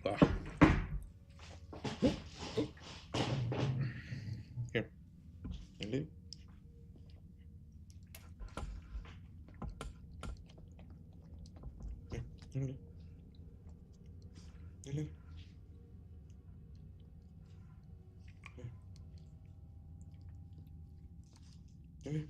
Ah. Here. Really? Here. Really? Really? Really?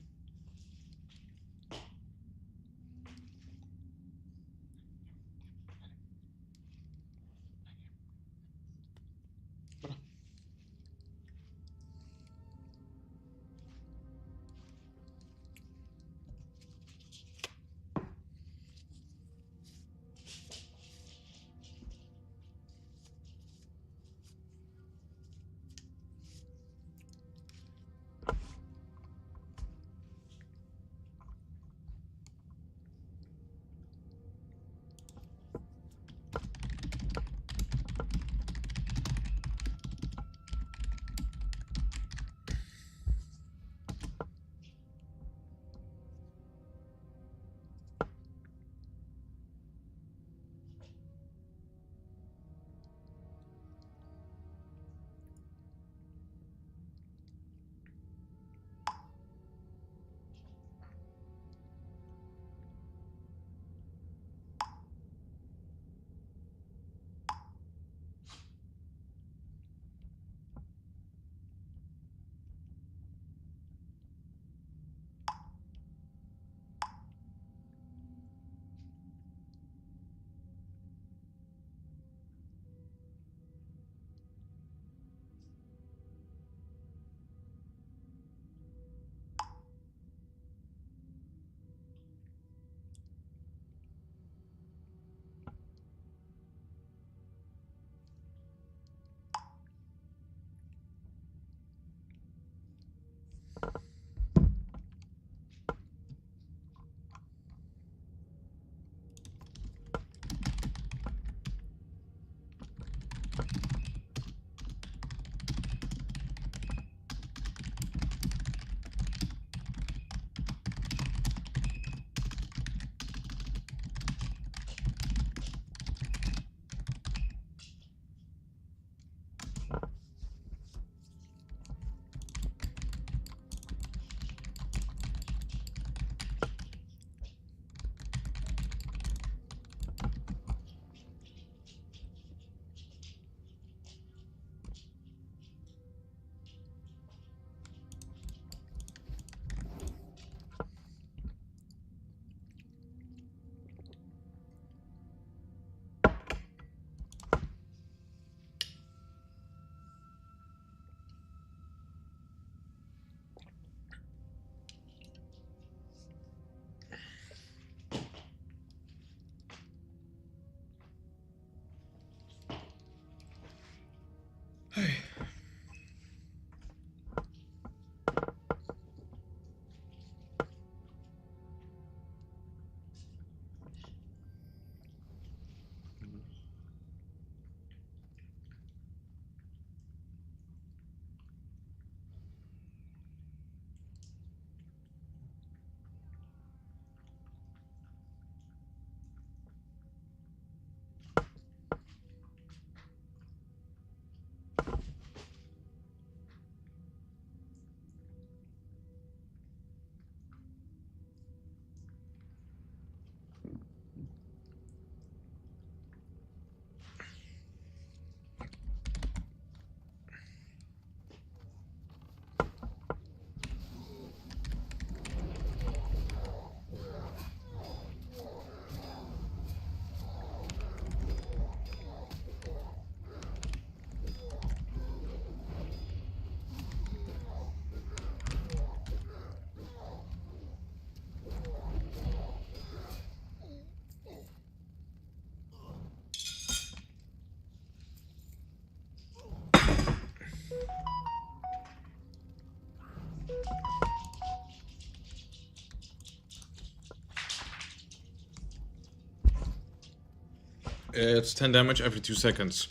It's 10 damage every 2 seconds.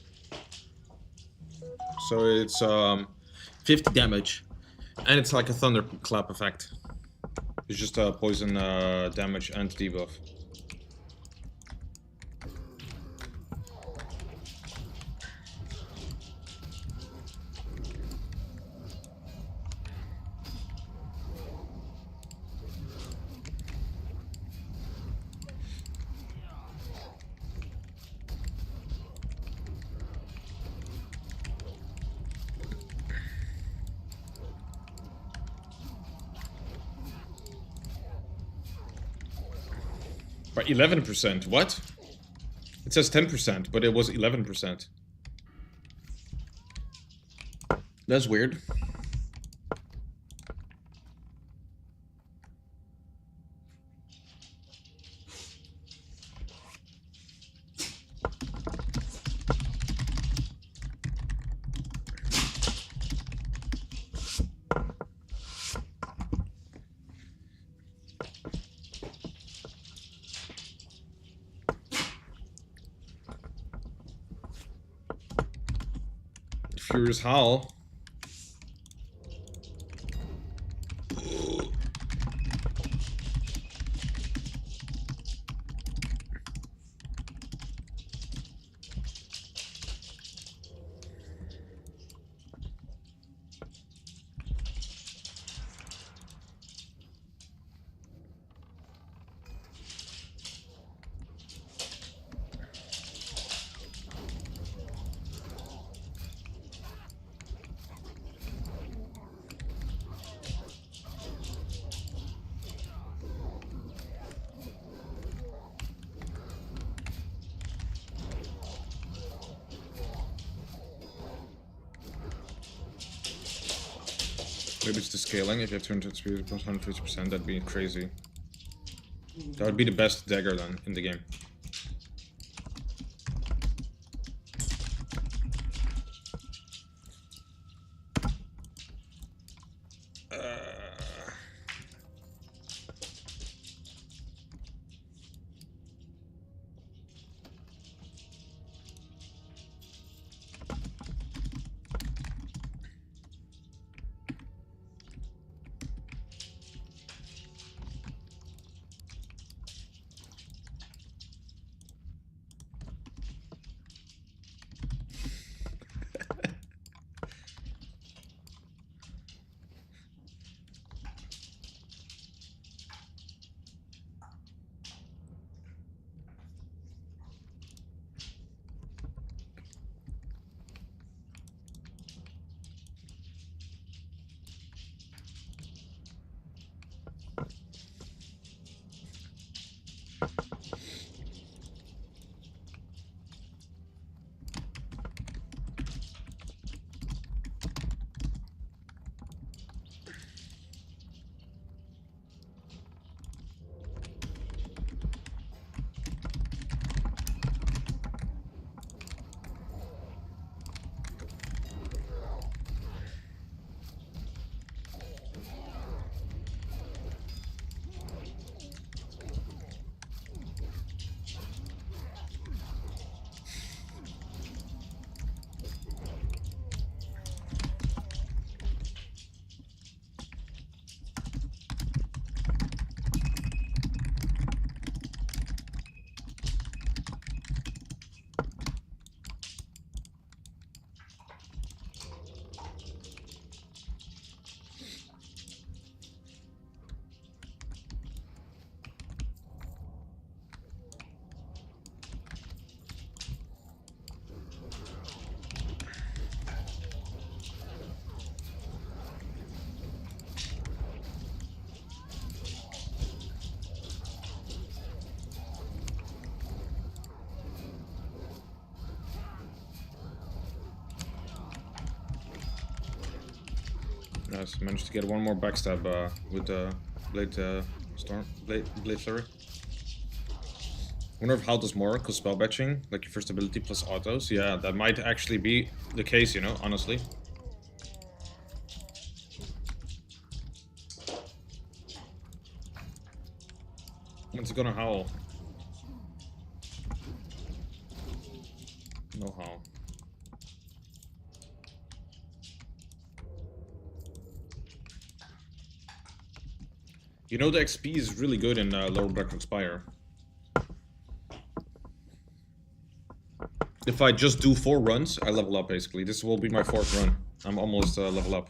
So it's 50 damage. And it's like a thunderclap effect. It's just poison damage and debuff. By 11%, what? It says 10%, but it was 11%. That's weird. Furious Howl. Maybe it's the scaling. If you have 200 speed plus 150%, that'd be crazy. That would be the best dagger then in the game. Nice, managed to get one more backstab with the blade flurry. Wonder if Howl does more, because spell batching, like your first ability plus autos. Yeah, that might actually be the case, you know, honestly. When's it gonna howl? No how. You know, the XP is really good in Lower Blackrock Spire. If I just do 4 runs, I level up basically. This will be my 4th run. I'm almost level up.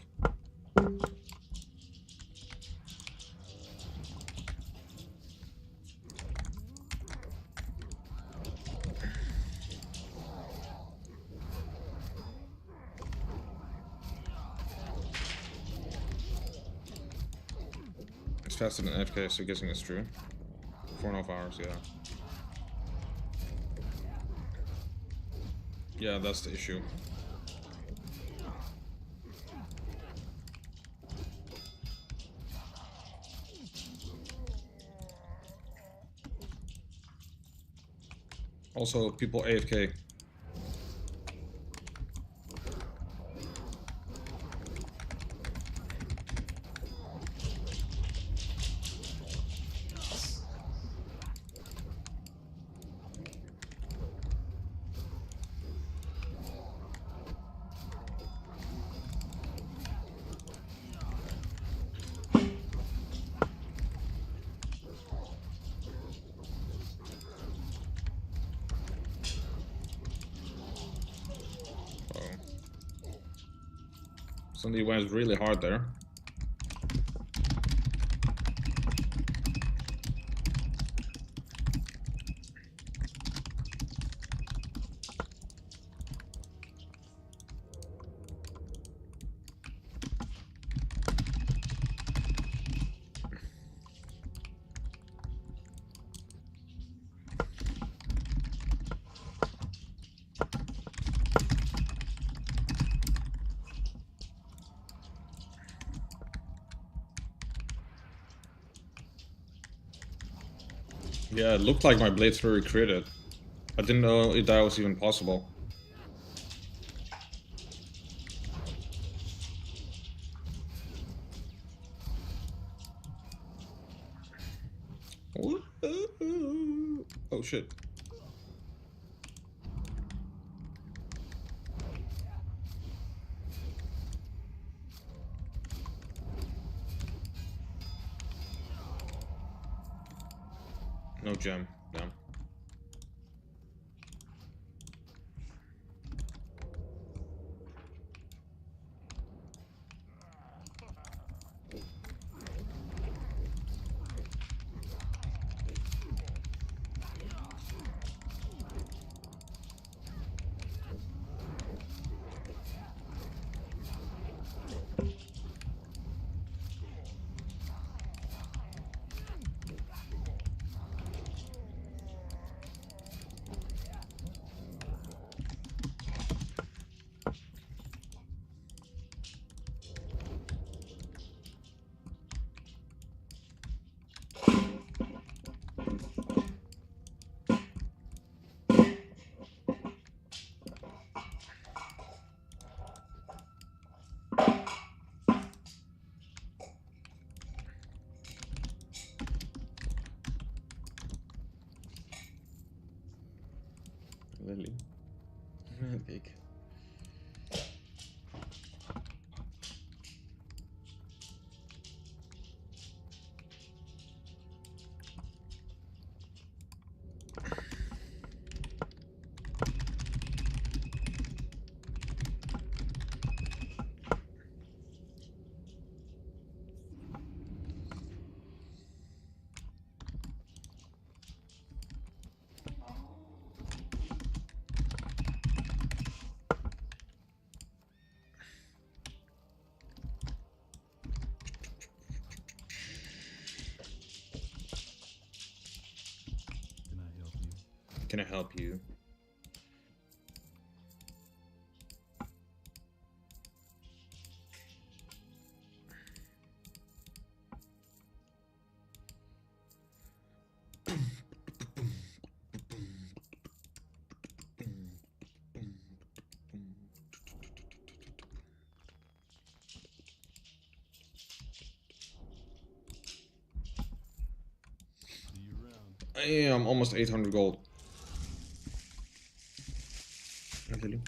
It's faster than FK, so guessing it's true. 4.5 hours, yeah. Yeah, that's the issue. Also, people AFK. Somebody went really hard there. Yeah, it looked like my Blade Flurry critted. I didn't know if that was even possible. Oh shit. No gem, no. Really? Big. Can I help you? I am almost 800 gold. Really?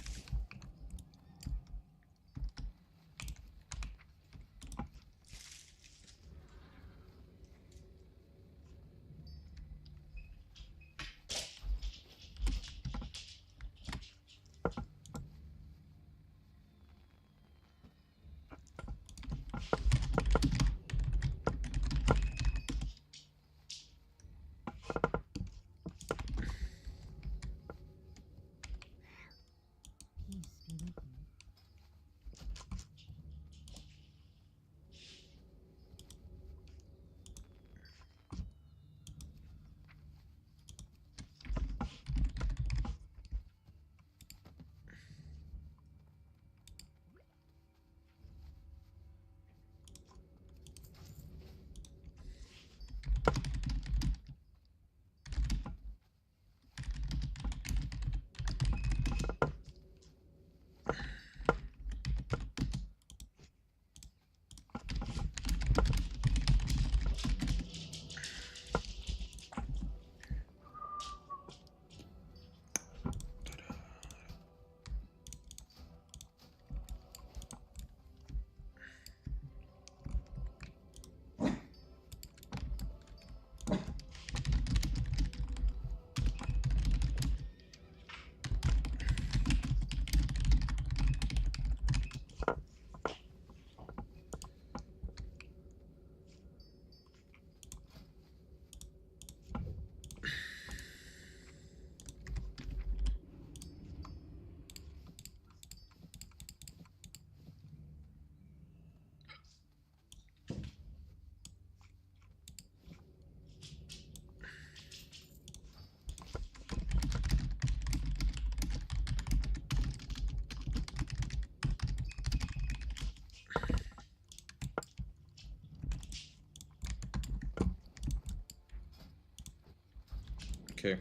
Okay.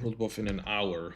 World Buff in an hour.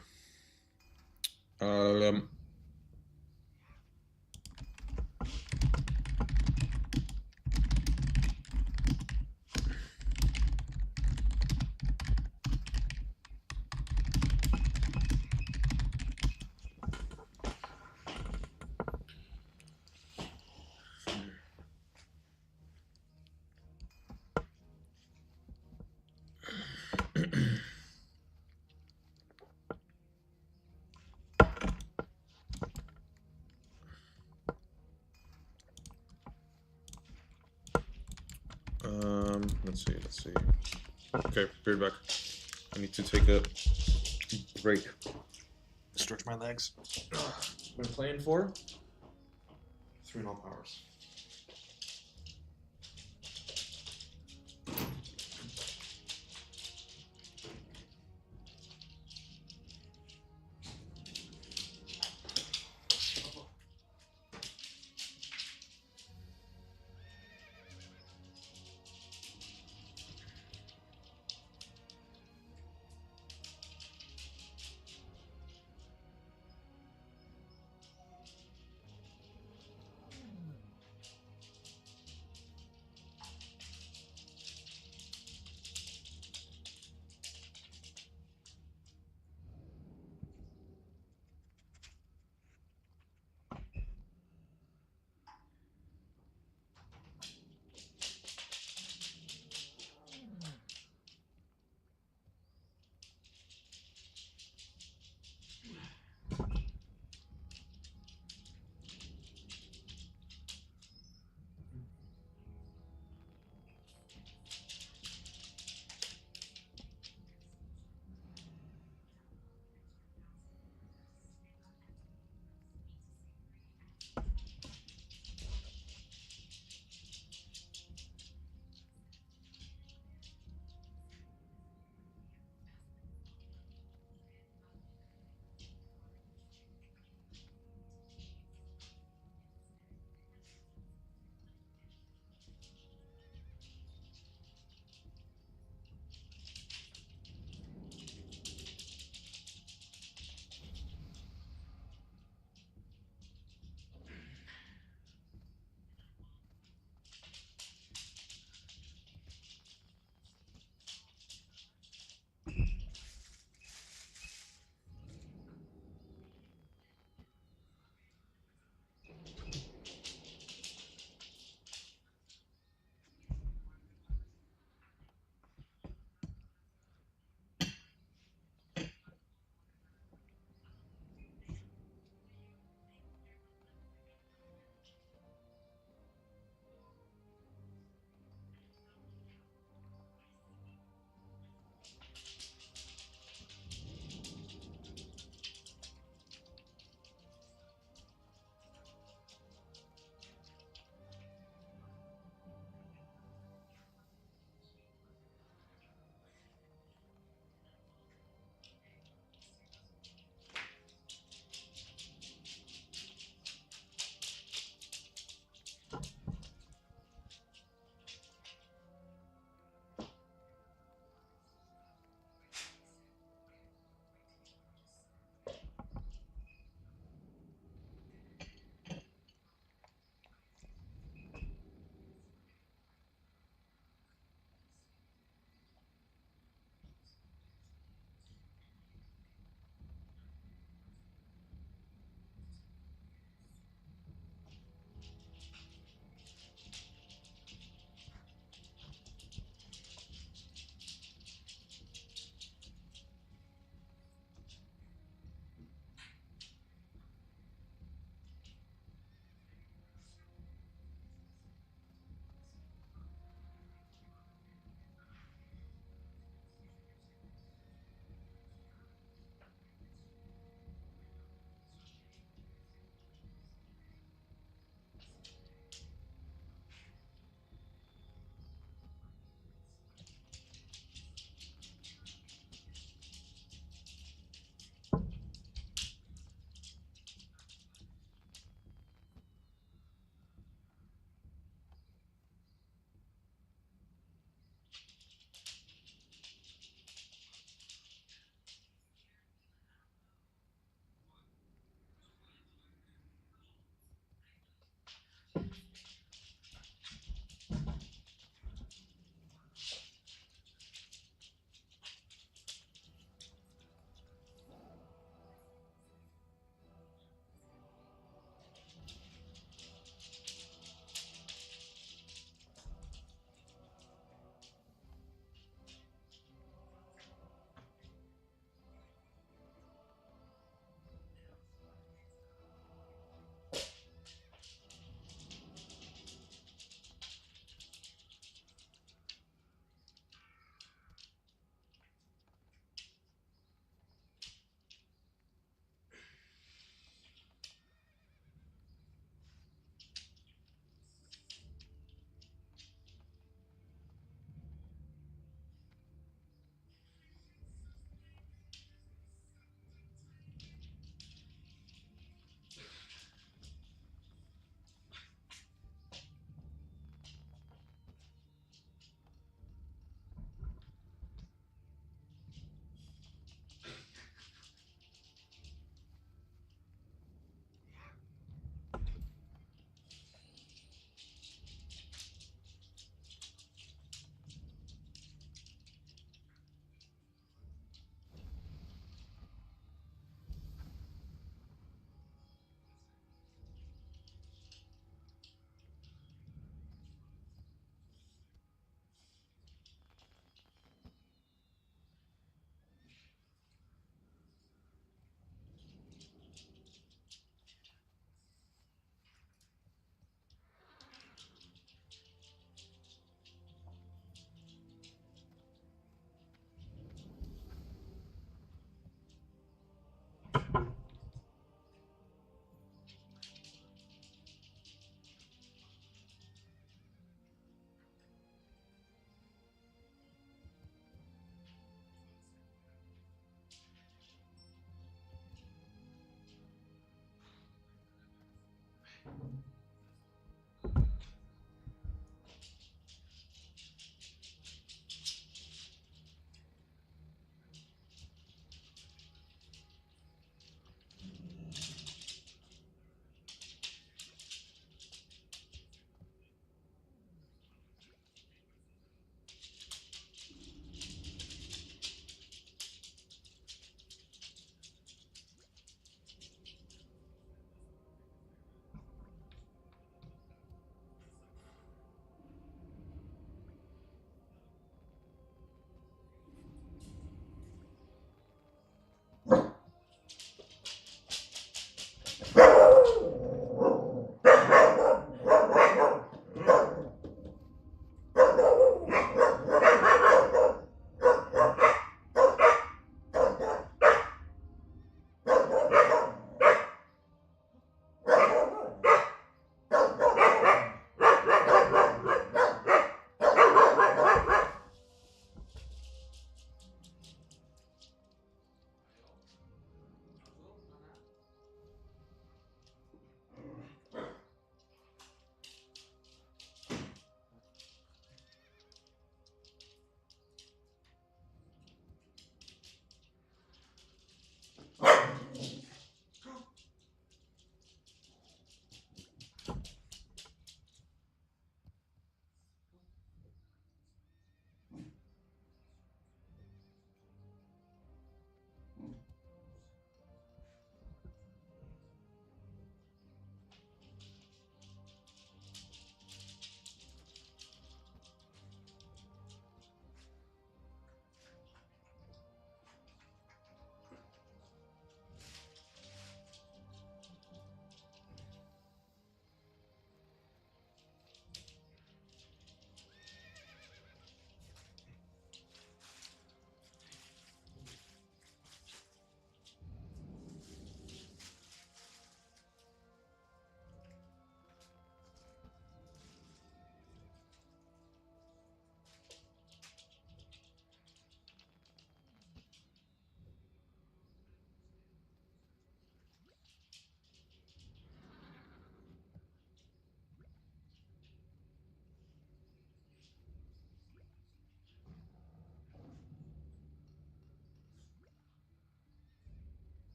Let's see. Okay, be right back. I need to take a break. Stretch my legs. Been playing for 3.5 hours.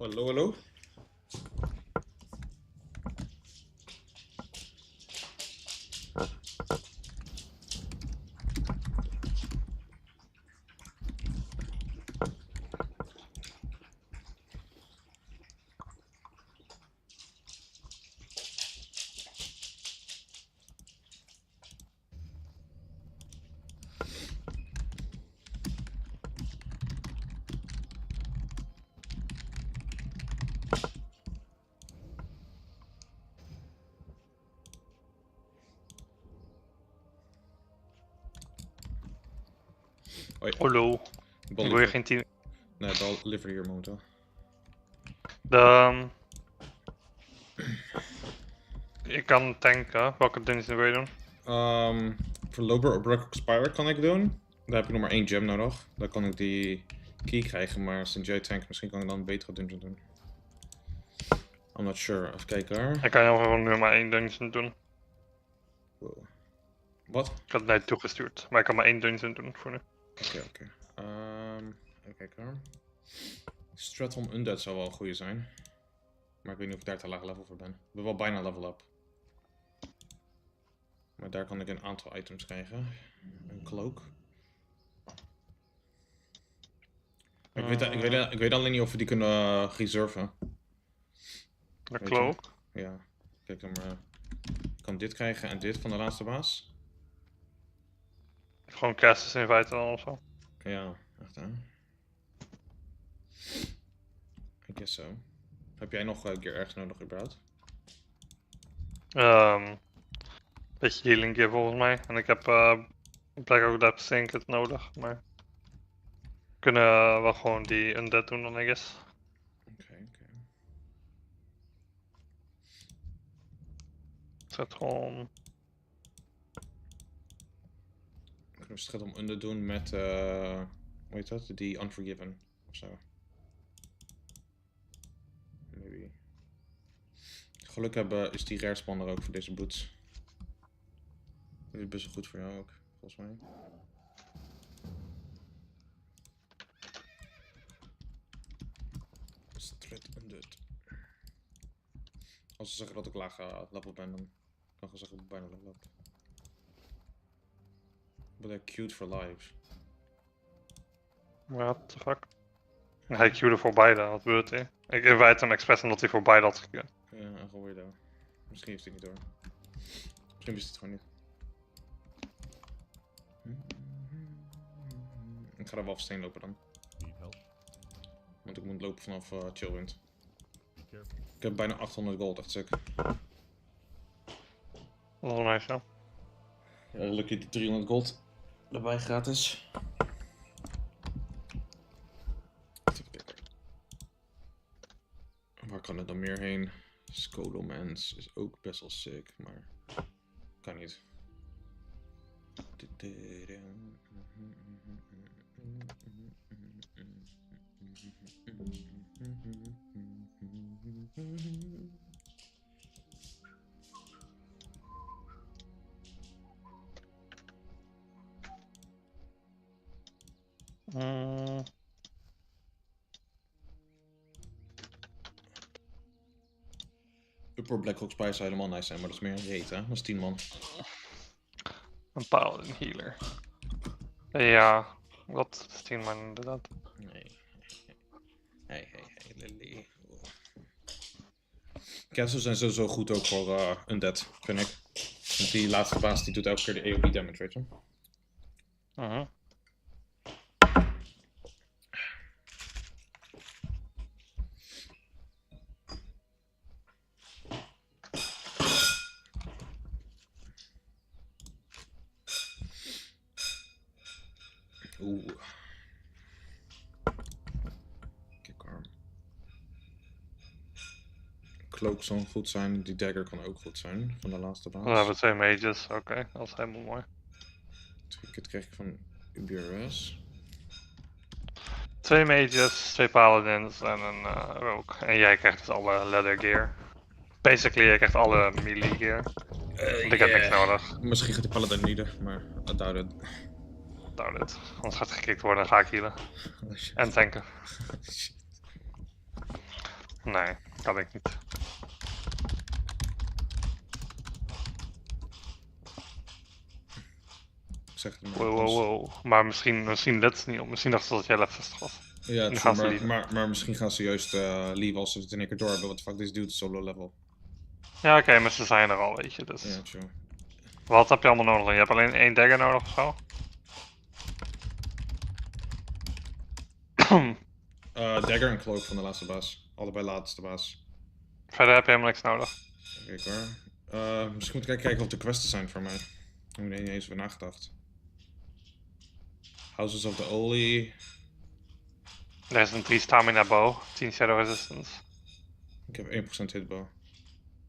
Hallo, hallo. Hoi. Hallo. Wil je geen team? Nee, bal liver hier momenteel. Ik kan tanken. Welke dungeon wil je doen? Voor Lober op Rock Spire kan ik doen. Daar heb ik nog maar 1 gem nodig. Dan kan ik die key krijgen, maar sinds jij tankt, misschien kan ik dan een betere dungeon doen. I'm not sure. Even kijken hoor. Ik kan jou gewoon nu maar 1 dungeon doen. Wow. Wat? Ik had het net toegestuurd, maar ik kan maar 1 dungeon doen voor nu. Oké. Even kijken hoor. Stratham Undead zou wel een goede zijn. Maar ik weet niet of ik daar te laag level voor ben. Ik ben wel bijna level up. Maar daar kan ik een aantal items krijgen. Een cloak. Ik weet alleen niet of we die kunnen reserven. De cloak? Ja. Kijk dan maar. Ik kan dit krijgen en dit van de laatste baas. Gewoon casters in feite dan ofzo. Ja, echt hè. I guess so. Heb jij nog gear ergens nodig überhaupt? Beetje healing gear volgens mij. En ik heb Black Oak Depth Trinket nodig, maar... We kunnen wel gewoon die undead doen dan, I guess. Oké. Zet gewoon... Kunnen we stret om undead doen met, hoe heet dat? Die Unforgiven ofzo. Maybe. Geluk hebben is die rare spanner ook voor deze boots. Die is best wel goed voor jou ook, volgens mij. Stret undead. Als ze zeggen dat ik laag level ben, dan kan ik zeggen dat ik bijna level heb. But they're cute for lives. What the fuck? Hij queuede voor beide, wat bedoelt hij? Ik invite hem expres omdat hij voor beide had gequeued. Ja, een gewoon weirdo. Misschien heeft hij het niet door. Misschien wist hij het gewoon niet. Ik ga er wel op steen lopen dan. Want ik moet lopen vanaf Chillwind. Ik heb bijna 800 gold, echt sick. Dat is nice, ja. Ja, lucky die 300 gold erbij gratis. Even kijken. Waar kan het dan meer heen? Scolomance is ook best wel sick, maar kan niet. Upper Black Rock Spire zou helemaal nice zijn, maar dat is meer een raid, hè? Dat is 10 man. Een paladin healer. Ja, dat is 10 man inderdaad. Nee. Hey, Lily. Castles zijn sowieso goed ook voor Undead, vind ik. Want die laatste baas die doet elke keer de AoE damage, weet je. Oeh. Kickarm. Cloak zal goed zijn, die dagger kan ook goed zijn van de laatste baas. Dan hebben we 2 mages, oké, dat is helemaal mooi. Dit krijg ik van UBRS. 2 mages, 2 paladins en een rogue. En jij krijgt dus alle leather gear. Basically, jij krijgt alle melee gear. Want ik heb niks nodig. Misschien gaat die paladin niet, maar I doubt it. Doubt it. Anders gaat gekikt worden en ga ik healen. En tanken. Nee, kan ik niet. Zeg het Wow. Maar misschien let ze niet op. Misschien dachten ze dat jij level 60 was. Ja, Nu gaan ze maar misschien gaan ze juist leave als ze het in één keer door hebben. Wat fuck, deze dude is solo level. Ja, oké, maar ze zijn er al, weet je. Dus. Ja, true. Wat heb je allemaal nodig? Je hebt alleen 1 dagger nodig of zo? Dagger en cloak van de laatste baas. Allebei laatste baas. Verder heb je helemaal niks nodig. Kijk hoor. Misschien moet ik kijken of de quests zijn voor mij. Ik heb er niet eens over nagedacht. Houses of the Holy. Er is een 3 stamina bow, 10 shadow resistance. Ik heb 1% hitbow.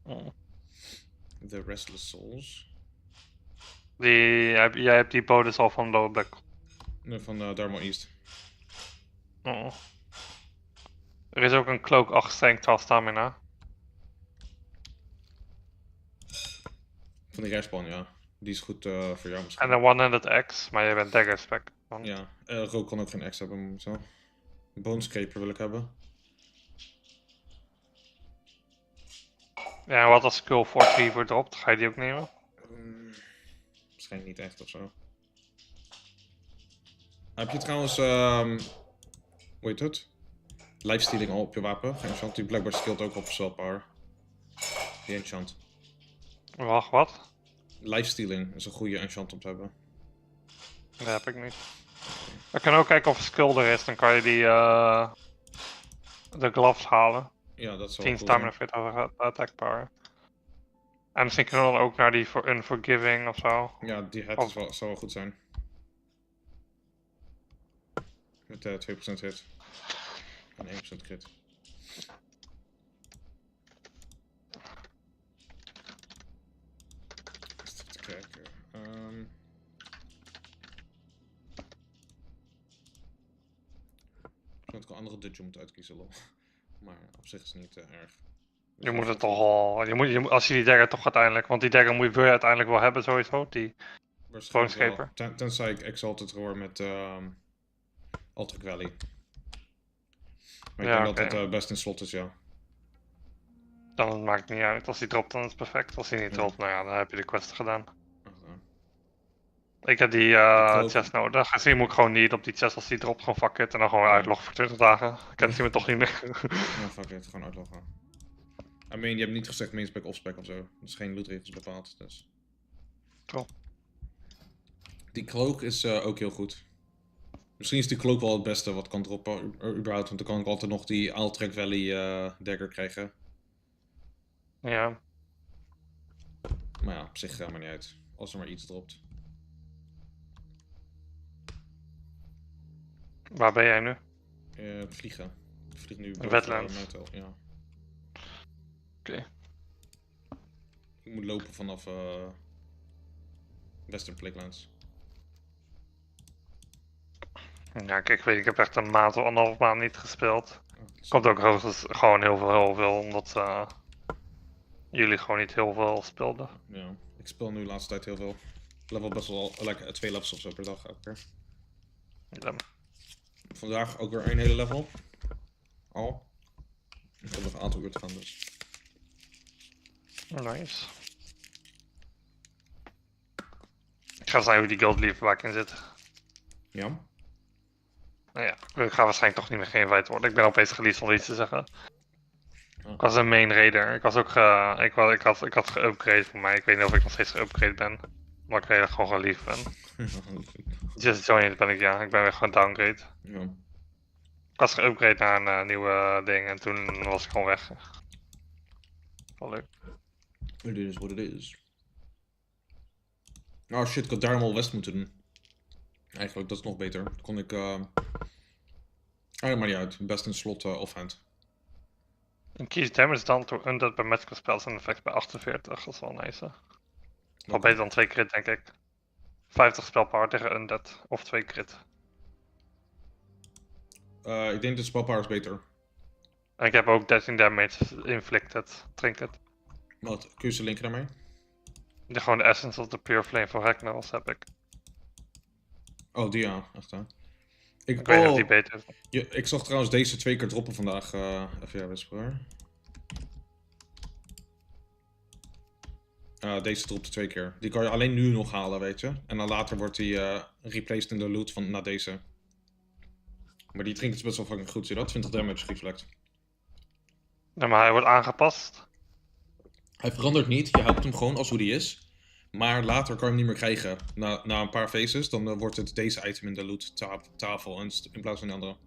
Oh. The Restless Souls. Jij hebt die bow dus al van Lower Black. Nee, van Dharma East. Oh. Er is ook een cloak 8 strength 12 stamina. Van die respawn, ja. Die is goed voor jou misschien. En een 100 X, maar jij bent dagger spec. Ja, Rook kan ook geen X hebben zo. Bone Scraper wil ik hebben. Ja, en wat als Skull 4 voor dropt? Ga je die ook nemen? Waarschijnlijk niet echt of zo. Heb je trouwens, hoe heet het? Lifestealing al op je wapen? Enchant, die blijkbaar skillt ook op spell power. Die enchant. Wacht, wat? Lifestealing is een goede enchant om te hebben. Dat heb ik niet. We kunnen ook kijken of skill er is, dan kan je die de gloves halen. Ja, dat is wel 10 cool stamina zijn. 40 attack power. En misschien kunnen we dan ook naar die voor Unforgiving of zo. Ja, die head zou wel goed zijn. Met 2% hit. En 1% crit. Even te kijken. Ik zou ook een andere dungeon moeten uitkiezen, lol. Maar op zich is het niet erg. Je moet het toch al. Als je die dagger toch uiteindelijk. Want die dagger wil je uiteindelijk wel hebben sowieso. Die Bonescaper. Tenzij ik Exalted Roar met Ultra Valley. Maar ik Ja, denk dat het best in slot is, ja. Dan maakt het niet uit. Als die dropt, dan is het perfect. Als die niet dropt, nou ja, dan heb je de quest gedaan. Ik heb die chest nodig. Gezien moet ik gewoon niet op die chest als die dropt, gewoon fuck it. En dan gewoon uitloggen voor 20 dagen. Kent hij me toch niet meer. Ja, fuck it, gewoon uitloggen. I mean, je hebt niet gezegd main spec of spec of zo. Er is geen lootregels bepaald, dus. Top. Die cloak is ook heel goed. Misschien is die cloak wel het beste wat kan droppen, überhaupt. Want dan kan ik altijd nog die Altrek Valley dagger krijgen. Ja. Maar ja, op zich gaat maar niet uit. Als er maar iets dropt. Waar ben jij nu? Vliegen. Ik vlieg nu Wetlands. Ja. Oké. Ik moet lopen vanaf Western Plaguelands. Ja, kijk, ik heb echt een maand of 1,5 maand niet gespeeld. Komt ook hoogstens gewoon heel veel, omdat jullie gewoon niet heel veel speelden. Ja, ik speel nu de laatste tijd heel veel. Ik level best wel, 2 levels of zo per dag elke keer. Ja. Vandaag ook weer 1 hele level. Al. Ik heb nog een aantal uur te gaan dus. Nice. Ik ga eens naar hoe die guild leaf waar ik in zit. Ja? Nou ja, ik ga waarschijnlijk toch niet meer geïnviteerd worden. Ik ben opeens geleased om iets te zeggen. Ik was een main raider. Ik was ook ik had geupgrade voor mij. Ik weet niet of ik nog steeds geupgrade ben. Maar ik weet dat ik gewoon lief ben. Just joined ben ik, ja. Ik ben weer gewoon downgrade. Ja. Ik was geupgrade naar een nieuwe ding en toen was ik gewoon weg. Wel leuk. It is what it is. Oh shit, ik had Darmal West moeten doen. Eigenlijk, dat is nog beter. Dan kon ik... maar niet uit. Best in slot offhand. Increase damage dan to undead bij magical spells en effect bij 48. Dat is wel nice, hè? Wel beter dan 2 crit, denk ik. 50 spelpower tegen undead. Of 2 crit. Ik denk dat spelpower is beter. En ik heb ook 13 damage inflicted. Trinket. Wat? Kun je ze linken daarmee? Gewoon de Essence of the Pure Flame van Ragnaros heb ik. Oh, die ja. Echt hè. Ik weet niet of die beter is. Ik zag trouwens deze 2 keer droppen vandaag. Even ja, Whisper. Deze dropte 2 keer. Die kan je alleen nu nog halen, weet je. En dan later wordt die replaced in de loot van na deze. Maar die trinket is best wel fucking goed, zie je dat? 20 damage reflect. Ja, maar hij wordt aangepast. Hij verandert niet, je houdt hem gewoon als hoe die is. Maar later kan je hem niet meer krijgen. Na een paar phases, dan wordt het deze item in de loot tafel in plaats van die andere.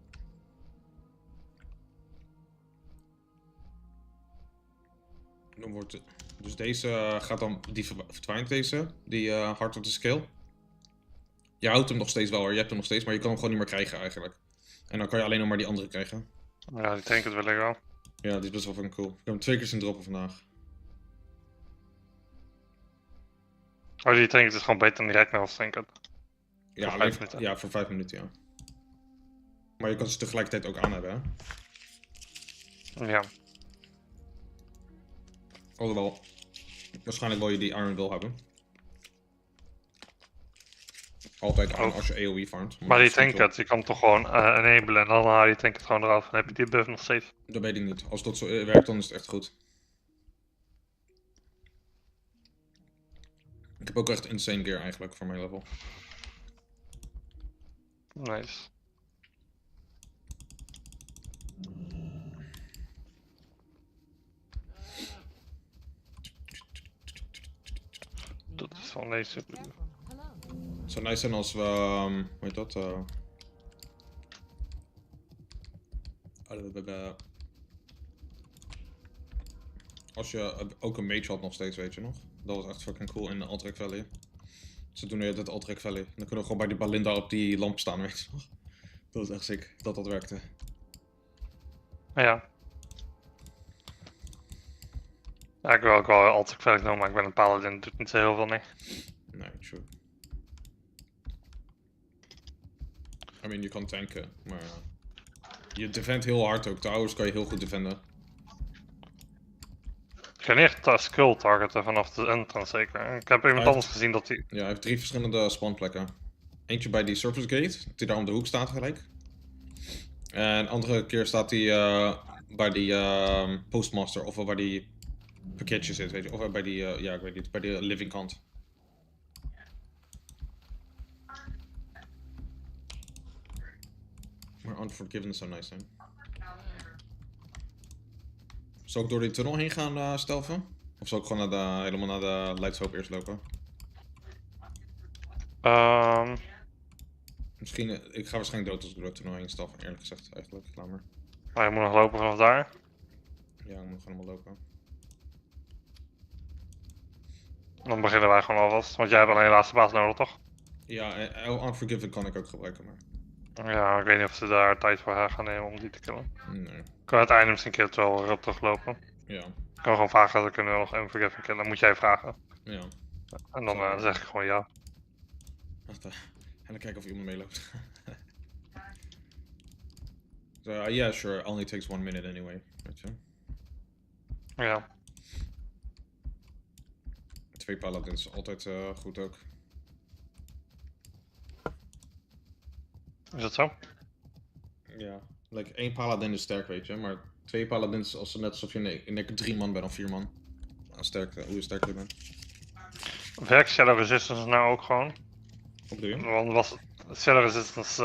Dan wordt het, dus deze gaat dan, die verdwijnt deze, die Heart of the Scale. Je houdt hem nog steeds wel hoor, je hebt hem nog steeds, maar je kan hem gewoon niet meer krijgen eigenlijk. En dan kan je alleen nog maar die andere krijgen. Ja, die trinket wil ik wel. Ja, die is best wel fucking cool. Ik heb hem 2 keer zien droppen vandaag. Oh, die trinket is gewoon beter dan die Red trinket. Ja, voor 5 minuten. Ja, voor 5 minuten, ja. Maar je kan ze tegelijkertijd ook aan hebben, hè? Ja. Alhoewel, waarschijnlijk wil je die Iron wil hebben. Altijd aan als je AoE farmt. Maar die trinket, die kan toch gewoon enablen en dan haal je die trinket gewoon eraf en heb je die buff nog steeds. Dat weet ik niet. Als dat zo werkt, dan is het echt goed. Ik heb ook echt insane gear eigenlijk voor mijn level. Nice. Dat is wel nice. Het zou nice zijn als we, hoe heet dat? Als je ook een mage had nog steeds, weet je nog? Dat was echt fucking cool in Alterac Valley. Ze doen nu het Alterac Valley. Dan kunnen we gewoon bij die Balinda op die lamp staan, weet je nog? Dat was echt sick, dat werkte. Ja. Ja, ik wil ook wel Alterac Valley doen, maar ik ben een paladin, dat doet niet zo heel veel, nee. Nee, true. I mean, je kan tanken, maar je defendt heel hard ook. Towers kan je heel goed defenden. Je kan echt skull targeten vanaf de entrance zeker. Ik heb iemand anders gezien dat hij... Ja, hij heeft 3 verschillende spawnplekken. Eentje bij die surface gate, die daar om de hoek staat gelijk. En de andere keer staat hij bij die postmaster, of wel waar die pakketje zit, weet je. Of bij die, ja ik weet niet, bij die living kant. Maar Unforgiven zou nice zijn. Zal ik door die tunnel heen gaan stelven? Of zal ik gewoon helemaal naar de Lightshope eerst lopen? Misschien, ik ga waarschijnlijk dood als ik door de tunnel heen stelven, eerlijk gezegd, eigenlijk. Laat maar. Maar je moet nog lopen vanaf daar? Ja, ik moet gewoon helemaal lopen. Dan beginnen wij gewoon alvast, want jij hebt alleen de laatste baas nodig, toch? Ja, Unforgiven kan ik ook gebruiken, maar... Ja, ik weet niet of ze daar tijd voor gaan nemen om die te killen. Nee. Ik kan het einde misschien een keer wel erop teruglopen. Ja. Ik kan gewoon vragen, dan kunnen we nog Unforgiven killen. Dan moet jij vragen. Ja. En dan zeg ik gewoon ja. Wacht, en dan kijken of iemand meeloopt. So, yeah, sure, only takes 1 minute anyway. Weet je? Ja. 2 paladins, altijd goed ook. Is dat zo? Ja, like 1 paladin is sterk, weet je, maar 2 paladins als net alsof je in 3 man bent of 4 man. Hoe sterk je bent. Werkt Shadow Resistance nou ook gewoon? Wat bedoel je? Want was Shadow Resistance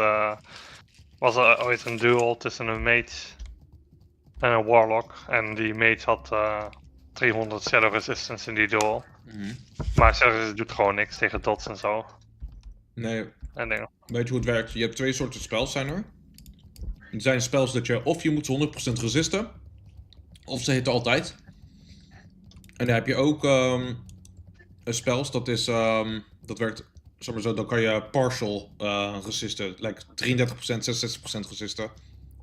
was er ooit een duel tussen een mage en een warlock. En die mage had 300 Shadow Resistance in die duel. Maar Shadow Resistance doet gewoon niks tegen dots en zo. Nee. En dingen. Weet je hoe het werkt? Je hebt 2 soorten spells zijn er. Er zijn spells dat je of je moet 100% resisten, of ze hitten altijd. En dan heb je ook spells, dat is, dat werkt, zeg maar zo, dan kan je partial resisten, like 33%, 66% resisten,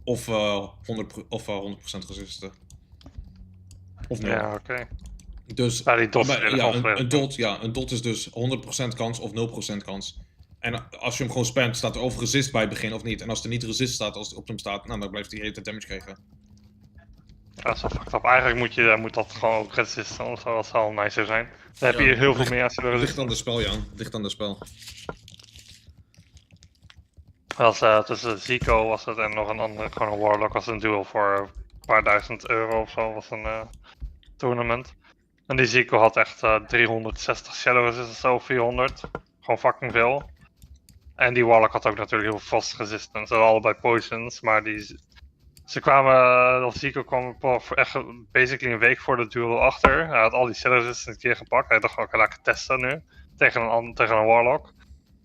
of 100% resisten. Of 0. Ja, oké. Dus die dots een dot is dus 100% kans of 0% kans. En als je hem gewoon spamt, staat er of resist bij het begin of niet. En als er niet resist staat, als het op hem staat, nou, dan blijft hij de hele tijd damage krijgen. Ja, dat is wel fucked up. Eigenlijk moet dat gewoon ook resisten, of zo, dat zou wel nicer zijn. Dan heb je heel veel meer als je ligt aan de spel, Jan. Ligt aan de spel. Tussen Zico was het en nog een andere, gewoon een Warlock, was een duel voor een paar duizend euro of zo, was een tournament. En die Zico had echt 360 shadow resist of zo, 400. Gewoon fucking veel. En die Warlock had ook natuurlijk heel veel fast resistance. Ze hadden allebei poisons, maar ze kwamen, of Zico kwam echt basically een week voor de duel achter. Hij had al die shadow resistance een keer gepakt. Hij dacht, oké, laat ik het testen nu. Tegen een Warlock.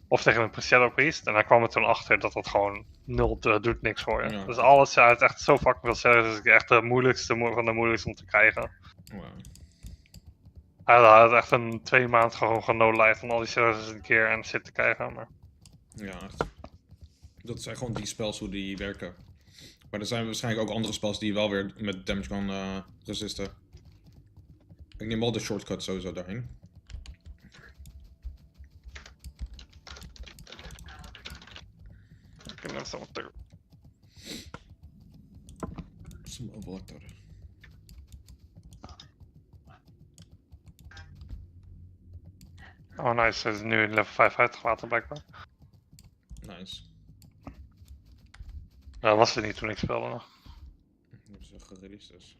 Of tegen een Shadow Priest. En hij kwam er toen achter dat dat gewoon nul doet niks voor je. Ja. Dus alles, hij heeft echt zo fucking veel shadow resistance. Echt de moeilijkste van de moeilijkste om te krijgen. Wow. Hij had echt een 2 maand gewoon no-life om al die shadow resistance een keer en shit te krijgen. Maar... Ja, echt. Dat zijn gewoon die spels hoe die werken. Maar er zijn waarschijnlijk ook andere spels die je wel weer met damage kan resisten. Ik neem wel de shortcut sowieso daarheen. Ik heb net zo wat Some overlactor. Oh nice, hij is nu in level 5 uitgelaten blijkbaar. Nice. Ja, dat was het niet toen ik speelde nog. Dat is gereleased dus.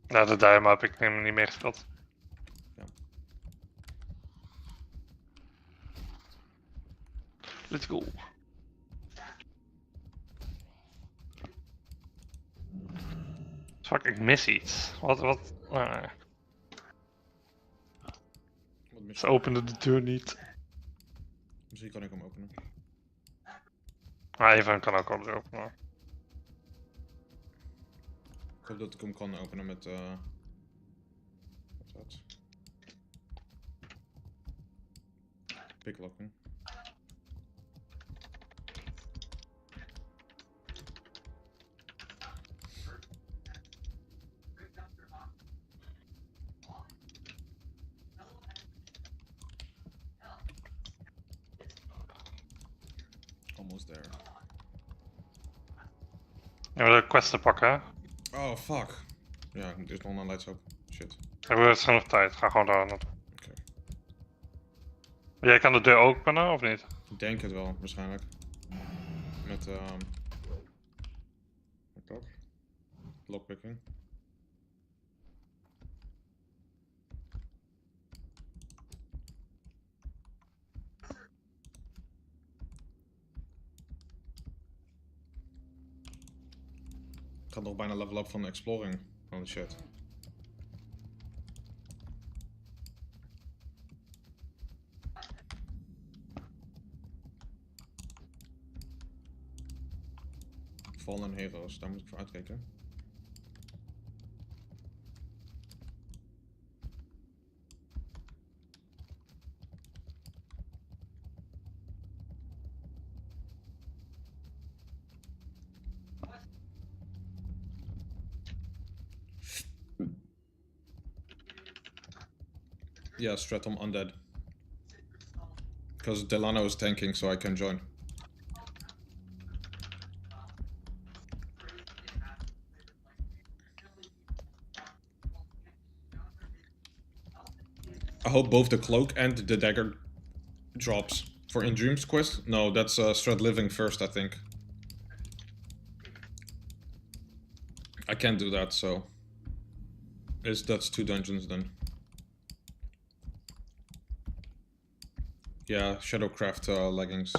Ja, de Diamond heb ik helemaal niet meegespeeld. Ja. Let's go. Fuck, ik mis iets. Wat? Ze openden de deur niet. Misschien kan ik hem openen. Ah, Evan kan ook al de deur openen. Ik hoop dat ik hem kan openen met wat is dat? Picklocken. Almost there. Ja, we de quest te pakken, hè? Oh, fuck. Ja, ik moet eerst nog naar Leidshoop. Shit. Hebben we genoeg tijd? Ga gewoon daar naartoe. Jij kan de deur openen, of niet? Ik denk het wel, waarschijnlijk. Met, wat dat? Lockpicking. Ik had nog bijna level up van exploring. Holy shit. Fallen Heroes, daar moet ik voor uitkijken. Yeah, Stratum Undead. Because Delano is tanking, so I can join. I hope both the cloak and the dagger drops. For In Dreams quest? No, that's Strat Living first, I think. I can't do that, so... That's 2 dungeons then. Yeah, Shadowcraft leggings.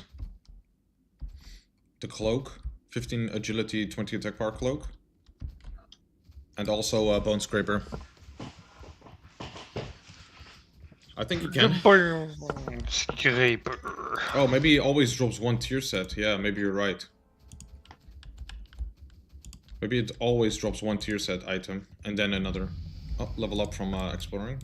The cloak, 15 agility, 20 attack power cloak. And also Bone Scraper. I think you can. Bone Scraper. Oh, maybe he always drops 1 tier set. Yeah, maybe you're right. Maybe it always drops 1 tier set item and then another. Oh, level up from exploring.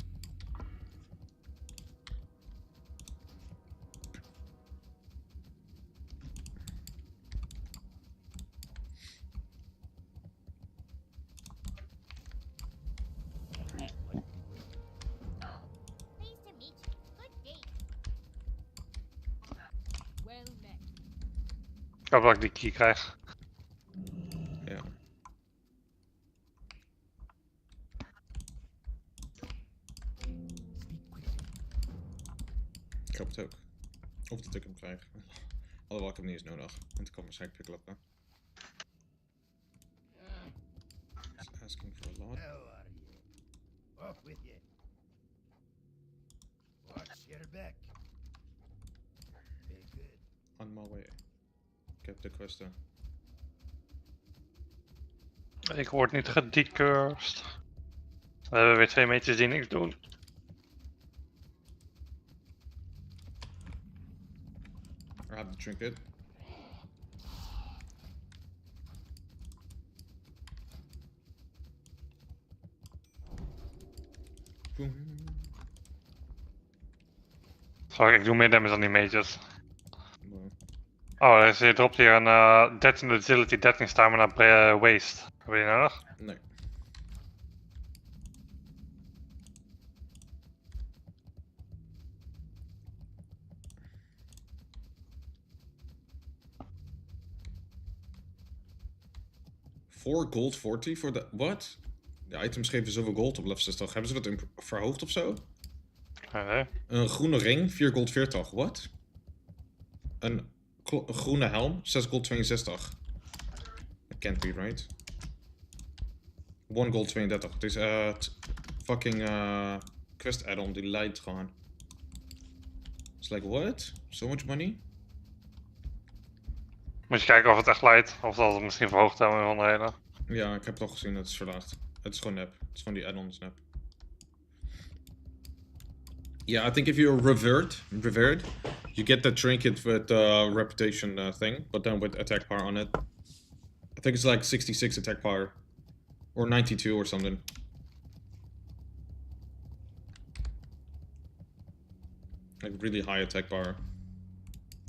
Ik hoop dat ik die key krijg. Ja. Ik hoop het ook. Of dat ik hem krijg. Alhoewel ik hem niet eens nodig. Want ik kan waarschijnlijk picklocken. He's asking for a lot. How are you? Off with you. Watch your back. Be good. On my way. Ik heb de questen. Ik word niet gedecursed. We hebben weer 2 meetjes die niks doen. I have the trinket. Boom. Sorry, ik doe meer damage dan die mages. Oh, er dropt hier een 13 agility, 13 stamina waste. Heb je die nodig? Nee. Voor gold 40 voor de... Wat? De items geven zoveel gold op level 60. Hebben ze dat verhoogd of zo? Nee. Een groene ring, 4 gold 40. Wat? Een groene helm, 6 gold 62. That can't be right. 1 gold 32. Het is fucking quest add-on die leidt gewoon. It's like, what? So much money? Moet je kijken of het echt leidt, of dat het misschien verhoogd hebben van de hele. Ja, ik heb het al gezien, het is verlaagd. Het is gewoon nep. Het is gewoon die add-on is nep. Yeah, I think if you're revered, you get that trinket with reputation thing, but then with attack power on it. I think it's like 66 attack power. Or 92 or something. Like really high attack power.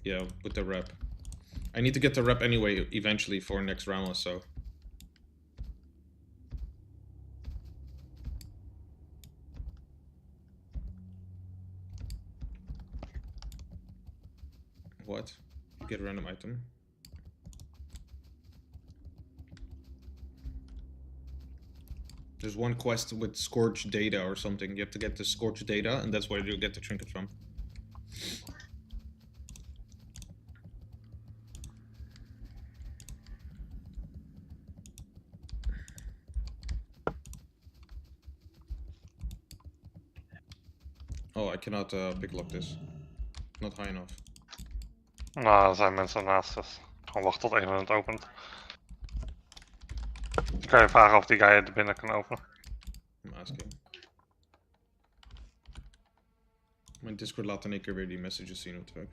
Yeah, with the rep. I need to get the rep anyway, eventually, for next round, so... What? You get a random item. There's one quest with Scorch data or something. You have to get the Scorch data, and that's where you get the trinket from. Oh, I cannot picklock this. Not high enough. Nou, er zijn mensen naast, dus gewoon wachten tot een van het opent. Dan kan je vragen of die guy er binnen kan openen. I'm asking. Mijn Discord laat in één keer weer die messages zien op het werk.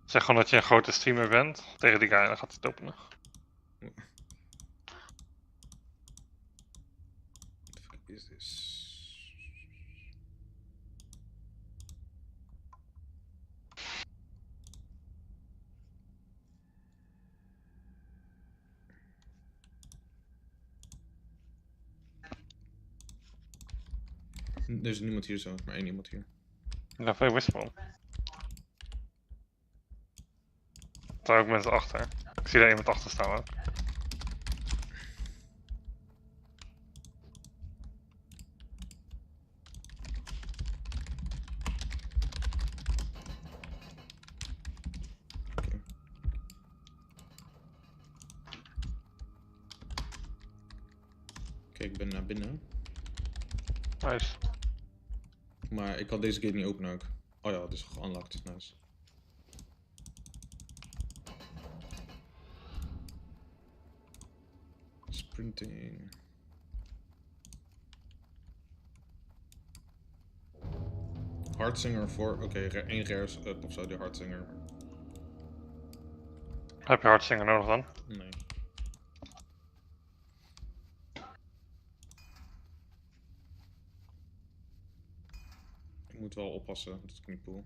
Zeg gewoon dat je een grote streamer bent tegen die guy en dan gaat het openen. What the fuck is this? Er is niemand hier zo, maar één iemand hier. Ik heb veel whisper. Er zijn ook mensen achter. Ik zie daar iemand achter staan. Hè. Oké, ik ben naar binnen. Nice. Maar ik kan deze gate niet openen ook. Oh ja, het is geunlocked. Nice. Sprinting. Hardzinger voor... Oké, één rares up of zo, de Hardzinger. Heb je Hardzinger nodig dan? Nee. Ik moet wel oppassen, dat is niet cool.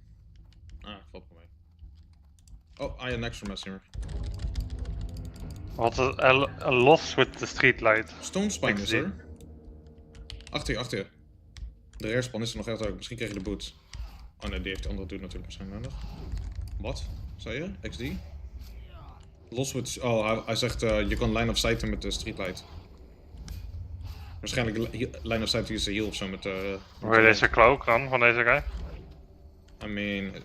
Ah, valt me mee. Oh, I have an extra messenger. Wat a loss with the street light. Stone Spine is er. Achter je, achter je. De respawn is er nog echt ook. Misschien krijg je de boots. Oh nee, die heeft de andere dude natuurlijk waarschijnlijk nodig. Wat? Zei je? XD? Los with... Oh, hij zegt je kan line of sighten met de streetlight. Waarschijnlijk line of sight use heal of zo met de... Hoe je deze cloak dan, van deze guy? I mean...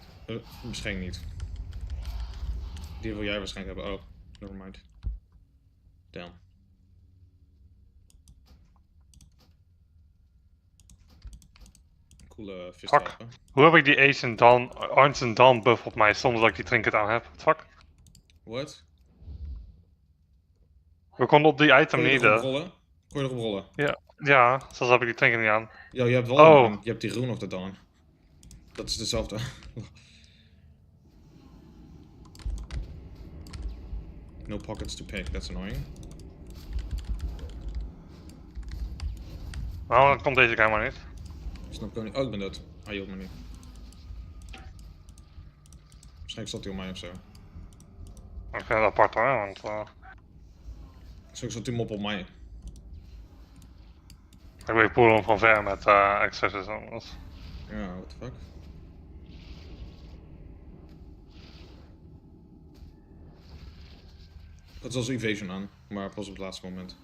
waarschijnlijk niet. Die wil jij waarschijnlijk hebben. Oh, nevermind. Damn. Coole visstrappen. Hoe heb ik die Ancient Dawn buff op mij zonder dat ik die trinket aan heb? What fuck? What? We konden op die item Kon je niet. erop rollen? Kon je erop rollen? Ja, zoals heb ik die trinket niet aan. Ja, je hebt wel aan. Je hebt die Rune of the Dawn. Dat is dezelfde. No pockets to pick, that's annoying. Waarom komt deze guy maar niet? Snap koning. Oh, ik ben dood. Hij hield me niet. Waarschijnlijk zat hij op mij ofzo. Ik vind het apart hoor, want... Zo zat hij mop op mij. Ik weet poelen van ver met accesses anders. Ja, what the fuck? Dat was evasion aan, maar pas op het laatste moment.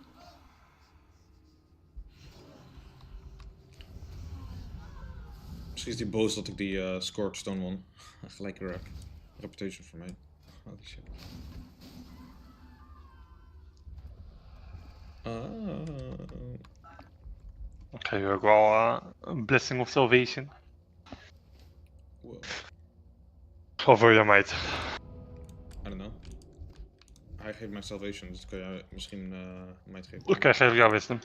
Misschien is hij boos dat ik die Scorched Stone won. Gelijke reputation voor mij. Holy shit. Ik geef je ook wel een Blessing of Salvation. Wow. Of wil je meid? I don't know. Hij geeft mij salvation, dus kan jij misschien mij geven. Oké, geef ik jou wisdom.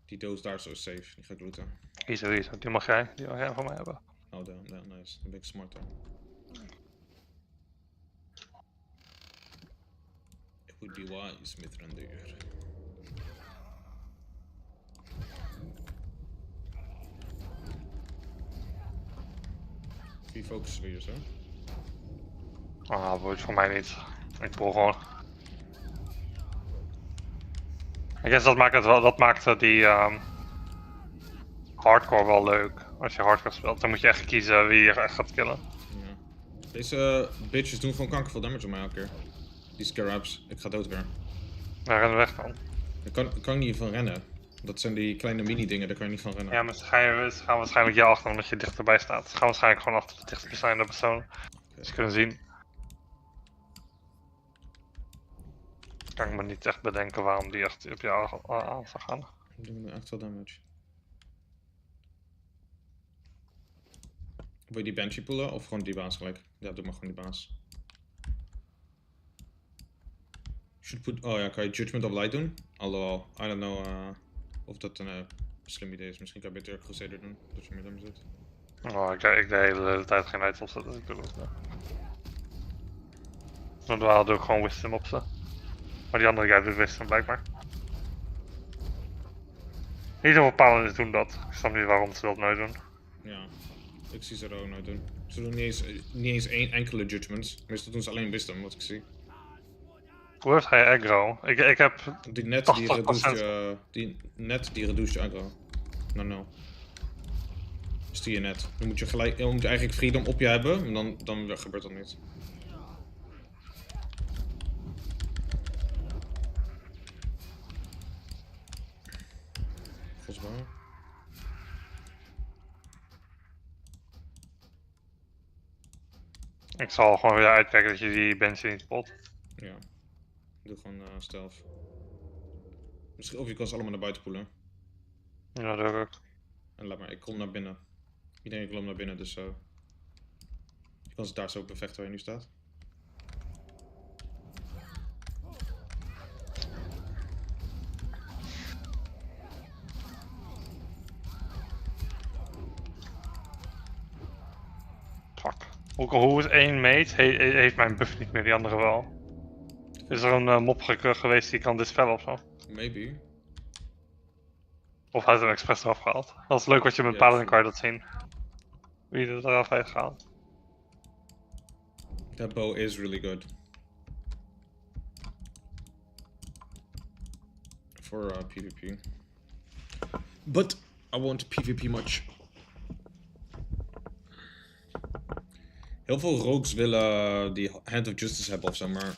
Die doos daar zo is safe, die ga ik looten. Easy, die mag jij van mij hebben. Oh damn, nice. Dan ben ik smart dan. It would be wise, Mithrandir. Wie focussen we hier zo? Ah, wordt voor mij niet. Ik probeer gewoon. Ik guess dat maakt die hardcore wel leuk. Als je hardcore speelt, dan moet je echt kiezen wie je echt gaat killen. Ja. Deze bitches doen gewoon kankerveel damage op mij elke keer. Die scarabs, ik ga dood weer. Waar rennen weg dan? Daar kan ik niet van rennen. Dat zijn die kleine mini dingen, daar kan je niet van rennen. Ja, maar ze gaan waarschijnlijk jou achter omdat je dichterbij staat. Ze gaan waarschijnlijk gewoon achter de dichtstbijzijnde persoon. Dus je kunnen zien. Kan ik me niet echt bedenken waarom die echt op jou aan zou gaan. Die doen echt wel damage. Wil je die Banshee pullen of gewoon die baas gelijk? Ja, doe maar gewoon die baas. Oh ja, kan je Judgment of Light doen? Alhoewel, I don't know of dat een slim idee is. Misschien kan je beter Crusader doen, dat je meer damage doet. Oh, ik deed de hele tijd geen light opzetten, dus ik doe het. Normaal doe ik gewoon Wisdom op ze. Maar die andere guy doet Wisdom blijkbaar. Niet zoveel paladins doen dat. Ik snap niet waarom ze dat nooit doen. Ja, ik zie ze er ook nooit doen. Ze doen niet eens enkele judgments. Meestal doen ze alleen wisdom, wat ik zie. Hoe heeft hij aggro? Ik heb die net die reduce je aggro. Nou. Dus die je net. Dan moet je moet eigenlijk freedom op je hebben, en dan gebeurt dat niet. Volgens mij. Ik zal gewoon weer uitkijken dat je die Banshee niet spot. Ja. Doe gewoon stealth. Misschien, of je kan ze allemaal naar buiten poelen. Ja, dat ook. En laat maar, ik kom naar binnen. Iedereen komt naar binnen, dus zo. Je kan ze daar zo bevechten waar je nu staat. Fuck. Hoe is één mate? Heeft mijn buff niet meer, die andere wel. Is er een mop geweest die kan dispellen ofzo? Maybe. Of hij is hem expres eraf gehaald. Dat is leuk wat je met Paladin kan je dat zien. Wie er eraf heeft gehaald. That bow is really good. For PvP. But I won't PvP much. Heel veel rogues willen die Hand of Justice hebben ofzo, maar...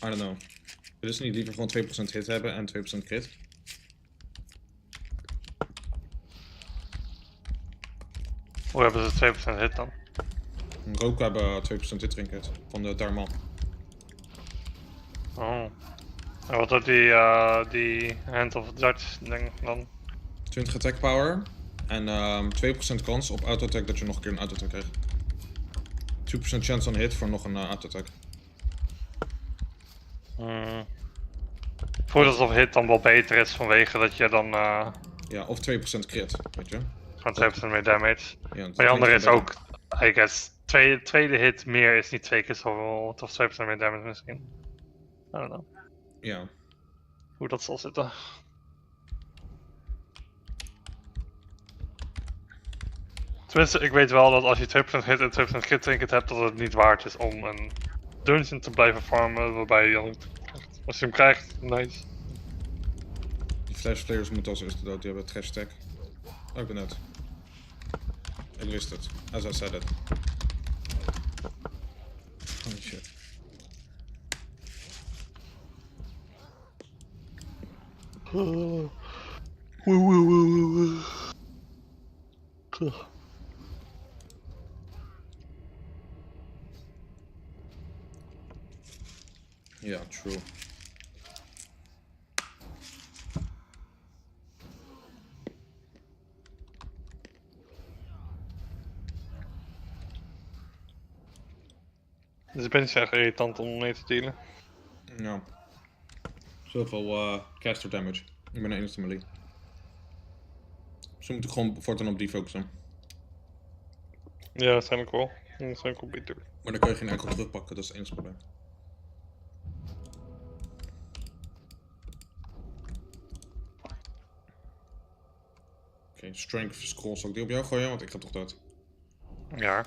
I don't know. Willen ze niet liever gewoon 2% hit hebben en 2% crit? Hoe hebben ze 2% hit dan? Rogue hebben 2% hit trinket van de Darman. Oh. En wat doet die Hand of Judge ding dan? 20 attack power en 2% kans op auto-attack dat je nog een keer een auto-attack krijgt. 2% chance on hit voor nog een auto-attack. Ik voel alsof hit dan wel beter is vanwege dat je dan... Ja, of 2% crit, weet je. Gewoon 2% meer damage. Ja, maar die andere is ook, I guess, tweede hit meer is niet 2 keer zoveel, of 2% meer damage misschien. I don't know. Ja. Hoe dat zal zitten. Tenminste, ik weet wel dat als je 2% hit en 2% crit trinket hebt, dat het niet waard is om een dungeon te blijven farmen, waarbij je dan... Als je hem krijgt, nice. Die flash players moeten als eerste dood, die hebben trash stack. Oh, ik ben net. Ik wist het. As I said it. Holy shit. Ja, true. Dus ik ben niet echt irritant om mee te dealen. Ja. Zoveel caster damage. Ik ben een enigste melee. Dus moet ik gewoon voortaan op die focussen. Ja, waarschijnlijk wel. Waarschijnlijk wel beter. Maar dan kan je geen enkel terugpakken, dat is het enige probleem. Oké, strength scroll zal ik die op jou gooien, want ik ga toch dood. Ja.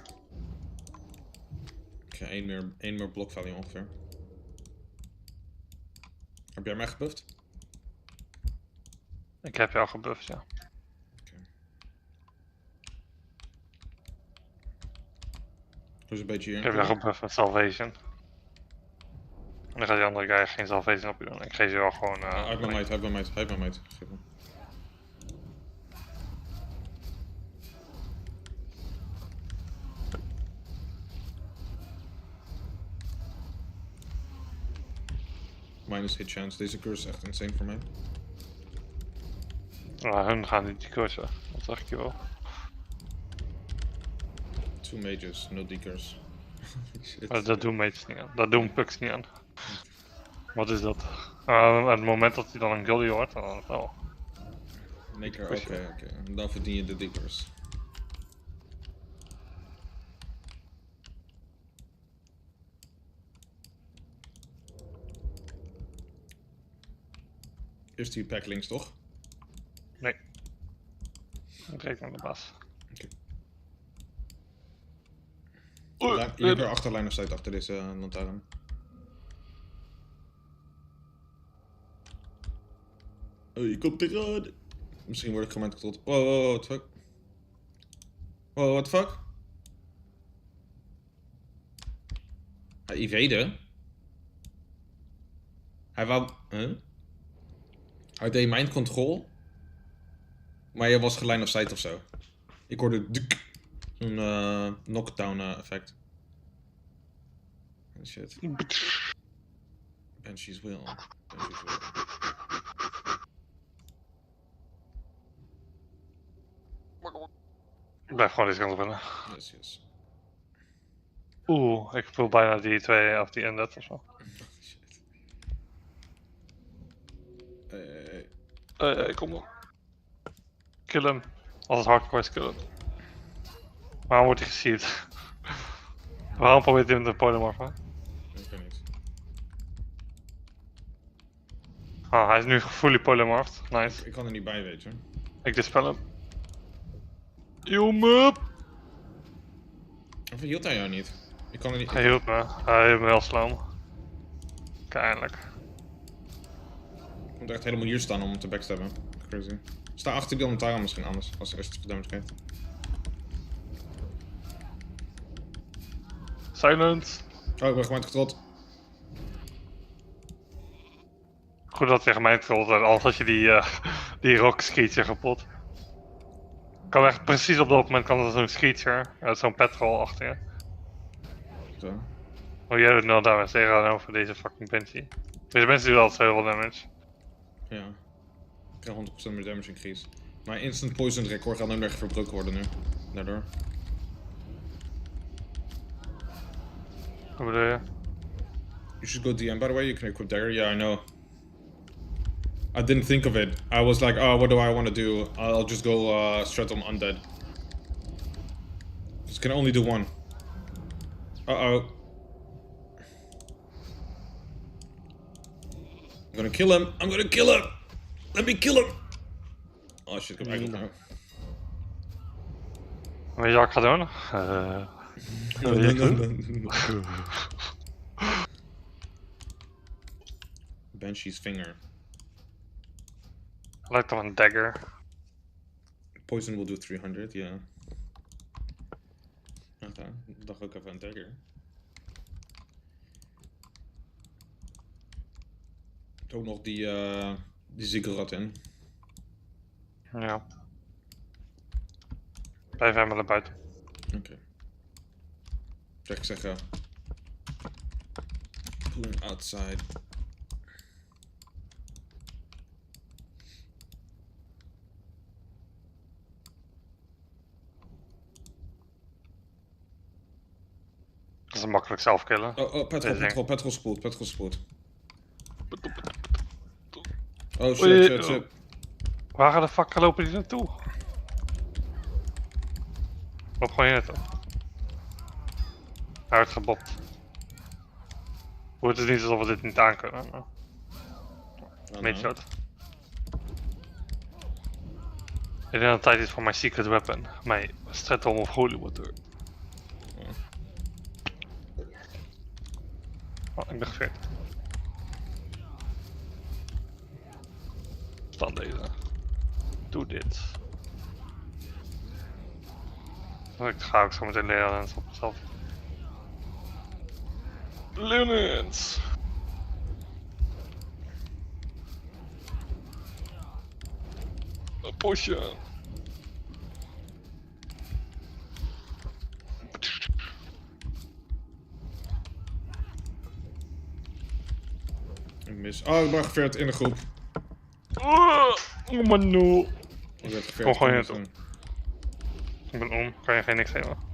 Ik ga één meer block value ongeveer. Heb jij mij gebufft? Ik heb jou gebufft, ja. Dus een beetje hier. Ik heb jou gebufft met salvation. En dan gaat die andere guy geen salvation op je doen. Ik geef je wel gewoon... Hij heeft mijn meid, Geef hem. Minus hit chance. Deze curse is echt insane voor mij. Hun gaan niet die cursen. Dat zeg ik je wel. 2 mages, no decurs. Dat doen mages niet aan. Dat doen pucks niet aan. Wat is dat? Het moment dat hij dan een gully wordt, dan wel. Oké. Dan verdien je de decurs. Eerst die pack links, toch? Nee. Ik kijk naar de baas. Oké. Je hebt er achterlijn of sight achter deze lantaarn. Oh, je komt eraan. Misschien word ik gemend tot. Wow, what the fuck? Wow, what the fuck? Hij evade? Hij wou... Hij deed mind control. Maar je was geline of sight of zo. Ik hoorde zo'n knockdown effect. Shit. Banshee's will. Ik blijf gewoon deze kant op rennen. Yes. Oeh, ik voel bijna die 2 of die undead of zo. Kom op. Kill hem. Als het hardcore is, kill hem. Waarom wordt hij gesierd? Waarom probeert hij hem te polymorphen? Ik weet niet. Ah, hij is nu fully polymorphed. Nice. Ik kan er niet bij, weet je. Ik dispel hem. Joemep! Of hield hij jou niet? Ik kan er niet... Hij hield me. Hij hield me heel slow. Eindelijk. Ik moet echt helemaal hier staan om hem te backstabben. Crazy. Sta achter die Almentara misschien anders, als hij eerst damage krijgt. Silence. Oh, ik ben gewoon getrot. Goed dat tegen mij trolt, anders had je die rock screecher kapot. Kan echt precies op dat moment kan er zo'n screecher uit zo'n petrol achter je. Zo. Oh, jij doet 0 damage tegenover deze fucking Banshee. Deze Banshee doet altijd heel veel damage. Ja. Ik krijg 100% meer damage increase. Mijn instant poison record gaat nu echt verbroken worden nu. Daardoor. Wat bedoel je? You should go DM by the way, you can equip dagger. Yeah, I know. I didn't think of it. I was like, oh, what do I want to do? I'll just go straight on undead. Just can only do one. Uh-oh. I'm gonna kill him. I'm gonna kill him. Let me kill him. Oh shit, ik heb eigenlijk nou. Weet je wat ik ga doen? Banshee's finger. Lijkt op een dagger. Poison will do 300, ja. Yeah. Oké, ik dacht ook even een dagger. Ook nog die ziggurat in. Ja. Blijf helemaal naar buiten. Oké. Zeg ik zeggen. Pulling outside. Dat is makkelijk zelf killen. Oh, petrol spoed. Oh shit. Waar de fuck lopen die naartoe? Loop gewoon hier naartoe. Hij wordt gebopt. Hoe het is niet alsof we dit niet aankunnen. Nou. Weet je wat? Ik denk dat het tijd is voor mijn secret weapon. Mijn Stratom of Holy Water. Oh, ik ben geveerd. Staan deze. Doe dit. Ik ga ook zo meteen leren op mezelf. Linens! Een potion. Ik mis. Oh, ik ben geveerd in de groep. Oh man, no. Ik werd geveerd. Kom gewoon hier naartoe. Ik ben om, kan je geen niks geven.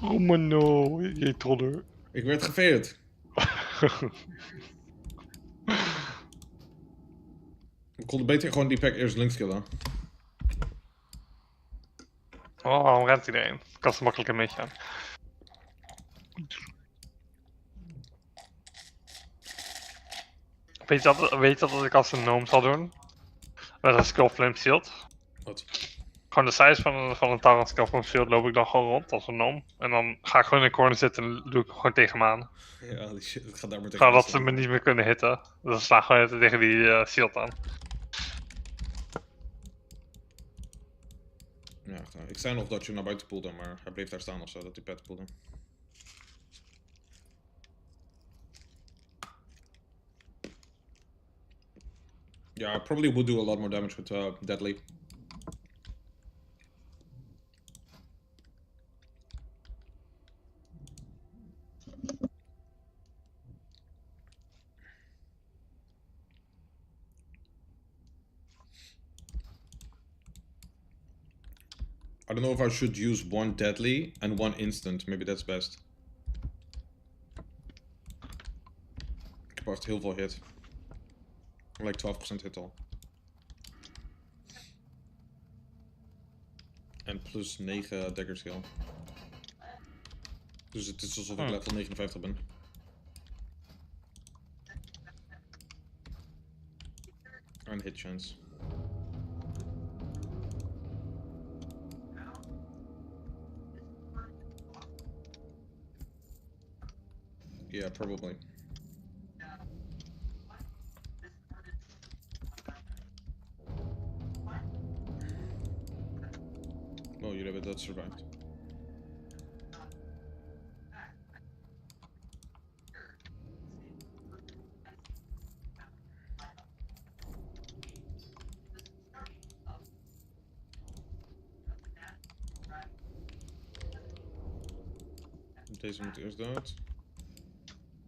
Oh man, no, je todder. Ik werd geveerd. Ik kon beter gewoon die pack eerst links killen. Oh, waarom rent iedereen? Ik kan ze makkelijk een beetje aan. Weet je dat als ik als een gnome zal doen? Met een skill flame shield. Wat? Gewoon de size van een Tauren skill flame shield loop ik dan gewoon rond als een gnome. En dan ga ik gewoon in de corner zitten en doe ik gewoon tegen hem aan. Ja, die shit, het gaat daar maar tegen. Gewoon dat ze me niet meer kunnen hitten. Dus dan sla ik gewoon tegen die shield aan. Ja, ik zei nog dat je naar buiten poelde, maar hij bleef daar staan ofzo, dat hij pet poelde. Yeah, I probably would do a lot more damage with Deadly. I don't know if I should use one Deadly and one Instant. Maybe that's best. Ik heb echt heel veel hit. Like 12% hit al. En plus 9 dagger skill. Dus het is alsof ik level 59 ben. En hit chance. Yeah, probably. Oh, jullie hebben dat survived. Deze moet eerst dood.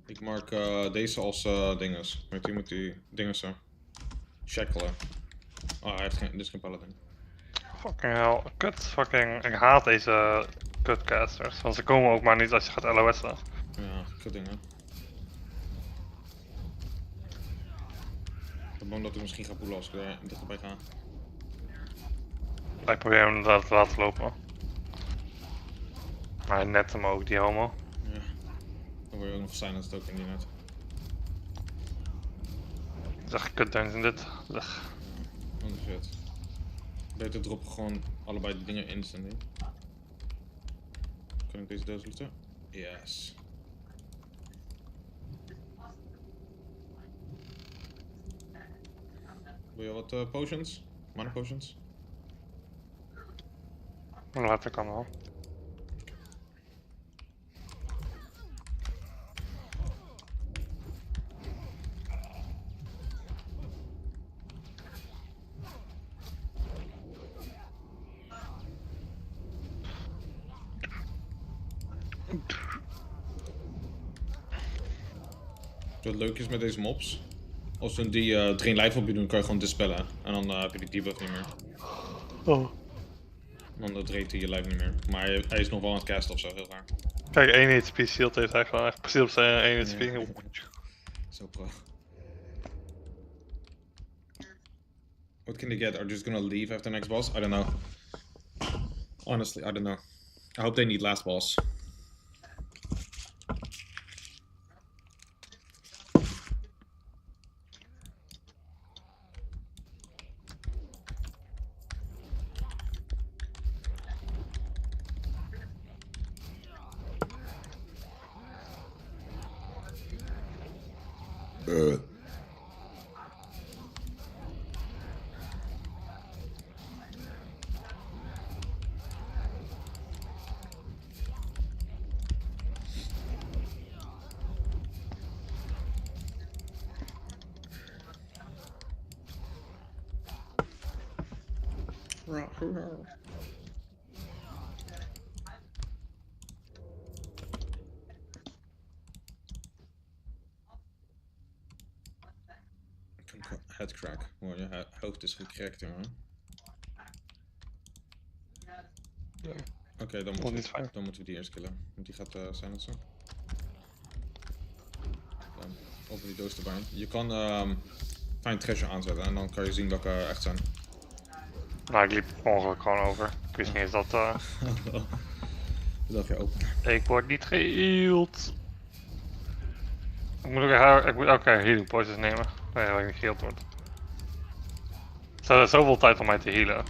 Ik mark deze als dinges. Maar die moet die dingen zo. Shackelen. Oh, hij heeft geen, dit is geen paladin. Fucking hell, kut, fucking, ik haat deze kutcasters, want ze komen ook maar niet als je gaat LOS'en. Ja, kut dingen. Ik ben bang dat ik misschien ga poelen als ik er dichterbij ga. Ik probeer hem inderdaad te laten lopen. Maar hij net hem ook, die homo. Ja. Dan word je ook nog silenced ook in die net. Dat is echt kut dungeon dit. Zeg. Holy shit. Beter droppen gewoon allebei die dingen instant in. Kan ik deze doos looten? Yes. Wil je wat potions? Mana potions? Later kan wel. Wat leuk is met deze mobs, als ze die drain life op je doen, kan je gewoon dispellen. En dan heb je die debuff niet meer. Oh. Dan draait hij je lijf niet meer. Maar hij is nog wel aan het casten ofzo, heel raar. Kijk, 1 HP shield heeft hij gewoon echt precies op zijn 1 HP. Ja. Zo pro. What can they get? Are they just gonna leave after the next boss? I don't know. Honestly, I don't know. I hope they need last boss. Head crack. Oh, je hoofd is gecrackt, jongen. Oké, dan moeten we die eerst killen. Want die gaat silencen. Over die doos erbij. Je kan Find Treasure aanzetten en dan kan je zien welke echt zijn. Nou, ik liep ongeveer gewoon over. Ik wist niet eens dat... Dat dacht je open. Ik word niet geheeld. Ik moet ook elke keer healing potions nemen. Nee, dat ik niet geheeld word. Het staat zoveel tijd om mij te healen.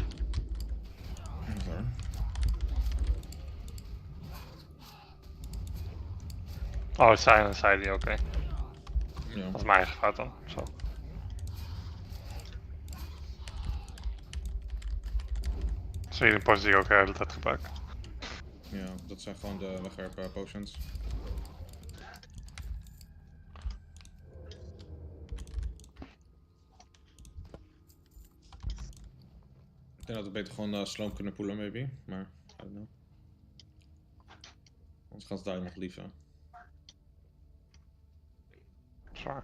Oh, silence zei die, oké. Ja. Dat is mijn eigen fout dan. Zo. Zo healing potions die ik ook de hele tijd gebruik. Ja, dat zijn gewoon de wegwerp potions. Ik denk dat we beter gewoon sloom kunnen poelen, maybe. Maar, I don't know. Anders gaan ze daar nog liever. Zwaar.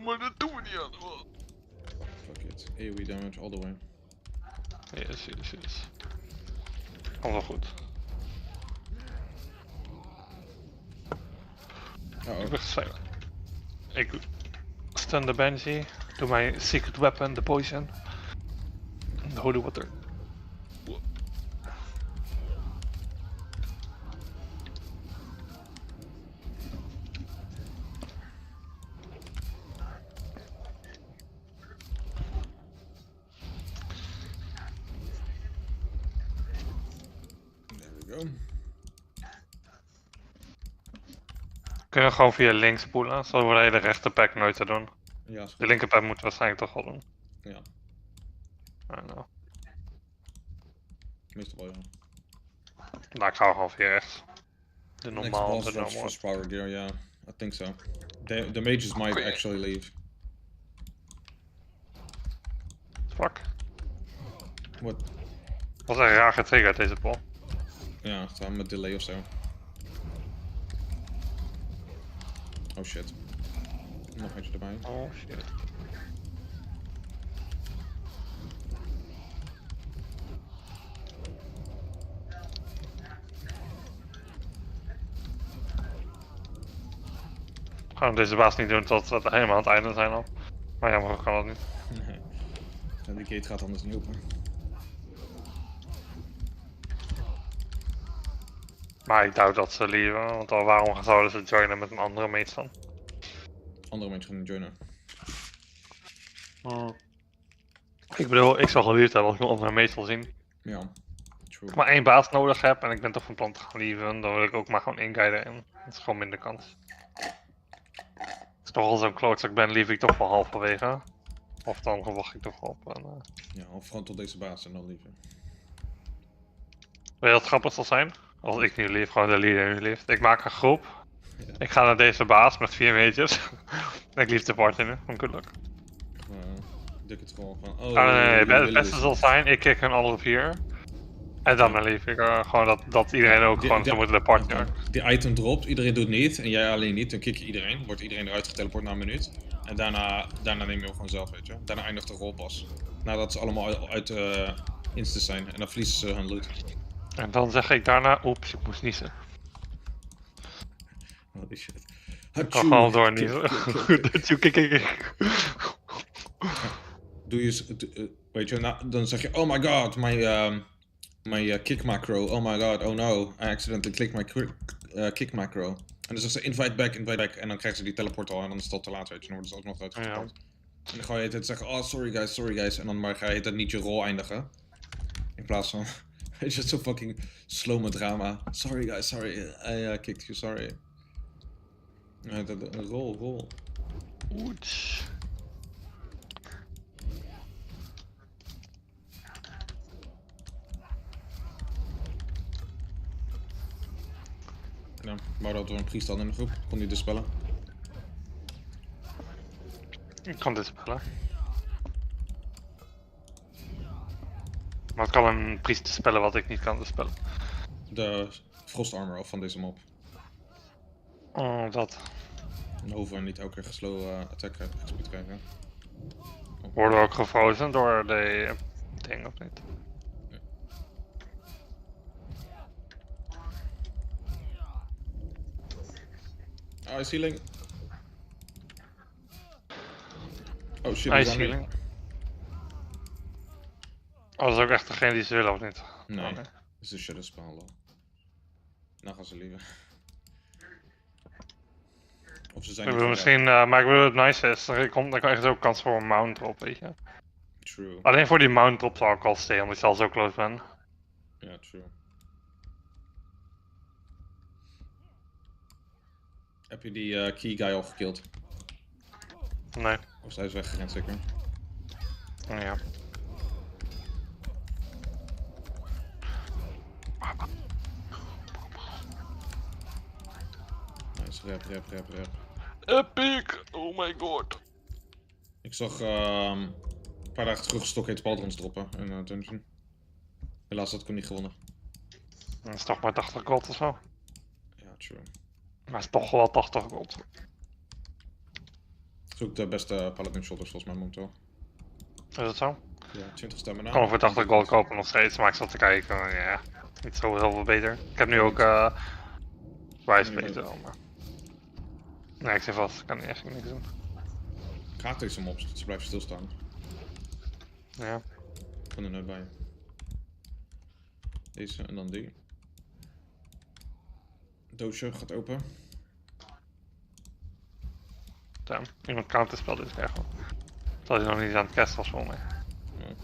Maar dat doen we niet aan. Oh. Fuck it. AoE damage all the way. Yes. Komt wel goed. Ik ben geslagen. Ik stun de Banshee. Doe mijn secret weapon, de poison. De holy water. There we go. Kunnen we gewoon via links spoelen, zodat we de hele rechter pack nooit te doen. Ja, is goed. De linkerpack moeten we waarschijnlijk toch wel doen. Ja. I don't know. Meestal wel, ja. Nou, ik ga gewoon via rechts. De Next normaal, boss de drops normal. for power gear, yeah. I think so. The mages might actually leave. Fuck. What? Was echt raar getriggerd deze pol. Ja, samen met delay of zo. Oh shit. Nog eentje erbij. Oh shit. Gaan we deze baas niet doen tot we helemaal aan het einde zijn al. Maar jammer, kan dat niet. Nee. Ja, die gate gaat anders niet open. Maar ik doubt dat ze lieven, want al waarom zouden ze joinen met een andere mate dan? Andere mensen gaan joinen. Ik bedoel, ik zou geliefd hebben als ik een andere mate wil zien. Ja, Als true. ik maar één baas nodig heb en ik ben toch van plan te gaan lieven, dan wil ik ook maar gewoon één guy erin. Dat is gewoon minder kans. Als ik toch al zo'n klootzak ben, lief ik toch wel halverwege. Of dan wacht ik toch op. En, Ja, of gewoon tot deze baas en dan liever. Weet je wat grappig zal zijn? Als ik nu lief, gewoon de leader nu lief. Ik maak een groep. Ja. Ik ga naar deze baas met 4 mages. En ik lief de party nu. Van good luck. Ik het gewoon van. Oh, nee, het beste zal zijn, ik kick hun alle 4. En dan lief ik gewoon dat iedereen ook gewoon zo moeten de party maken. Die item dropt, iedereen doet niet en jij alleen niet, dan kick je iedereen. Wordt iedereen eruit geteleport na een minuut. En daarna neem je hem gewoon zelf, weet je. Daarna eindigt de rol pas. Nadat ze allemaal uit insta zijn en dan verliezen ze hun loot. En dan zeg ik daarna, oeps, ik moest niezen. Holy shit. Ik kan gewoon doorniezen. Doe je, weet je, nou, dan zeg je, oh my god, my kick macro, oh my god, oh no, I accidentally clicked my kick macro. En dan zegt ze invite back, en dan krijgen ze die teleport al en dan is het al te laat, weet je, dan worden ze alsnog uitgeteleport. Ja. En dan ga je het zeggen, oh sorry guys, en dan maar ga je het niet je rol eindigen. In plaats van, weet je, zo fucking slow met drama. Sorry guys, sorry, I kicked you, sorry. Rol. Oets. Ja, maar dat we een priest hadden in de groep, kon hij dispellen. Ik kan dispellen. Maar het kan een priest dispellen wat ik niet kan dispellen. De frost armor of van deze mob. Oh, dat. En over niet elke keer slow attack XP krijgen. Worden we ook gefrozen door de ding of niet? Ice healing. Oh shit, Ice healing. Oh, dat is ook echt degene die ze willen of niet? Nee, oh, dat is de shadow spell. Nou gaan ze liever. Of ze zijn ik bedoel, misschien, maar ik bedoel het nice is, dan krijg je ook kans voor een mount drop, weet je. True. Alleen voor die mount drop zal ik al stay, omdat ik al zo close ben. Ja, true. Heb je die key guy al gekillt? Nee. Of hij is weggerend zeker? Ja. Nice, rap. Epic! Oh my god. Ik zag een paar dagen terug Stockade Pauldrons droppen in Dungeon. Helaas had ik hem niet gewonnen. Dat is toch maar 80 gold of zo? Ja, true. Maar het is toch wel 80 gold. Het is ook de beste Paladin Shoulders volgens mij momenteel. Is dat zo? Ja, 20 stemmen na. Ik kan voor 80 gold kopen nog steeds, maar ik zat te kijken, ja, niet zo heel veel beter. Ik heb nu ook wijs beter dan, maar... Nee, ik zit vast, ik kan echt niks doen. Ik haat deze mobs, dat ze blijven stilstaan. Ja. Ik kan er net bij. Deze en dan die. Doosje gaat open. Damn, iemand counterspel dus echt wel. Dat hij nog niet aan het casten was voor mij. Ja.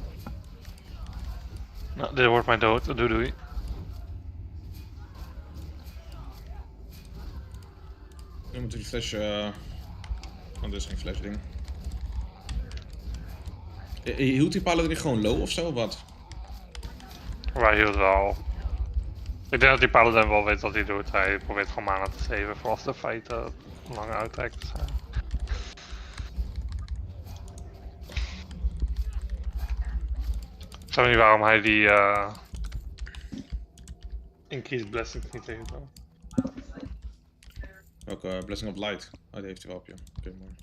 Nou, dit wordt mijn dood, doei. Nu moeten die flash... Oh, dit is geen flash ding. Hield die Paladin niet gewoon low ofzo, of wat? Wij hield wel. Ik denk dat die Paladin wel weet wat hij doet. Hij probeert gewoon mana te saven voor als de feiten lang uittrekt zijn. Ik snap niet waarom hij die Increase blessing niet tegenkomen. Welke Blessing of Light? Oh, die heeft hij wel op je. Oké, mooi.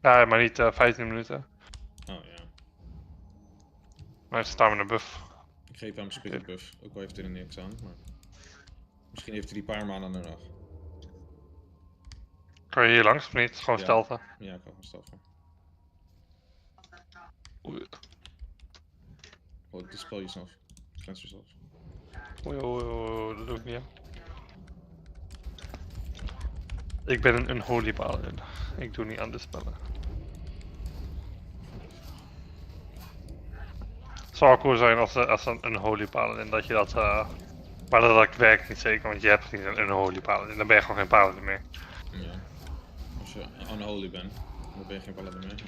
Ja, maar niet 15 minuten. Oh ja. Maar het staan met een buff. Ik geef hem spirit buff. Ook al heeft hij er niks aan, maar... Misschien heeft hij die paar maanden nodig. Kan je hier langs of niet? Gewoon stelten. Ja, ik kan gewoon stelten. Oh, dispel jezelf. Cleanse jezelf. Oei, dat doe ik niet, hè. Ik ben een holy paladin. Ik doe niet aan de spellen. Het zou cool zijn als een holy paladin, dat je dat... maar dat werkt niet zeker, want je hebt niet een holy paladin. Dan ben je gewoon geen paladin meer. Ja. Als je unholy bent, dan ben je geen paladin meer.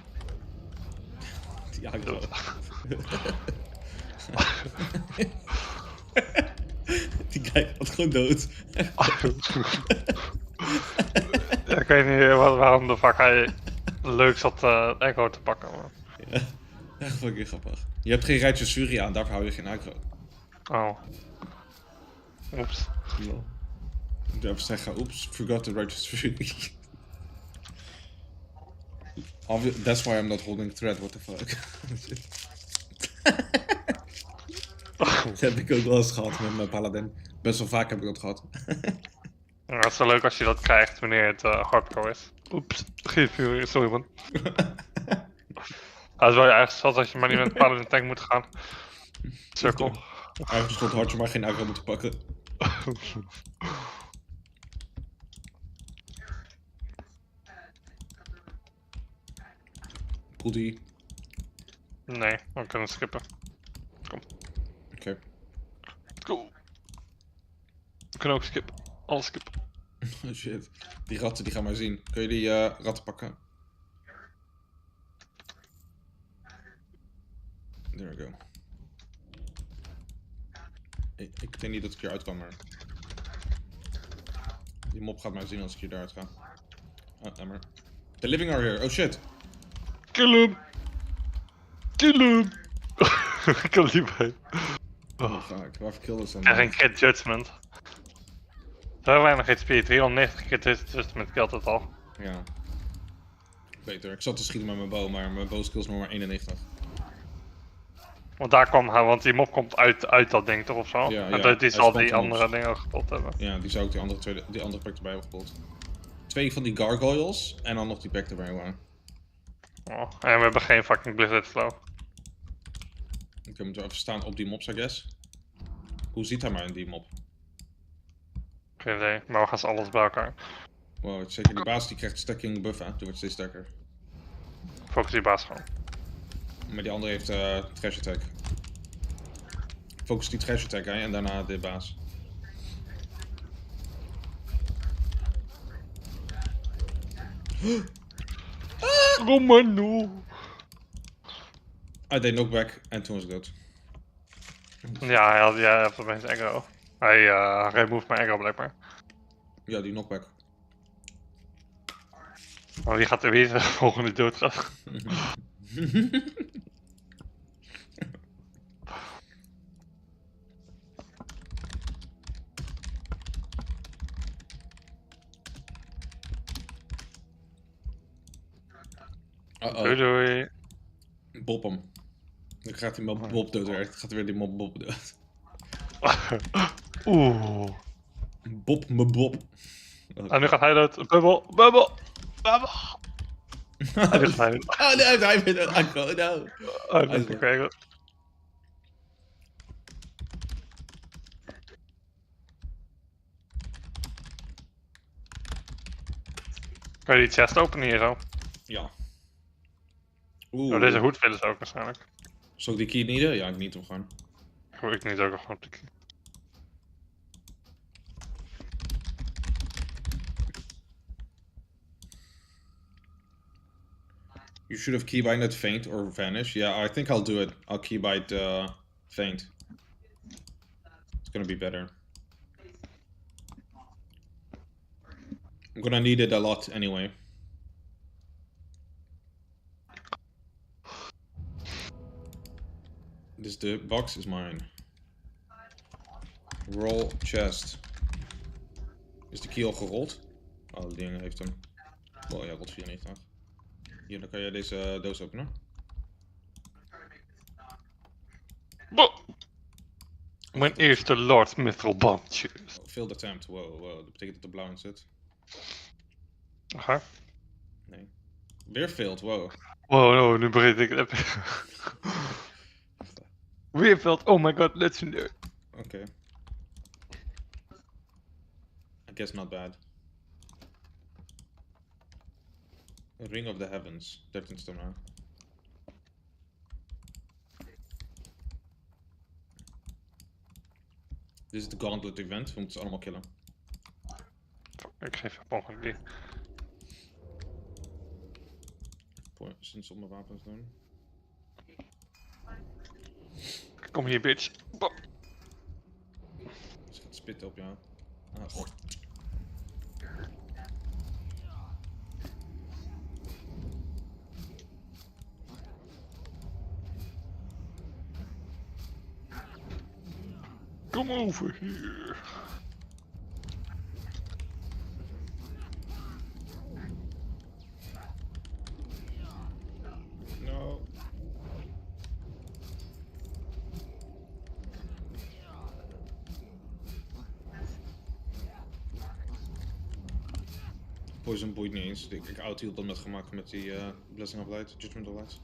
Ja, ik dood. Die guy gaat gewoon dood. Ja, ik weet niet waarom de fuck hij leuk zat echo te pakken. Maar... Ja, echt fucking grappig. Je hebt geen rijtje Suri aan, daarvoor hou je geen aggro. Oh. Oeps. Ja. Ik moet even zeggen, oeps, forgot the righteous Suri. That's why I'm not holding thread, what the fuck. Dat heb ik ook wel eens gehad met mijn paladin. Best wel vaak heb ik dat gehad. Ja, het is wel leuk als je dat krijgt wanneer het hardcore is. Oeps, sorry man. Dat is wel je eigen schuld als je maar niet met een paladin tank moet gaan. Cirkel. Eigen schuld had je maar geen aggro moeten pakken. Poedie. Nee, we kunnen skippen. Kom. Oké. Cool. We kunnen ook skippen. Alles skippen. Oh shit. Die ratten die gaan maar zien. Kun je die ratten pakken? There we go. Ik denk niet dat ik hier uit kan, maar... Die mop gaat mij zien als ik hier daaruit ga. Oh, emmer. The living are here. Oh shit. Kill hem! Kill hem! Ik kan niet bij. Oh, fuck. Waarvoor kill is dan? En geen crit judgment. Zo weinig HP. 390 crit judgment killt het al. Ja. Beter. Ik zat te schieten met mijn bow, maar mijn bow skills nog maar 91. Want daar kwam hij, want die mop komt uit dat ding toch of zo? Ja, en ja. die zal die andere dingen gepot hebben. Ja, die zou ook die andere pack erbij hebben gepot. 2 van die gargoyles en dan nog die pack erbij waren. Oh, en we hebben geen fucking blizzard flow. Ik moet even staan op die mobs, I guess. Hoe ziet hij maar in die mob? Geen idee, maar we gaan ze alles bij elkaar. Wow, zeker die baas die krijgt stacking buff, hè? Die wordt steeds sterker. Focus die baas gewoon. Maar die andere heeft trash attack. Focus die trash attack, hè? En daarna de baas. Romano! Hij deed knockback en toen was ik dood. Ja, hij had opeens aggro. Hij removed mijn aggro blijkbaar. Ja, die knockback. Maar wie is de volgende doodgaan? Doei doei. Bob hem. Dan gaat die mob Bob dood weer. Gaat weer die mob Bob dood. Oeh. Bob me Bob. En nu gaat hij dood. Bubbel, bubbel, bubbel. En nu gaat hij dood. Oh nee, hij heeft een aggro, no. Oh, dat is oké. Kan je die chest openen hier zo? Ja. Oeh. Oh, deze hoed willen ze ook waarschijnlijk. Zal ik die key needen? Ja, ik niet hem gewoon. Ik niet ook gewoon de key. You should have keybinded faint or vanish. Yeah, I think I'll do it. I'll keybind faint. It's gonna be better. I'm gonna need it a lot anyway. This box is mine. Roll chest. Is de key al gerold? Oh, dat ding heeft hem. Oh ja, rot 94. Hier, dan kan jij deze doos openen. Mijn eerste Lord Mithril bandje. Failed attempt. Wow, wow. Dat betekent dat er blauw in zit. Aha. Nee. Weer failed, wow. Wow, no, nu begin ik het. Weer failed, oh my god, legendary. Oké. I guess not bad. Ring of the Heavens. 13 stamina. Dit is de Gauntlet event, we moeten ze allemaal killen. Ik geef een ongeluk die. Sinds op mijn wapens doen. Kom hier, bitch. Ze gaat spitten op jou. Ah, god. Kom over hier. No. Poison boeit niet eens. Ik outhield dat met gemak met die Blessing of Light, Judgment of Light.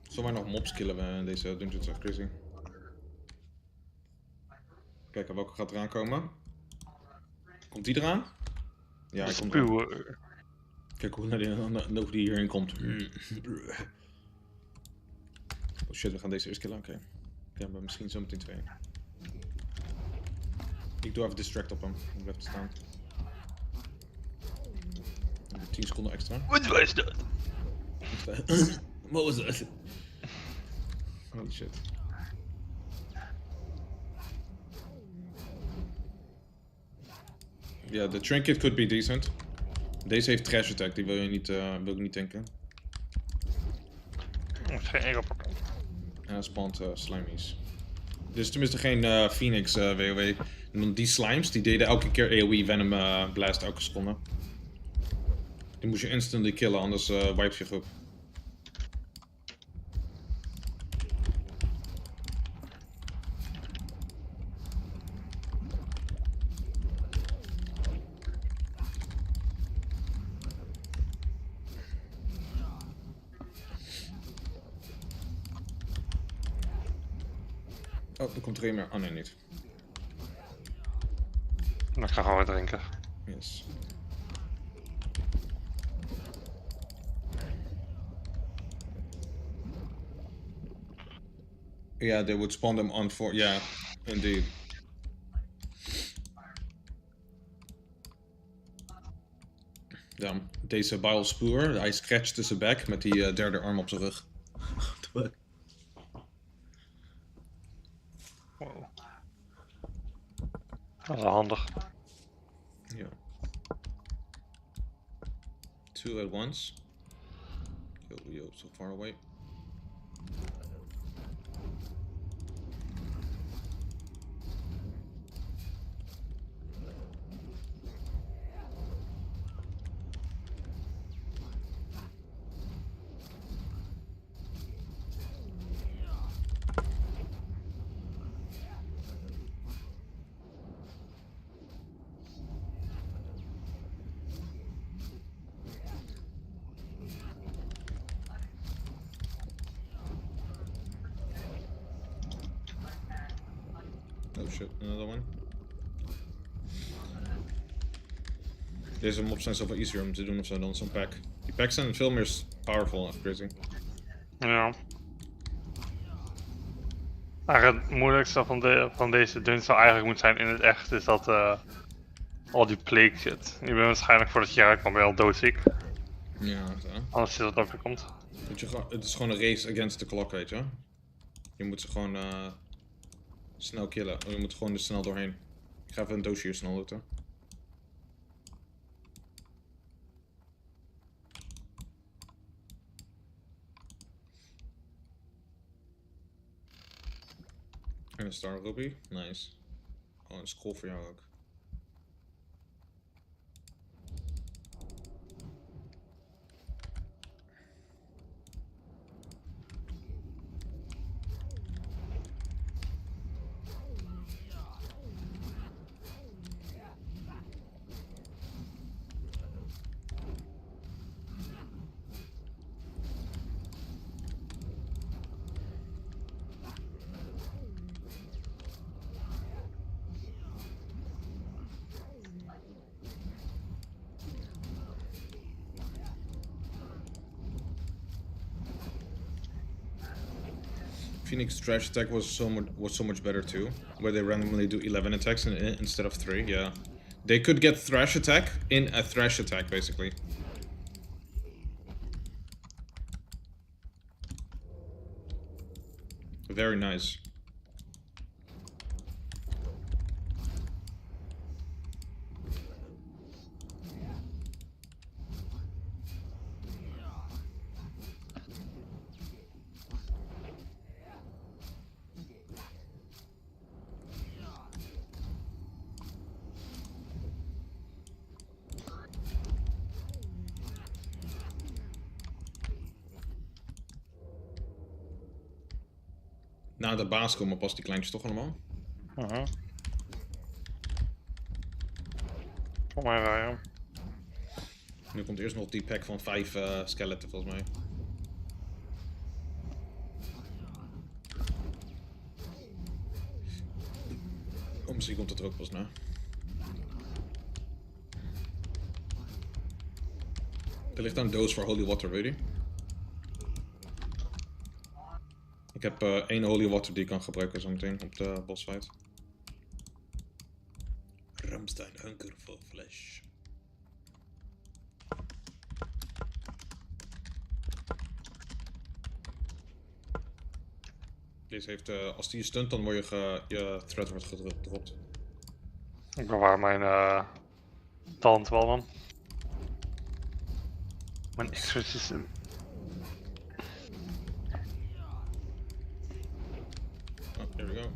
Zomaar nog mobs killen we in deze Dungeons of Crazy. Kijken welke gaat eraan komen. Komt die eraan? Ja, hij komt eraan. Kijk hoe die hierin komt. Oh shit, we gaan deze eerst killen. Oké. Okay. We hebben misschien zo meteen 2. Ik doe even distract op hem. Hij blijft staan. 10 seconden extra. Wat was dat? Wat was dat? Holy shit. Ja, de trinket could be decent. Deze heeft trash attack, die wil ik niet denken. Geen enkel probleem. En hij spawnt slimies. Dus tenminste geen Phoenix WoW. En dan die slimes, die deden elke keer AoE Venom Blast elke seconde. Die moest je instantly killen, anders wipes je groep. Oh, er komt er een meer. Oh nee, niet. Ik ga gewoon weer drinken. Yes. Yeah, they would spawn them on for. Yeah, indeed. Ja, deze Bilespoor, hij scratchte zijn bek met die derde arm op zijn rug. Wow. Dat is wel handig. Ja. 2 at once. Yo, so far away. Oh shit, another one. Deze mobs zijn zoveel easier om te doen ofzo dan zo'n pack. Die packs zijn veel meer powerful en crazy. Ja. Eigenlijk het moeilijkste van deze dungeon eigenlijk moet zijn in het echt is dat al die plague shit. Je bent waarschijnlijk voordat je eruit kwam ben je al doodziek. Ja, zo. Anders is het ook weer komt. Het is gewoon een race against the clock, weet je. Je moet ze gewoon snel killen. Je moet gewoon er snel doorheen. Ik ga even een doosje hier snel looten. En een Star Ruby. Nice. Oh, een scroll voor jou ook. Phoenix Trash Attack was so much better too, where they randomly do 11 attacks instead of 3. Yeah, they could get Thrash Attack in a Thrash Attack basically. Very nice. Na de baas komen pas die kleintjes toch allemaal? Voor mij wel, ja. Nu komt eerst nog die pack van 5 skeletten volgens mij. Oh, misschien komt het er ook pas na. Er ligt daar een doos voor holy water, weet je? Ik heb 1 holy water die ik kan gebruiken zometeen op de boss fight. Ramstein, hunker for flesh. Deze heeft, als die je stunt, dan word je thread wordt gedropt. Ik bewaar mijn talent wel dan. Mijn exorcism. Oh, there we go.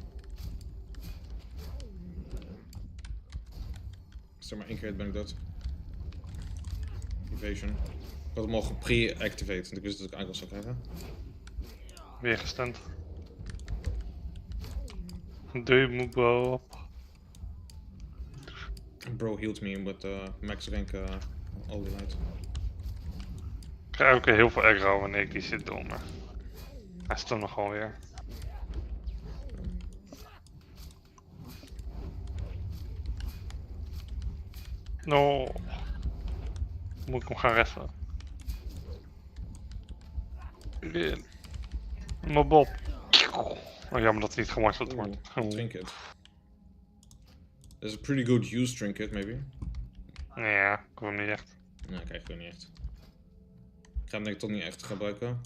Zeg maar 1 keer ben ik dood. Evasion. Ik had hem al gepre-activate, want ik wist dat ik eigenlijk zou krijgen. Weer gestunt. Doe moet boven. Bro healed me with max rank Holy Light. Ik krijg ook heel veel aggro wanneer ik die zit doen, maar hij stond nog gewoon weer. No. Moet ik hem gaan reffen? Weer. Maar Bob. Oh, jammer dat hij niet gemarteld wordt. Trinket. That's a pretty good use trinket, maybe. Ja, ik hoef hem niet echt. Nee, krijg ik gewoon niet echt. Ik ga hem denk ik toch niet echt gebruiken.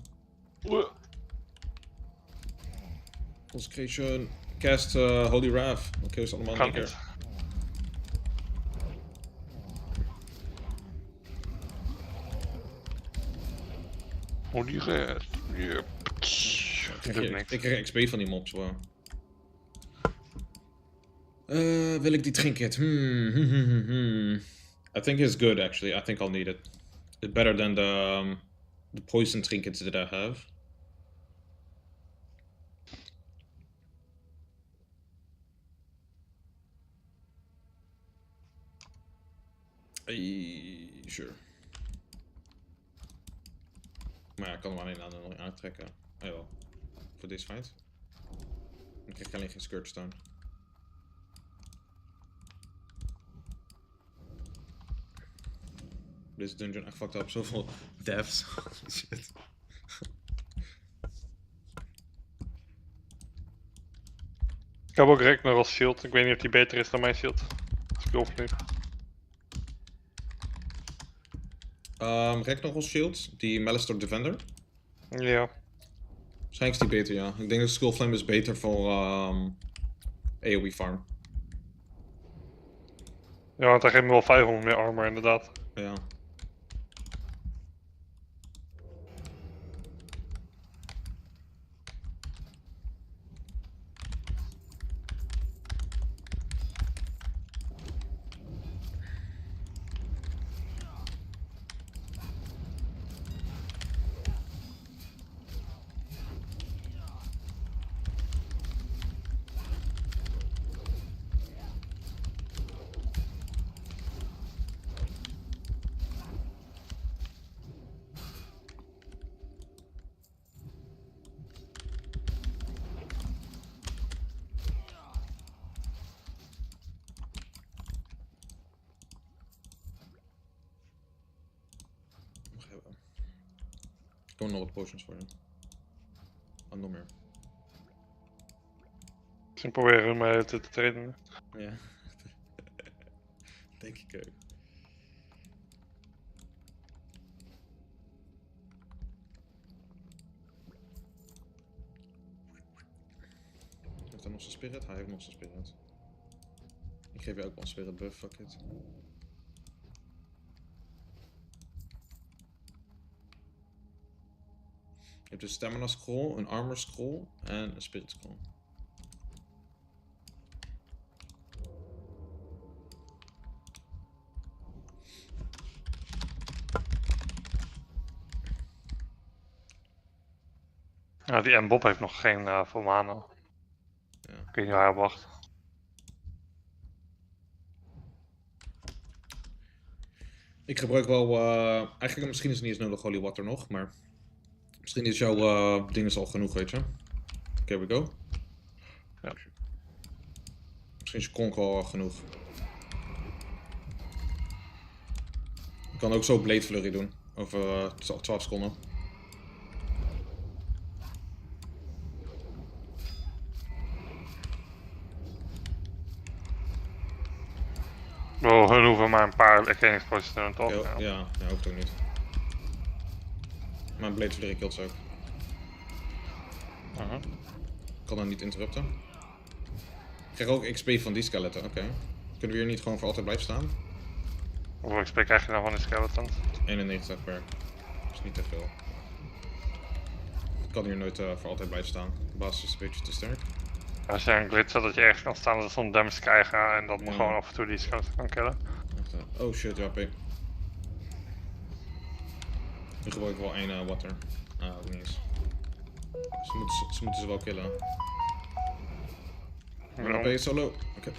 Consecration. Cast Holy Wrath. Oké, is allemaal in één keer. Holy Wrath. Yep. Ik krijg XP van die mobs, wow. Wil ik die trinket? I think it's good actually. I think I'll need it. It's better than the poison trinkets that I have. Sure. Maar ja, ik kan hem alleen nog aantrekken. Oh jawel. Voor deze fight. Dan krijg ik alleen geen Scourge Stone. Deze dungeon echt fucked up. Zoveel deaths. Shit. Ik heb ook Rekner als shield. Ik weet niet of die beter is dan mijn shield. Speel of nu. Ragnarok Shield, die Malister Defender. Ja. Waarschijnlijk is die beter, ja. Ik denk dat Skull Flame is beter voor AoE farm. Ja, want hij geeft me wel 500 meer armor inderdaad. Ja. Ik kan nog wat potions voor je. Oh, nog meer. Misschien proberen we mij te trainen. Ja. Denk ik ook. Heeft hij nog zijn spirit? Hij heeft nog zijn spirit. Ik geef je ook wel een spirit buff, fuck it. Je hebt een stamina scroll, een armor scroll en een spirit scroll. Ja, die M-Bob heeft nog geen full mana. Ja. Ik weet niet waar hij op wacht. Ik gebruik wel, eigenlijk misschien is het niet eens nodig holy water nog, maar misschien is jouw ding is al genoeg, weet je. Here we go. Ja. Misschien is je konk al genoeg. Ik kan ook zo Blade Flurry doen, over 12 seconden. Oh, hun hoeven maar een paar erkenningspotions te doen, toch? Ja, hoeft ook niet. Maar een Blade Flurry killt ze ook. Ik kan dat niet interrupten. Ik krijg ook XP van die skeleton, oké. Kunnen we hier niet gewoon voor altijd blijven staan? Hoeveel XP krijg je dan van die skeletons? 91 per. Dat is niet te veel. Ik kan hier nooit voor altijd blijven staan. De basis is een beetje te sterk. Als je een glitch zet dat je ergens kan staan, dat ze soms damage krijgen en dat me gewoon af en toe die skeleton kan killen. Oh shit, ja, P. Nu gebruik ik wel 1 water. Ah, ook niet eens. Ze moeten ze wel killen. Dan ben je solo. Oké.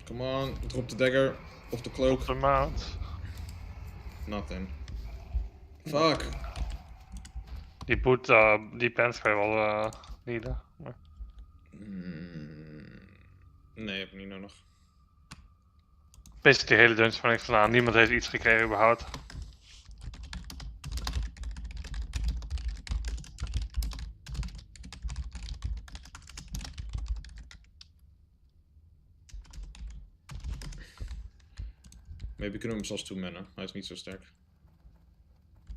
Come on, drop the dagger. Of the cloak. Drop the mount. Nothing. Fuck. Die boot, die pants kan je wel needen. Maar... Nee, heb ik niet nodig. Basic die hele dungeon van niks vandaan. Niemand heeft iets gekregen überhaupt. Maybe kunnen we hem zelfs toemannen. Hij is niet zo sterk.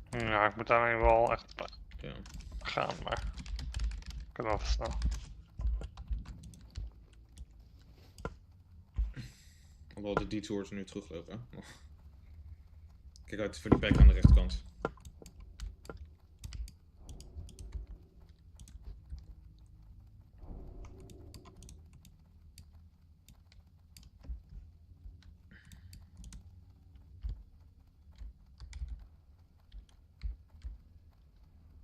Ja, ik moet daarmee wel echt ja. gaan, maar ik kan wel even snel. Alhoewel de detours nu teruglopen. Kijk uit voor die back aan de rechterkant.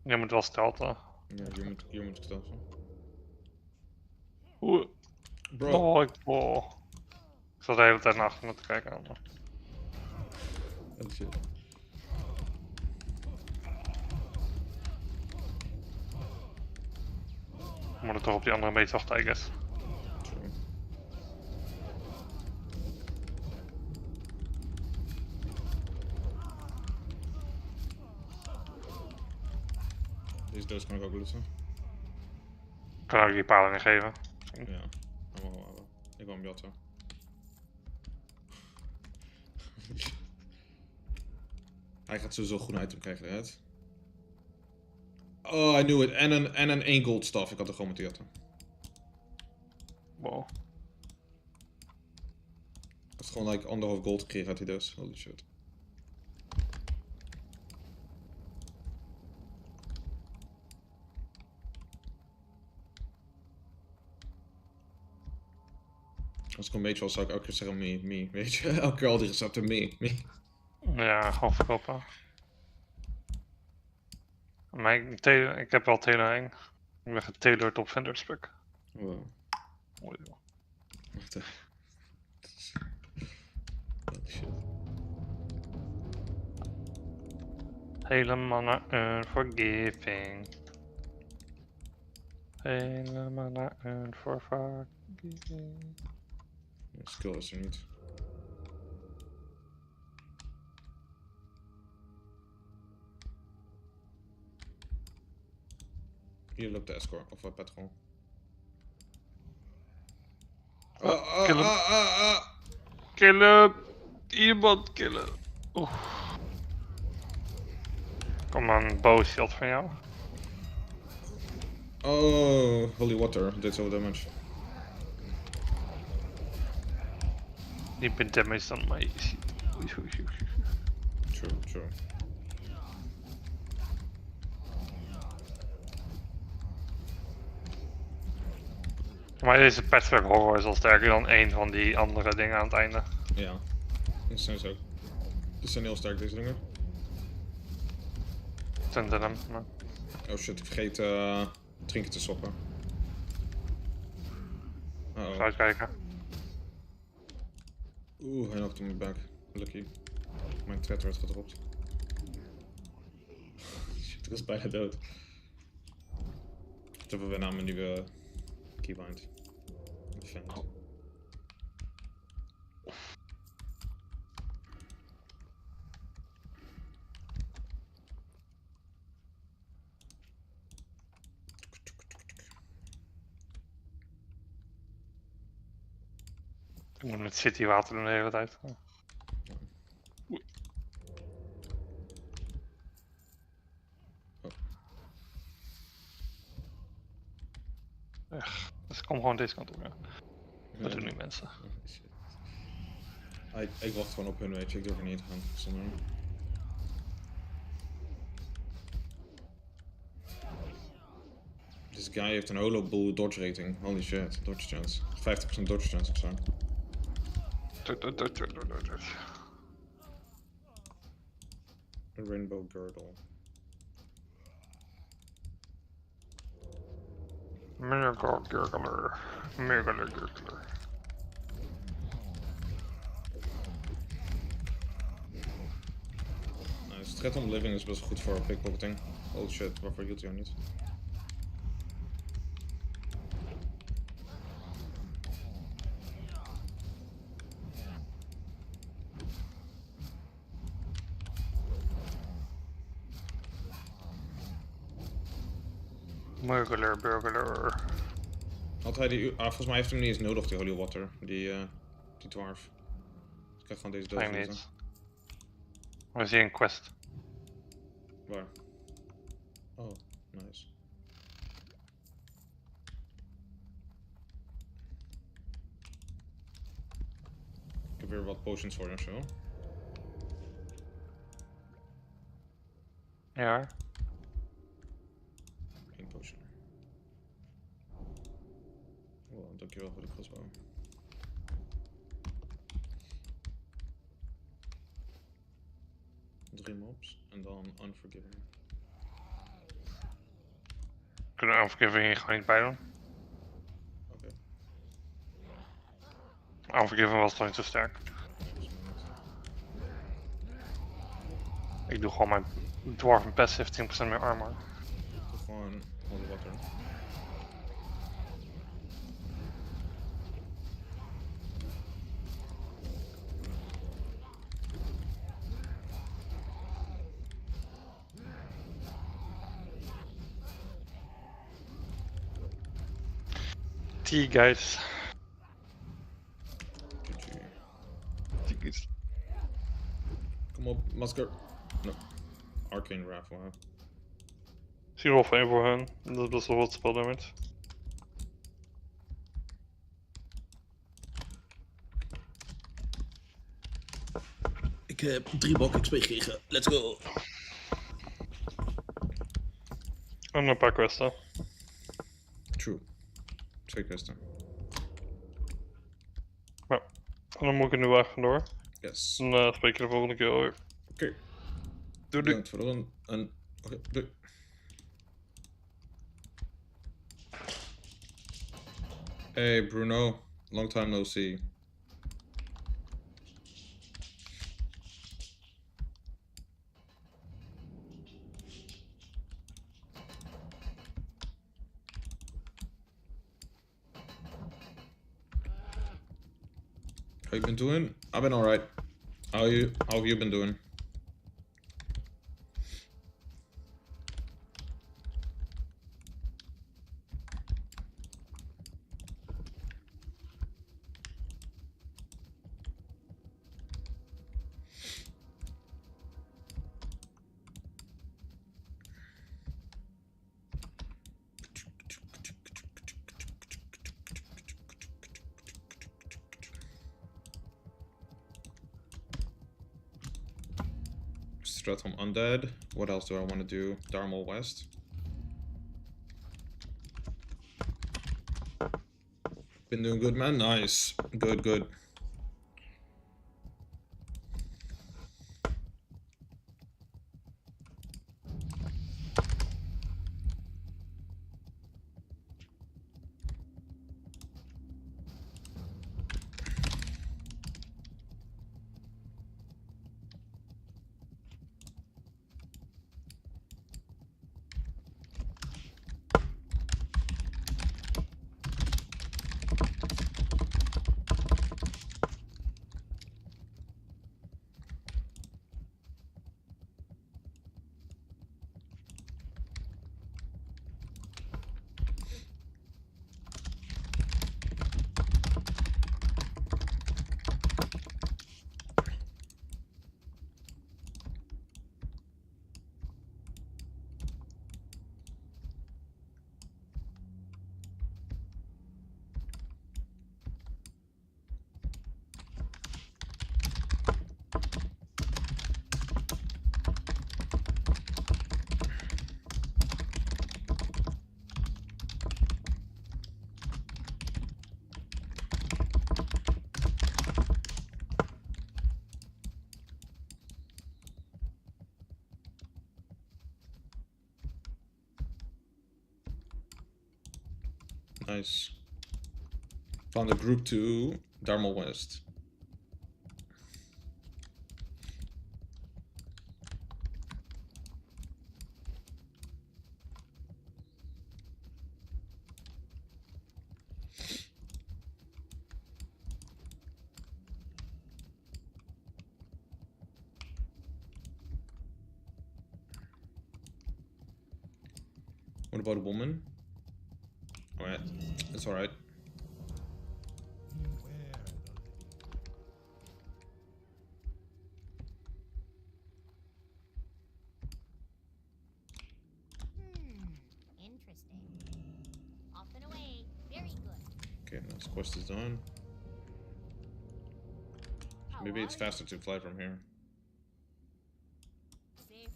Je moet wel stelten. Ja, hier moet ik stelten. Oeh. Bro. Ik zat de hele tijd naar achter me te kijken. Maar... Oh shit. We moeten toch op die andere een beetje wachten, I guess. Deze doos kan ik ook lussen. Kan ik die palen niet geven? Ja, allemaal wel. Ik wil hem jatten. Hij gaat sowieso een goed item krijgen, het. Oh, I knew it. En een 1 gold staff. Ik had er gewoon moeten jatten. Wow. Dat is gewoon like 1,5 gold gekregen uit die dus. Holy shit. Als ik een beetje was, zou ik elke keer zeggen me, weet je. Elke keer al die recepten me. Ja, gewoon verkopen. Maar ik heb wel tailoring. Ik ben getailored op vendor spec. Wow. Mooi joh. Wacht even. Holy shit. Helemaal naar unforgiving. Helemaal naar unforgiving. Skill is er niet. Hier loopt de escort, of petrol. Kill hem. Kill hem. Iemand killen. Kom aan, boos shot van jou. Oh, holy water, dit zoveel damage. Niet meer damage dan mij. True. Maar deze patchwork horror is al sterker dan een van die andere dingen aan het einde. Ja, dat zijn ze ook. Die zijn heel sterk, deze dingen. Tenderen. Oh shit, ik vergeet drinken te stoppen. Ga uitkijken. Oeh, hij knocked on my back. Lucky. Mijn thread werd gedropt. Shit, ik was bijna dood. Toen hebben we naar mijn nieuwe keybind. Defend. Ik moet met city water doen de hele tijd. Dus kom gewoon deze kant op, ja. Dat doen nu mensen. Ik wacht gewoon op hun, weet je. Ik durf er niet te gaan zonder hem. Deze guy heeft een holo bull dodge rating. Holy shit, dodge chance. 50% dodge chance of zo. Rainbow girdle. Miracle gurgler. Miracle gurgler. Nice. Threat on living is best goed voor pickpocketing. Oh shit, waarvoor hield hij ook niet? Burglar. Had hij die... volgens mij heeft hij hem niet eens nodig, die holy water. Die dwarf. Dus ik krijg gewoon deze doos niet. We zien een quest. Waar? Oh, nice. Ik heb weer wat potions voor je of zo. Ja. Geen potion. Oh, dankjewel voor de crossbow. Drie mobs en dan unforgiving. Kunnen we unforgiving hier gewoon niet bij doen? Oké. Unforgiving was toch niet zo sterk. Ik doe gewoon mijn dwarven passive 10% meer armor. Doe gewoon holy water. Guys. Masker. No. Arcane Wrath, wow. Misschien wel fijn voor hen. Dat is best wel wat speldamage. Ik heb 3 bok XP gekregen. Let's go. En een paar questen. True. 2 questen. Ja. En dan moet ik er nu echt vandoor. Yes. Dan spreek je de volgende keer over. Oké. Doei doei. Bedankt voor de en oké, doei. Hey Bruno, long time no see. How you been doing? I've been alright. How have you been doing? Stratham Undead. What else do I want to do? Darmal West. Been doing good, man. Nice. Good, good. Nice. Found a group to Darmal West. What about a woman? Alright, it's alright. Interesting. Off and away. Very good. Okay, this quest is done. Maybe it's faster to fly from here. Safe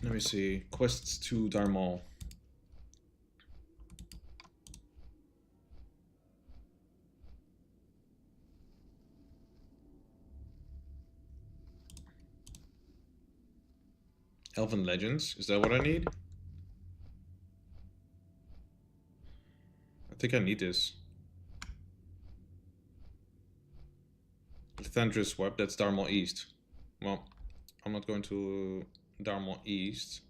Let me see. Quests to Darmal. Elven Legends. Is that what I need? I think I need this. Lithandris Web. That's Darmal East. Well, I'm not going to Darmal East.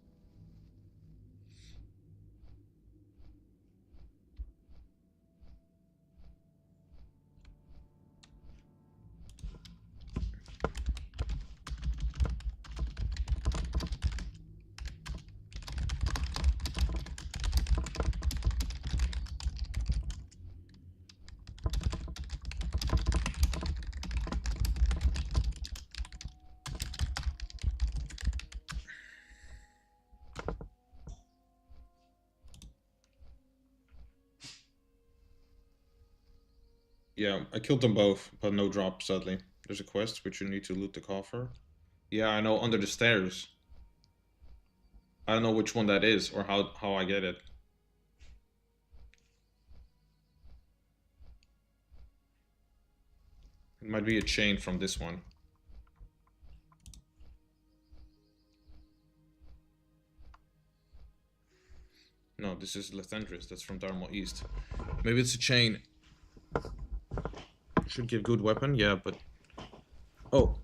Yeah, I killed them both, but no drop, sadly. There's a quest which you need to loot the coffer. Yeah, I know, under the stairs. I don't know which one that is or how I get it. It might be a chain from this one. No, this is Lithandris. That's from Darmal East. Maybe it's a chain. Should give good weapon, yeah, but... Oh.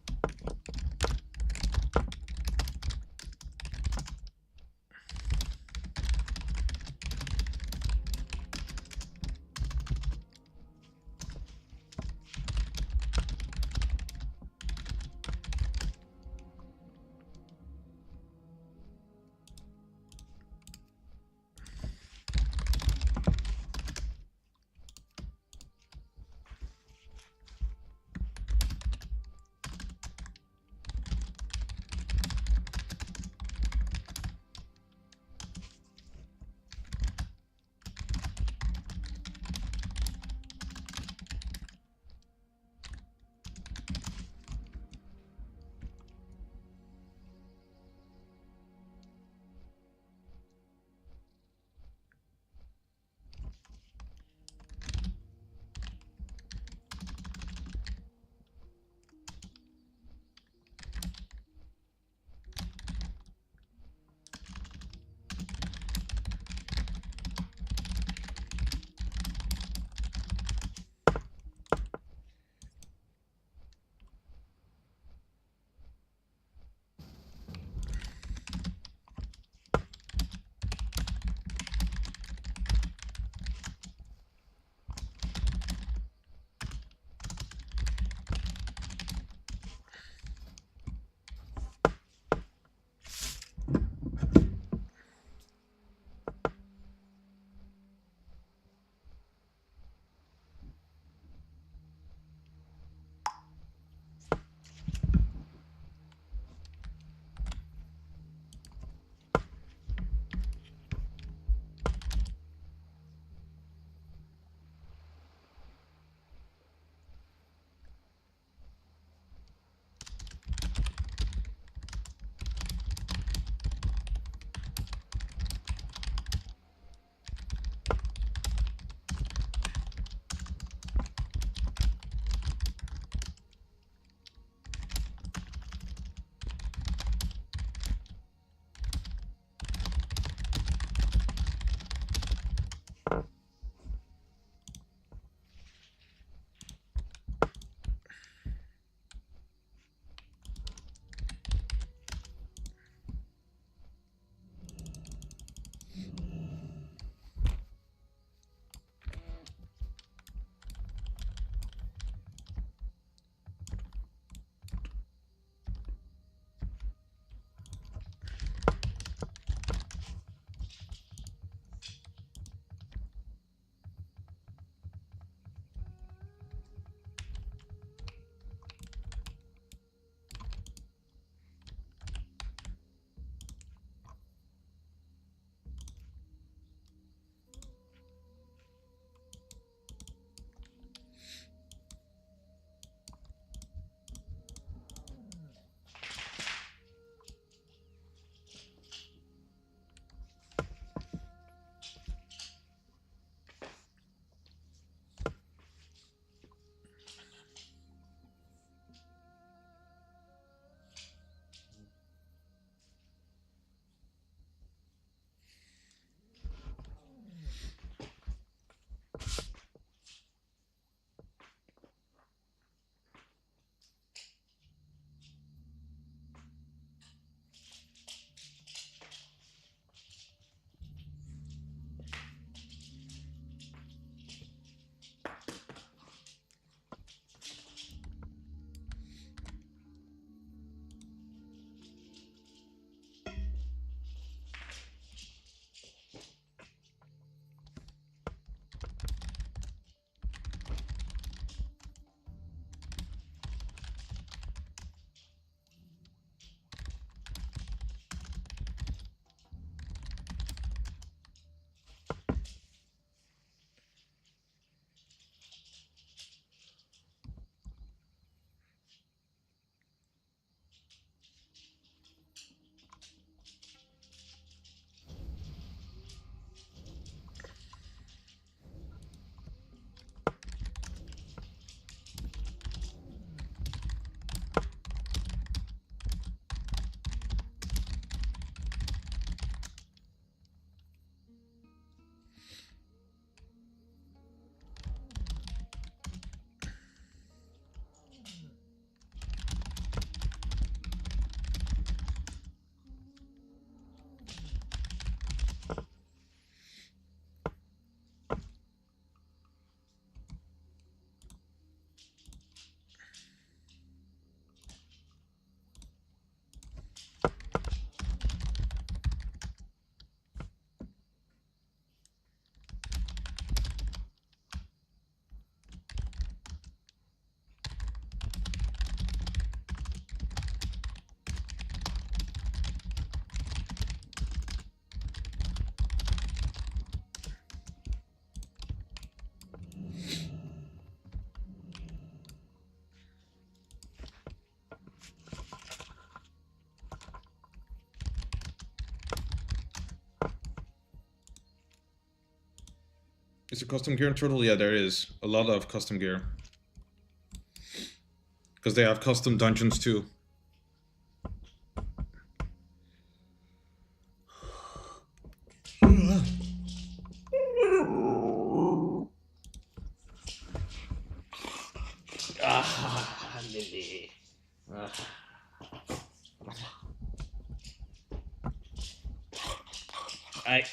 Is there custom gear in Turtle? Yeah, there is. A lot of custom gear. Because they have custom dungeons too. Ah, Lily. Hey,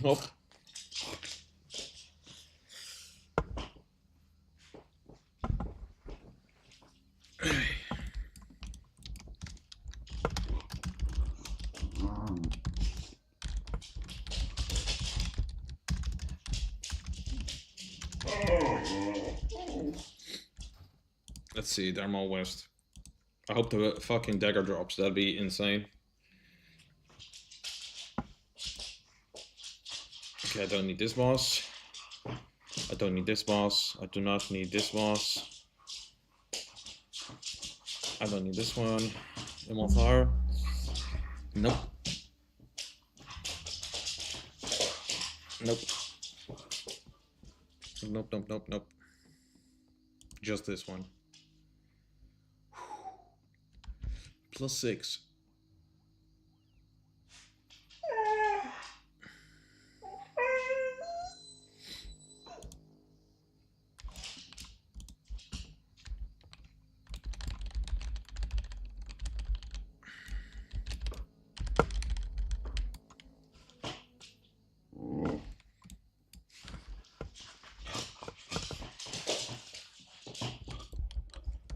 hop. Let's see, Dharma West. I hope the fucking dagger drops. That'd be insane. Okay, I don't need this boss. I don't need this boss. I do not need this boss. I don't need this one. Immortal. Nope. Nope. Nope, nope, nope, nope. Just this one. +6.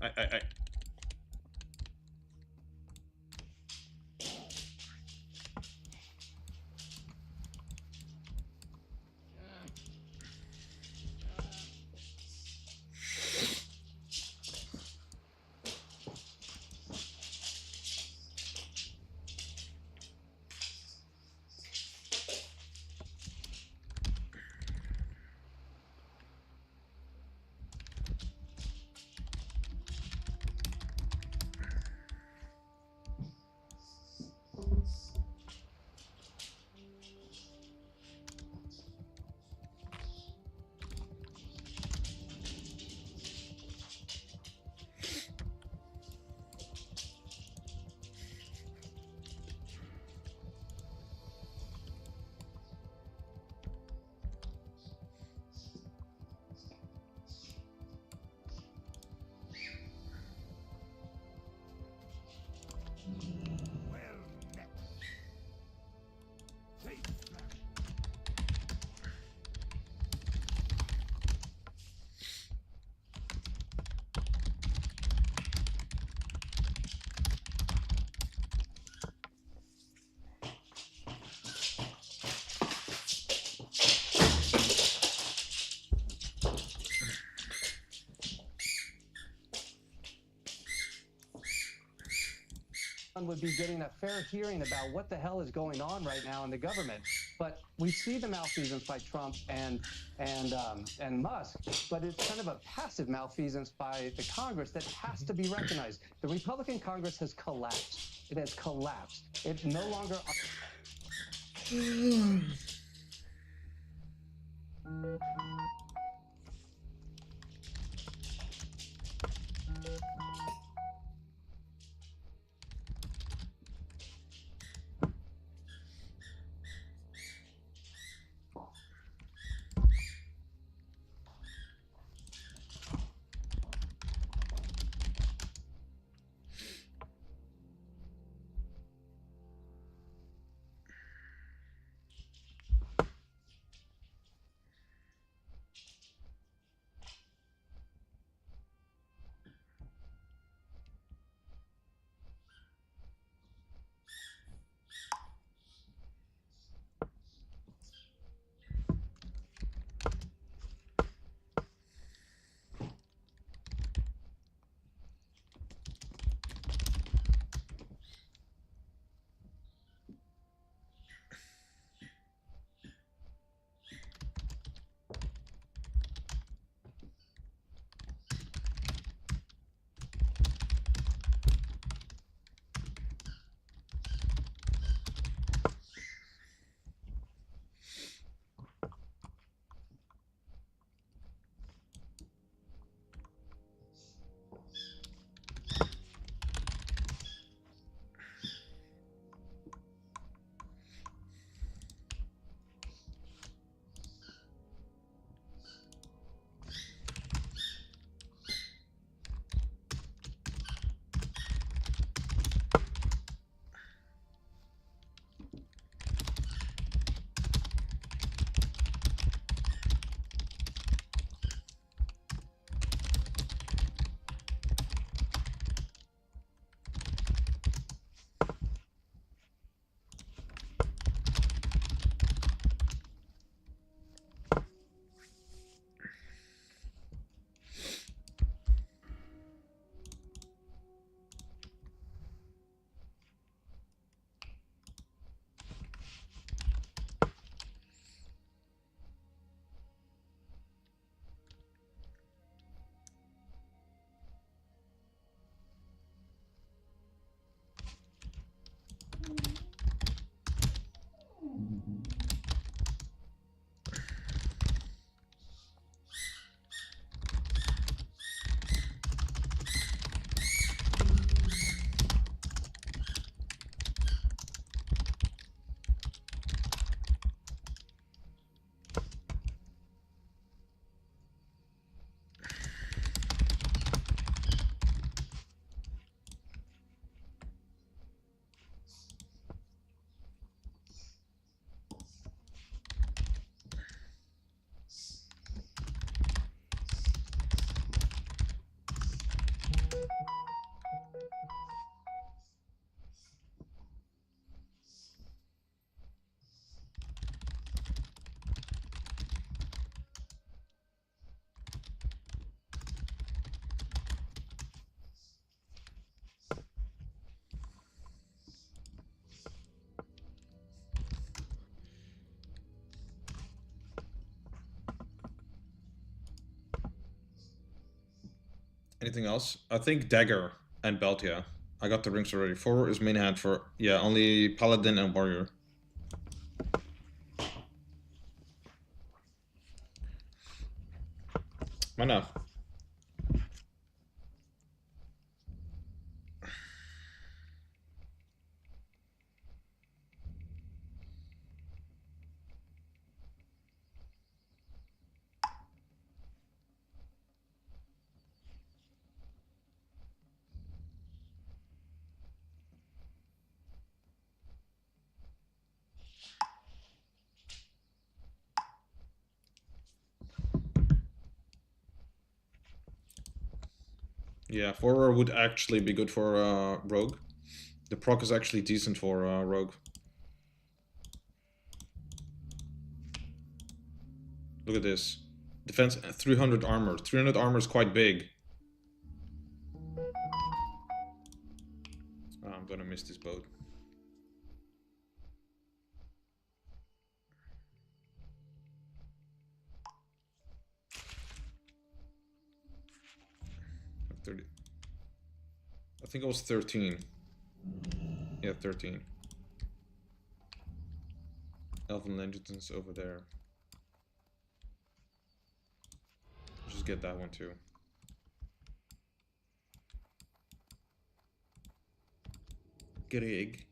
I. Would be getting a fair hearing about what the hell is going on right now in the government. But we see the malfeasance by Trump and Musk, but it's kind of a passive malfeasance by the Congress that has to be recognized. The Republican Congress has collapsed. It has collapsed. It no longer. Anything else? I think dagger and belt. Yeah, I got the rings already. 4 is main hand for only paladin and warrior. Mana. Yeah, 4 would actually be good for rogue. The proc is actually decent for rogue. Look at this. Defense 300 armor. 300 armor is quite big. Oh, I'm gonna miss this boat. I think it was 13. Yeah, 13. Elven Legends over there. Just get that one too. Greg.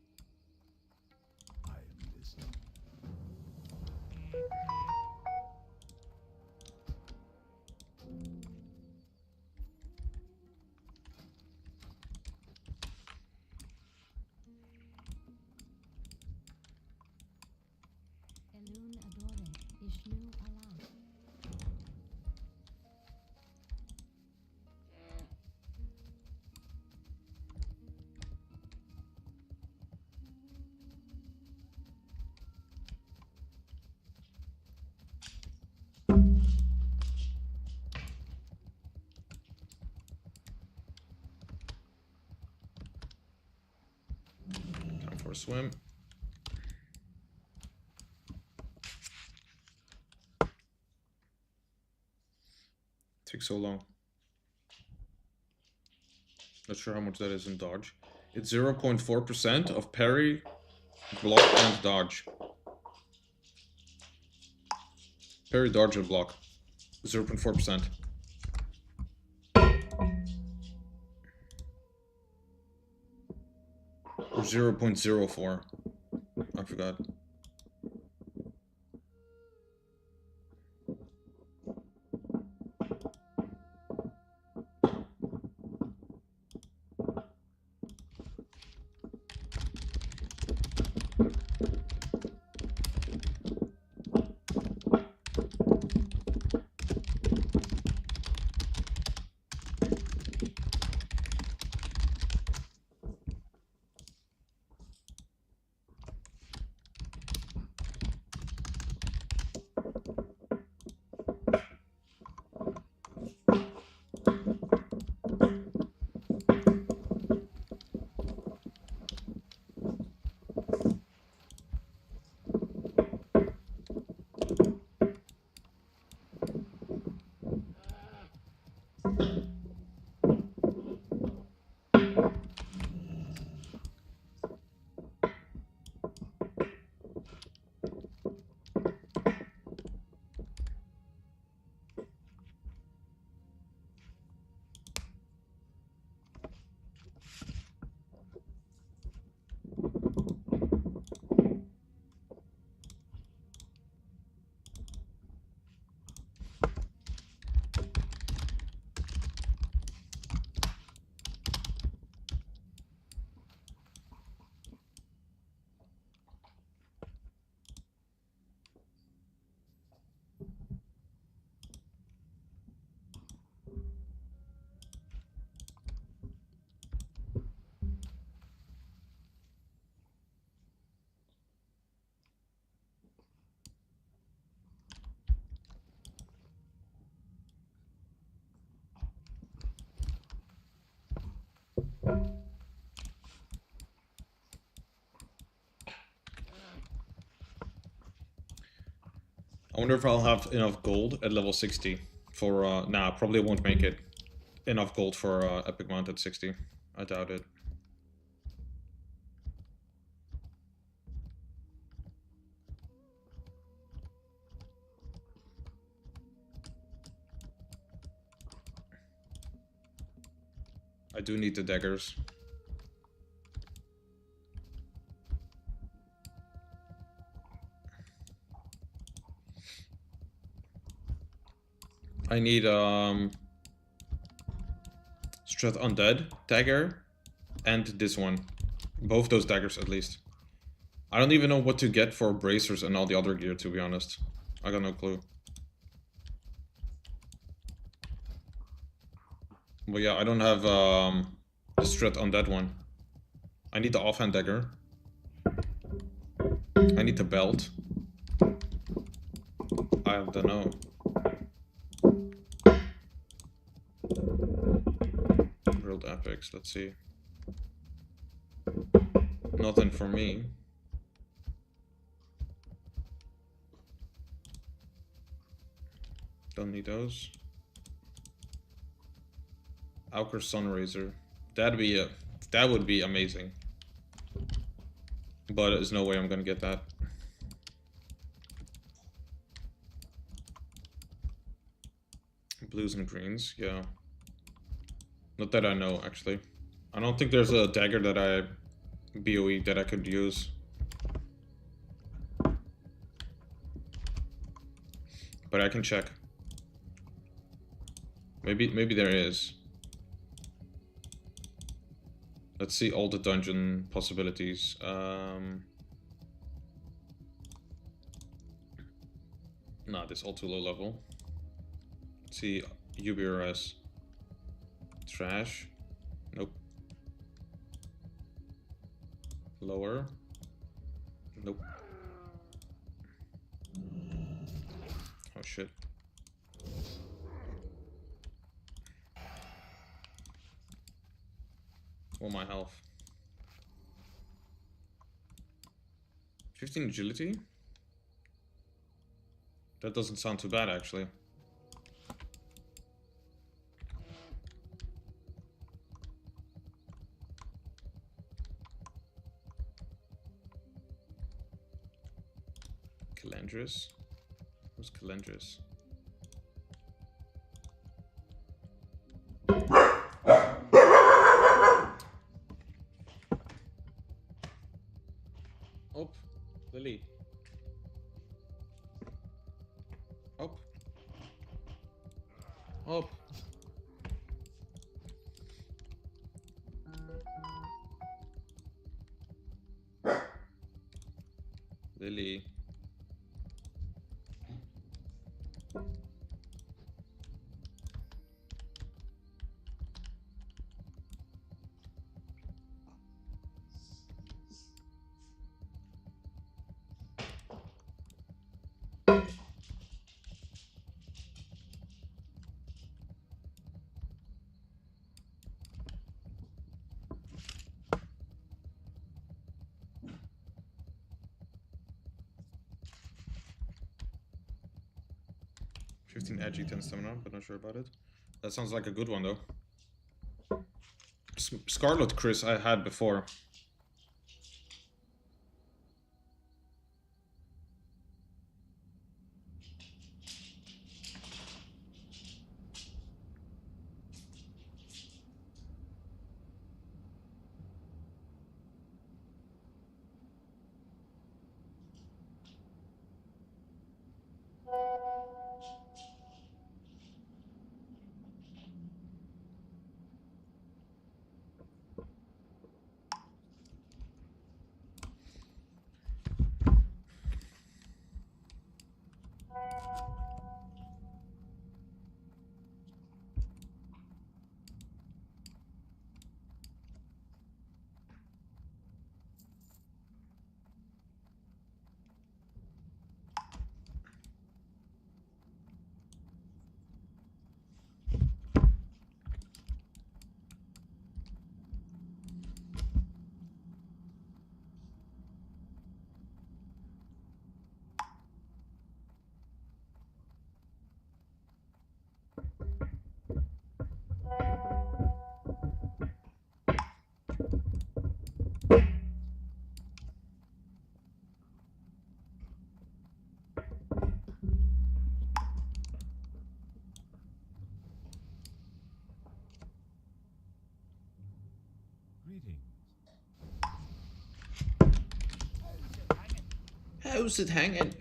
Time for a swim. Takes so long. Not sure how much that is in dodge. It's 0.4% of parry, block, and dodge. Parry, dodge, and block. 0.4%. Or 0.04. I forgot. I wonder if I'll have enough gold at level 60 for, nah, probably won't make it. enough gold for epic mount at 60. I doubt it. I do need the daggers. I need Strat Undead dagger and this one. Both those daggers at least. I don't even know what to get for bracers and all the other gear, to be honest. I got no clue. But yeah, I don't have the Strat Undead one. I need the offhand dagger. I need the belt. I don't know. World epics, let's see. Nothing for me. Don't need those. Auker Sunraiser. That would be amazing. But there's no way I'm gonna get that. Blues and greens, yeah. Not that I know, actually. I don't think there's a dagger that BOE that I could use. But I can check. Maybe there is. Let's see all the dungeon possibilities. Nah, this is all too low level. Let's see, UBRS. Trash. Nope. Lower. Nope. Oh shit. All my health. 15 agility? That doesn't sound too bad, actually. Calandris? Who's Calandris? Op, Lily. Op. Op. Lily. Edgy 10 stamina, but not sure about it. That sounds like a good one though. Scarlet Chris I had before. is it hanging?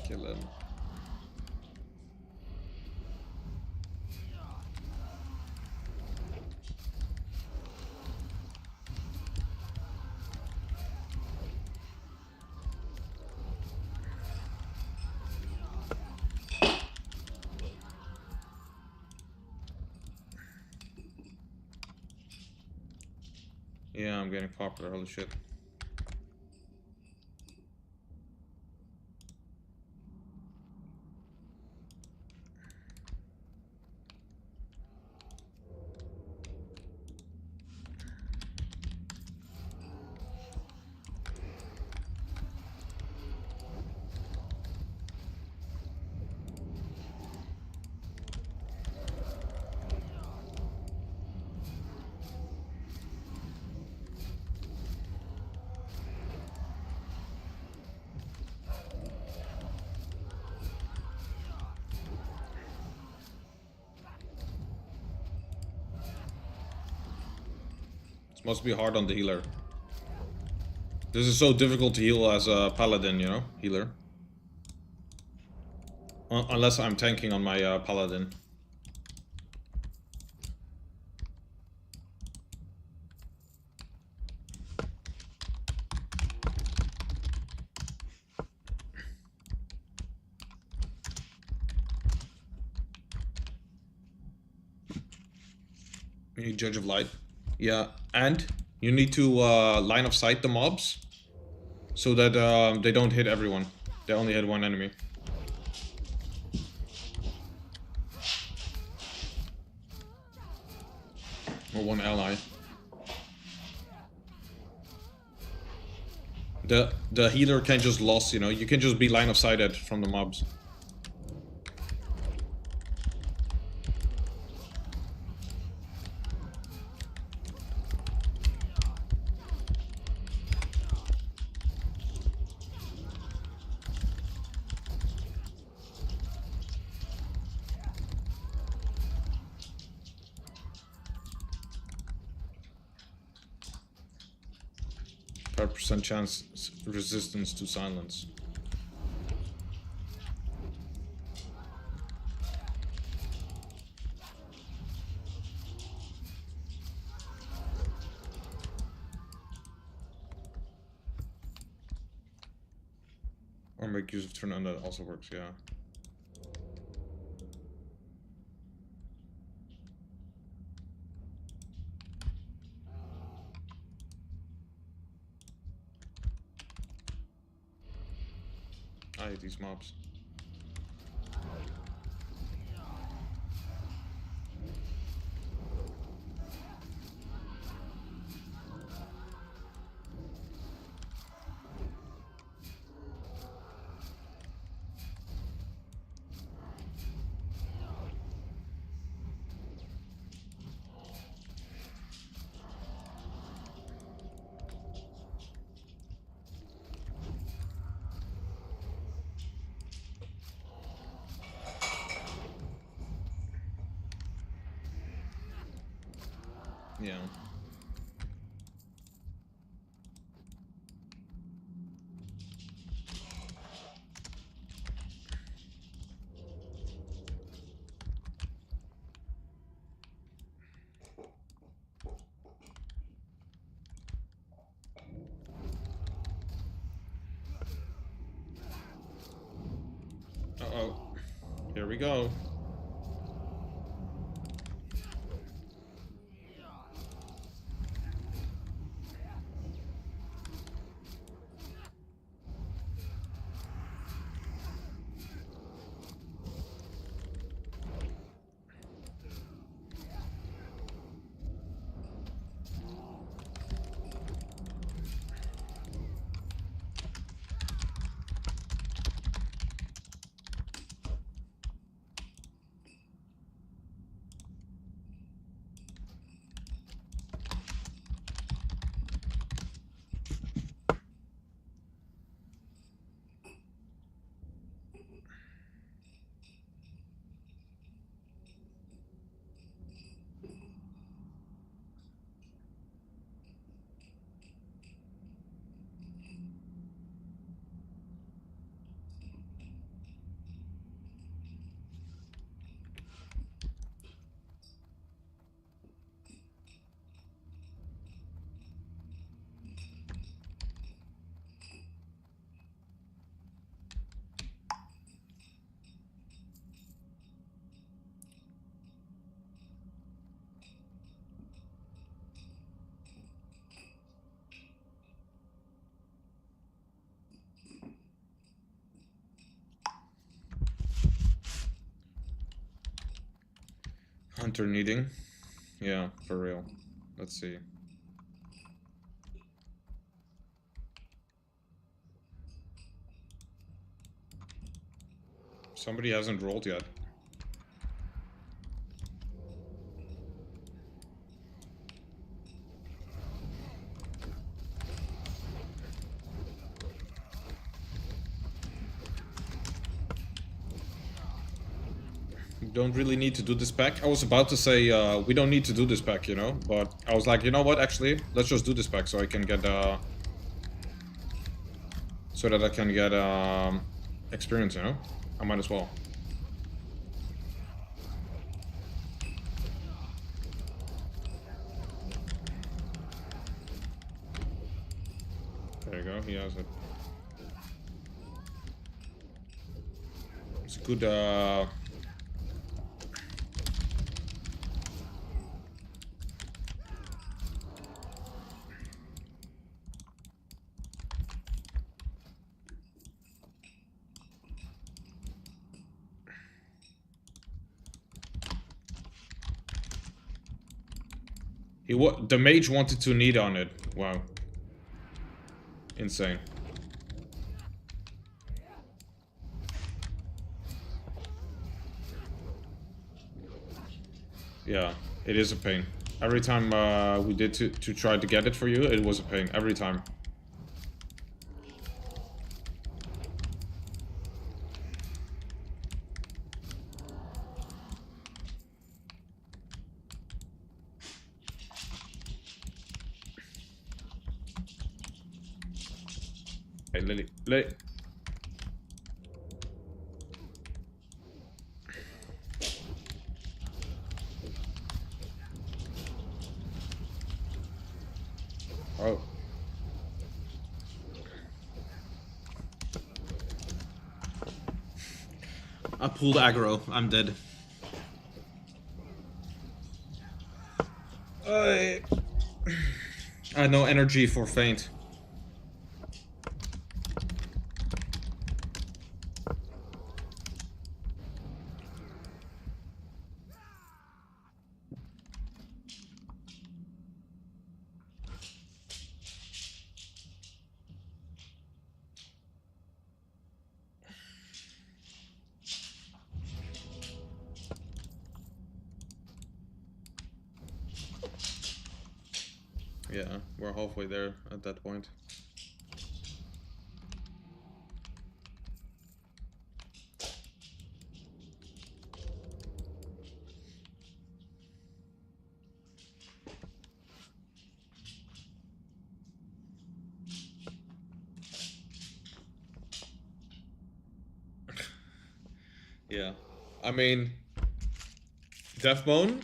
Kill him. Yeah, I'm getting popular, holy shit. This must be hard on the healer. This is so difficult to heal as a paladin, you know, healer. Unless I'm tanking on my paladin. You need Judge of Light. Yeah, and you need to line of sight the mobs so that they don't hit everyone. They only hit one enemy. Or one ally. The healer can just loss, you know, you can just be line of sighted from the mobs. % chance resistance to silence. Or make use of turn on, that also works, yeah. I hate these mobs. Yeah. Uh-oh. Here we go. Hunter needing. Yeah, for real. Let's see. Somebody hasn't rolled yet. We don't really need to do this pack. I was about to say we don't need to do this pack, you know, but I was like, you know what, actually, let's just do this pack so I can get so that I can get experience, you know? I might as well. There you go, he has it. It's a good the mage wanted to need on it. Wow. Insane. Yeah, it is a pain. Every time we did to try to get it for you, it was a pain. Every time. Hey, Lily. Lily. Oh. I pulled aggro. I'm dead. I had no energy for feint. Yeah, we're halfway there at that point. Yeah, I mean, Deathbone,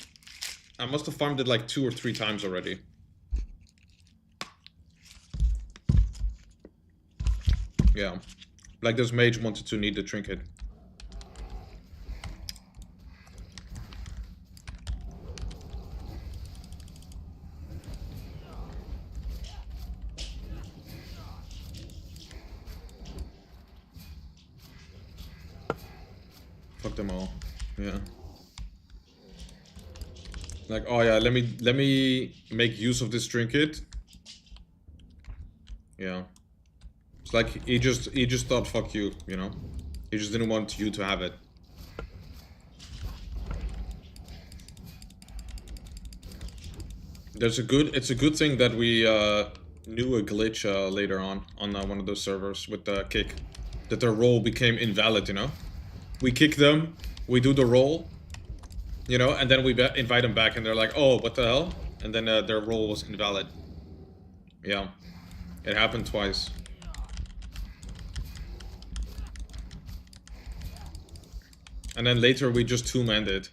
I must have farmed it like 2 or 3 times already. Yeah, like this mage wanted to need the trinket. Fuck them all. Yeah. Like, oh yeah, let me make use of this trinket. Yeah. It's like he just thought fuck you, you know? He just didn't want you to have it. It's a good thing that we knew a glitch later on one of those servers with the kick. That their roll became invalid, you know? We kick them, we do the roll, you know, and then we invite them back and they're like, oh, what the hell? And then their roll was invalid. Yeah. It happened twice. And then later we just two-manned it.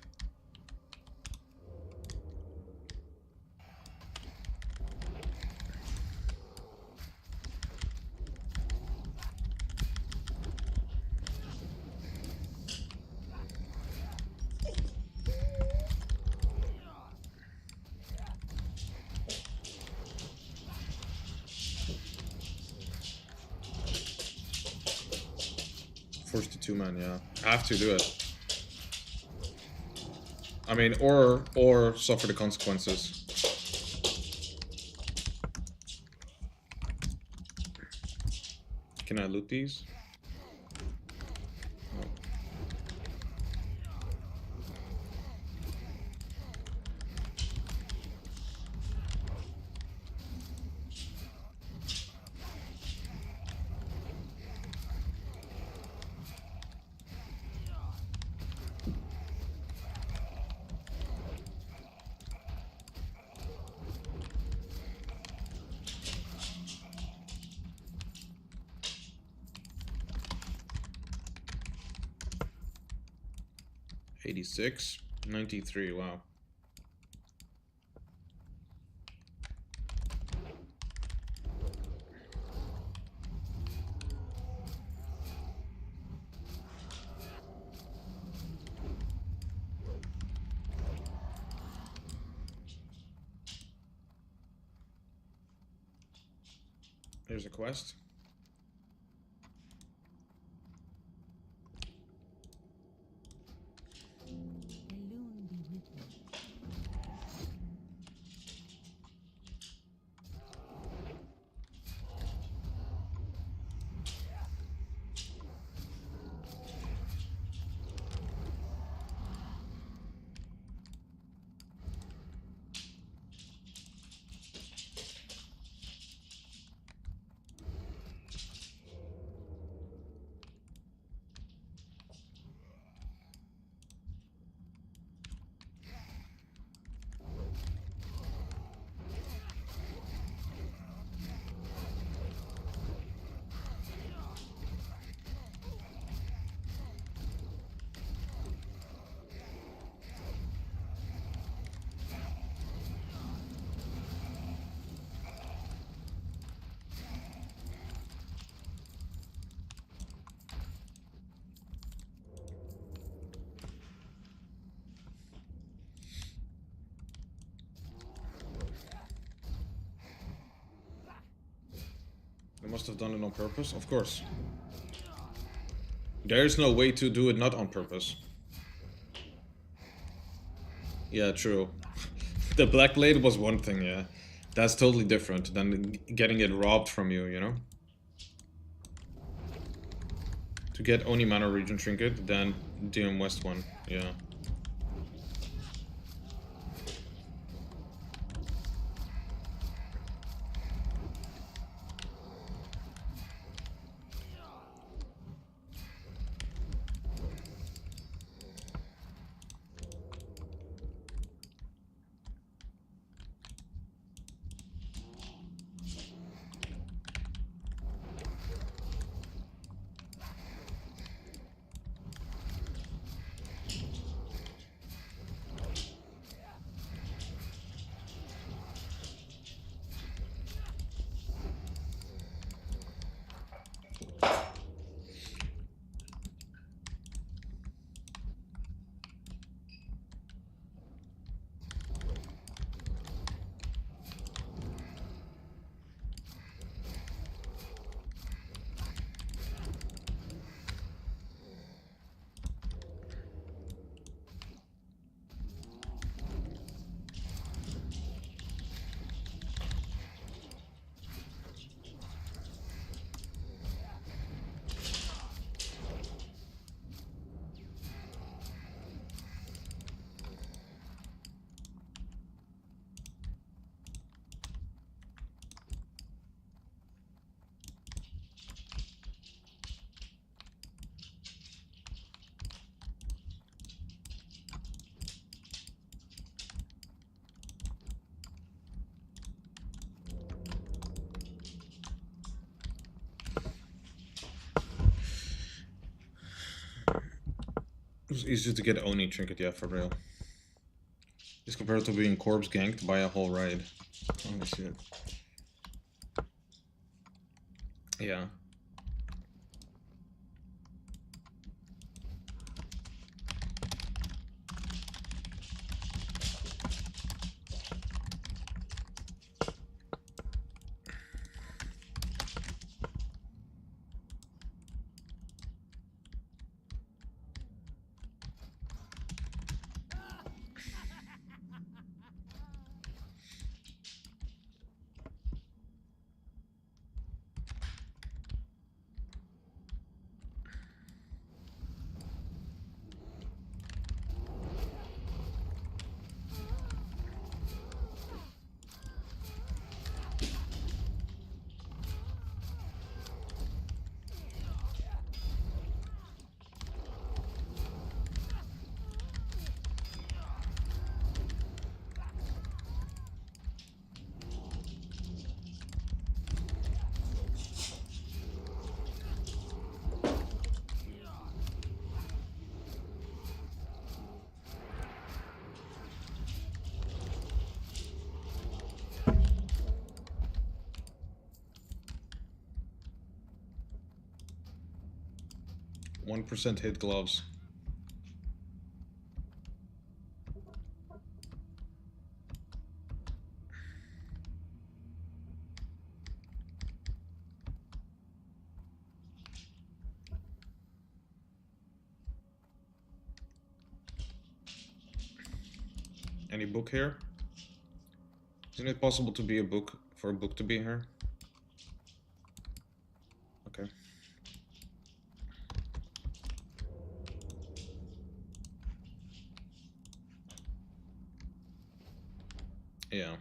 Forced to two-man, yeah. I have to do it. I mean, or suffer the consequences. Can I loot these? No. $86, $93, wow. There's a quest. They must have done it on purpose, of course. There's no way to do it not on purpose. Yeah, true. The Black Blade was one thing, yeah. That's totally different than getting it robbed from you, you know? To get Oni Manor Region Trinket, then DM West one, yeah. It was easier to get Oni Trinket, yeah, for real. It's compared to being corpse ganked by a whole raid. Holy shit. Yeah. 1% hit gloves. Any book here? Isn't it possible to be a book, for a book to be here? Okay. Yeah.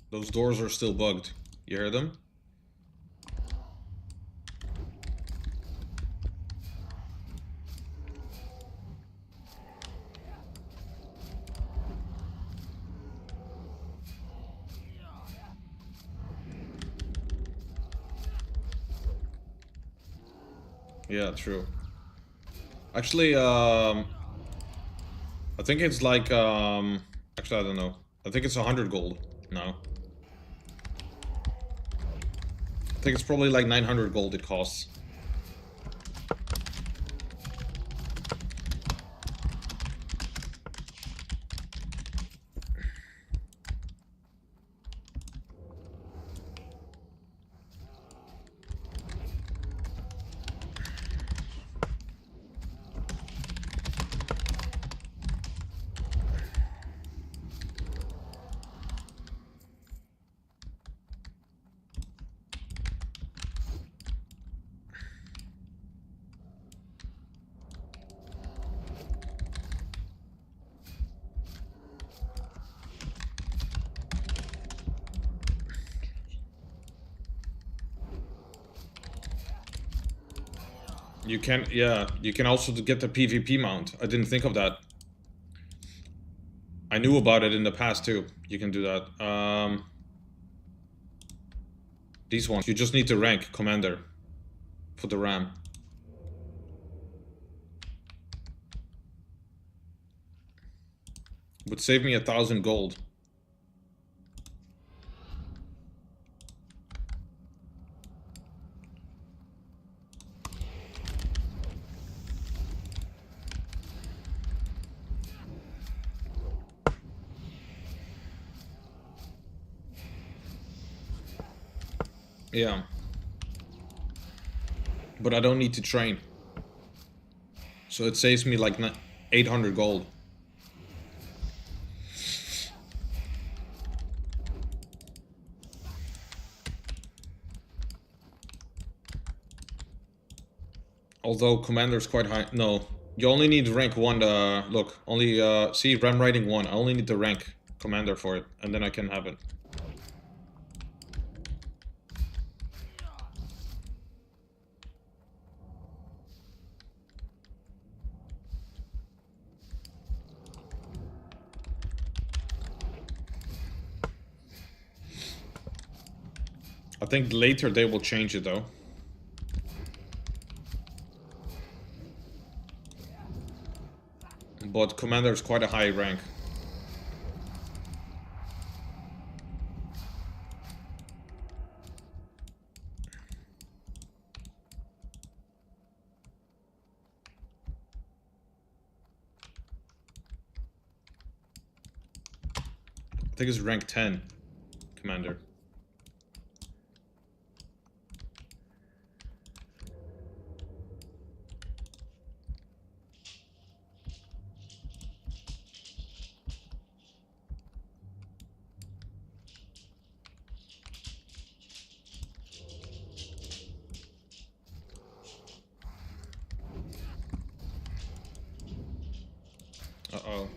Those doors are still bugged. You hear them? Yeah, true. Actually, I think it's like, actually, I don't know. I think it's 100 gold now. I think it's probably like 900 gold it costs. You can, yeah, you can also get the PvP mount. I didn't think of that. I knew about it in the past too. You can do that. These ones, you just need to rank commander for the RAM. Would save me 1,000 gold. Yeah. But I don't need to train. So it saves me like 800 gold. Although commander's quite high. No, you only need rank 1. Look, only see RAM rating 1. I only need the rank commander for it, and then I can have it. I think later they will change it though. But commander is quite a high rank. I think it's rank 10, commander. Uh-oh.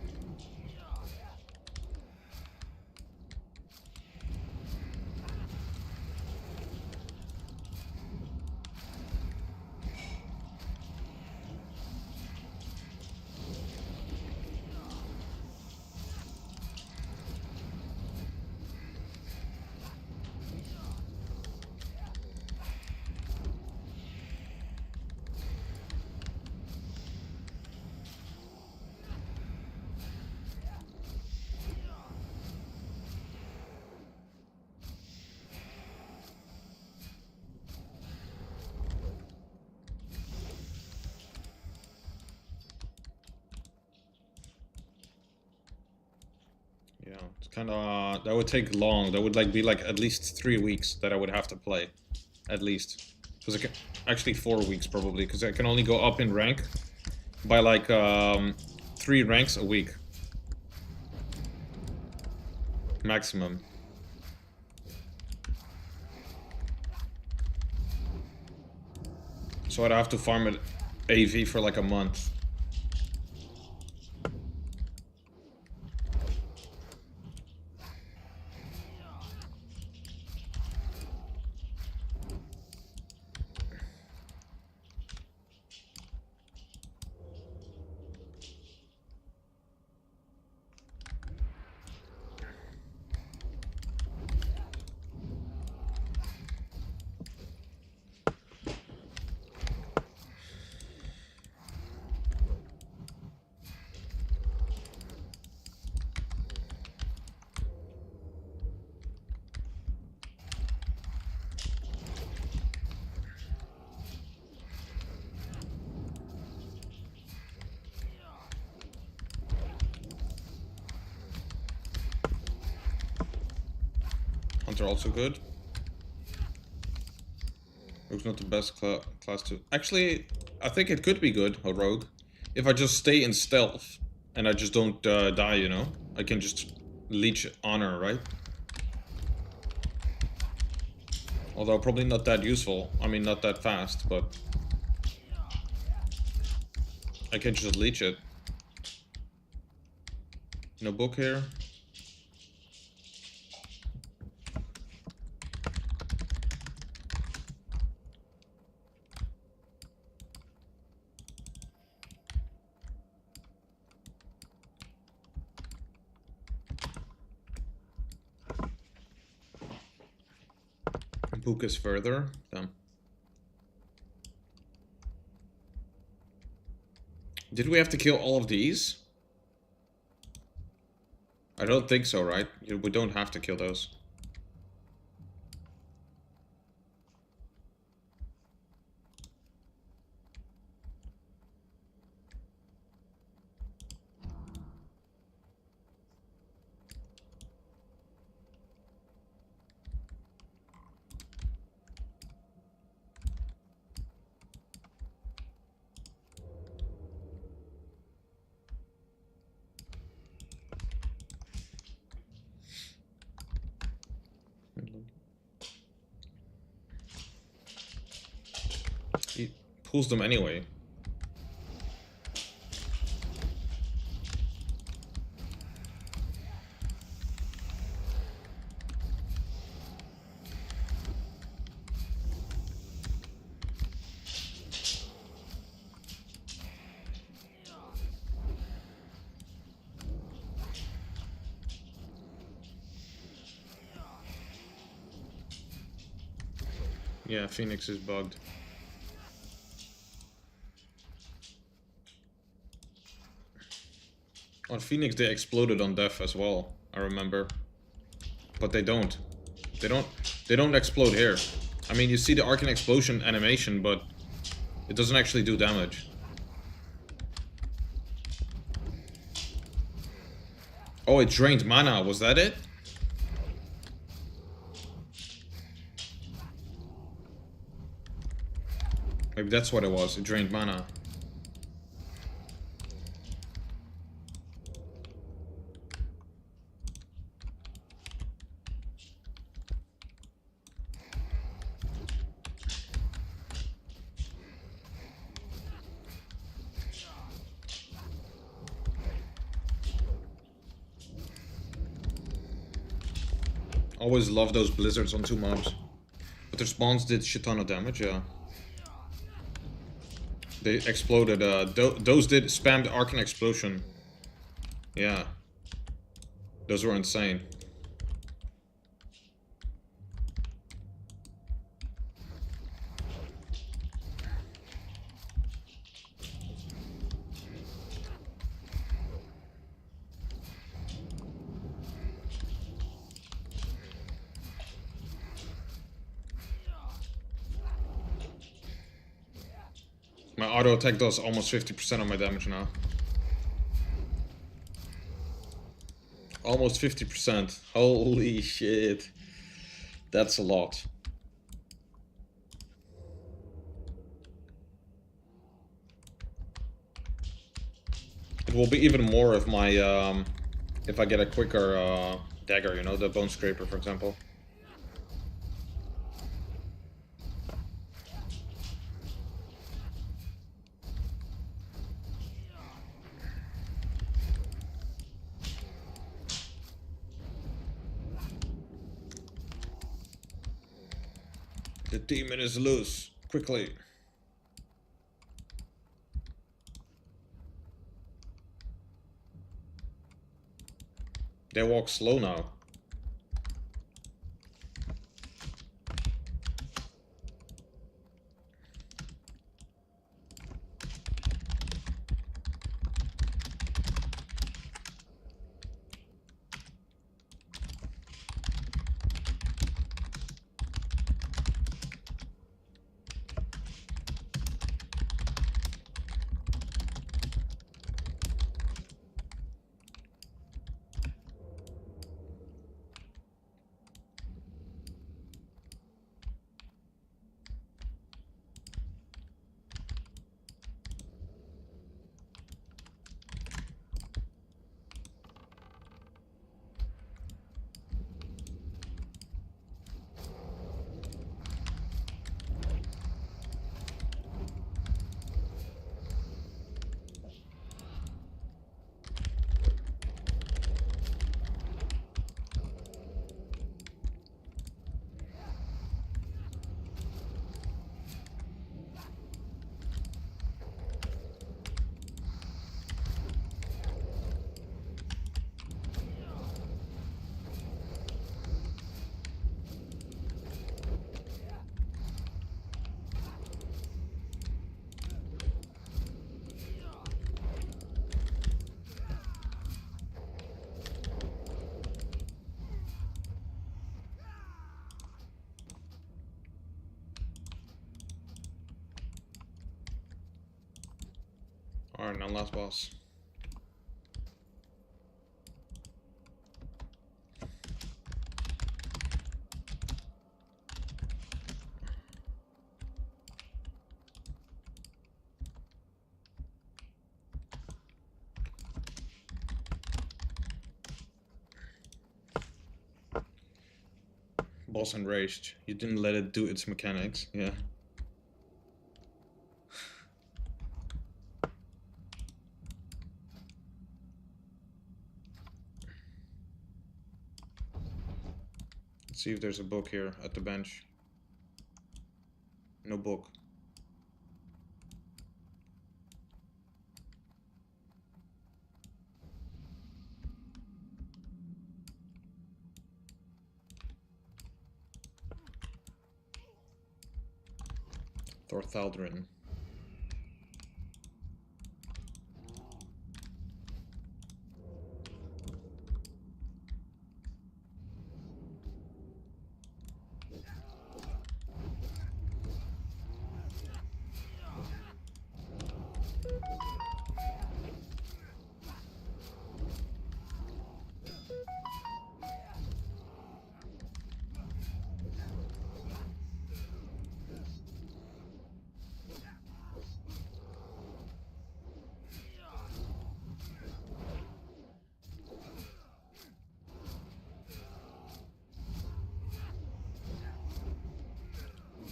Yeah, it's kind of that would take long. That would like be like at least 3 weeks that I would have to play, at least. Because I can actually 4 weeks probably, because I can only go up in rank by like 3 ranks a week maximum. So I'd have to farm at AV for like a month. Hunter also good. Rogue's not the best class to... Actually, I think it could be good, a Rogue. If I just stay in stealth and I just don't die, you know? I can just leech honor, right? Although probably not that useful. I mean, not that fast, but... I can just leech it. No book here. Book is further. Damn. Did we have to kill all of these? I don't think so, right? We don't have to kill those. He pulls them anyway. Yeah, Phoenix is bugged. On Phoenix they exploded on death as well, I remember. But they don't. They don't explode here. I mean, you see the Arcane Explosion animation, but it doesn't actually do damage. Oh, it drained mana, was that it? Maybe that's what it was, it drained mana. Always love those blizzards on 2 mobs. But their spawns did shit ton of damage, yeah. They exploded, those did spammed Arcane Explosion. Yeah. Those were insane. My auto attack does almost 50% of my damage now. Almost 50%. Holy shit. That's a lot. It will be even more if my if I get a quicker dagger, you know, the bone scraper, for example. The demon is loose. Quickly. They walk slow now. Alright, now last boss. Boss enraged. You didn't let it do its mechanics, yeah. Let's see if there's a book here at the bench. No book. Thorthaldrin.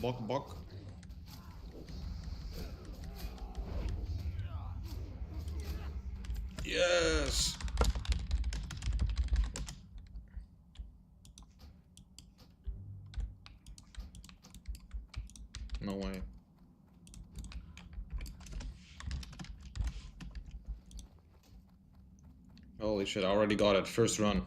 Bok bok. Yes! No way. Holy shit, I already got it. First run.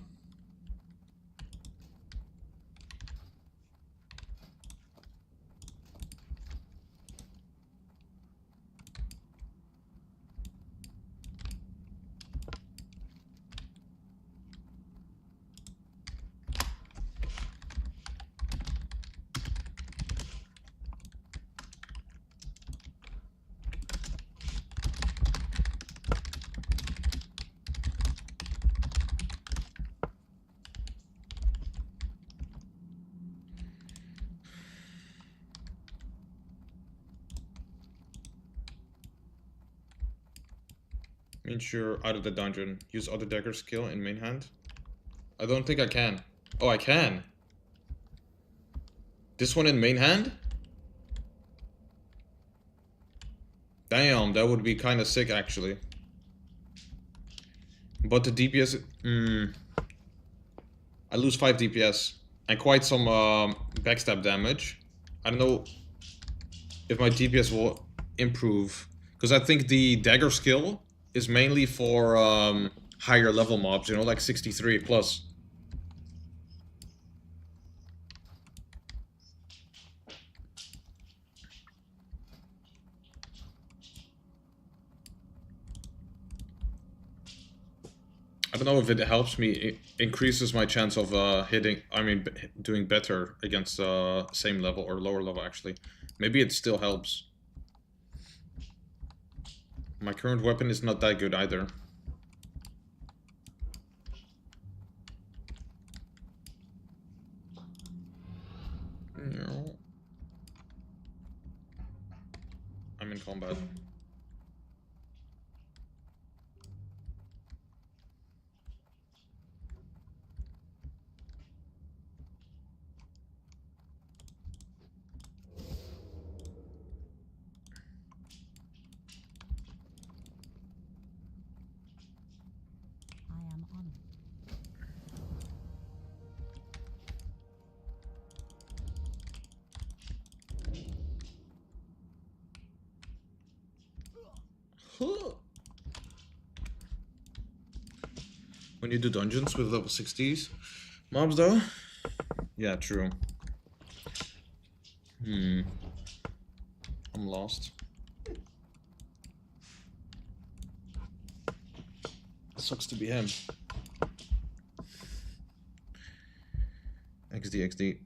Means you're out of the dungeon. Use other dagger skill in main hand. I don't think I can. Oh, I can. This one in main hand? Damn, that would be kind of sick actually. But the DPS... I lose 5 DPS. And quite some backstab damage. I don't know if my DPS will improve. Because I think the dagger skill is mainly for higher level mobs, you know, like 63 plus. I don't know if it helps me, it increases my chance of doing better against same level or lower level actually. Maybe it still helps. My current weapon is not that good either. No. I'm in combat. When you do dungeons with level 60s mobs though? Yeah, true. I'm lost. Sucks to be him. XD, XD.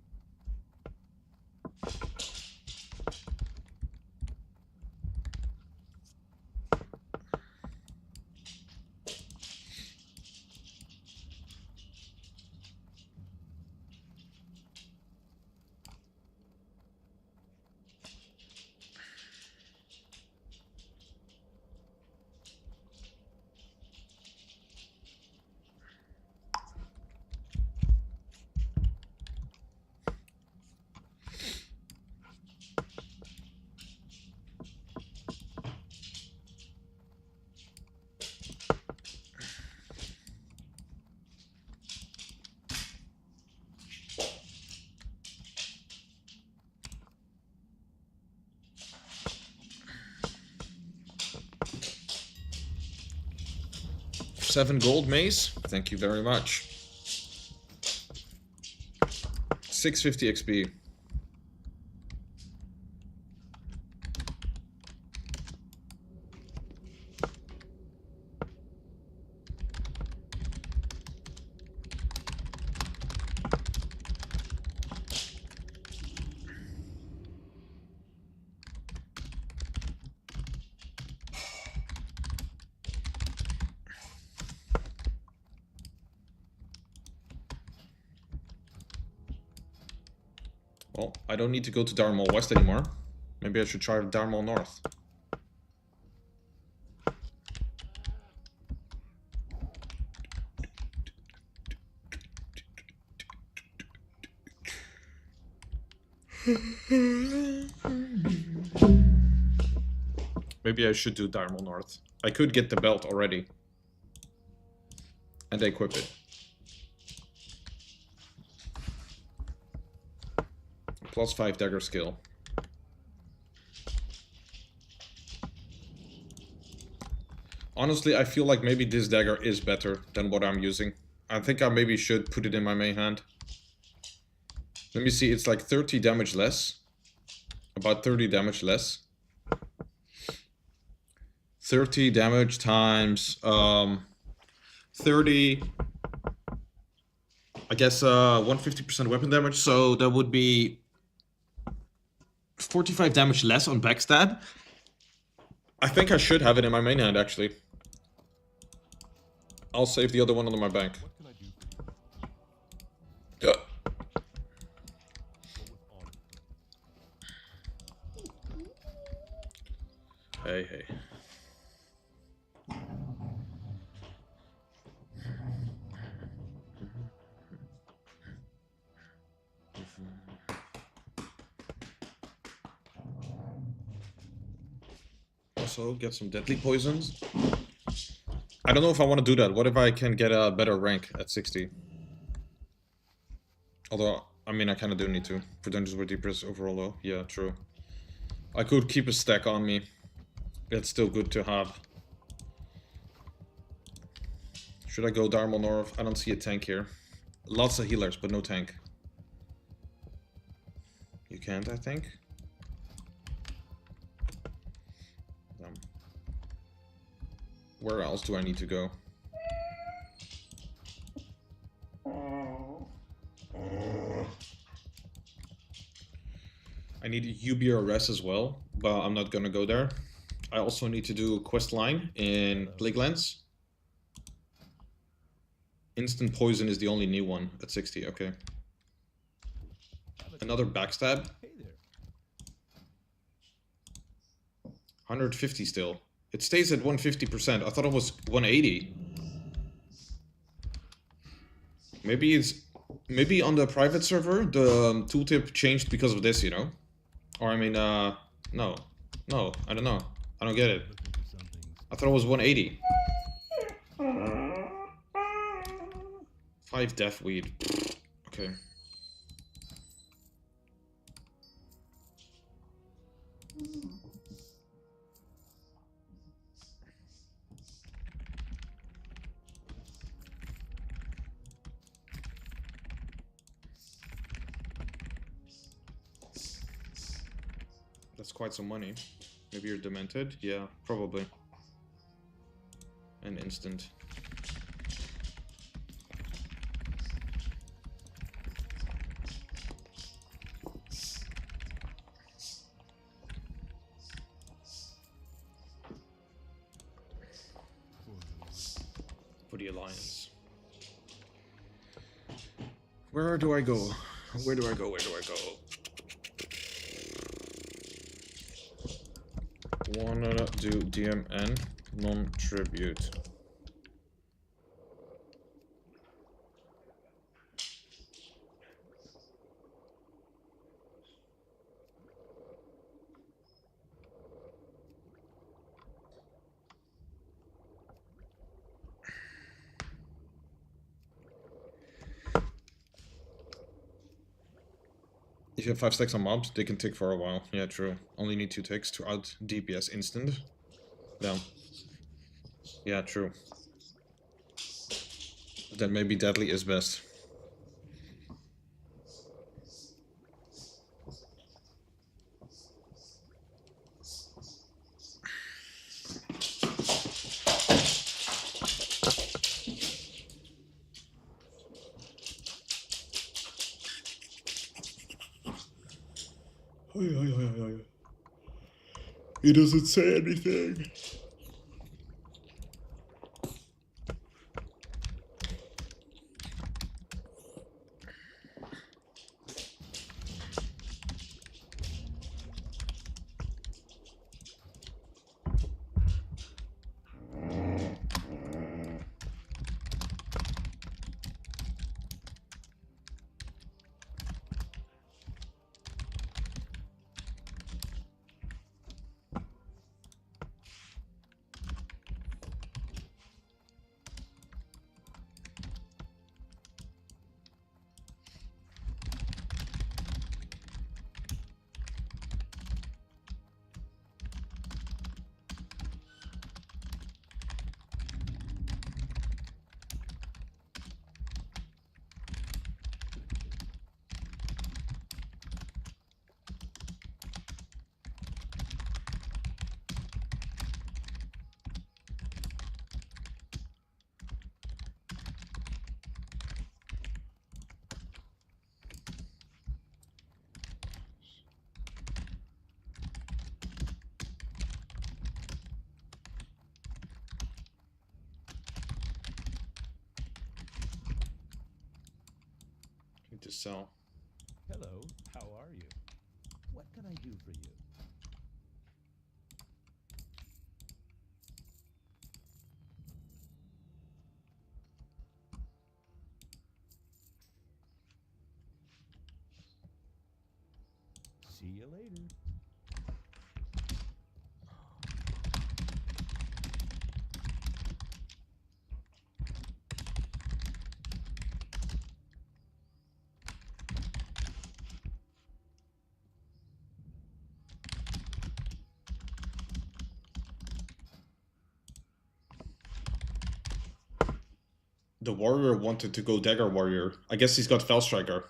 $7 gold mace. Thank you very much. 650 XP. Well, I don't need to go to Darmall West anymore. Maybe I should try Darmall North. Maybe I should do Darmall North. I could get the belt already. And equip it. Plus 5 dagger skill. Honestly, I feel like maybe this dagger is better than what I'm using. I think I maybe should put it in my main hand. Let me see, it's like 30 damage less. About 30 damage less. 30 damage times 30... I guess 150% weapon damage, so that would be 45 damage less on backstab. I think I should have it in my main hand, actually. I'll save the other one under my bank. Yeah. Hey, hey. Also, get some deadly poisons. I don't know if I want to do that. What if I can get a better rank at 60? Although, I mean, I kind of do need to. For Dungeons with Deepers overall, though. Yeah, true. I could keep a stack on me. It's still good to have. Should I go Dharma North? I don't see a tank here. Lots of healers, but no tank. You can't, I think. Where else do I need to go? I need UBRS as well, but I'm not gonna go there. I also need to do a quest line in Plaguelands. Instant poison is the only new one at 60, okay. Another backstab. 150 still. It stays at 150%. I thought it was 180. Maybe on the private server the tooltip changed because of this, you know? Or I mean, no, I don't know. I don't get it. I thought it was 180. 5 death weed. Okay. That's quite some money. Maybe you're demented? Yeah, probably. And instant. For the Alliance. Where do I go? Where do I go? Where do I go? Wanna do DMN non-tribute. If you have 5 stacks on mobs, they can tick for a while. Yeah, true. Only need 2 ticks to out DPS instant. Yeah. Yeah, true. Then maybe deadly is best. He doesn't say anything. Need to sell. Hello, how are you? What can I do for you? See you later. The warrior wanted to go dagger warrior. I guess he's got Fell Striker.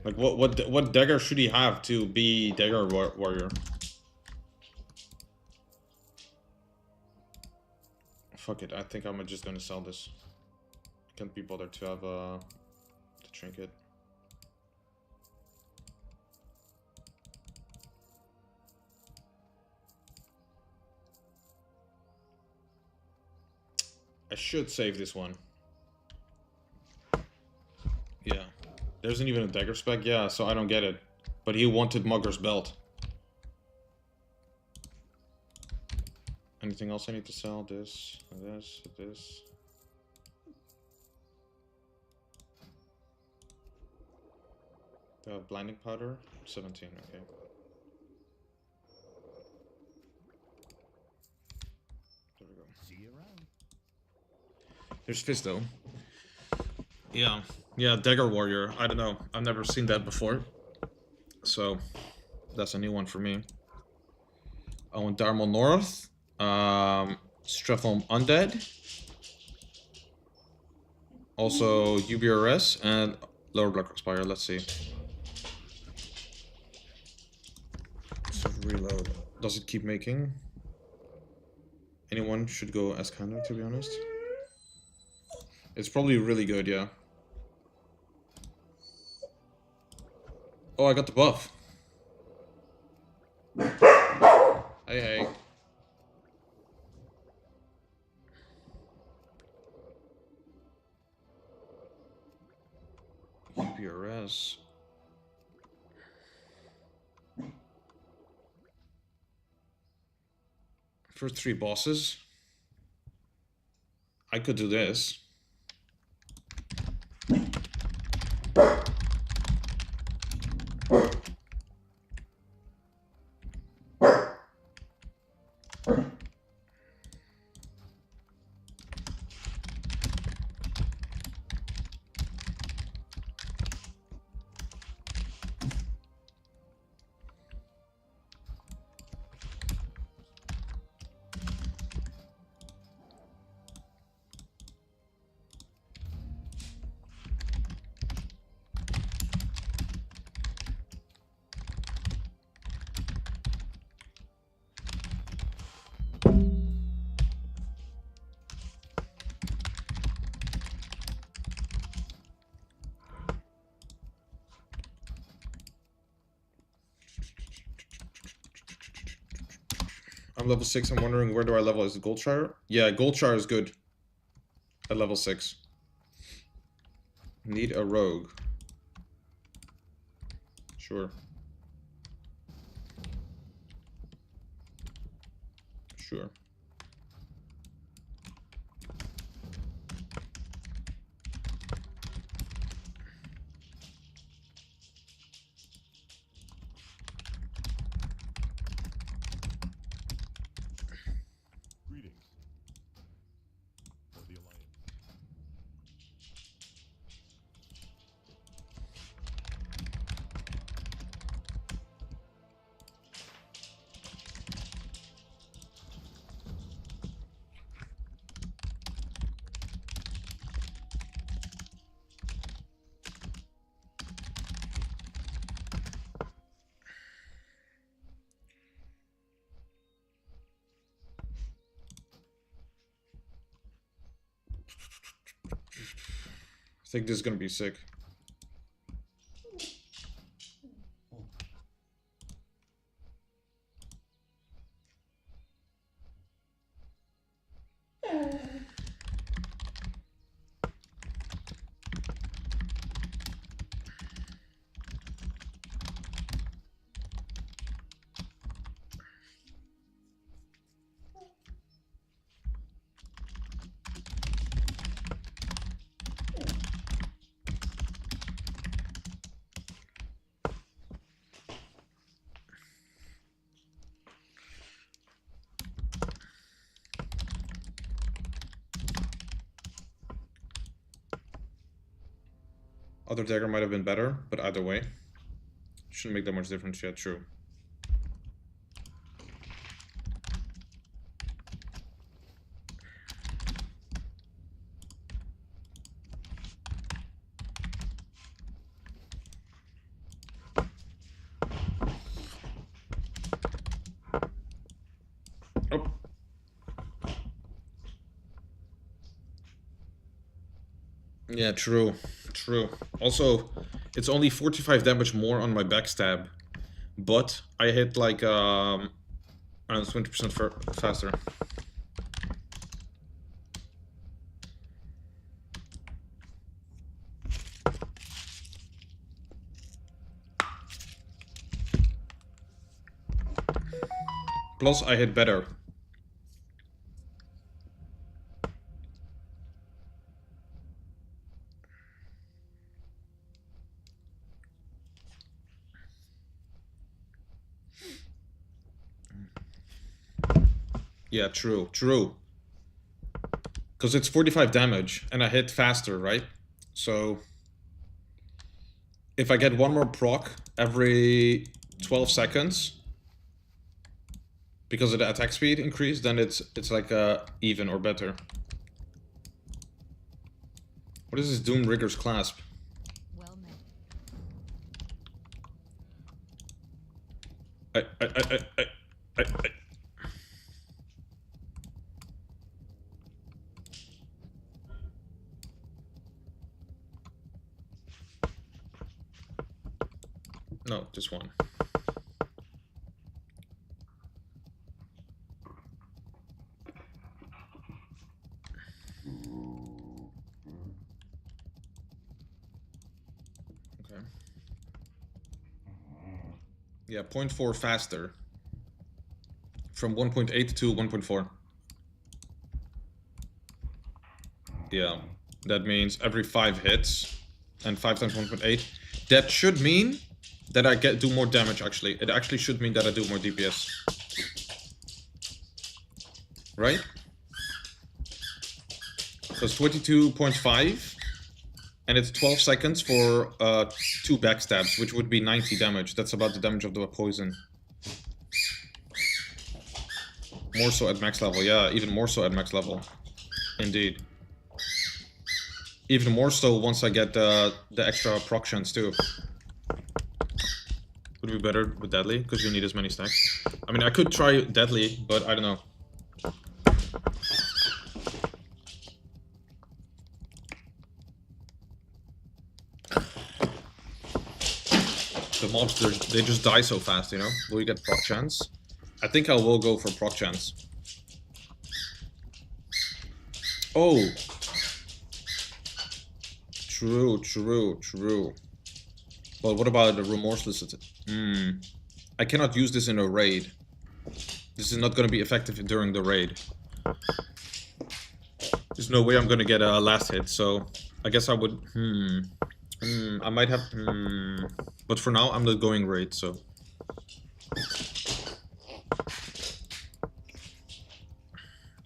Like what dagger should he have to be dagger warrior? Fuck it, I think I'm just gonna sell this. Can't be bothered to have the trinket. I should save this one. Yeah. There isn't even a dagger spec? Yeah, so I don't get it. But he wanted Mugger's belt. Anything else I need to sell? This. Blinding powder? 17, okay. There we go. See you around. There's Fizz though. Yeah. Yeah, Dagger Warrior. I don't know. I've never seen that before. So, that's a new one for me. Oh, and Darmal North. Strefholm Undead. Also, UBRS and Lower Blackrock Spire. Let's see. So, reload. Does it keep making? Anyone should go Escano, to be honest. It's probably really good, yeah. Oh, I got the buff. Hey, hey. UPRS. For 3 bosses, I could do this. I'm level 6, I'm wondering where do I level? Is it Goldshire? Yeah, Goldshire is good. At level 6. Need a rogue. Sure. Sure. Greetings. For the Alliance. I think this is gonna be sick. Other dagger might have been better, but either way, shouldn't make that much difference yet. True. Yeah, true. True. Also, it's only 45 damage more on my backstab. But I hit like, I don't know, 20% faster. Plus, I hit better. Yeah, true, true. Because it's 45 damage, and I hit faster, right? So, if I get one more proc every 12 seconds, because of the attack speed increase, then it's like even or better. What is this Doom Rigger's clasp? Well met. I. No, just one. Okay. Yeah, 0.4 faster. From 1.8 to 1.4. Yeah, that means every 5 hits, and 5 times 1.8. That should mean that I do more damage, actually. It actually should mean that I do more DPS. Right? So it's 22.5, and it's 12 seconds for 2 backstabs, which would be 90 damage. That's about the damage of the poison. More so at max level, yeah, even more so at max level. Indeed. Even more so once I get the extra proc chance too. Would be better with Deadly, because you need as many stacks. I mean, I could try Deadly, but I don't know. The mobs, they just die so fast, you know? Will you get proc chance? I think I will go for proc chance. Oh! True, true, true. But what about the remorseless? I cannot use this in a raid. This is not going to be effective during the raid. There's no way I'm going to get a last hit, so I guess I would... I might have... But for now, I'm not going raid, so...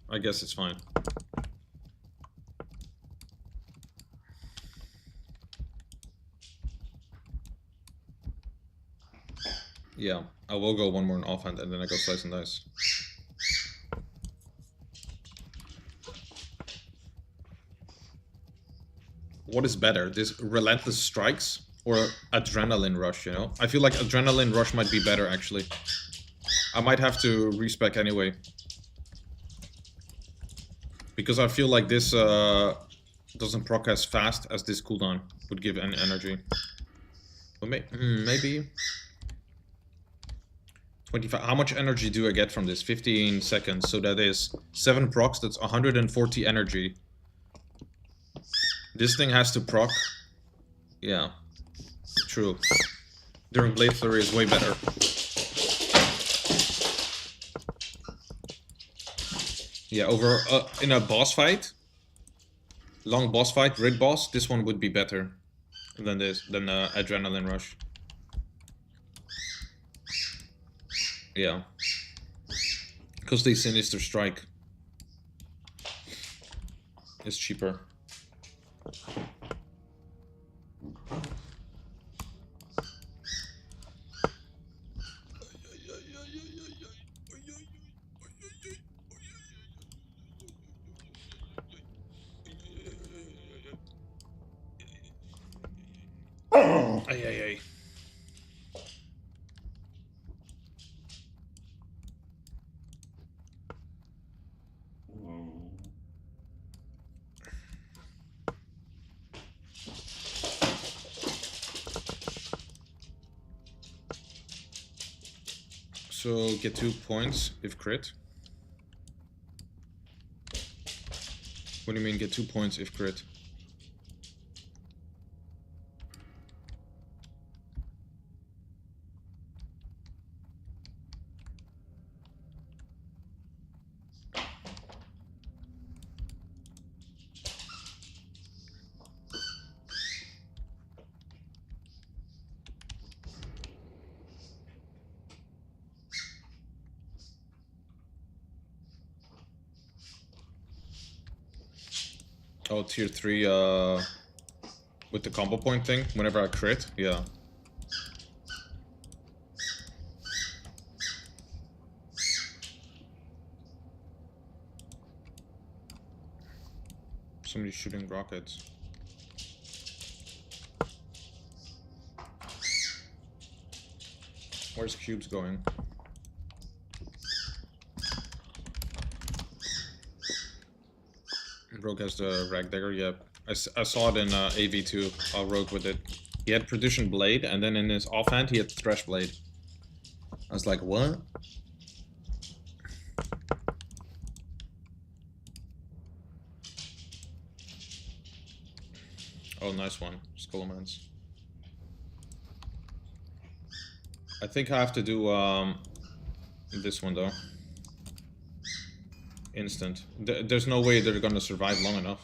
I guess it's fine. Yeah, I will go one more in offhand and then I go slice and dice. What is better, this relentless strikes or adrenaline rush, you know? I feel like adrenaline rush might be better, actually. I might have to respec anyway. Because I feel like this doesn't proc as fast as this cooldown would give any energy. But maybe... 25. How much energy do I get from this? 15 seconds. So that is 7 procs. That's 140 energy. This thing has to proc. Yeah. True. During Blade Flurry is way better. Yeah, over in a boss fight, long boss fight, raid boss, this one would be better than Adrenaline Rush. Yeah. Because the Sinister Strike is cheaper. Ay, ay, ay. So get 2 points if crit. What do you mean get 2 points if crit? Oh, tier 3 with the combo point thing, whenever I crit, yeah. Somebody's shooting rockets. Where's cubes going? Rogue has the rag dagger, yeah. I saw it in AV2, Rogue with it. He had Perdition Blade, and then in his offhand he had Thresh Blade. I was like, what? Oh, nice one. Skullman's. I think I have to do this one though. Instant. There's no way they're gonna survive long enough.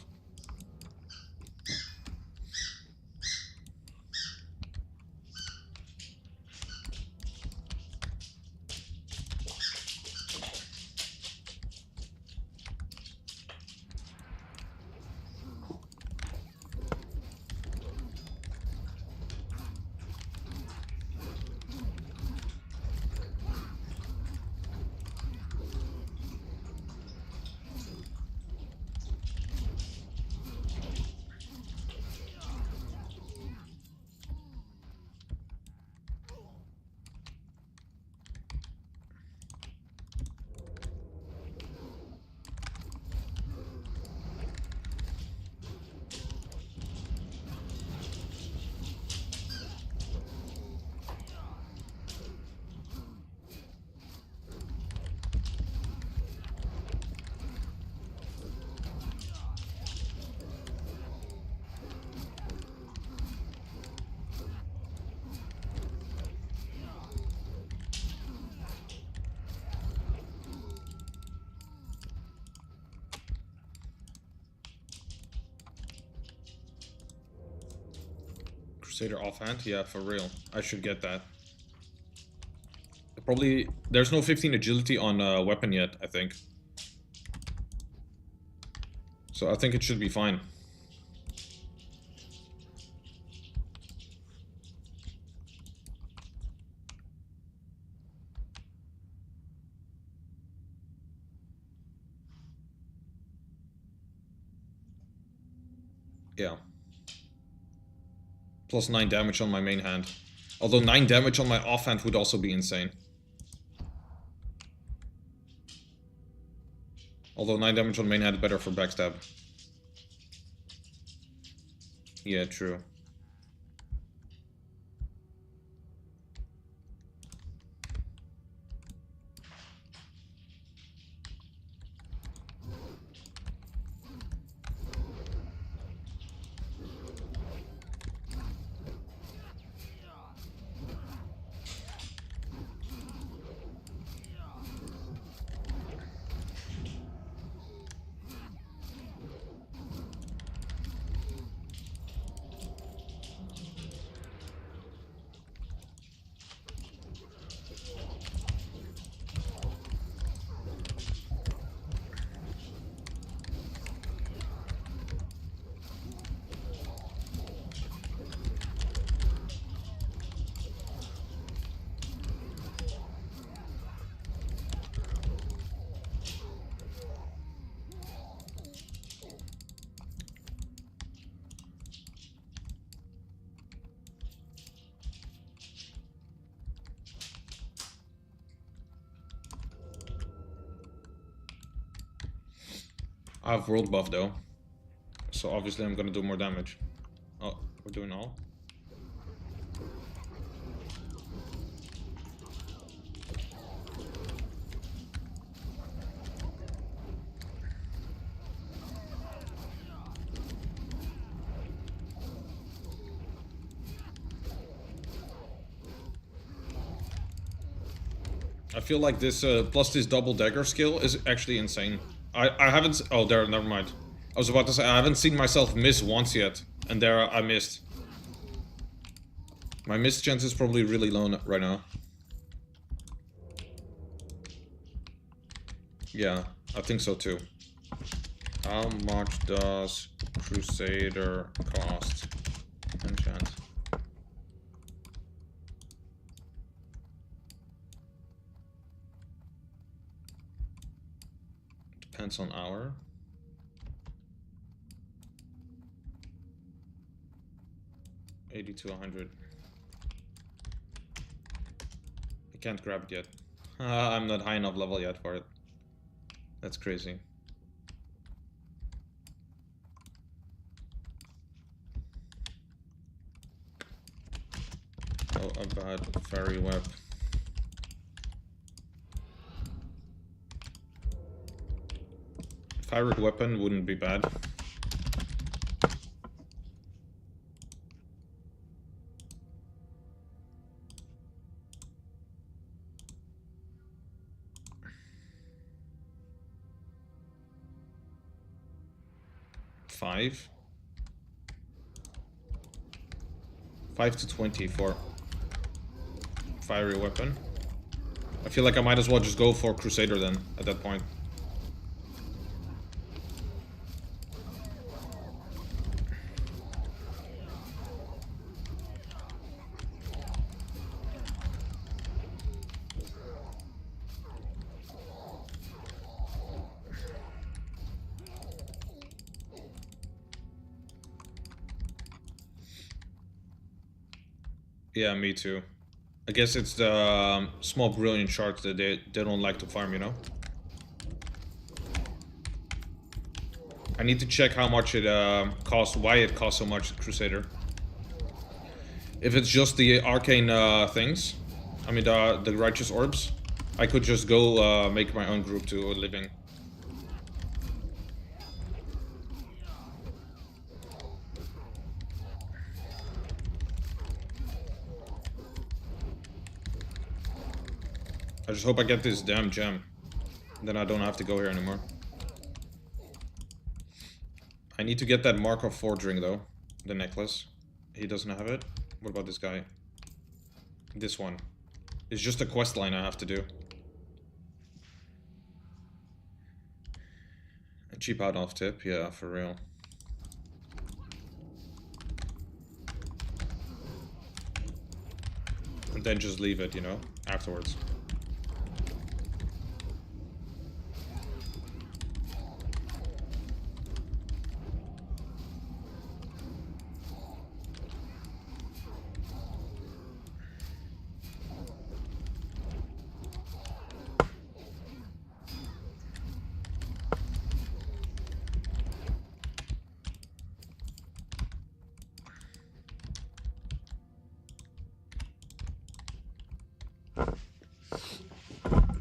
Crusader offhand? Yeah, for real. I should get that. Probably... There's no 15 agility on weapon yet, I think. So I think it should be fine. Yeah. Plus 9 damage on my main hand. Although 9 damage on my offhand would also be insane. Although 9 damage on main hand better for backstab. Yeah, true. I have world buff though. So obviously I'm gonna do more damage. Oh, we're doing all? I feel like this, plus this double dagger skill is actually insane. I haven't... Oh, there, never mind. I was about to say, I haven't seen myself miss once yet. And there I missed. My miss chance is probably really low right now. Yeah, I think so too. How much does Crusader cost? Enchant. Depends on hour. $80 to $100. I can't grab it yet. I'm not high enough level yet for it. That's crazy. How about fairy web? Fiery weapon wouldn't be bad. $5 to 20 for fiery weapon. I feel like I might as well just go for Crusader then at that point. Yeah, me too. I guess it's the small brilliant shards that they don't like to farm, you know? I need to check how much it costs, why it costs so much, Crusader. If it's just the arcane things, I mean the righteous orbs, I could just go make my own group to a living. I just hope I get this damn gem. Then I don't have to go here anymore. I need to get that Markov forge ring though. The necklace. He doesn't have it. What about this guy? This one. It's just a quest line I have to do. A cheap out off tip, yeah, for real. And then just leave it, you know, afterwards.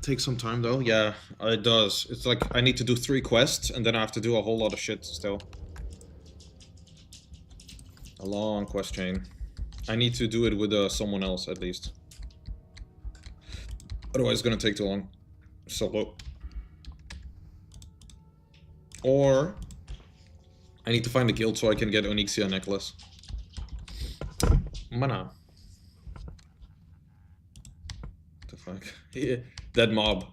Takes some time though. Yeah, it does. It's like I need to do 3 quests and then I have to do a whole lot of shit still. A long quest chain. I need to do it with someone else at least. Otherwise it's gonna take too long. Solo. Or I need to find a guild so I can get Onyxia necklace. Mana. What the fuck? Yeah. Dead mob.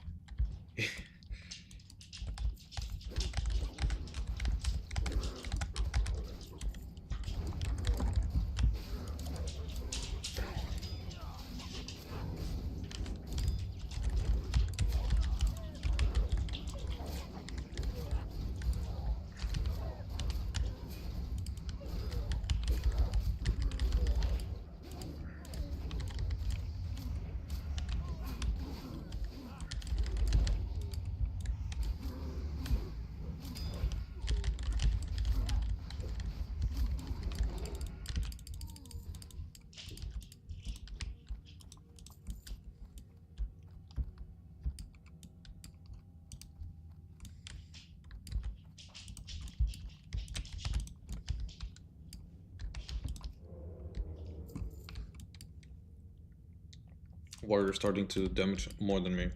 Warrior starting to damage more than me.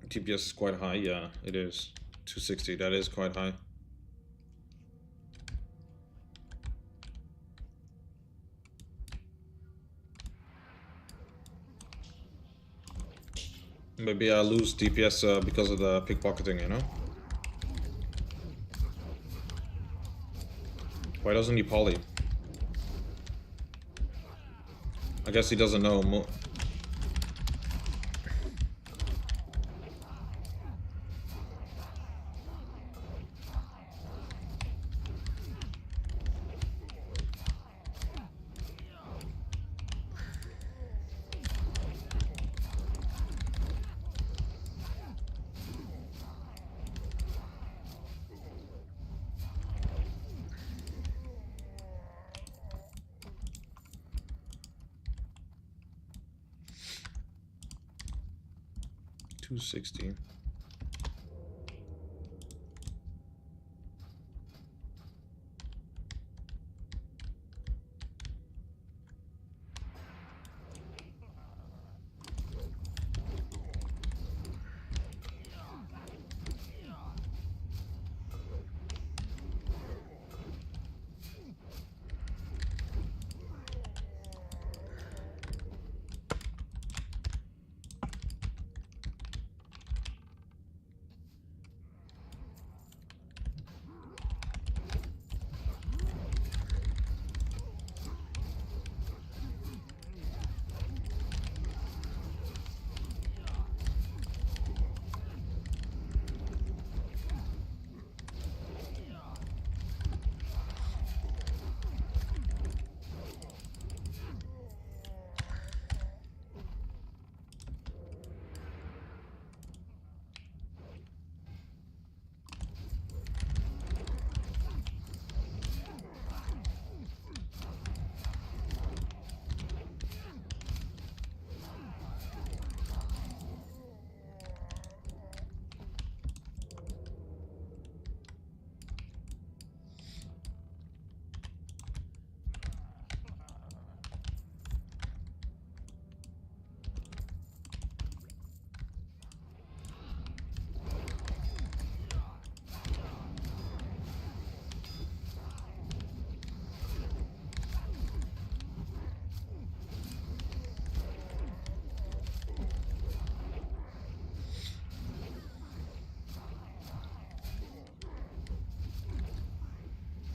TPS is quite high, yeah, it is. 260, that is quite high. Maybe I lose DPS because of the pickpocketing, you know? Why doesn't he poly? I guess he doesn't know. $260.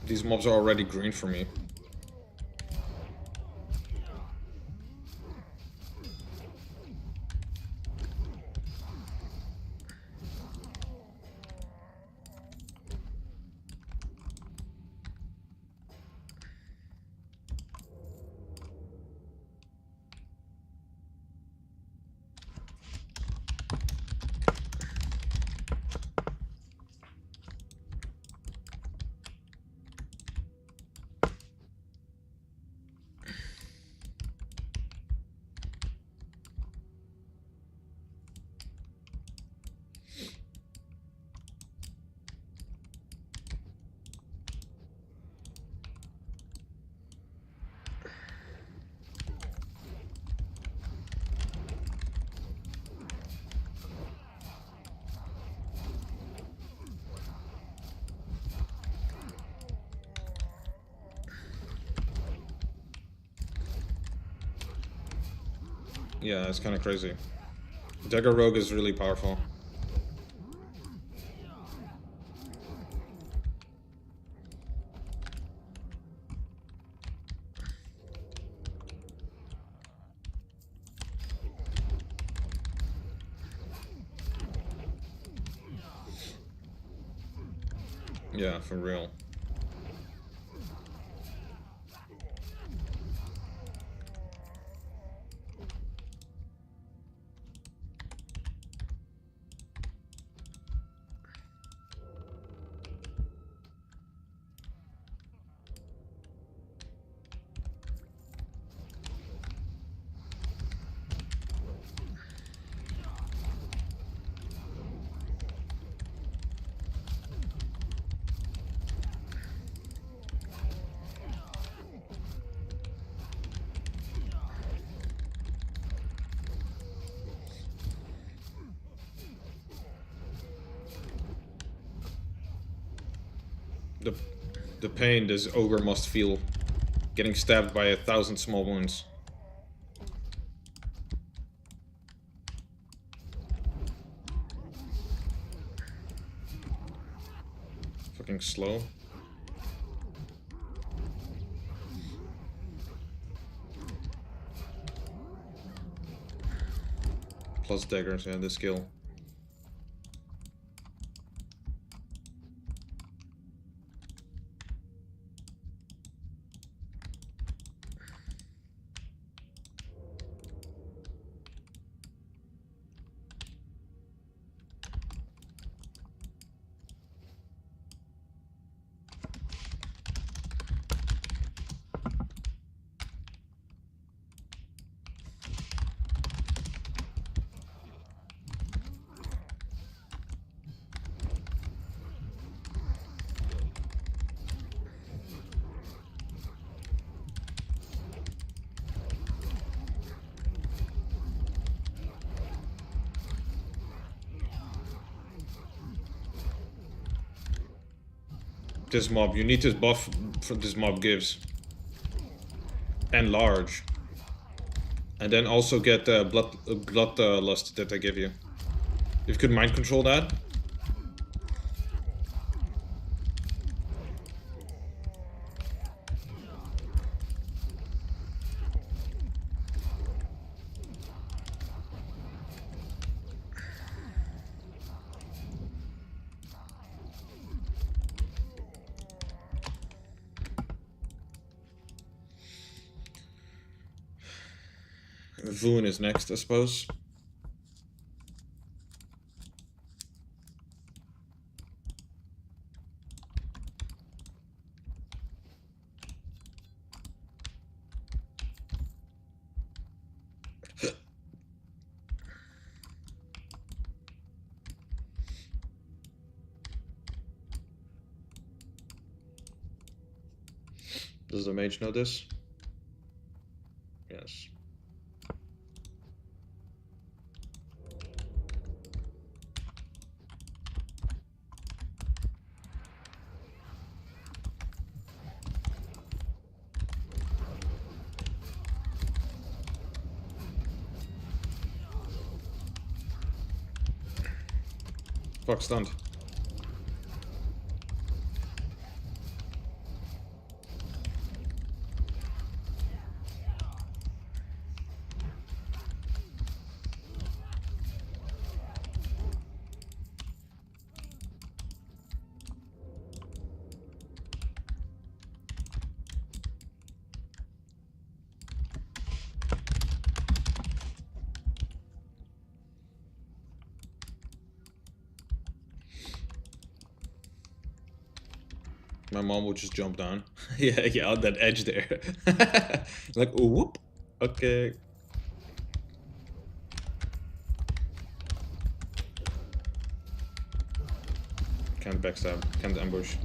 These mobs are already green for me. Yeah, it's kind of crazy. Dagger Rogue is really powerful. Yeah, for real. The pain this ogre must feel, getting stabbed by 1,000 small wounds. Fucking slow. Plus daggers, yeah, the skill. This mob, you need this buff for this mob gives. And large. And then also get blood lust that they give you. If you could mind control that. Voon is next, I suppose. Does the mage know this? Yes. Fuck, stunned. My mom would just jump down. yeah, on that edge there. Like, oh, whoop. Okay. Can't backstab, can't ambush.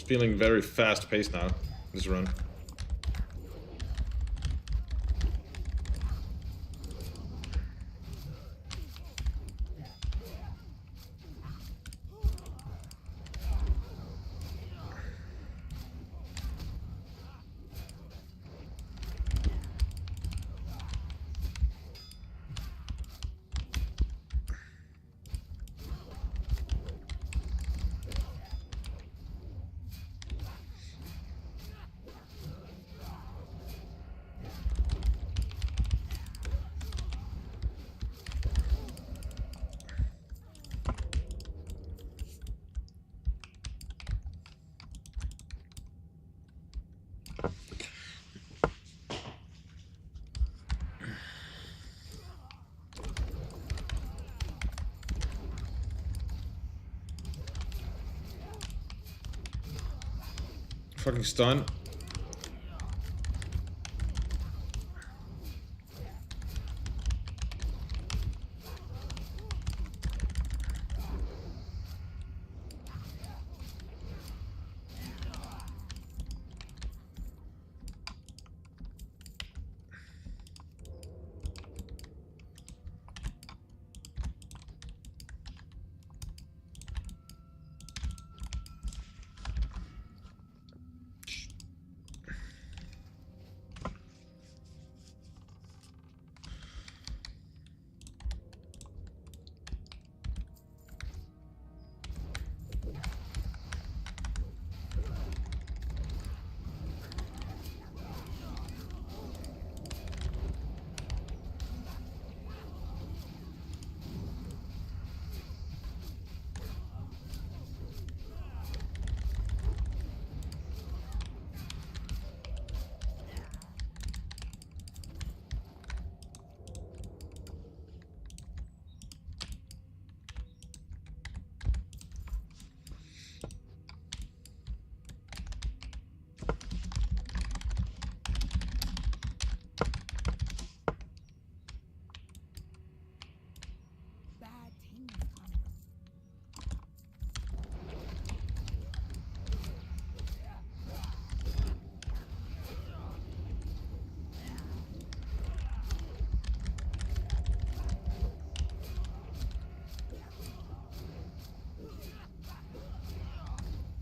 Feeling very fast paced now, this run. Fucking stun.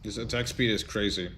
This attack speed is crazy.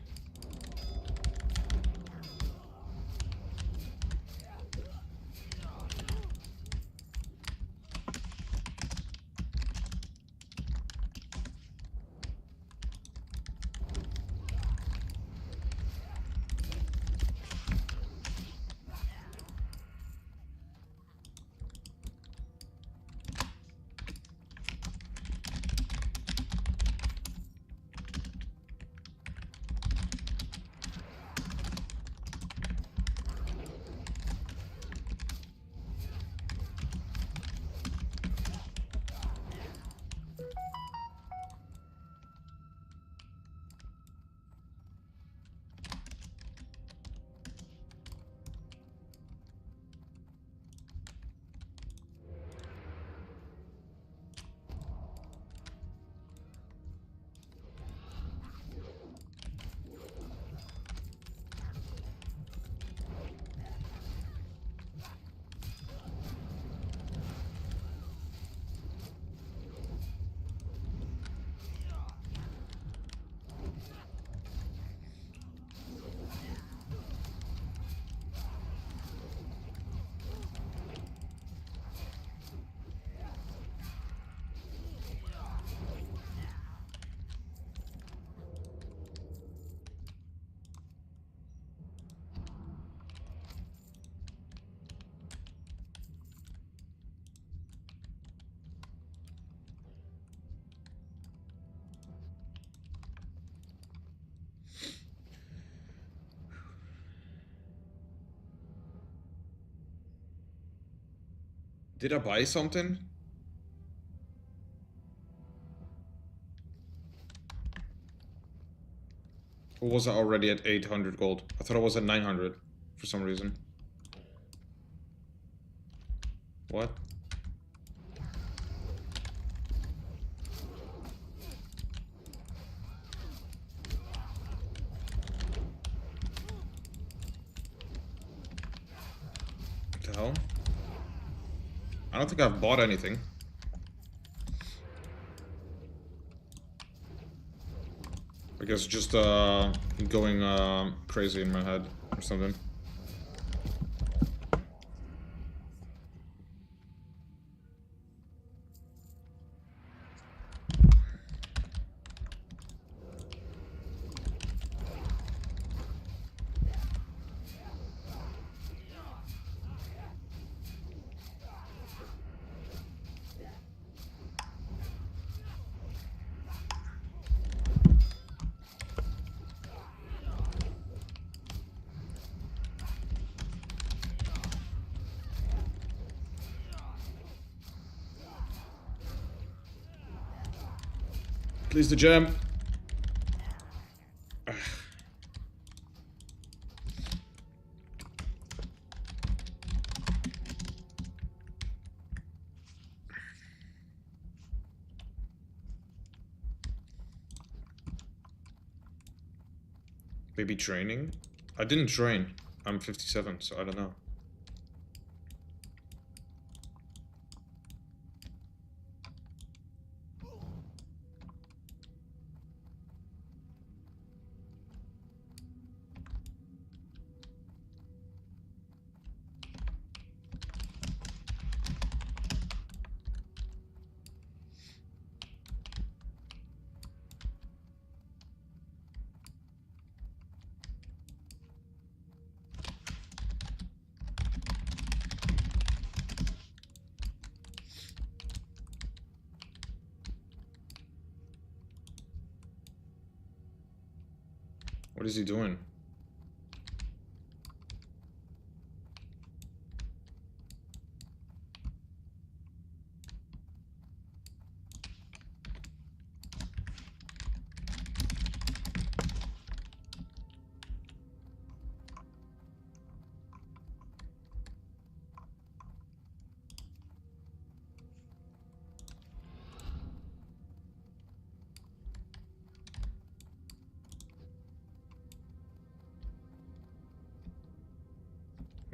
Did I buy something? Or was I already at 800 gold? I thought I was at 900 for some reason. What? What the hell? I don't think I've bought anything. I guess just going crazy in my head or something. Please the gem. Maybe training? I didn't train. I'm 57, so I don't know. What is he doing?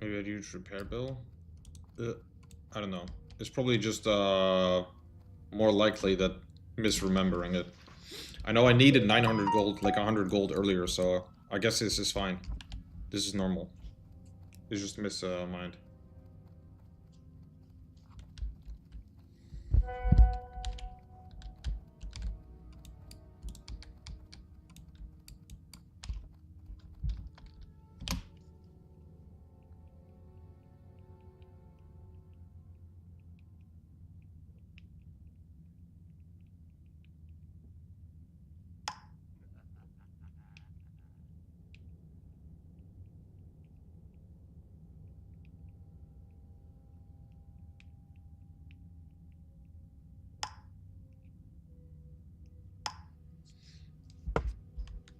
Maybe a huge repair bill? I don't know. It's probably just more likely that misremembering it. I know I needed 900 gold, like 100 gold earlier, so I guess this is fine. This is normal. It's just mind.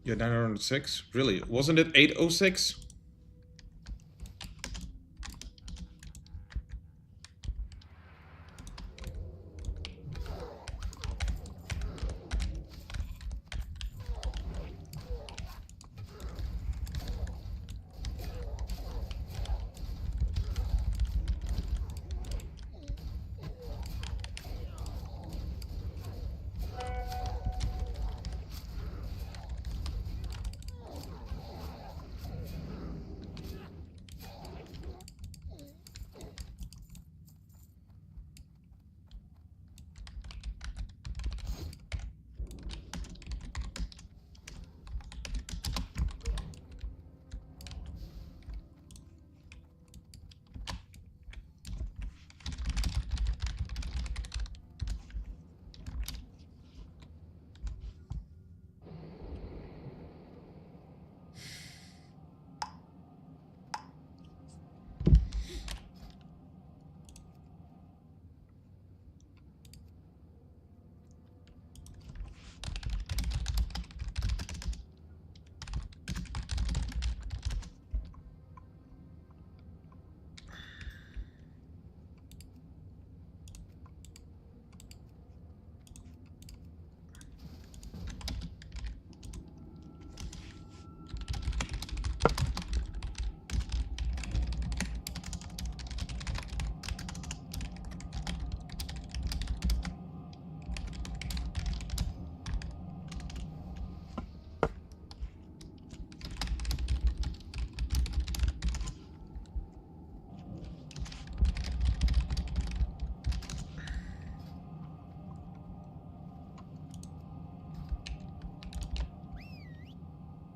Yeah, 906? Really? Wasn't it 806?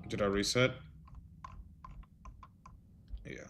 Did I reset? Yeah.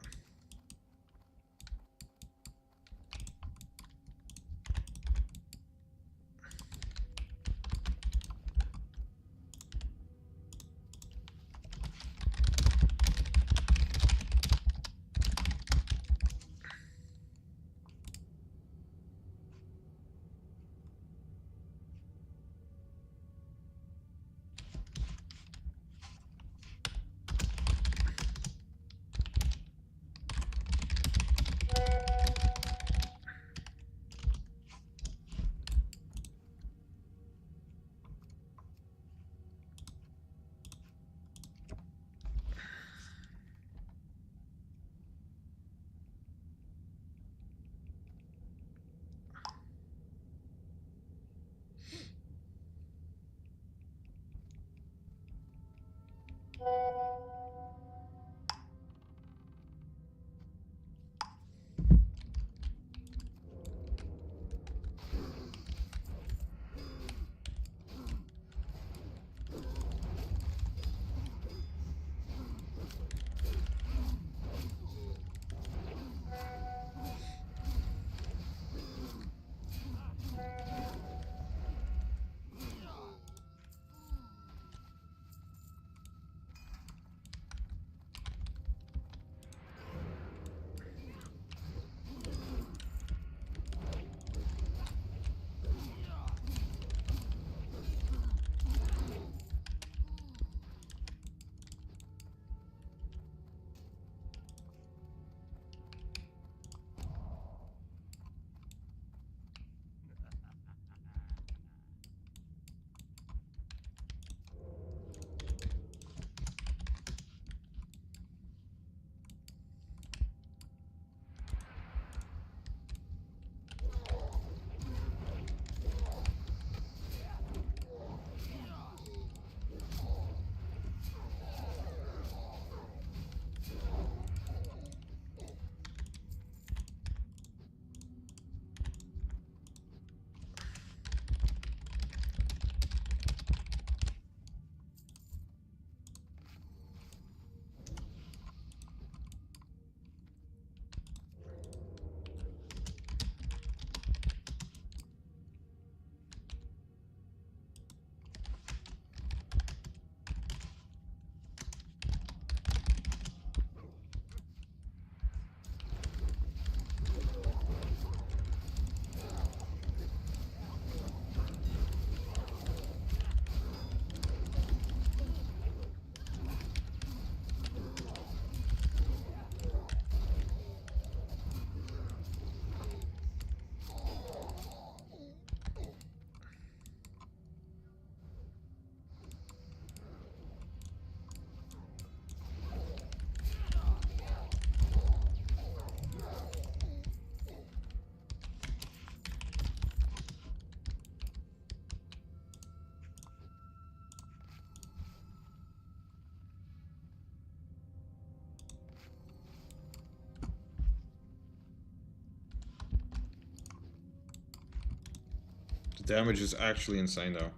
The damage is actually insane though.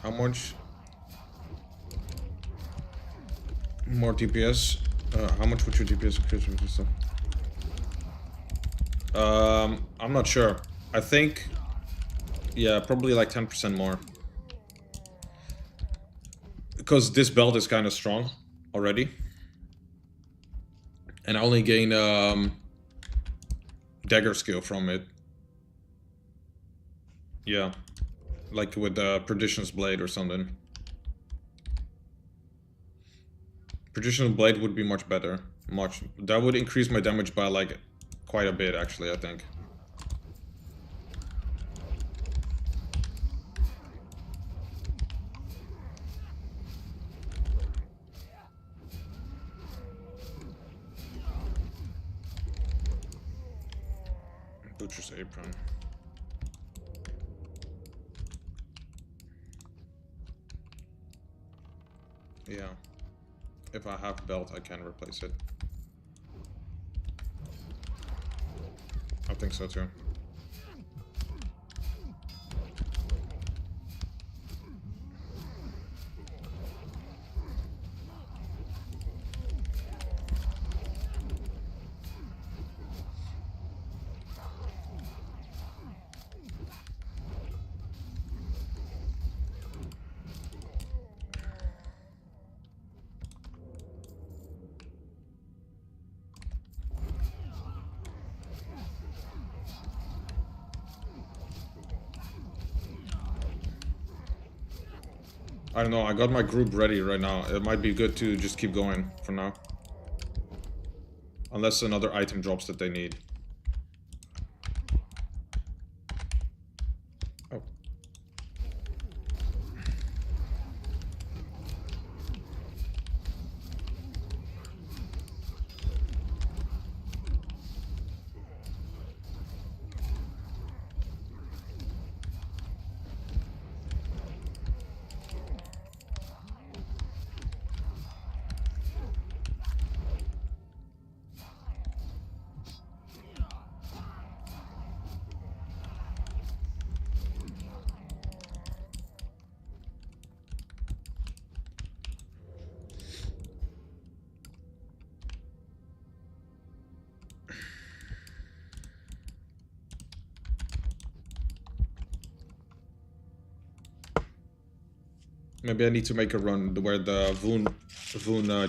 How much more DPS? How much would your DPS increase with this stuff? I'm not sure. I think, yeah, probably like 10% more. Because this belt is kind of strong already. And I only gain dagger skill from it. Yeah. Like with Perdition's Blade or something. Perdition's Blade would be much better. That would increase my damage by like quite a bit actually, I think. Butcher's Apron. Yeah. If I have belt, I can replace it. I think so too. I don't know, I got my group ready right now. It might be good to just keep going for now. Unless another item drops that they need. Oh. Maybe I need to make a run where the Voon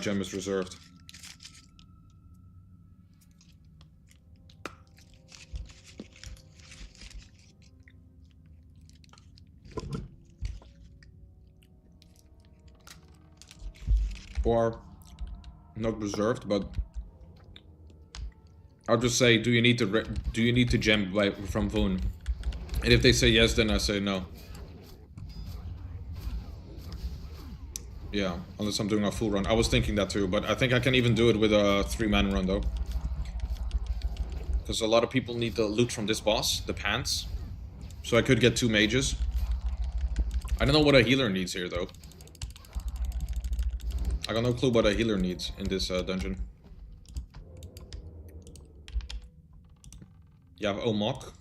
gem is reserved. Or not reserved, but I'll just say, do you need to gem from Voon? And if they say yes, then I say no. Yeah, unless I'm doing a full run. I was thinking that too, but I think I can even do it with a 3-man run though. Because a lot of people need the loot from this boss, the pants. So I could get 2 mages. I don't know what a healer needs here though. I got no clue what a healer needs in this dungeon. You have Omok.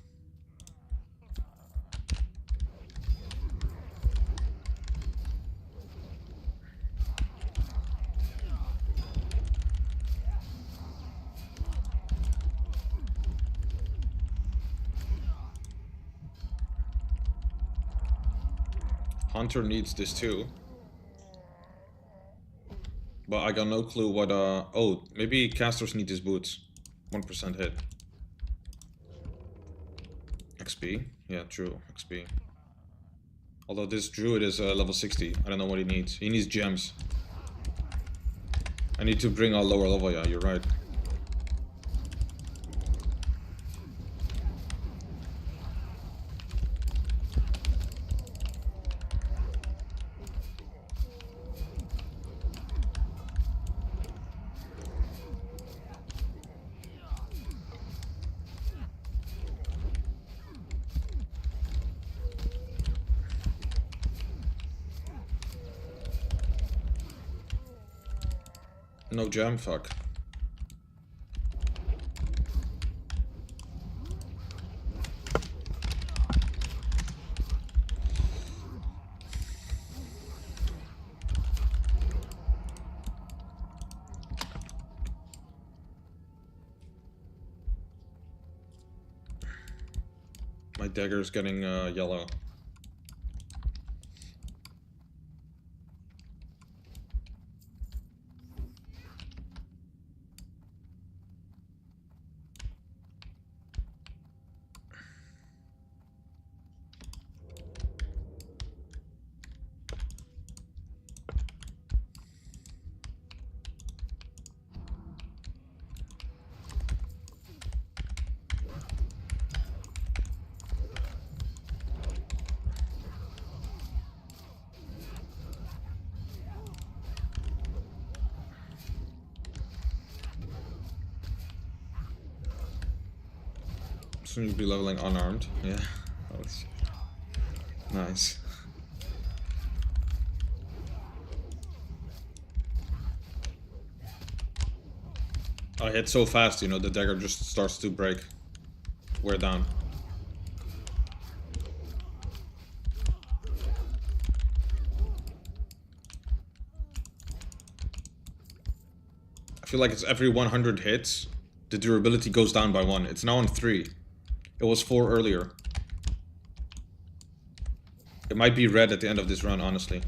Hunter needs this too. But I got no clue what, oh, maybe casters need his boots. 1% hit. XP? Yeah, true, XP. Although this druid is level 60. I don't know what he needs. He needs gems. I need to bring a lower level, yeah, you're right. No gem, fuck. My dagger is getting yellow. Soon you'll be leveling unarmed. Yeah. Oh, shit. Nice. I hit so fast, you know, the dagger just starts to break. Wear down. I feel like it's every 100 hits, the durability goes down by 1. It's now on 3. It was 4 earlier. It might be red at the end of this run, honestly.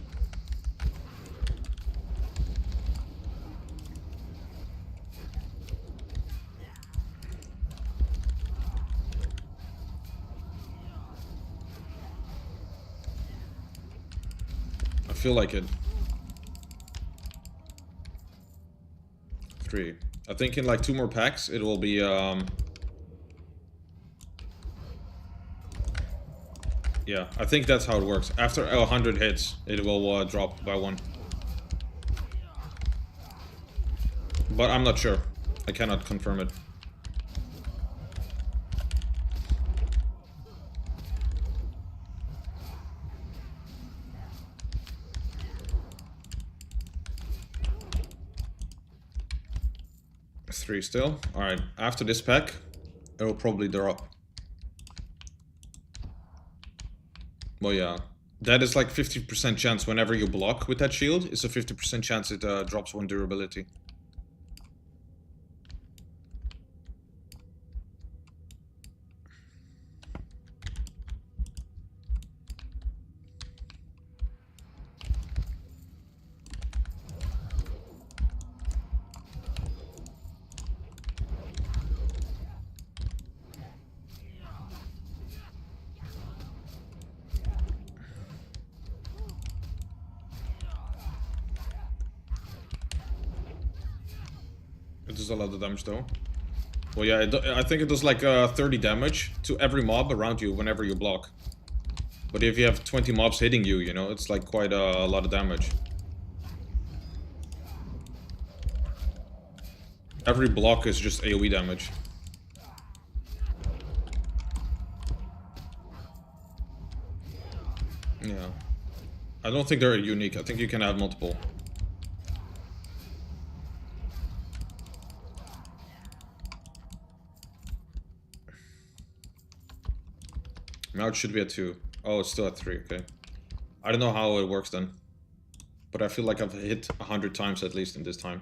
I feel like it. 3. I think in like 2 more packs, it will be, yeah, I think that's how it works. After 100 hits, it will drop by 1. But I'm not sure. I cannot confirm it. Three still. Alright, after this pack, it will probably drop. Well, yeah. That is like 50% chance whenever you block with that shield. It's a 50% chance it drops 1 durability. It does a lot of damage though. Well, yeah, I think it does like 30 damage to every mob around you whenever you block. But if you have 20 mobs hitting you, you know, it's like quite a lot of damage. Every block is just AoE damage. Yeah. I don't think they're unique. I think you can have multiple. Now it should be at 2. Oh, it's still at 3, okay. I don't know how it works then. But I feel like I've hit 100 times at least in this time.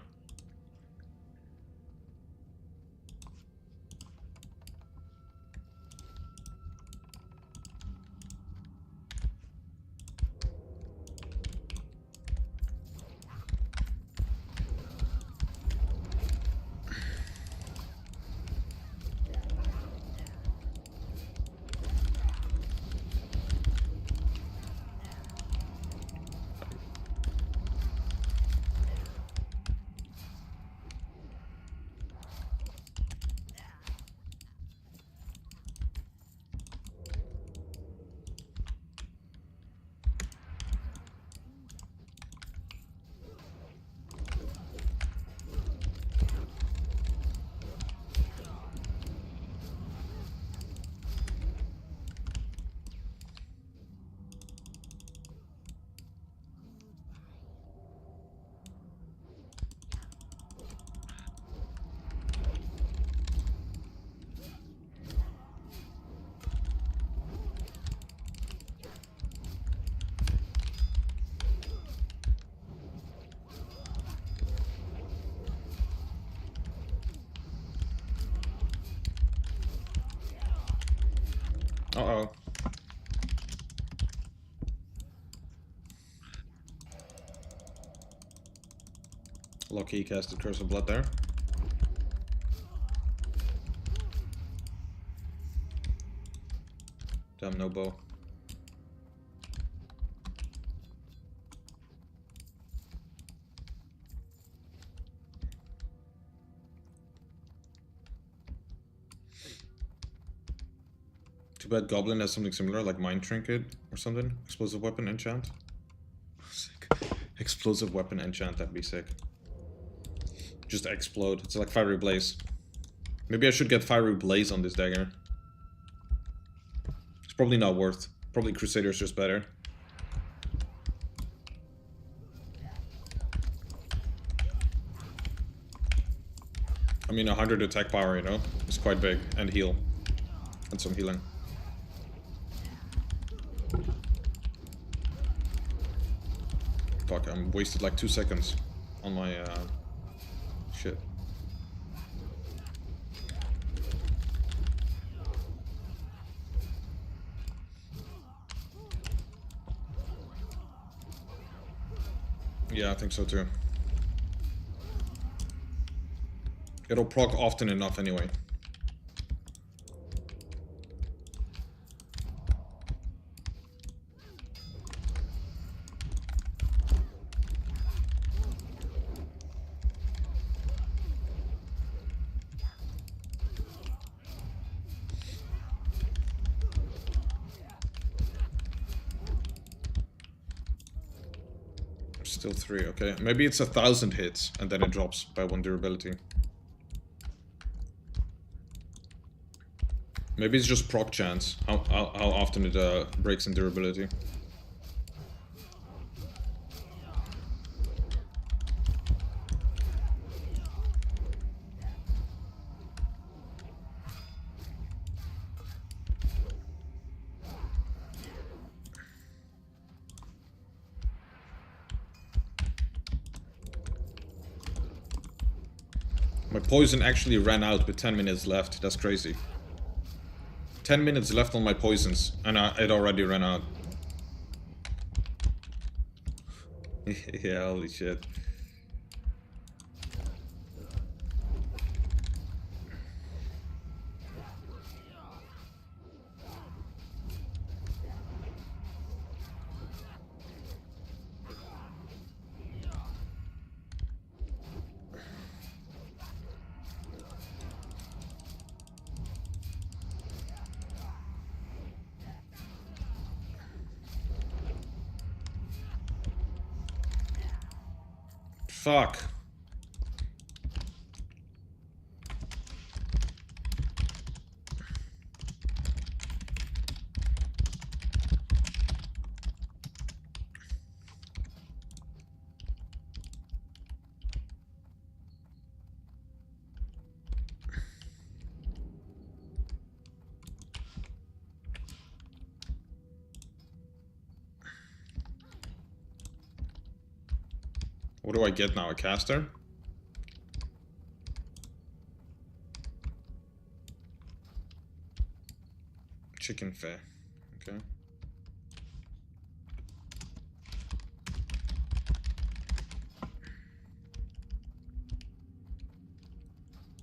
Uh-oh. Lucky he casted Curse of Blood there. Damn, no bow. Too bad Goblin has something similar, like Mind Trinket or something. Explosive Weapon enchant. Sick. Explosive Weapon enchant, that'd be sick. Just explode. It's like Fiery Blaze. Maybe I should get Fiery Blaze on this dagger. It's probably not worth. Probably Crusader's just better. I mean, 100 attack power, you know? It's quite big. And heal. And some healing. Fuck, I'm wasted like 2 seconds on my shit. Yeah, I think so too. It'll proc often enough anyway. Still 3, okay. Maybe it's 1,000 hits and then it drops by 1 durability. Maybe it's just proc chance, how often it breaks in durability. My poison actually ran out with 10 minutes left. That's crazy. 10 minutes left on my poisons, and it already ran out. Yeah, holy shit. Fuck. What do I get now? A caster? Chicken fair. Okay.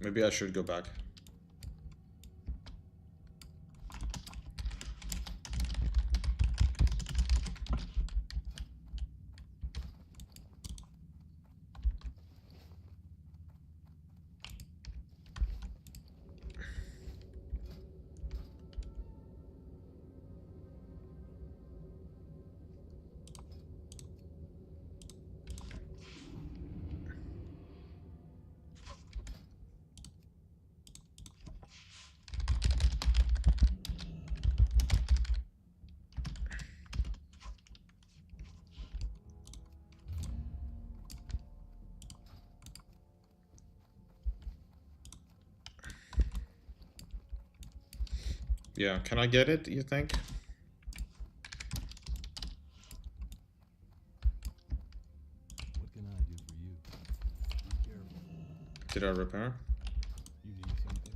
Maybe I should go back. Yeah, can I get it, you think? What can I do for you? Be careful. Did I repair? You need something?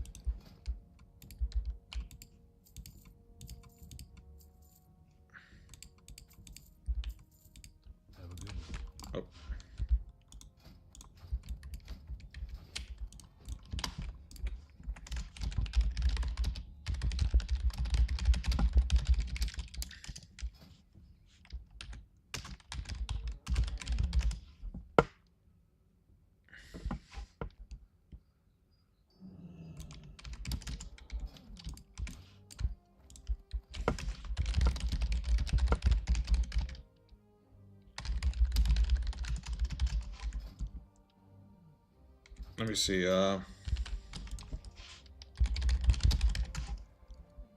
Let me see.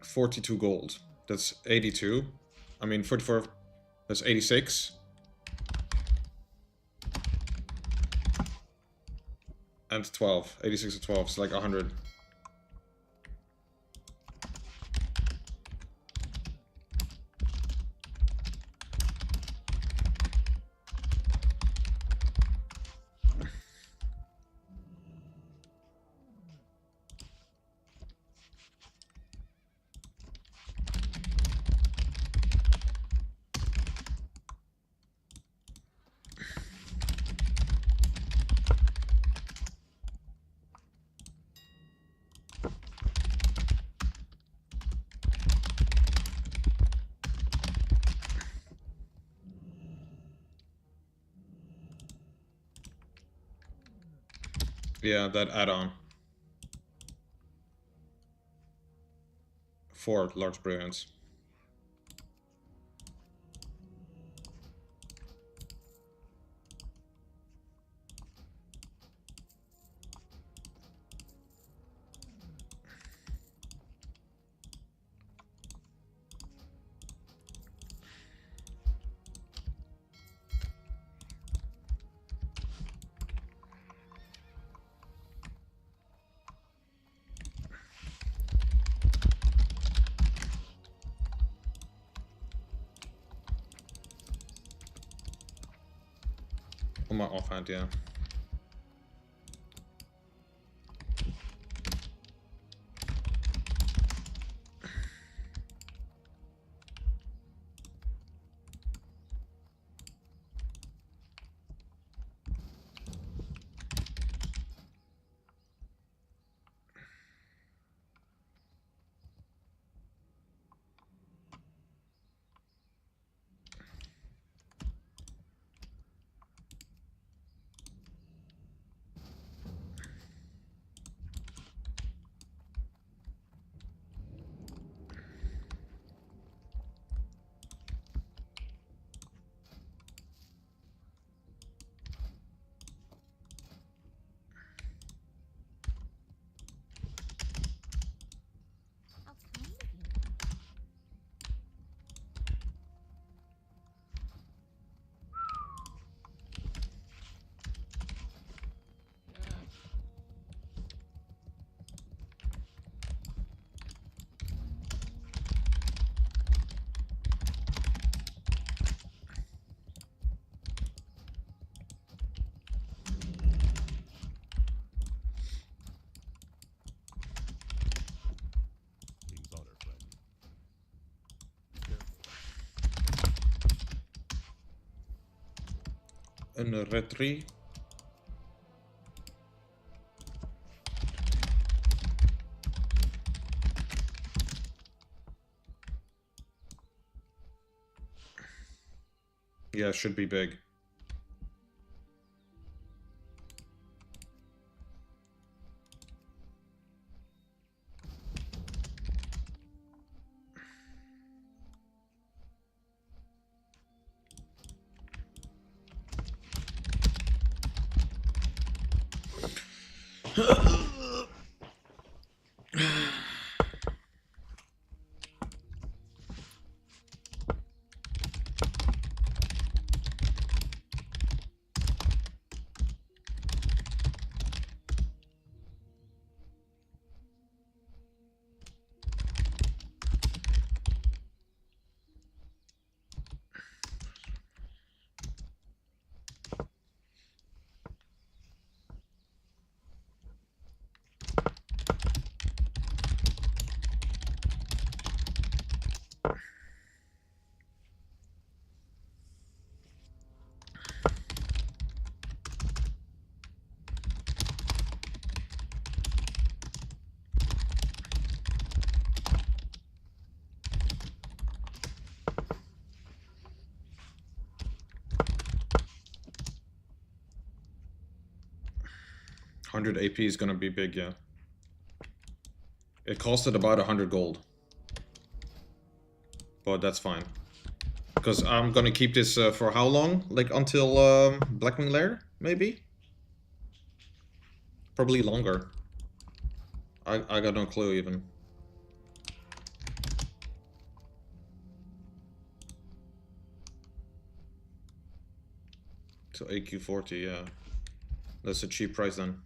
42 gold. That's 82. I mean 44. That's 86. And 12. 86 and 12. It's like 100. Yeah, that add-on. 4 large brilliance. On my offhand, yeah. Een retrie. Yeah, should be big. $100 AP is gonna be big, yeah. It costed about 100 gold. But that's fine. Because I'm gonna keep this for how long? Like until Blackwing Lair, maybe? Probably longer. I got no clue even. So AQ40, yeah. That's a cheap price then.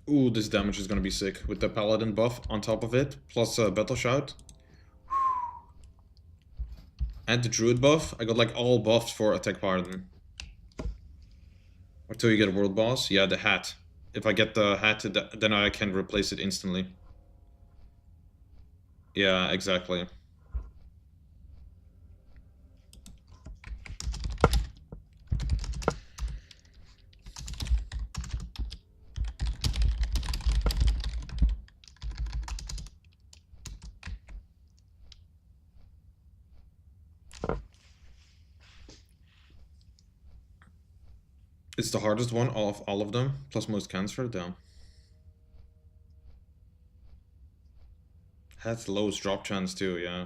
Ooh, this damage is gonna be sick. With the Paladin buff on top of it, plus Battle Shout. And the Druid buff. I got like all buffs for attack Paladin. Until you get a world boss. Yeah, the hat. If I get the hat, then I can replace it instantly. Yeah, exactly. It's the hardest one of all of them, plus most cancer, damn. Has the lowest drop chance too, yeah.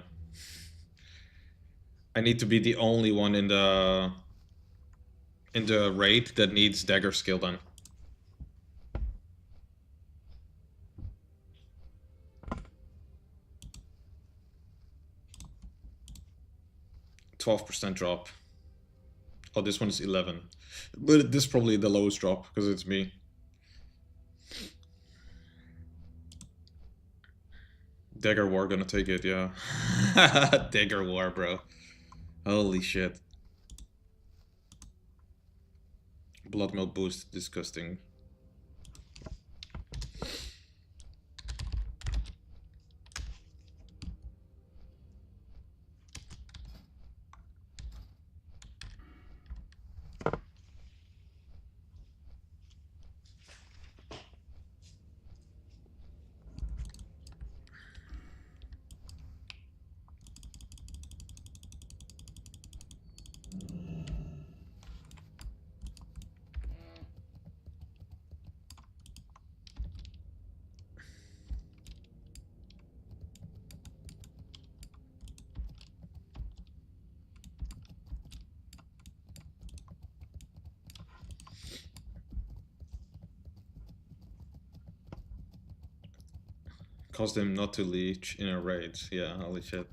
I need to be the only one in the raid that needs dagger skill then. %12 drop. Oh, this one is 11. But this is probably the lowest drop, because it's me. Dagger War gonna take it, yeah. Dagger War, bro. Holy shit. Blood Milk boost, disgusting. Caused him not to leech in a raid. Yeah, holy shit.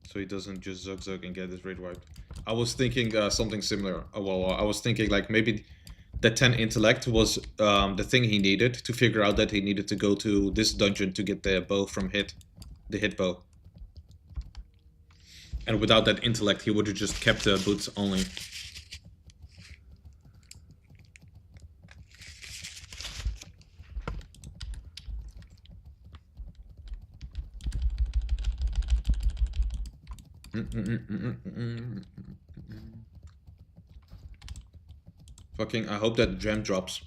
So he doesn't just zug and get his raid wiped. I was thinking something similar. Well, I was thinking like maybe that 10 intellect was the thing he needed to figure out that he needed to go to this dungeon to get the bow from the hit bow. And without that intellect, he would have just kept the boots only. Fucking, I hope that gem drops.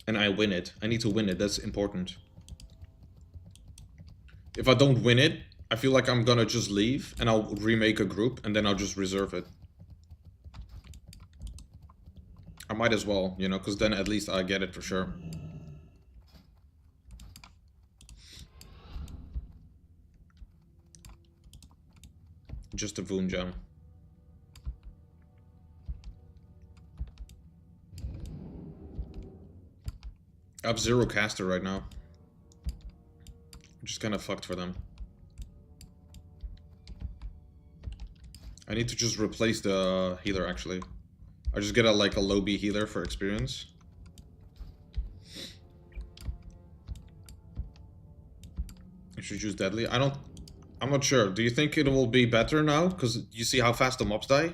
And I win it. I need to win it, that's important. If I don't win it, I feel like I'm gonna just leave and I'll remake a group and then I'll just reserve it. I might as well, you know, because then at least I get it for sure. Just a Voon gem. I have 0 caster right now. I'm just kind of fucked for them. I need to just replace the healer actually. I just get like a low B healer for experience. I should use deadly. I'm not sure. Do you think it will be better now? Because you see how fast the mobs die?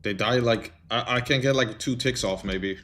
They die like... I can get like 2 ticks off maybe.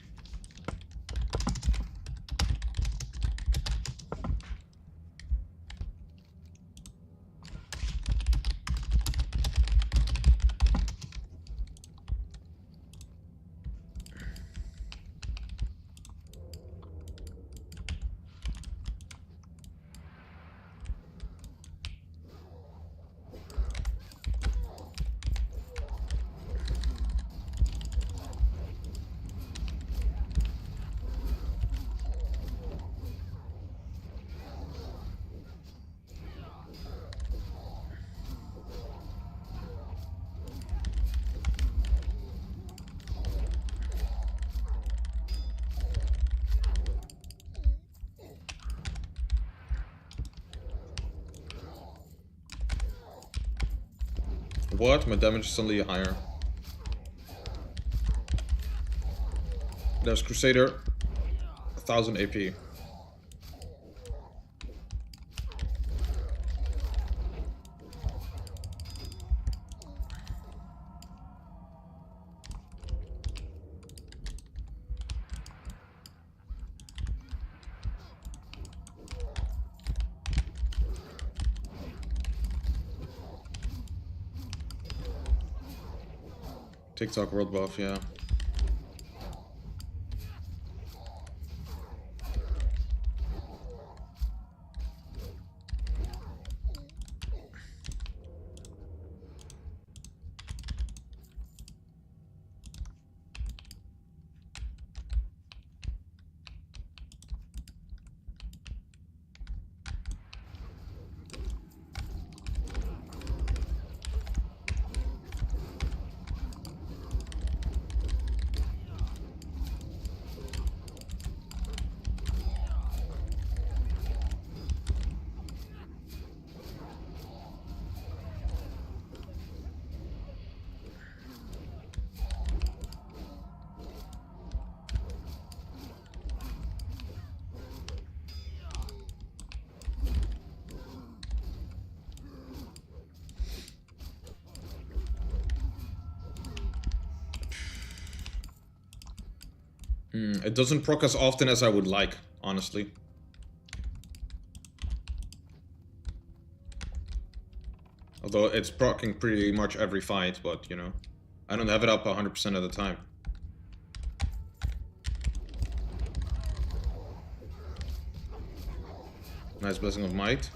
What? My damage is suddenly higher. There's Crusader. 1000 AP. TikTok world buff, yeah. It doesn't proc as often as I would like, honestly. Although it's proccing pretty much every fight, but you know, I don't have it up 100% of the time. Nice Blessing of Might.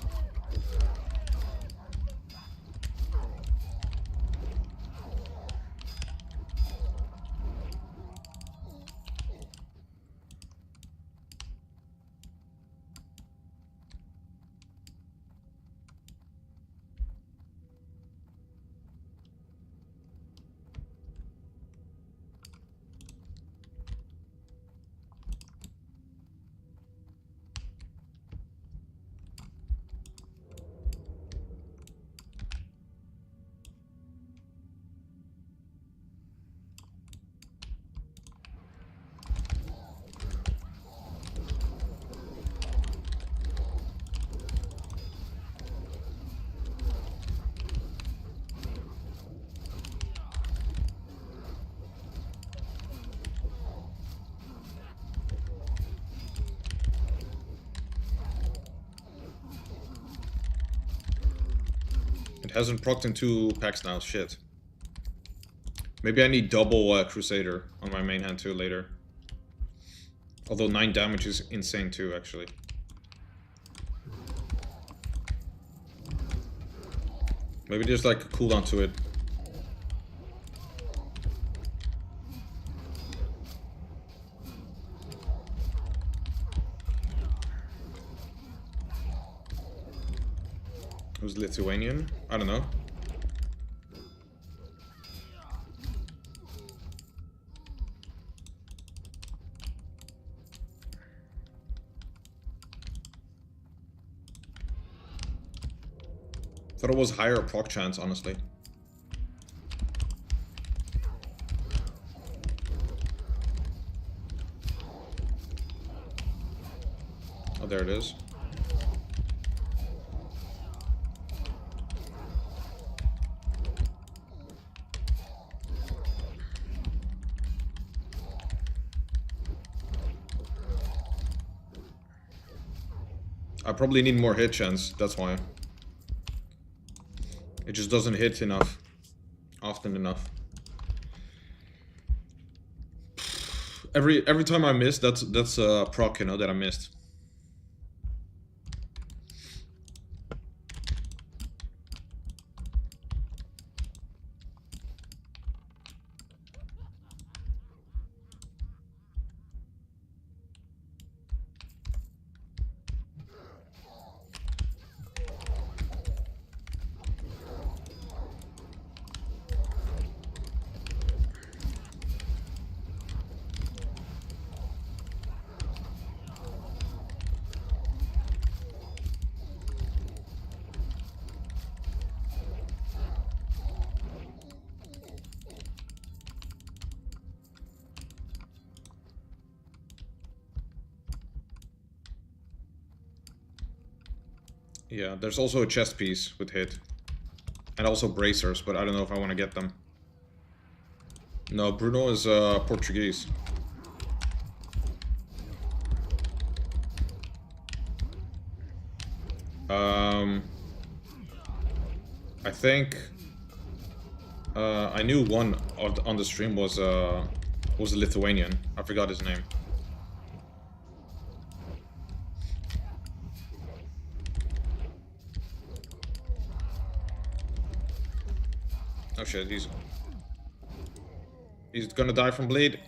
It hasn't procced in 2 packs now, shit. Maybe I need double Crusader on my main hand too later. Although 9 damage is insane too, actually. Maybe there's like a cooldown to it. Who's Lithuanian? I don't know. Thought it was higher proc chance, honestly. Oh, there it is. I probably need more hit chance, that's why. It just doesn't hit enough. Often enough. Every time I miss, that's a proc, you know, that I missed. Yeah, there's also a chest piece with hit. And also bracers, but I don't know if I want to get them. No, Bruno is Portuguese. I think I knew one on the stream was a Lithuanian. I forgot his name. Oh shit, he's gonna die from bleed.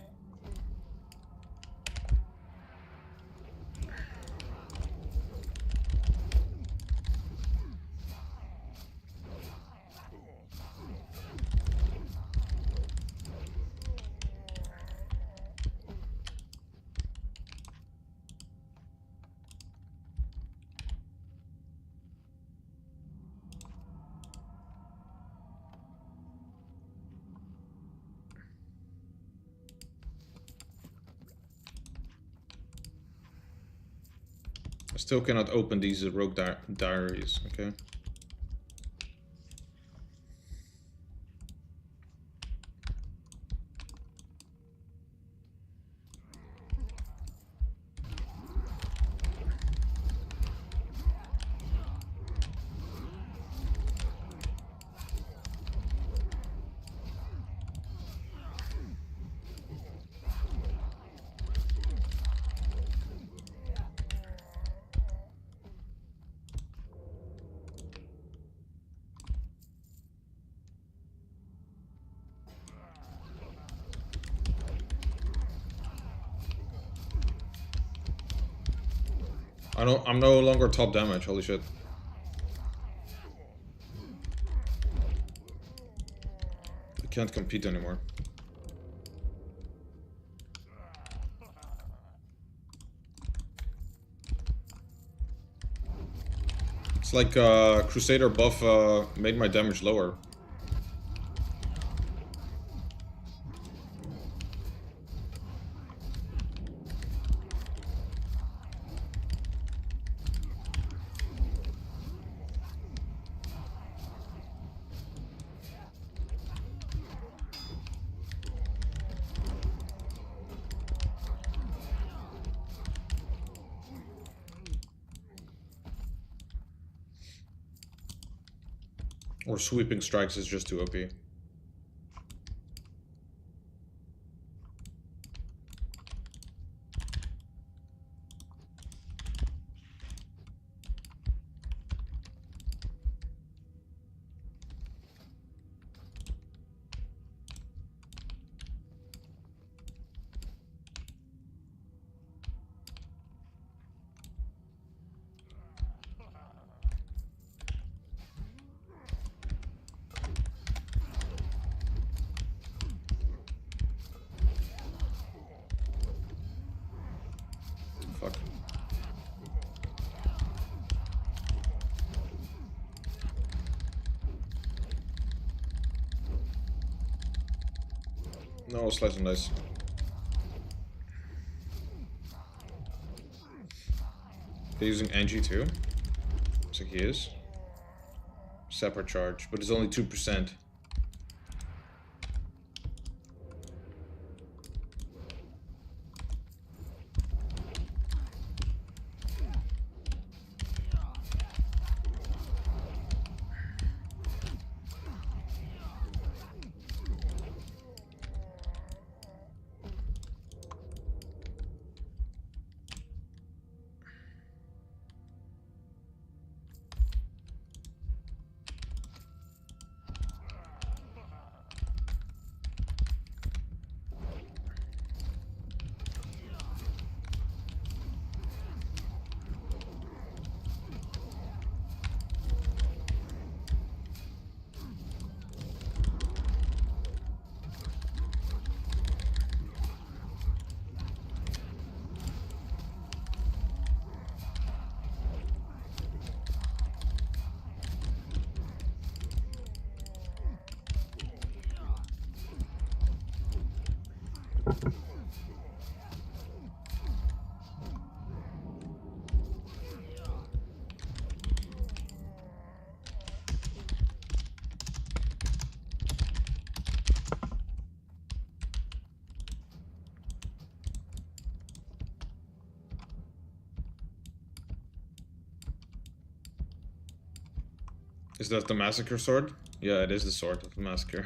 I still cannot open these rogue diaries, okay? I'm no longer top damage, holy shit. I can't compete anymore. It's like Crusader buff made my damage lower. Or sweeping strikes is just too OP. Fuck. No, slice and dice. They're using Angie too? Looks like he is. Separate charge, but it's only 2%. Is that the massacre sword? Yeah, it is the sword of the massacre.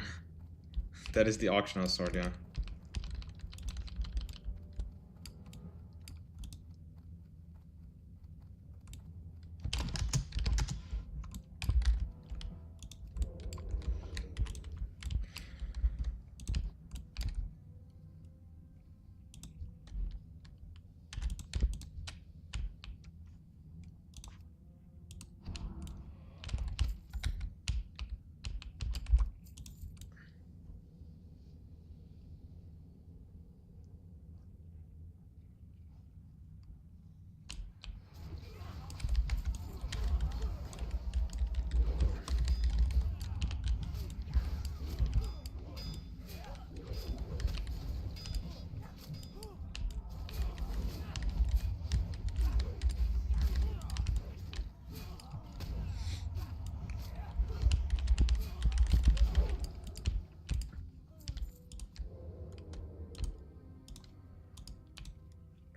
That is the auction house sword, yeah.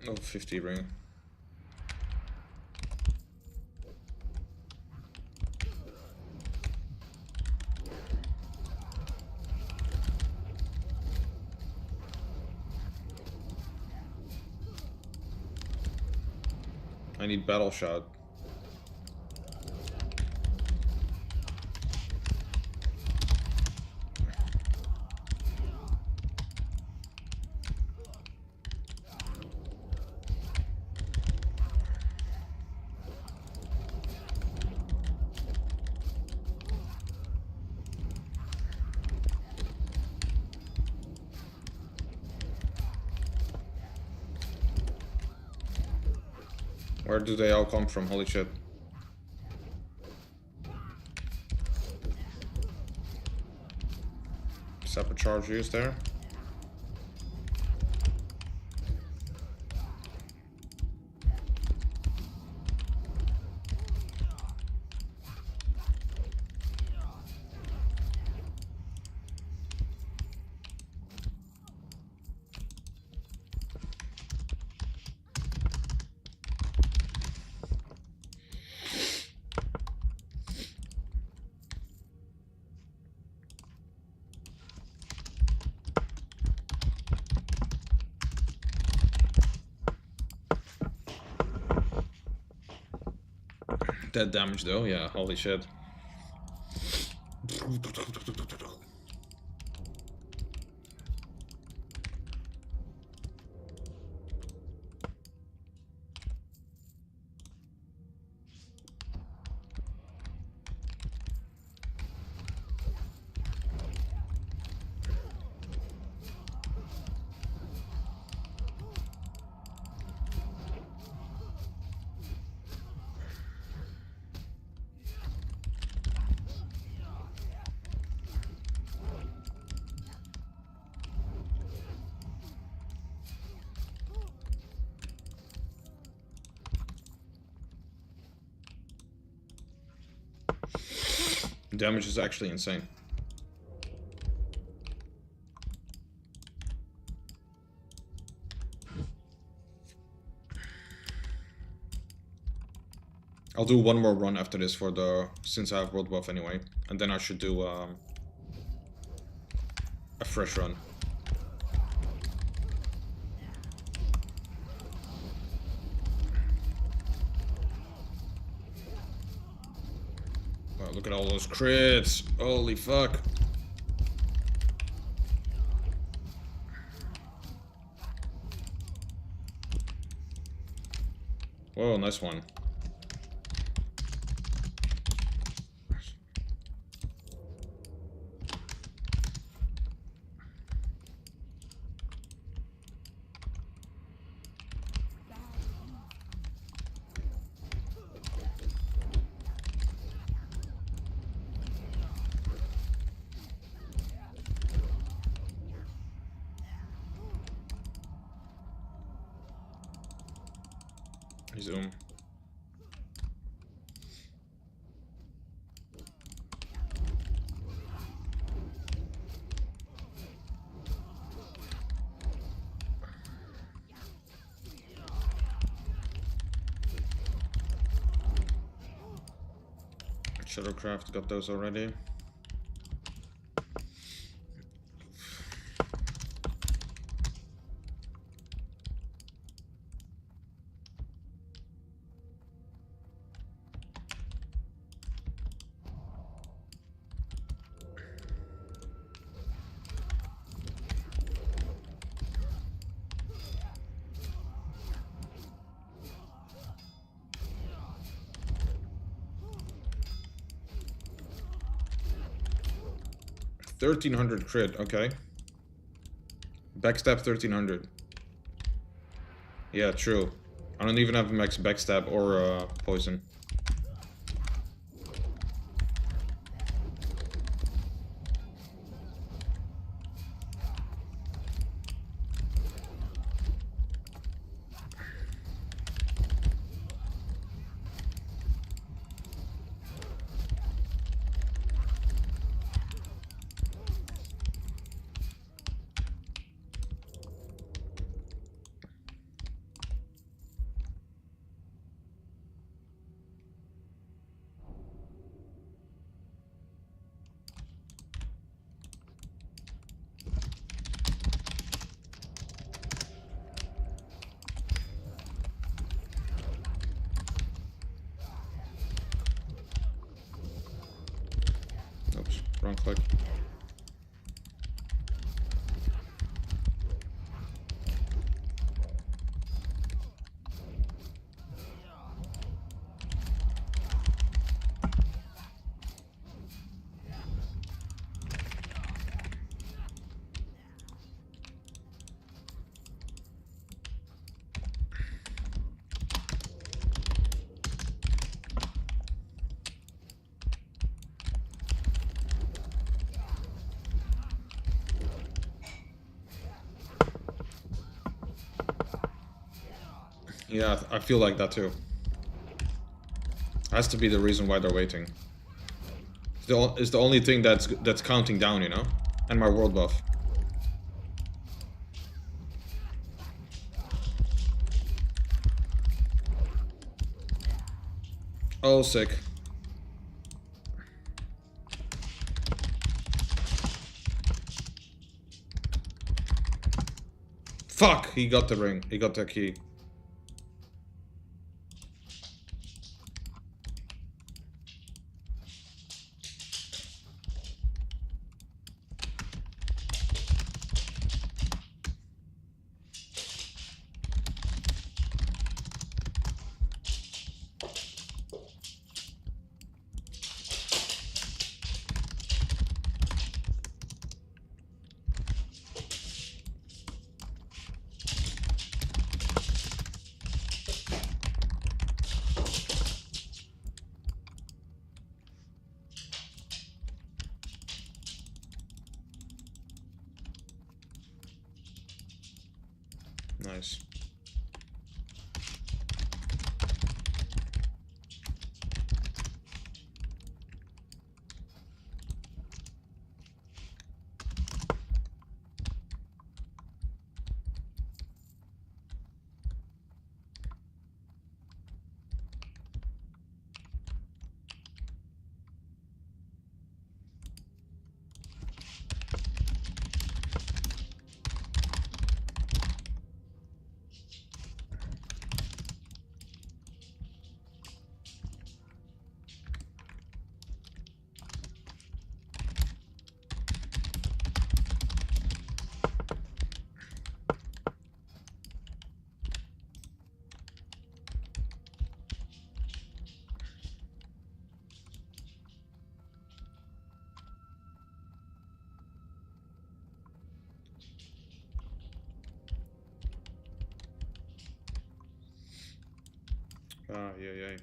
Oh, 50 ring. I need battle shot. Where do they all come from? Holy shit. Separate charge used there. That damage though, yeah, holy shit. Damage is actually insane. I'll do one more run after this for the, since I have world buff anyway, and then I should do a fresh run. Wow, look at all those crits! Holy fuck! Whoa, nice one. Zoom. Shadowcraft, got those already. $1,300 crit, okay. Backstab 1,300. Yeah, true. I don't even have max backstab or poison. Oops, wrong click. Yeah, I feel like that too. Has to be the reason why they're waiting. It's the only thing that's counting down, you know? And my world buff. Oh, sick. Fuck! He got the ring. He got the key. Nice. Ah, yeah.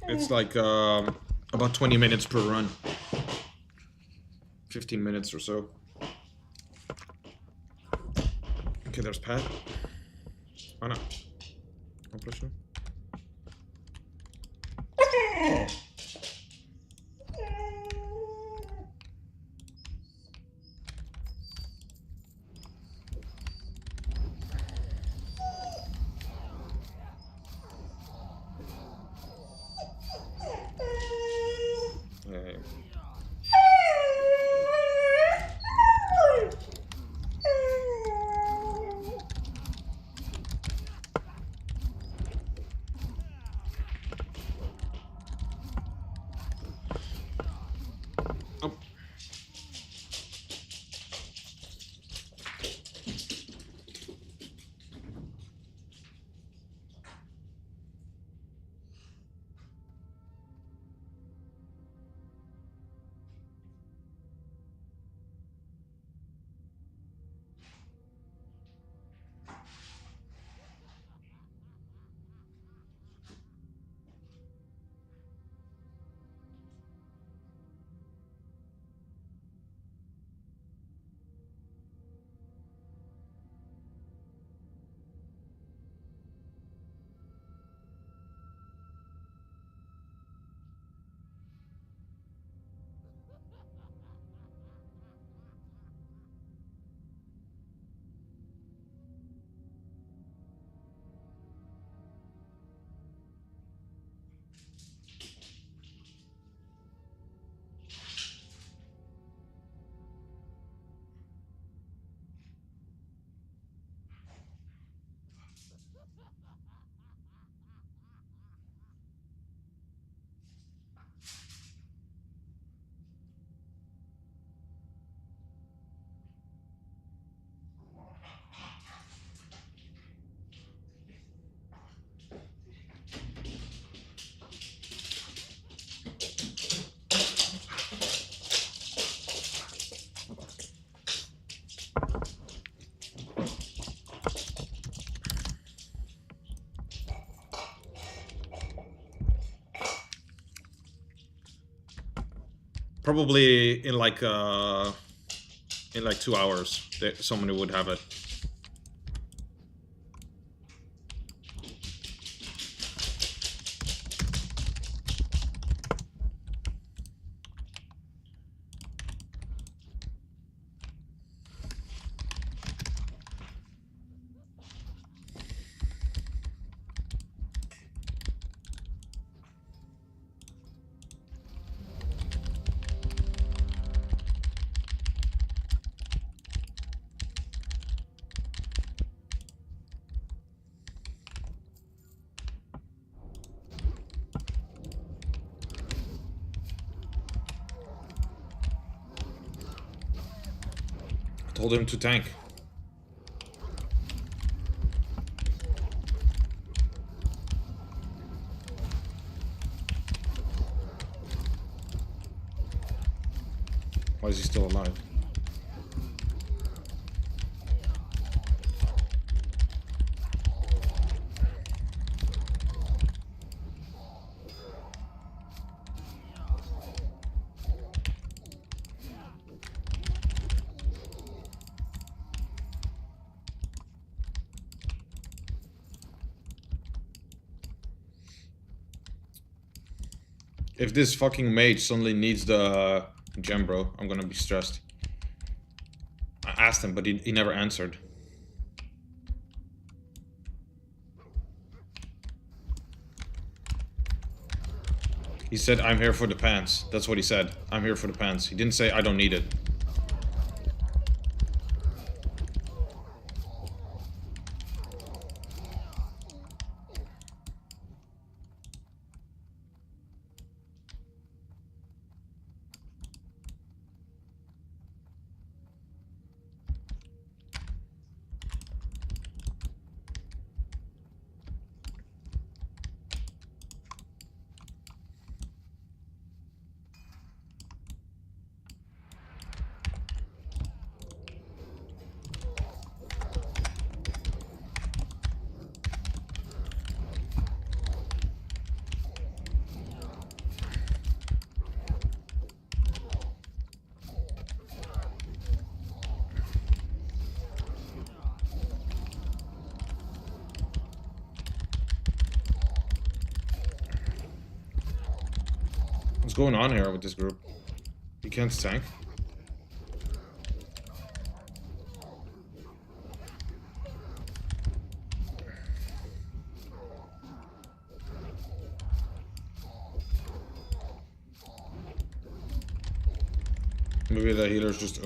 It's like about 20 minutes per run. 15 minutes or so. Okay, there's Pat. Oh no. I'll push him. Probably in like 2 hours, somebody would have it. Told him to tank. Why is he still alive? If this fucking mage suddenly needs the gem, bro, I'm gonna be stressed. I asked him, but he never answered. He said, I'm here for the pants. That's what he said. I'm here for the pants. He didn't say, I don't need it. What's going on here with this group? You can't tank. Maybe the healer's just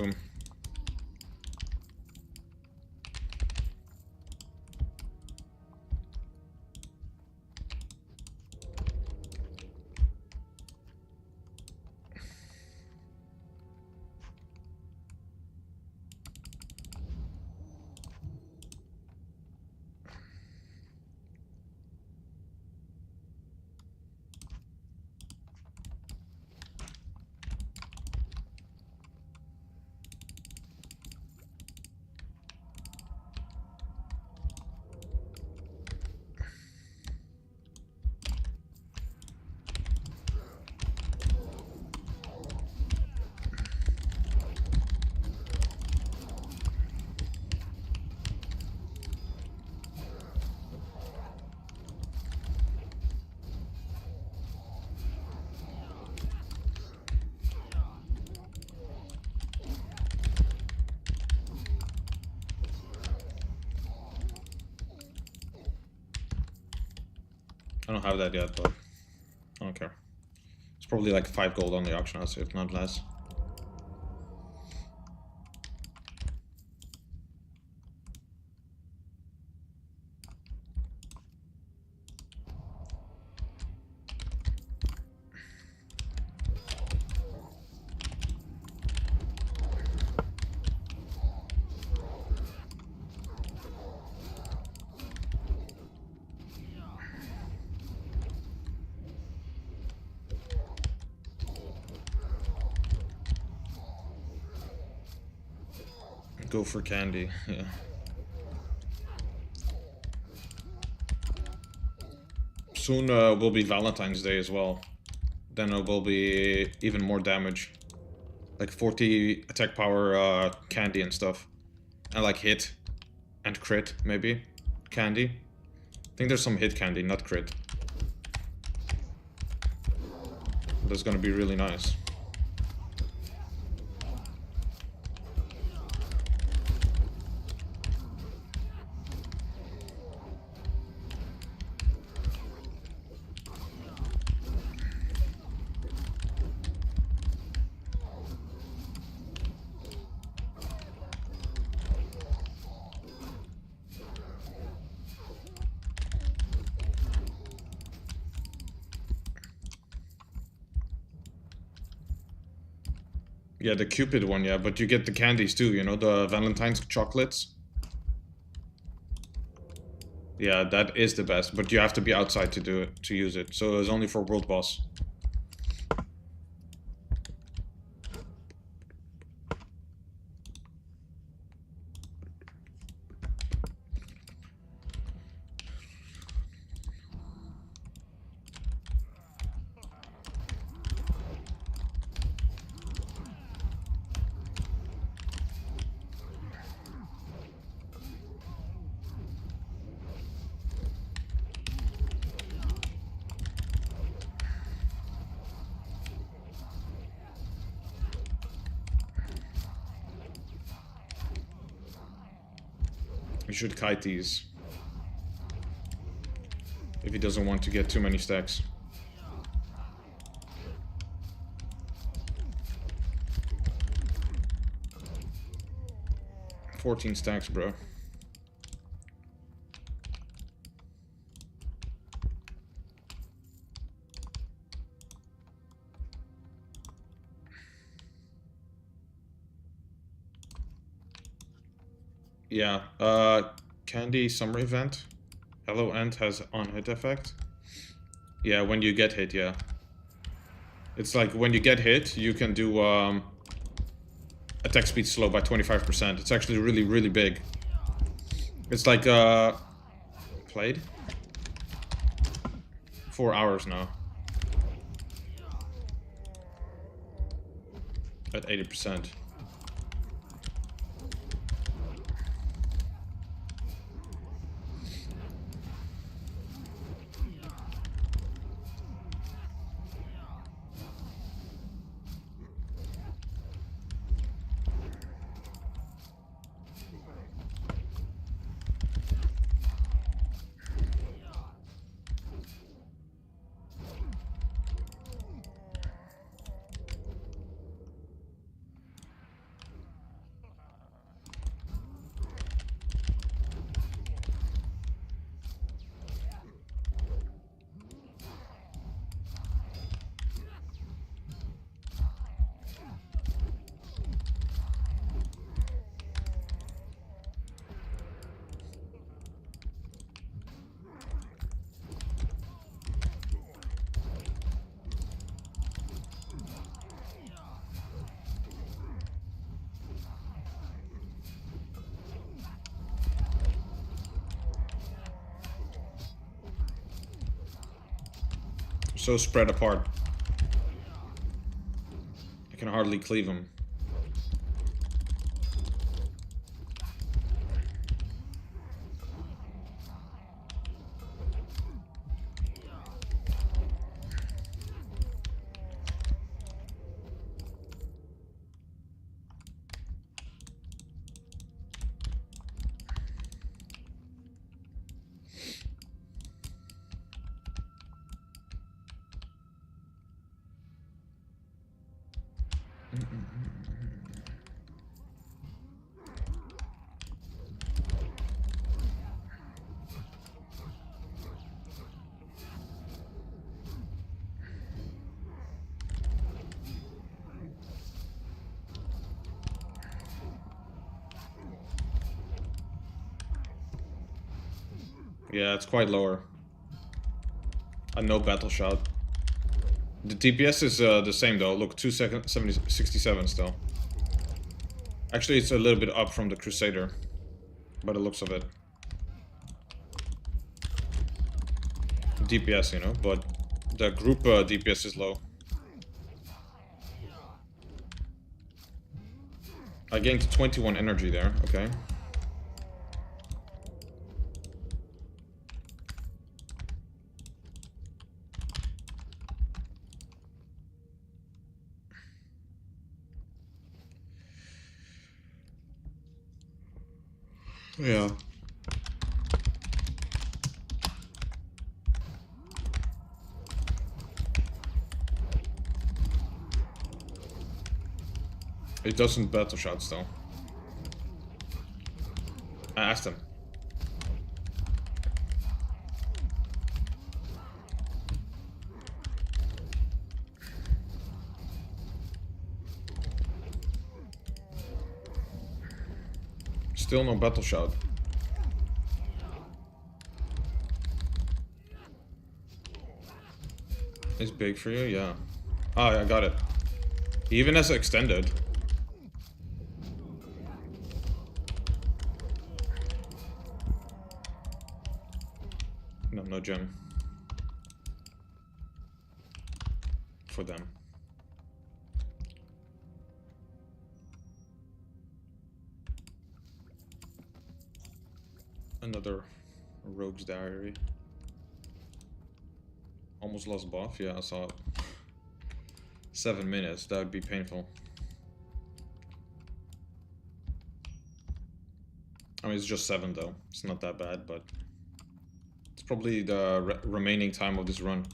I don't have that yet, but I don't care. It's probably like 5 gold on the auction house, if not less. Go for candy, yeah. Soon will be Valentine's Day as well. Then it will be even more damage. Like 40 attack power candy and stuff. And like hit and crit, maybe. Candy. I think there's some hit candy, not crit. That's gonna be really nice. Yeah, the Cupid one, yeah, but you get the candies too, you know, the Valentine's chocolates. Yeah, that is the best, but you have to be outside to do it, to use it. So it's only for world boss. You should kite these. If he doesn't want to get too many stacks. $14 stacks, bro. Yeah, Candy Summer Event. Hello End has on hit effect. Yeah, when you get hit, yeah. It's like when you get hit, you can do attack speed slow by 25%. It's actually really, really big. It's like played 4 hours now. At 80%. so spread apart. I can hardly cleave him. Yeah, it's quite lower. No battle shot. The DPS is the same though. Look, 67 still. Actually, it's a little bit up from the Crusader, by the looks of it. DPS, you know, but the group DPS is low. I gained 21 energy there, okay. Yeah. It doesn't battle shots though. I asked him. Still no battle shout. It's big for you, yeah. Ah, I got it. He even has extended. No, no gem. For them. Another rogue's diary. Almost lost buff, yeah, I saw it. 7 minutes, that would be painful. I mean, it's just 7 though. It's not that bad, but it's probably the remaining time of this run.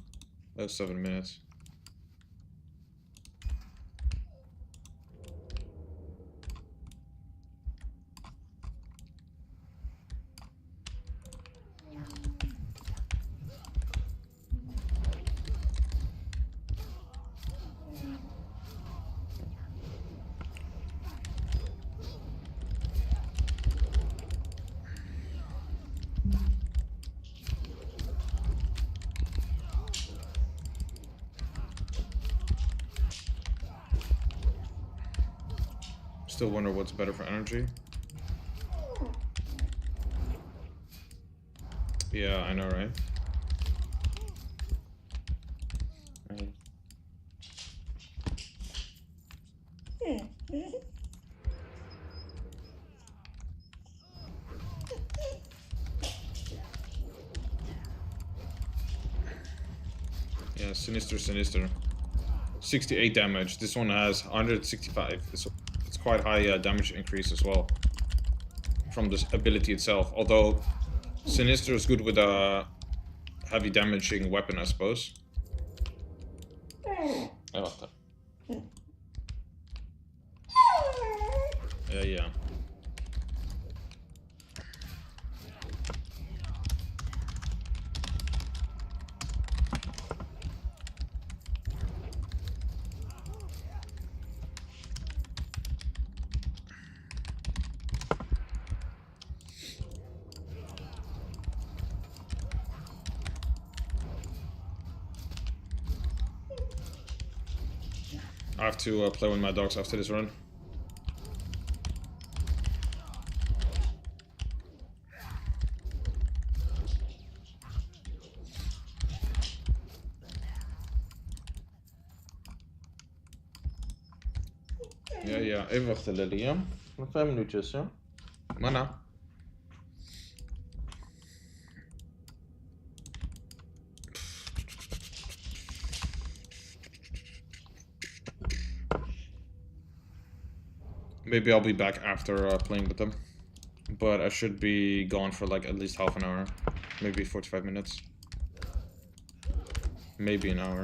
That's 7 minutes. Still wonder what's better for energy. Yeah, I know, right? Yeah, Sinister. 68 damage. This one has 165. It's quite high damage increase as well from this ability itself. Although Sinister is good with a heavy damaging weapon, I suppose. Yeah. I have to play with my dogs after this run. Ja, even wachten Lily, ja? Nog 5 minuutjes, ja? Mana. Maybe I'll be back after playing with them. But I should be gone for like at least half an hour. Maybe 45 minutes. Maybe an hour.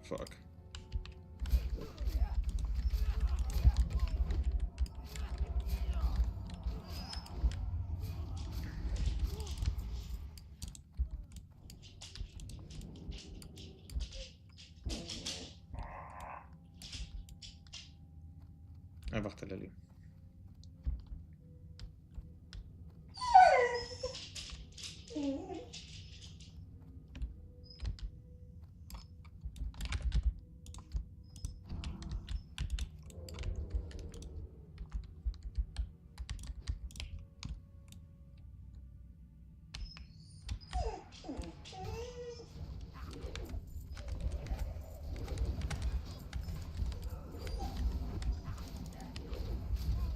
Fuck. En wacht, Lily.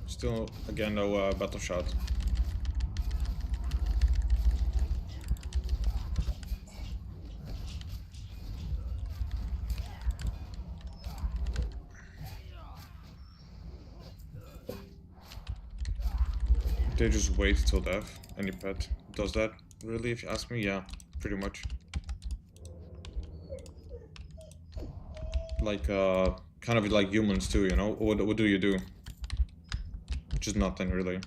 Still, again, no battle shot. They just wait till death. Any pet does that, really, if you ask me? Yeah, pretty much. Like, kind of like humans too, you know? What do you do? Just nothing, really.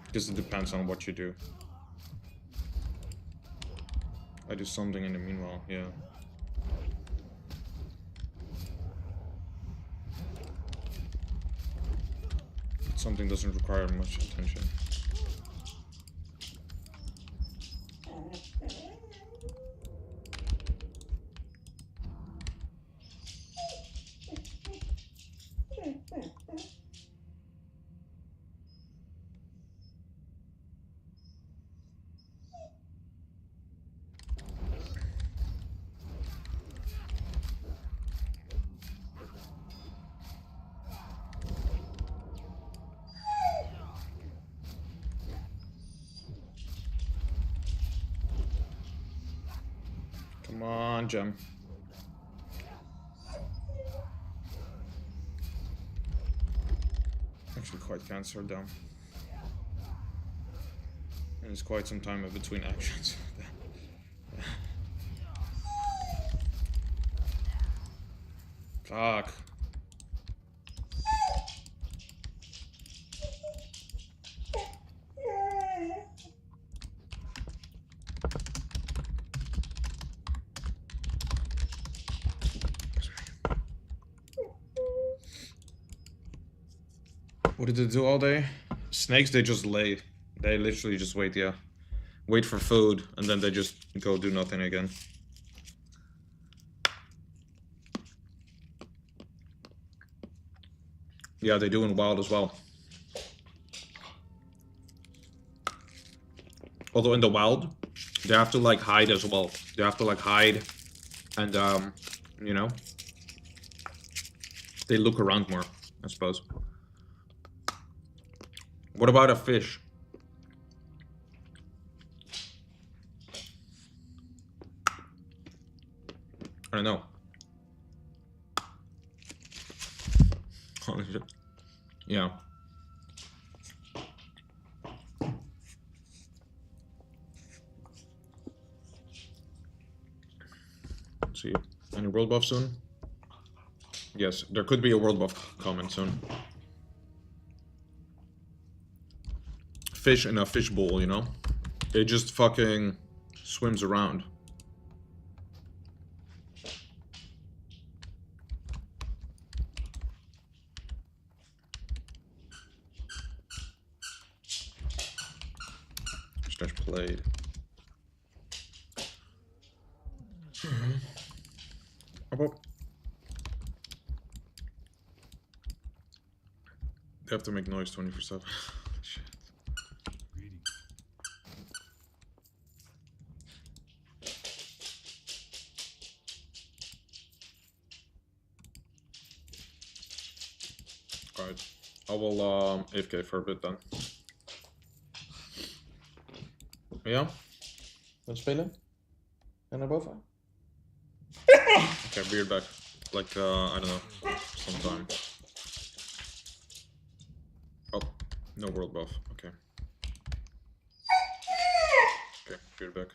Because it depends on what you do. I do something in the meanwhile, yeah. Something doesn't require much attention. Come on, Gem. Actually quite cancer down. And it's quite some time in between actions. Fuck. What did they do all day? Snakes, they just lay. They literally just wait, yeah. Wait for food, and then they just go do nothing again. Yeah, they do in wild as well. Although in the wild, they have to like hide as well. They have to like hide and you know, they look around more, I suppose. What about a fish? I don't know. Holy shit. Yeah. Let's see. Any world buff soon? Yes, there could be a world buff coming soon. Fish in a fish bowl, you know? It just fucking swims around. Slash played. About they have to make noise 24/7. Shit. Alright. I will AFK for a bit then. Ja? Dan spelen? En naar boven? Okay, be right back. Like, I don't know, sometime. Oh, no world buff. Okay. Okay, be right back.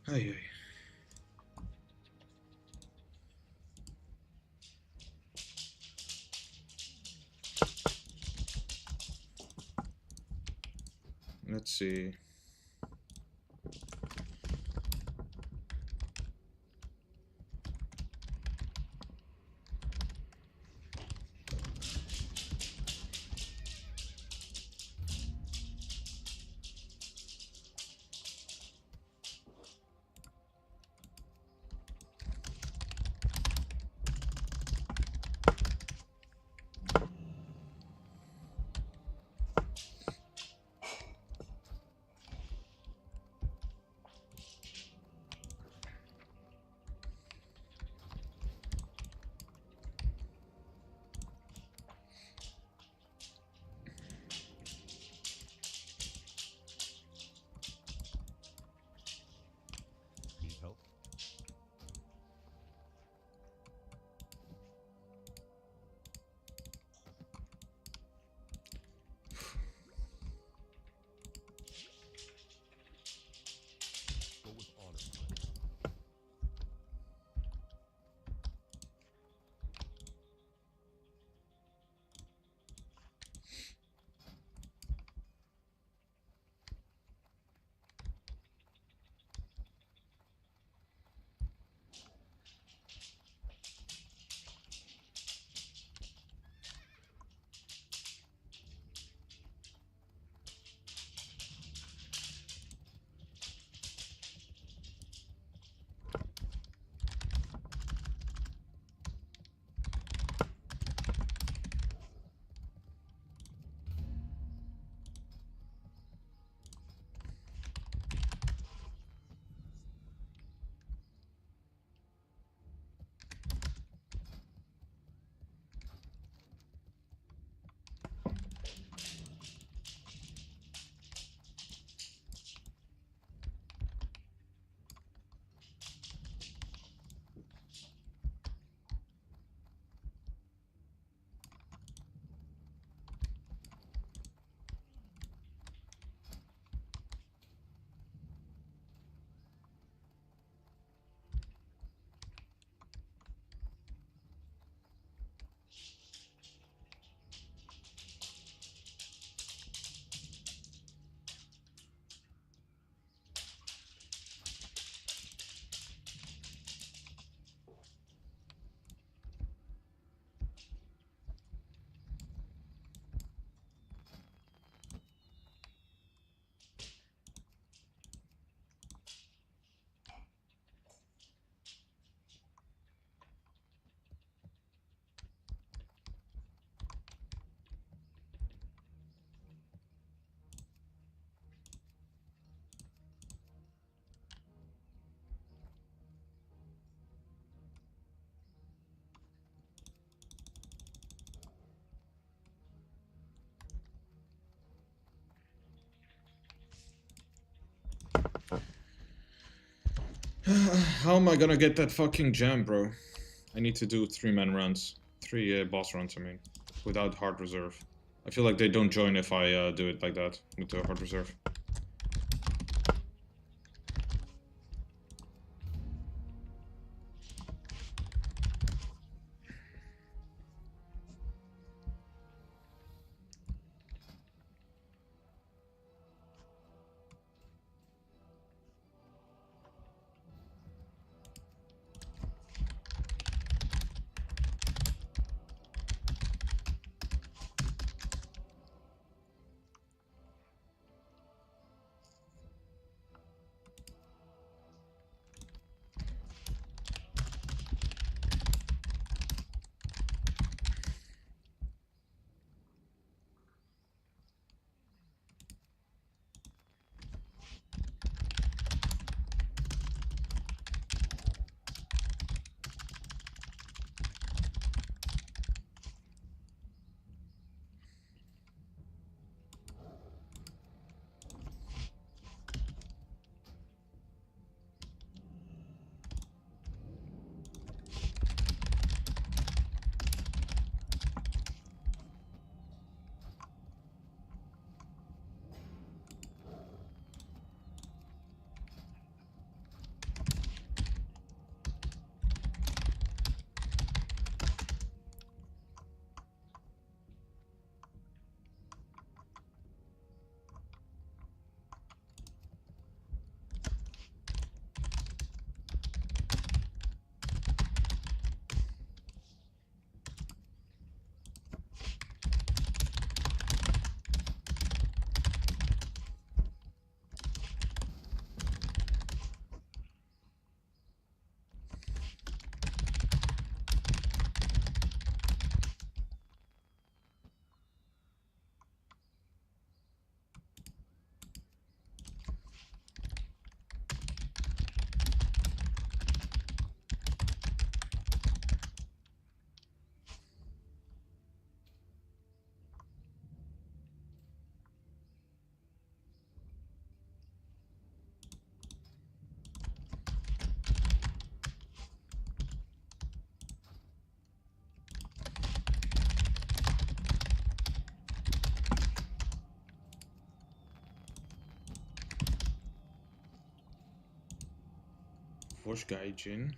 Hey, hey. Let's see. Need help? Go with honor. How am I gonna get that fucking gem, bro? I need to do 3-man runs. 3 boss runs, I mean. Without hard reserve. I feel like they don't join if I do it like that. With the hard reserve. Voice Gaijin.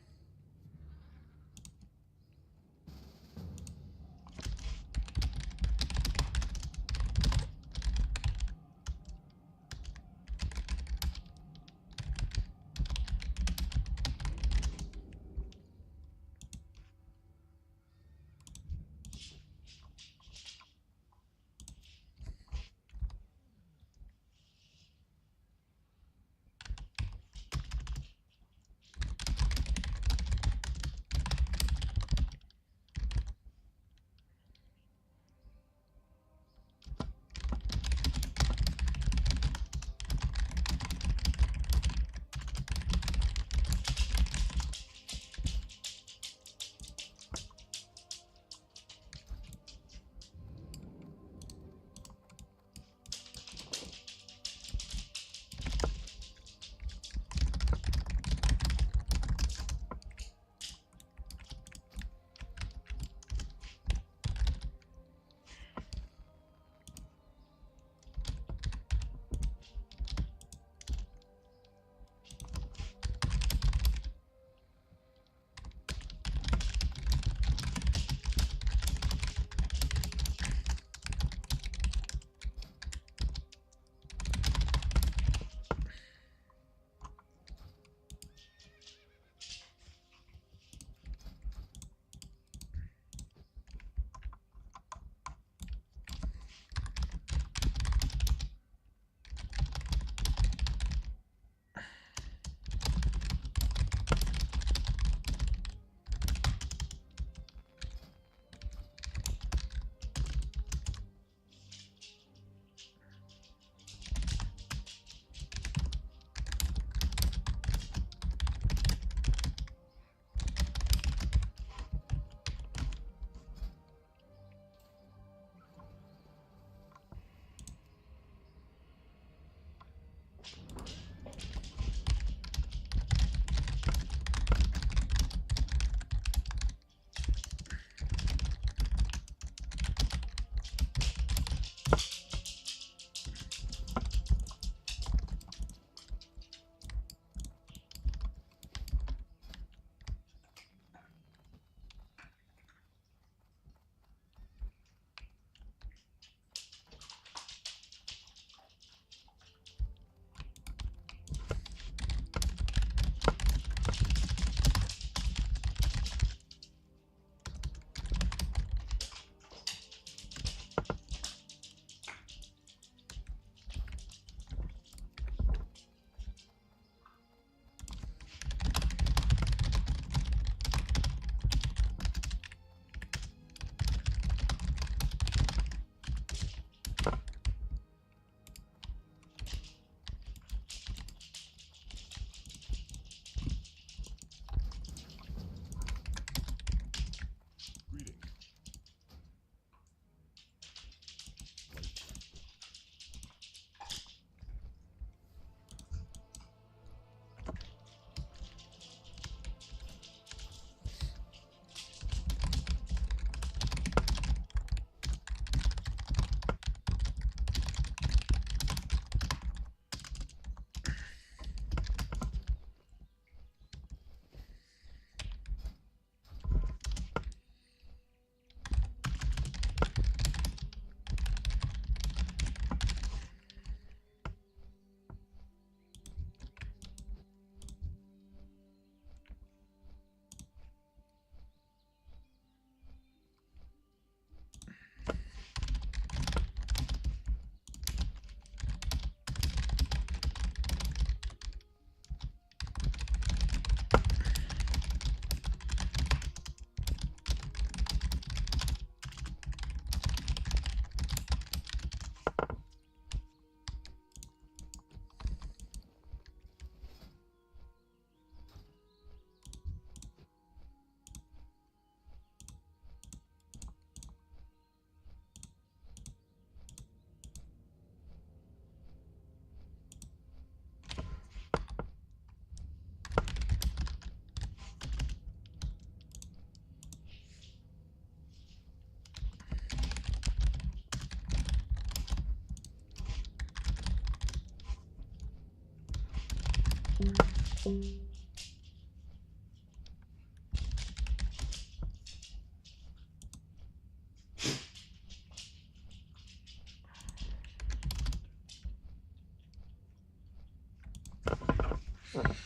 Alright.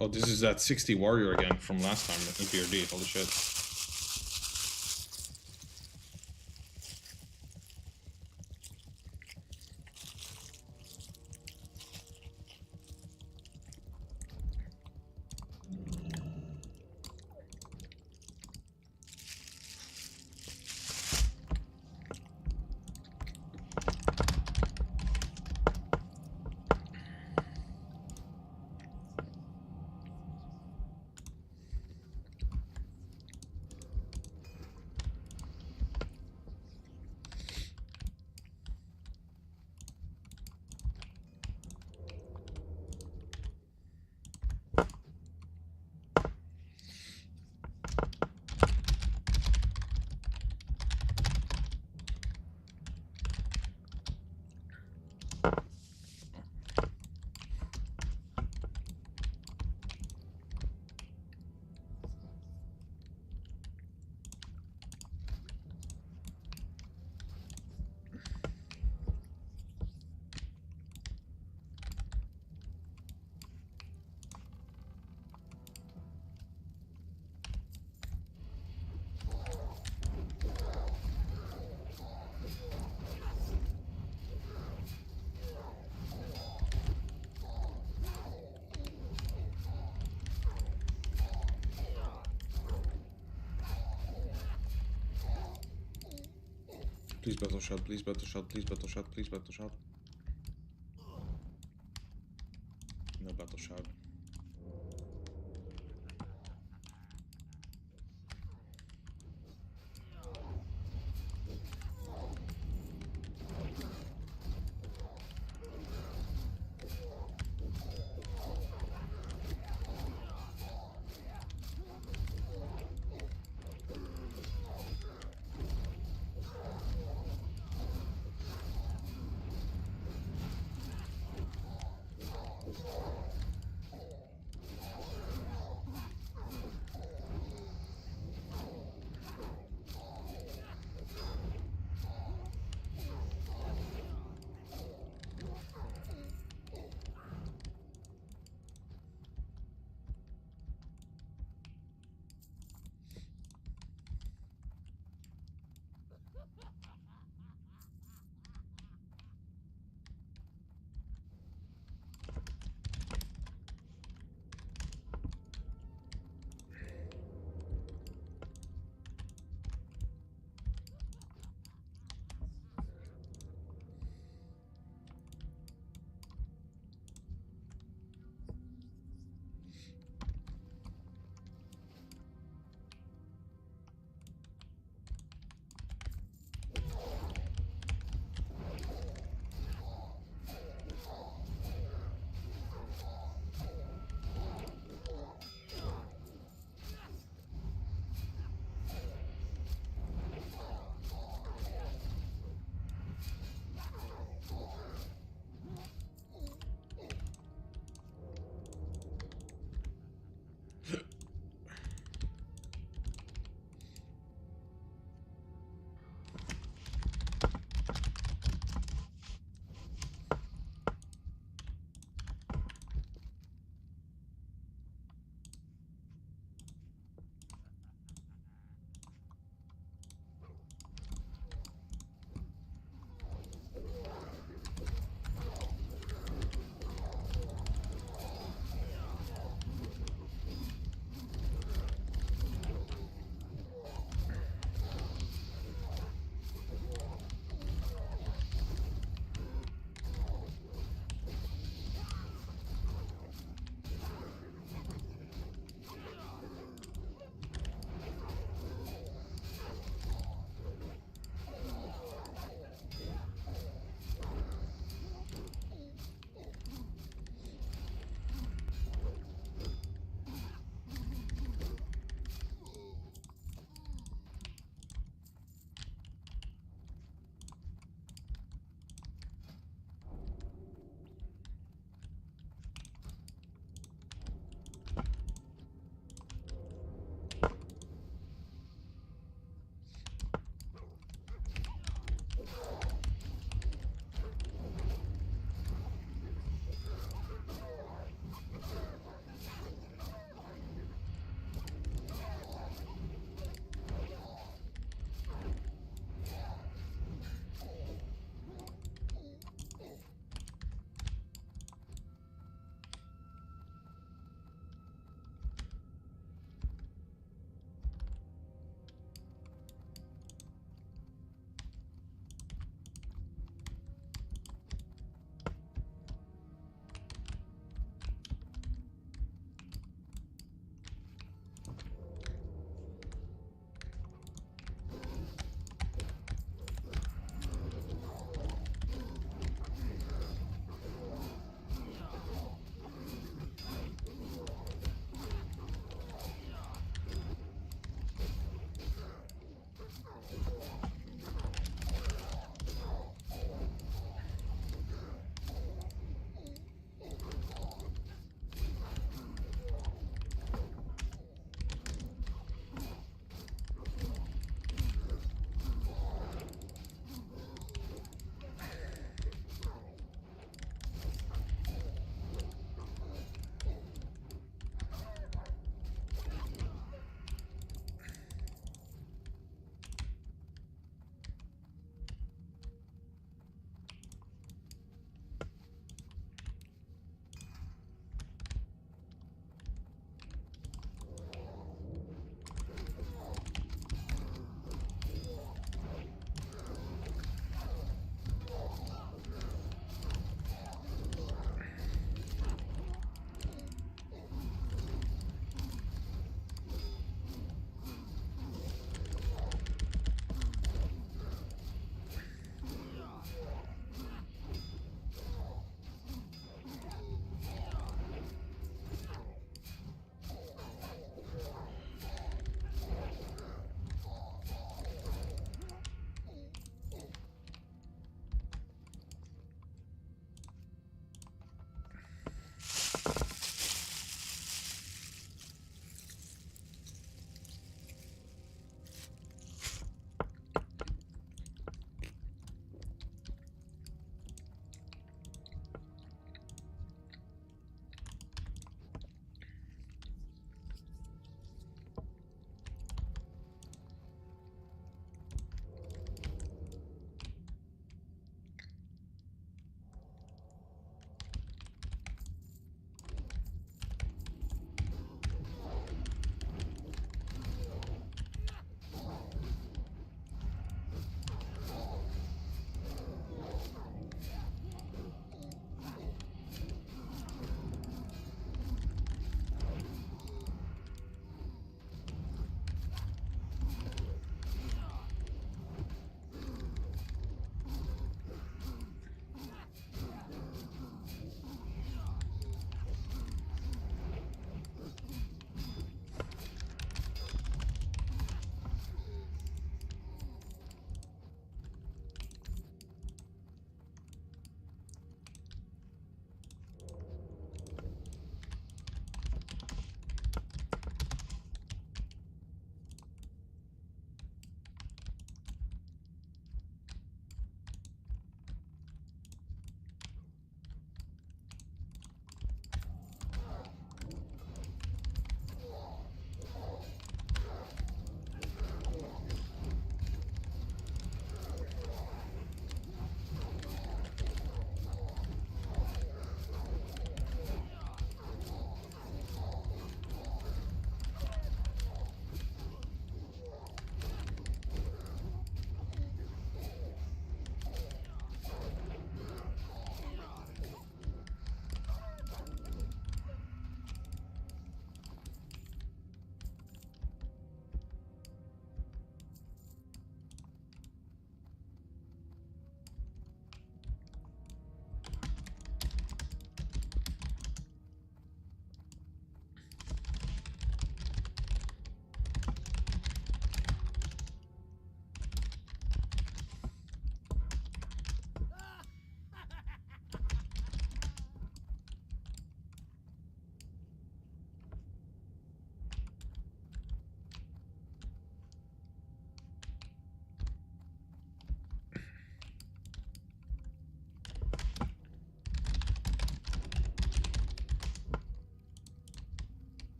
Oh, this is that 60 warrior again from last time in PRD. Holy shit. Please battle shot, please battle shot, please battle shot, please battle shot. No battle shot.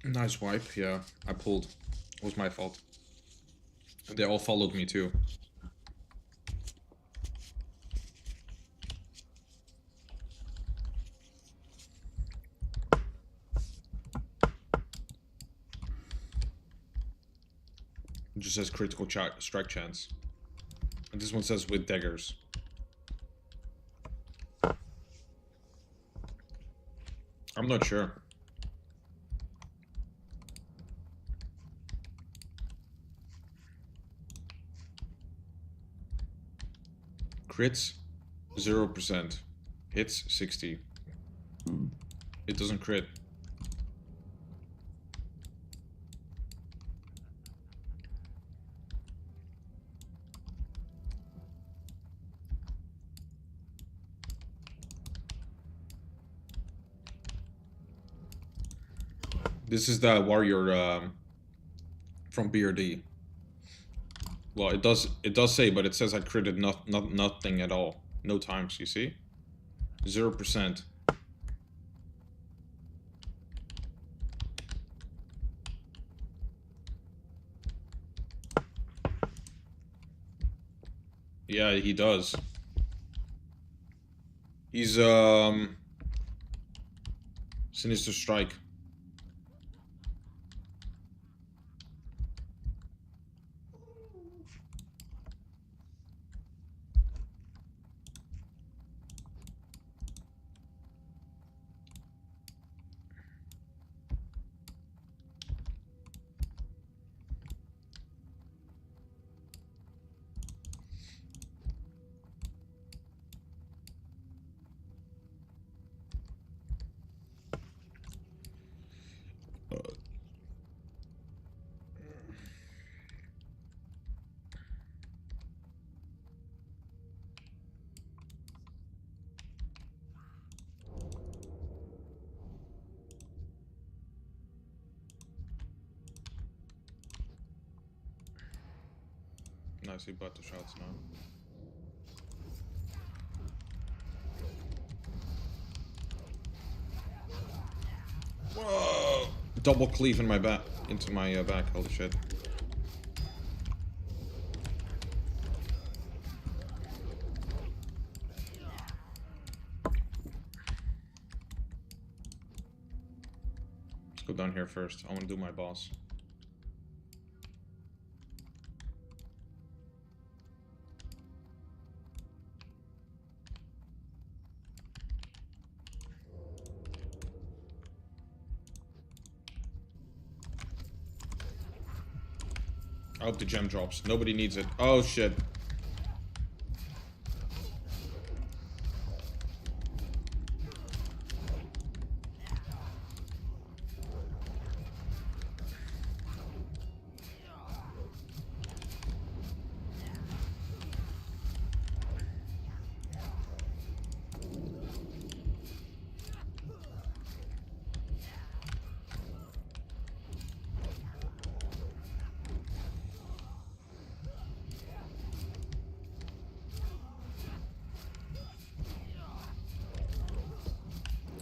Nice wipe, yeah. I pulled. It was my fault. They all followed me too. It just says critical strike chance. And this one says with daggers. I'm not sure. Crits 0%. Hits 60. It doesn't crit. This is the warrior from BRD. Well, it does say, but it says I critted nothing at all. No times, you see? 0%. Yeah, he does. He's Sinister Strike. Nicely butter shots now. Whoa! Double cleave in my back, into my back. Holy shit! Let's go down here first. I want to do my boss. I hope the gem drops. Nobody needs it. Oh shit.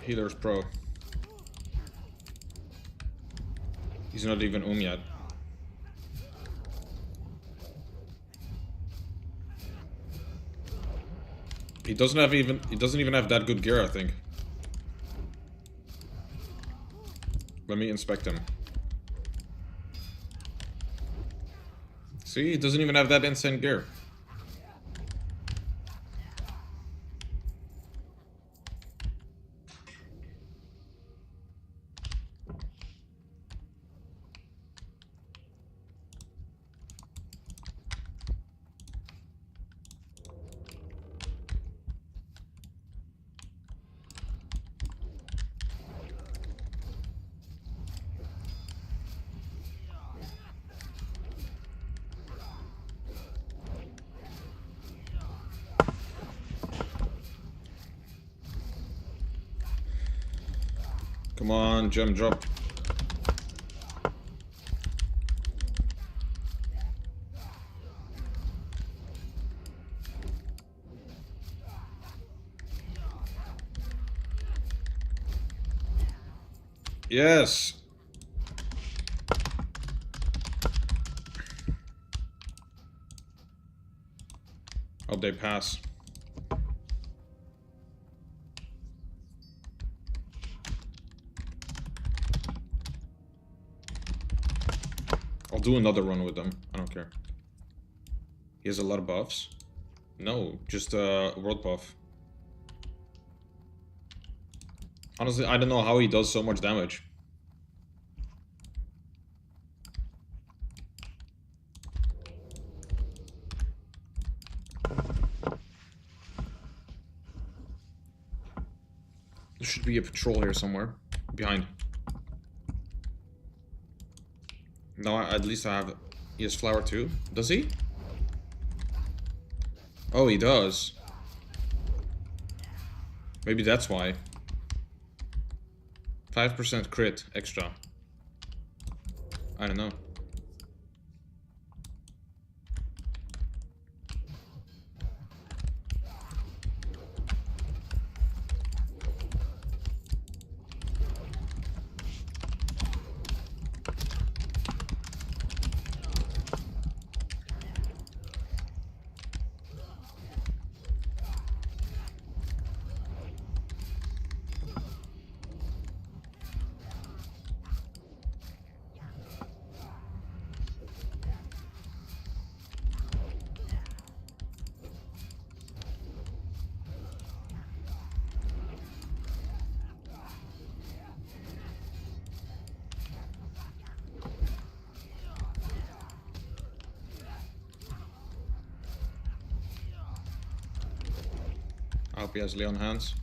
Healer's pro. He's not even yet. He doesn't even have that good gear, I think. Let me inspect him. See, he doesn't even have that insane gear. Come on, gem drop. Yes. Hope they pass. I'll do another run with them. I don't care. He has a lot of buffs. No, just a world buff. Honestly, I don't know how he does so much damage. There should be a patrol here somewhere. Behind. No, at least I have... He has flower too. Does he? Oh, he does. Maybe that's why. 5% crit extra. I don't know. I hope he has Leon hands.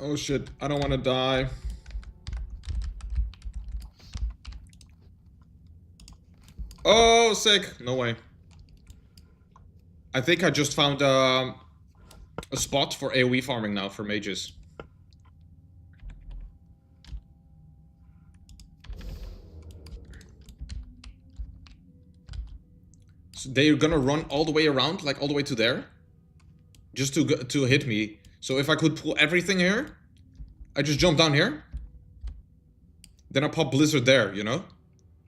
Oh shit, I don't want to die. Oh, sick. No way. I think I just found a spot for AoE farming now for mages. So they're gonna run all the way around, like all the way to there, just to hit me. So if I could pull everything here, I just jump down here. Then I pop Blizzard there, you know?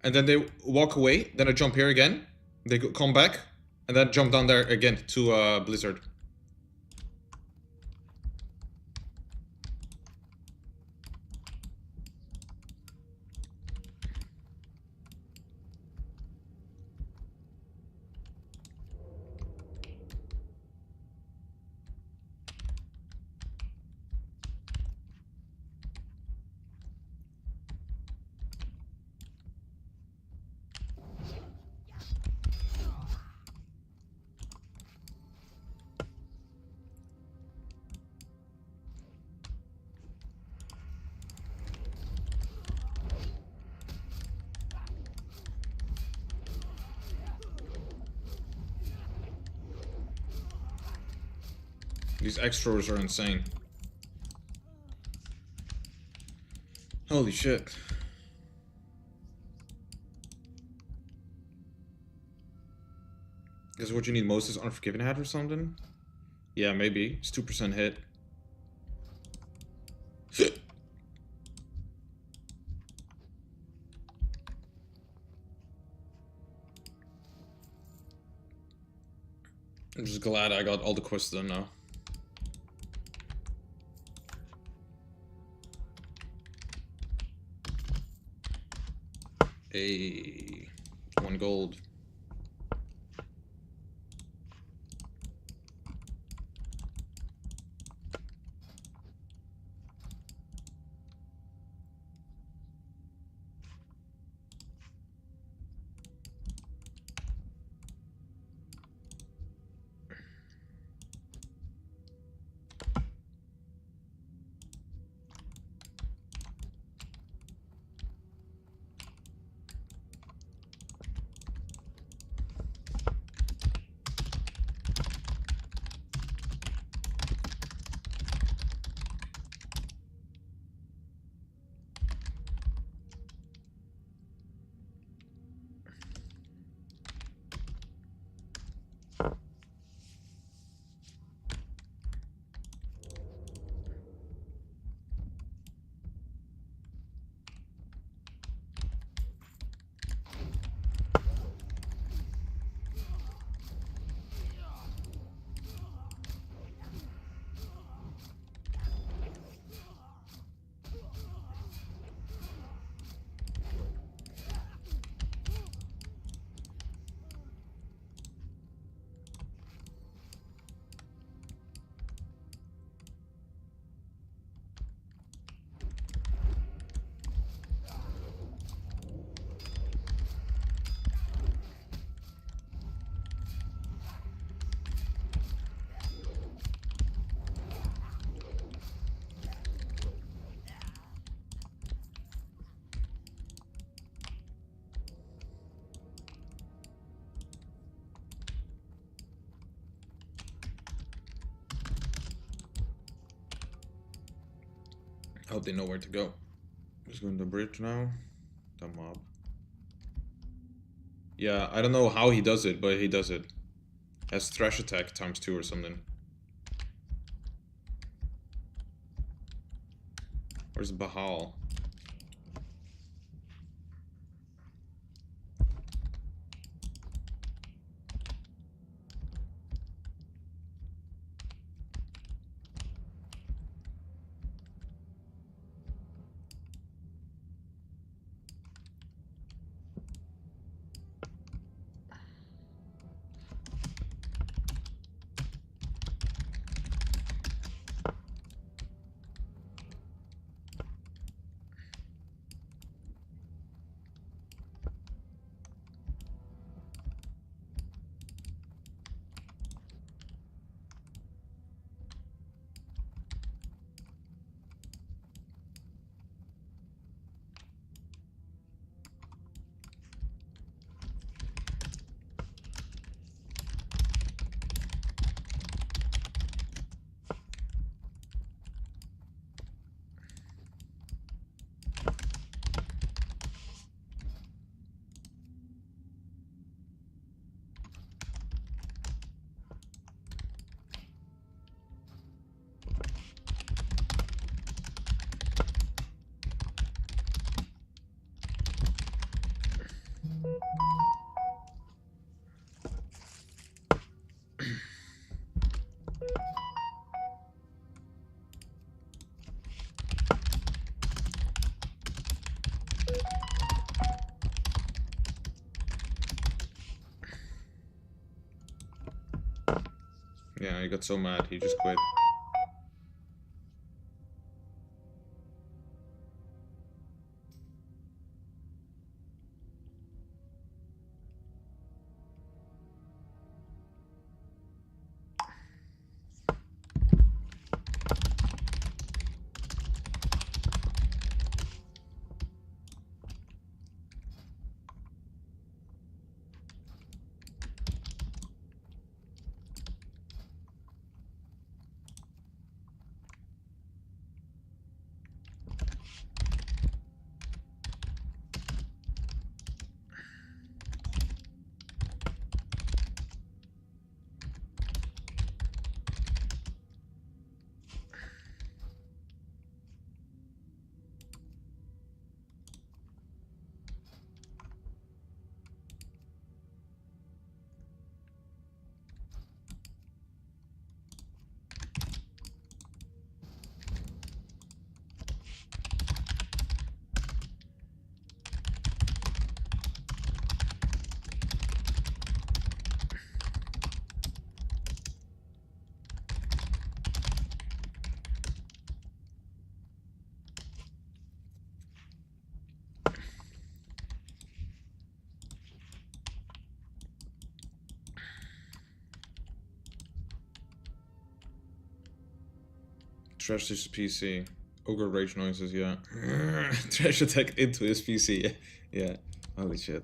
And then they walk away, then I jump here again. They come back, and then jump down there again to Blizzard. These extras are insane. Holy shit. Guess what you need most is Unforgiven hat or something? Yeah, maybe. It's 2% hit. I'm just glad I got all the quests done now. Hey, 1 gold. I hope they know where to go. Just going to the bridge now. The mob. Yeah, I don't know how he does it, but he does it. Has thrash attack ×2 or something. Where's Bahal? Yeah, he got so mad, he just quit. Trash his PC. Ogre rage noises, yeah. Trash attack into his PC. Yeah. Holy shit.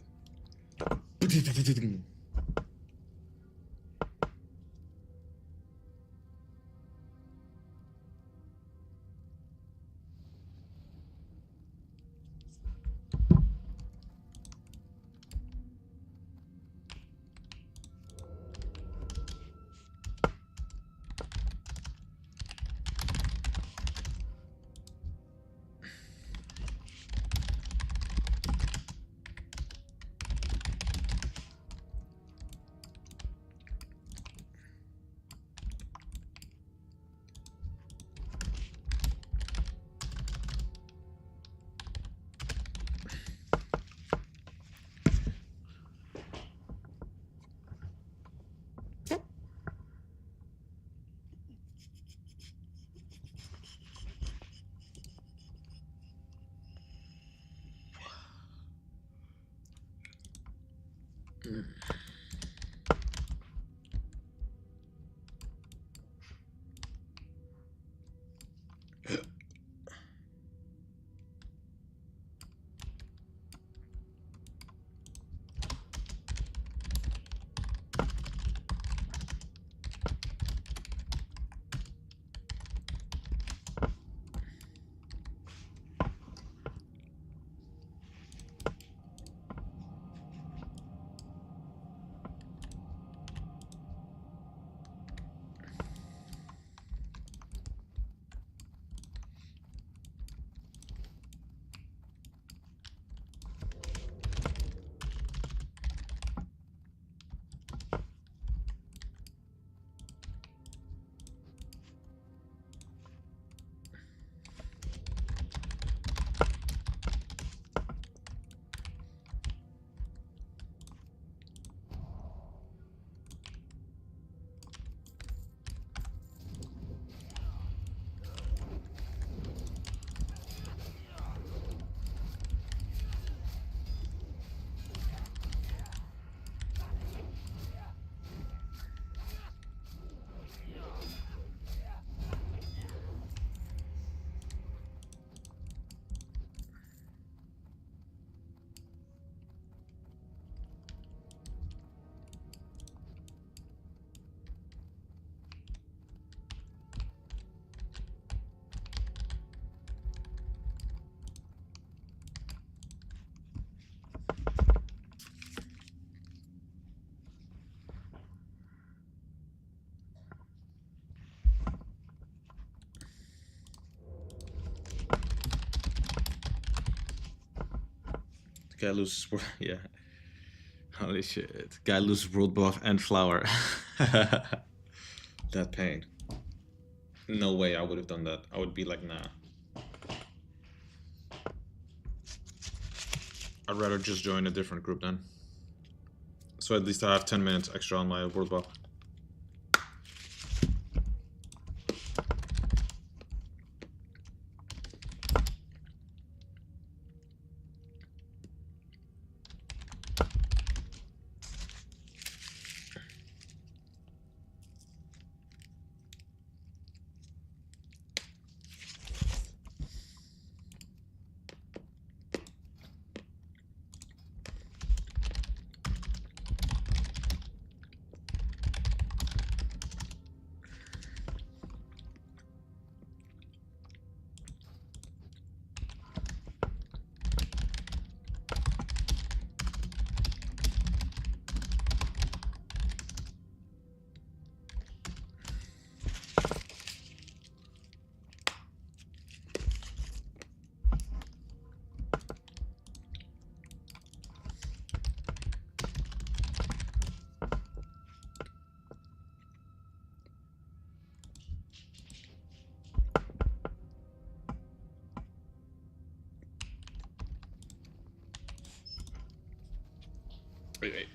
Guy loses, yeah. Holy shit. Guy loses world buff and flower. That pain. No way I would have done that. I would be like, nah. I'd rather just join a different group then. So at least I have 10 minutes extra on my world buff. Wait.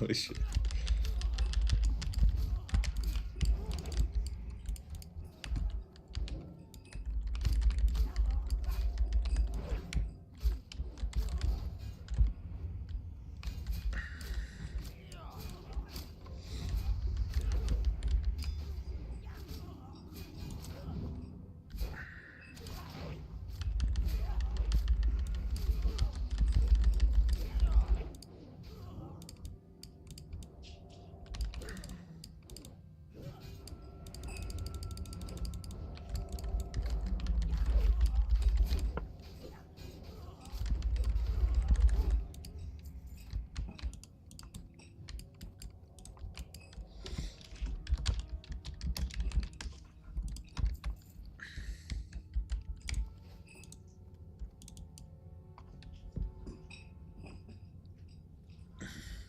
Holy shit.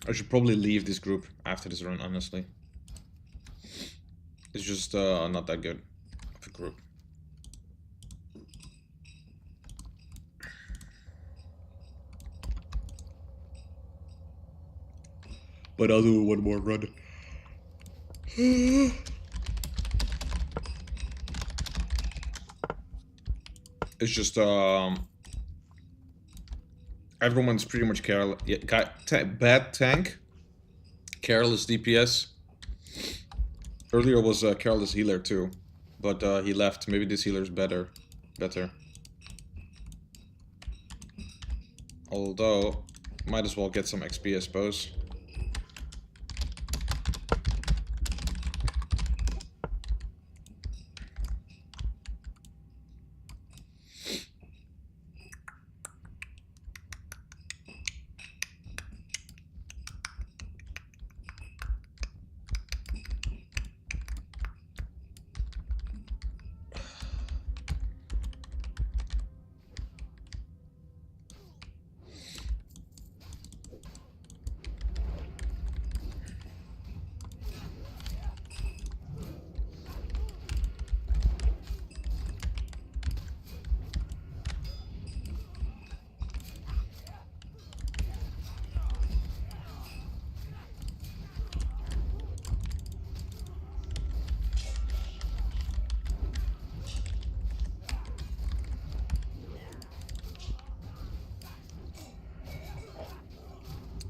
I should probably leave this group after this run, honestly. It's just not that good of a group. But I'll do one more run. It's just everyone's pretty much careless. Yeah, bad tank, careless DPS. Earlier was careless healer too, but he left. Maybe this healer's better. Although, might as well get some XP, I suppose.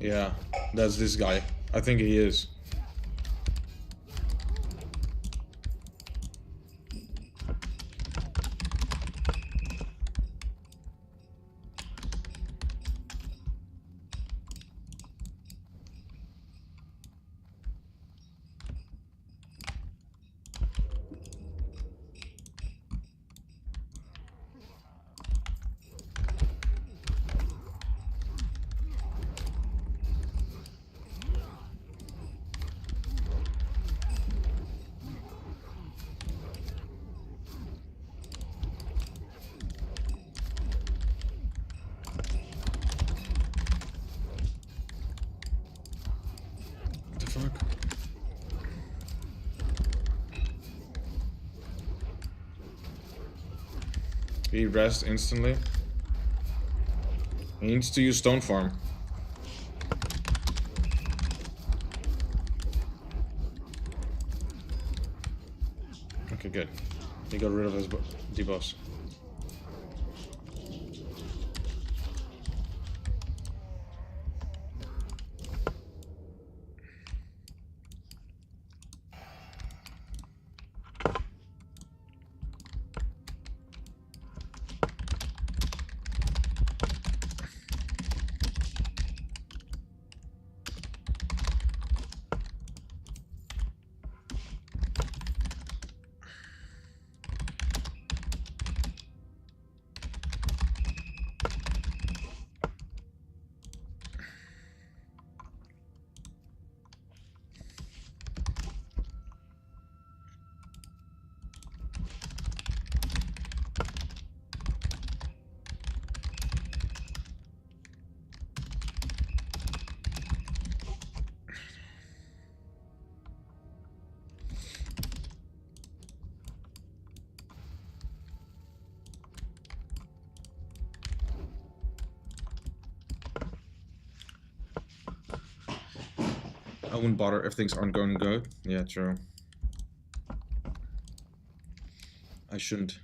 Yeah, that's this guy. I think he is. He rests instantly. He needs to use Stone Farm. Okay, good. He got rid of his debuffs. I wouldn't bother if things aren't going good. Yeah, true. I shouldn't.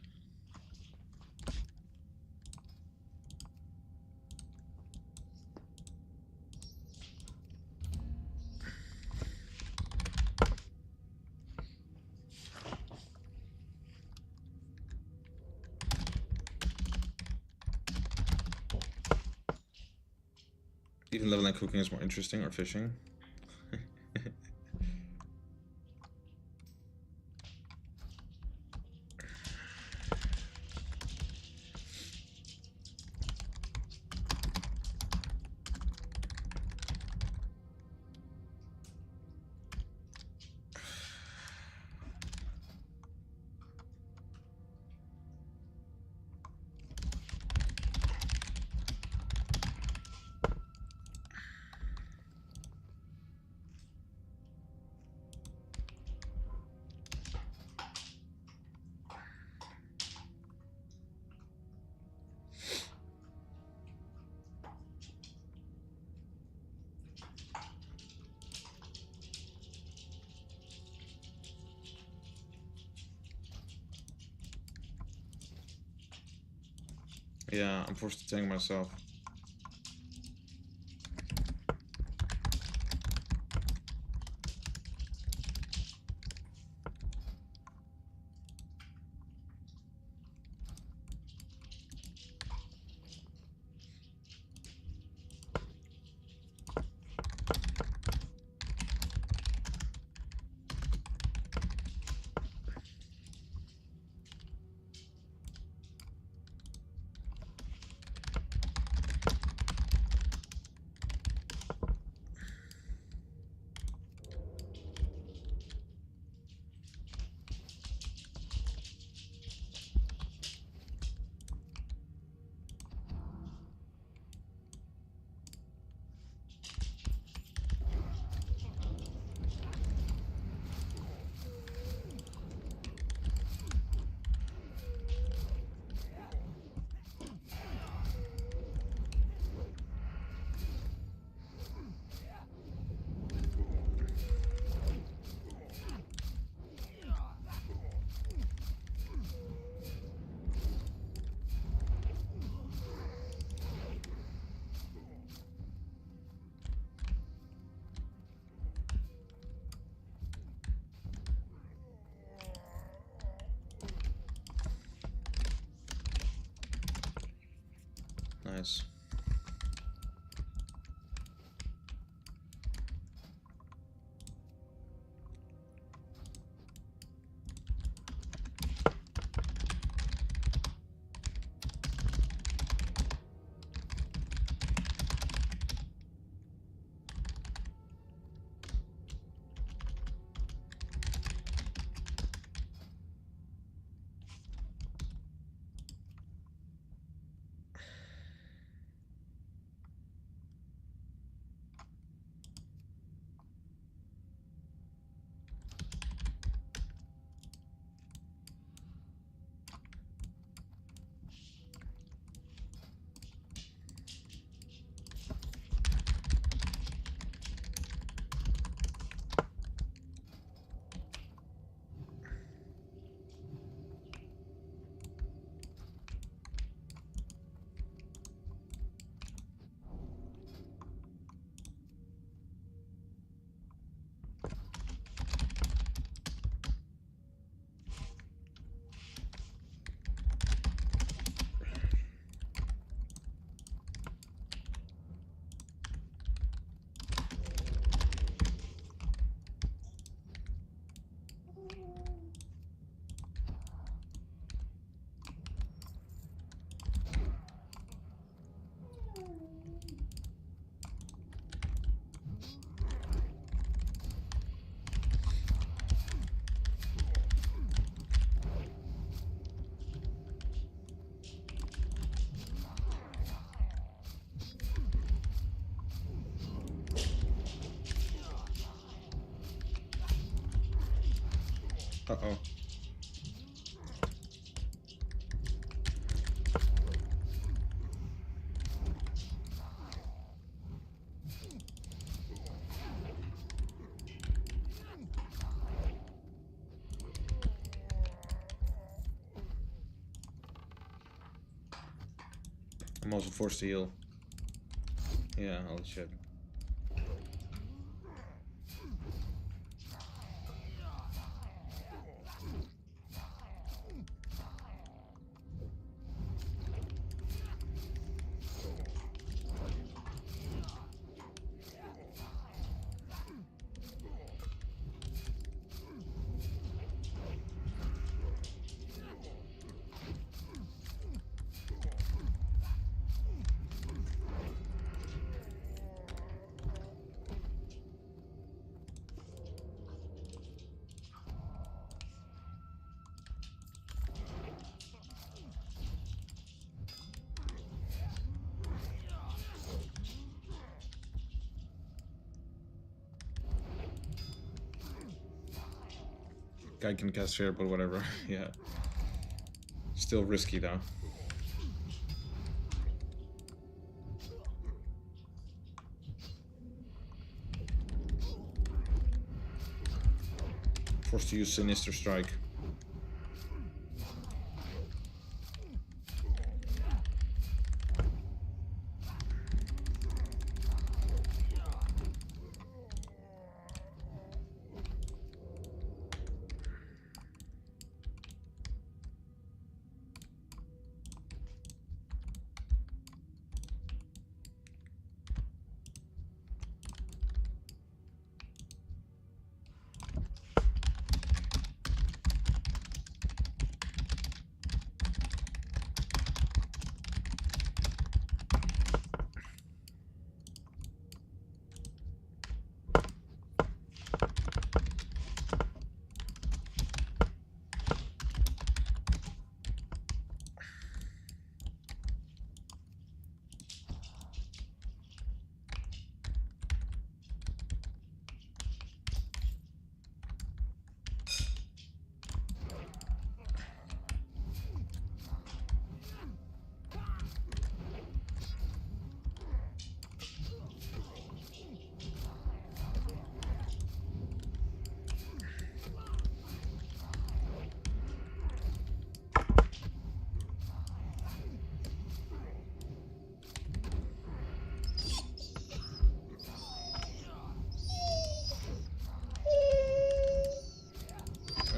Even leveling cooking is more interesting, or fishing. Yeah, I'm forced to tank myself. Nice. Uh-oh. I'm also forced to heal. Yeah, holy shit. Guy can cast fear, but whatever. Yeah. Still risky though. Forced to use Sinister Strike.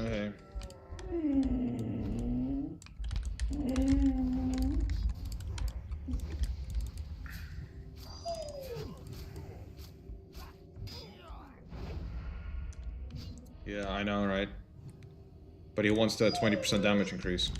Okay. Yeah, I know, right? But he wants the 20% damage increase.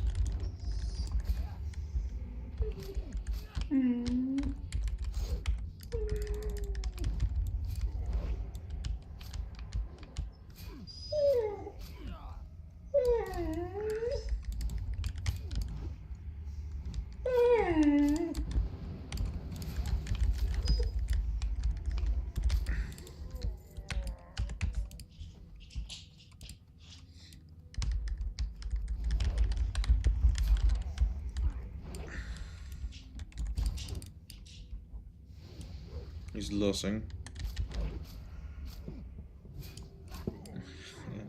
He's losing. Yeah.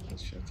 That's shit.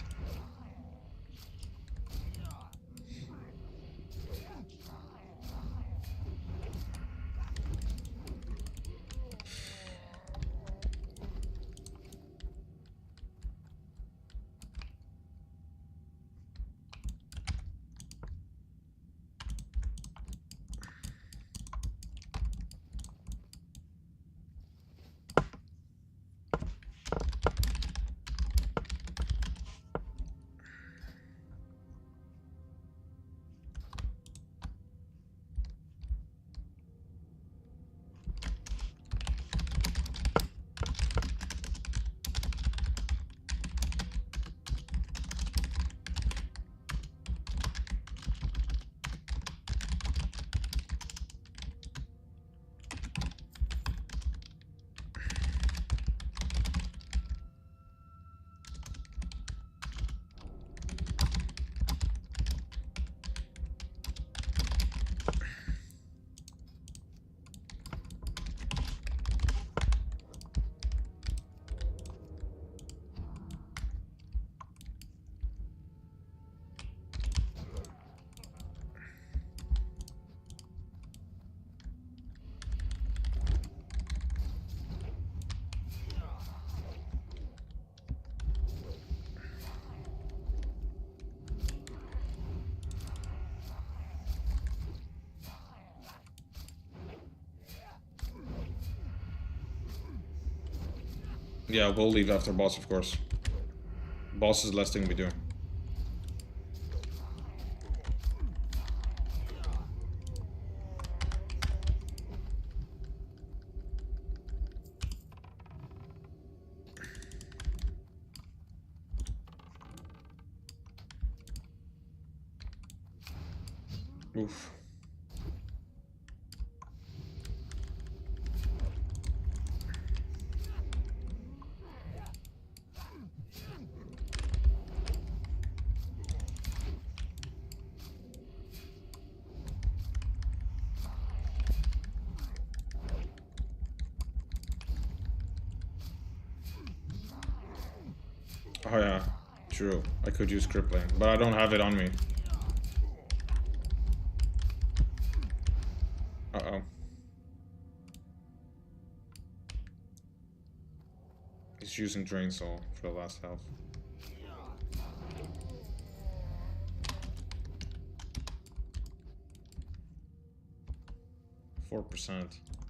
Yeah, we'll leave after boss, of course. Boss is the last thing we do. Oof. Oh yeah, true. I could use crippling, but I don't have it on me. Uh-oh. He's using Drain Soul for the last health. %.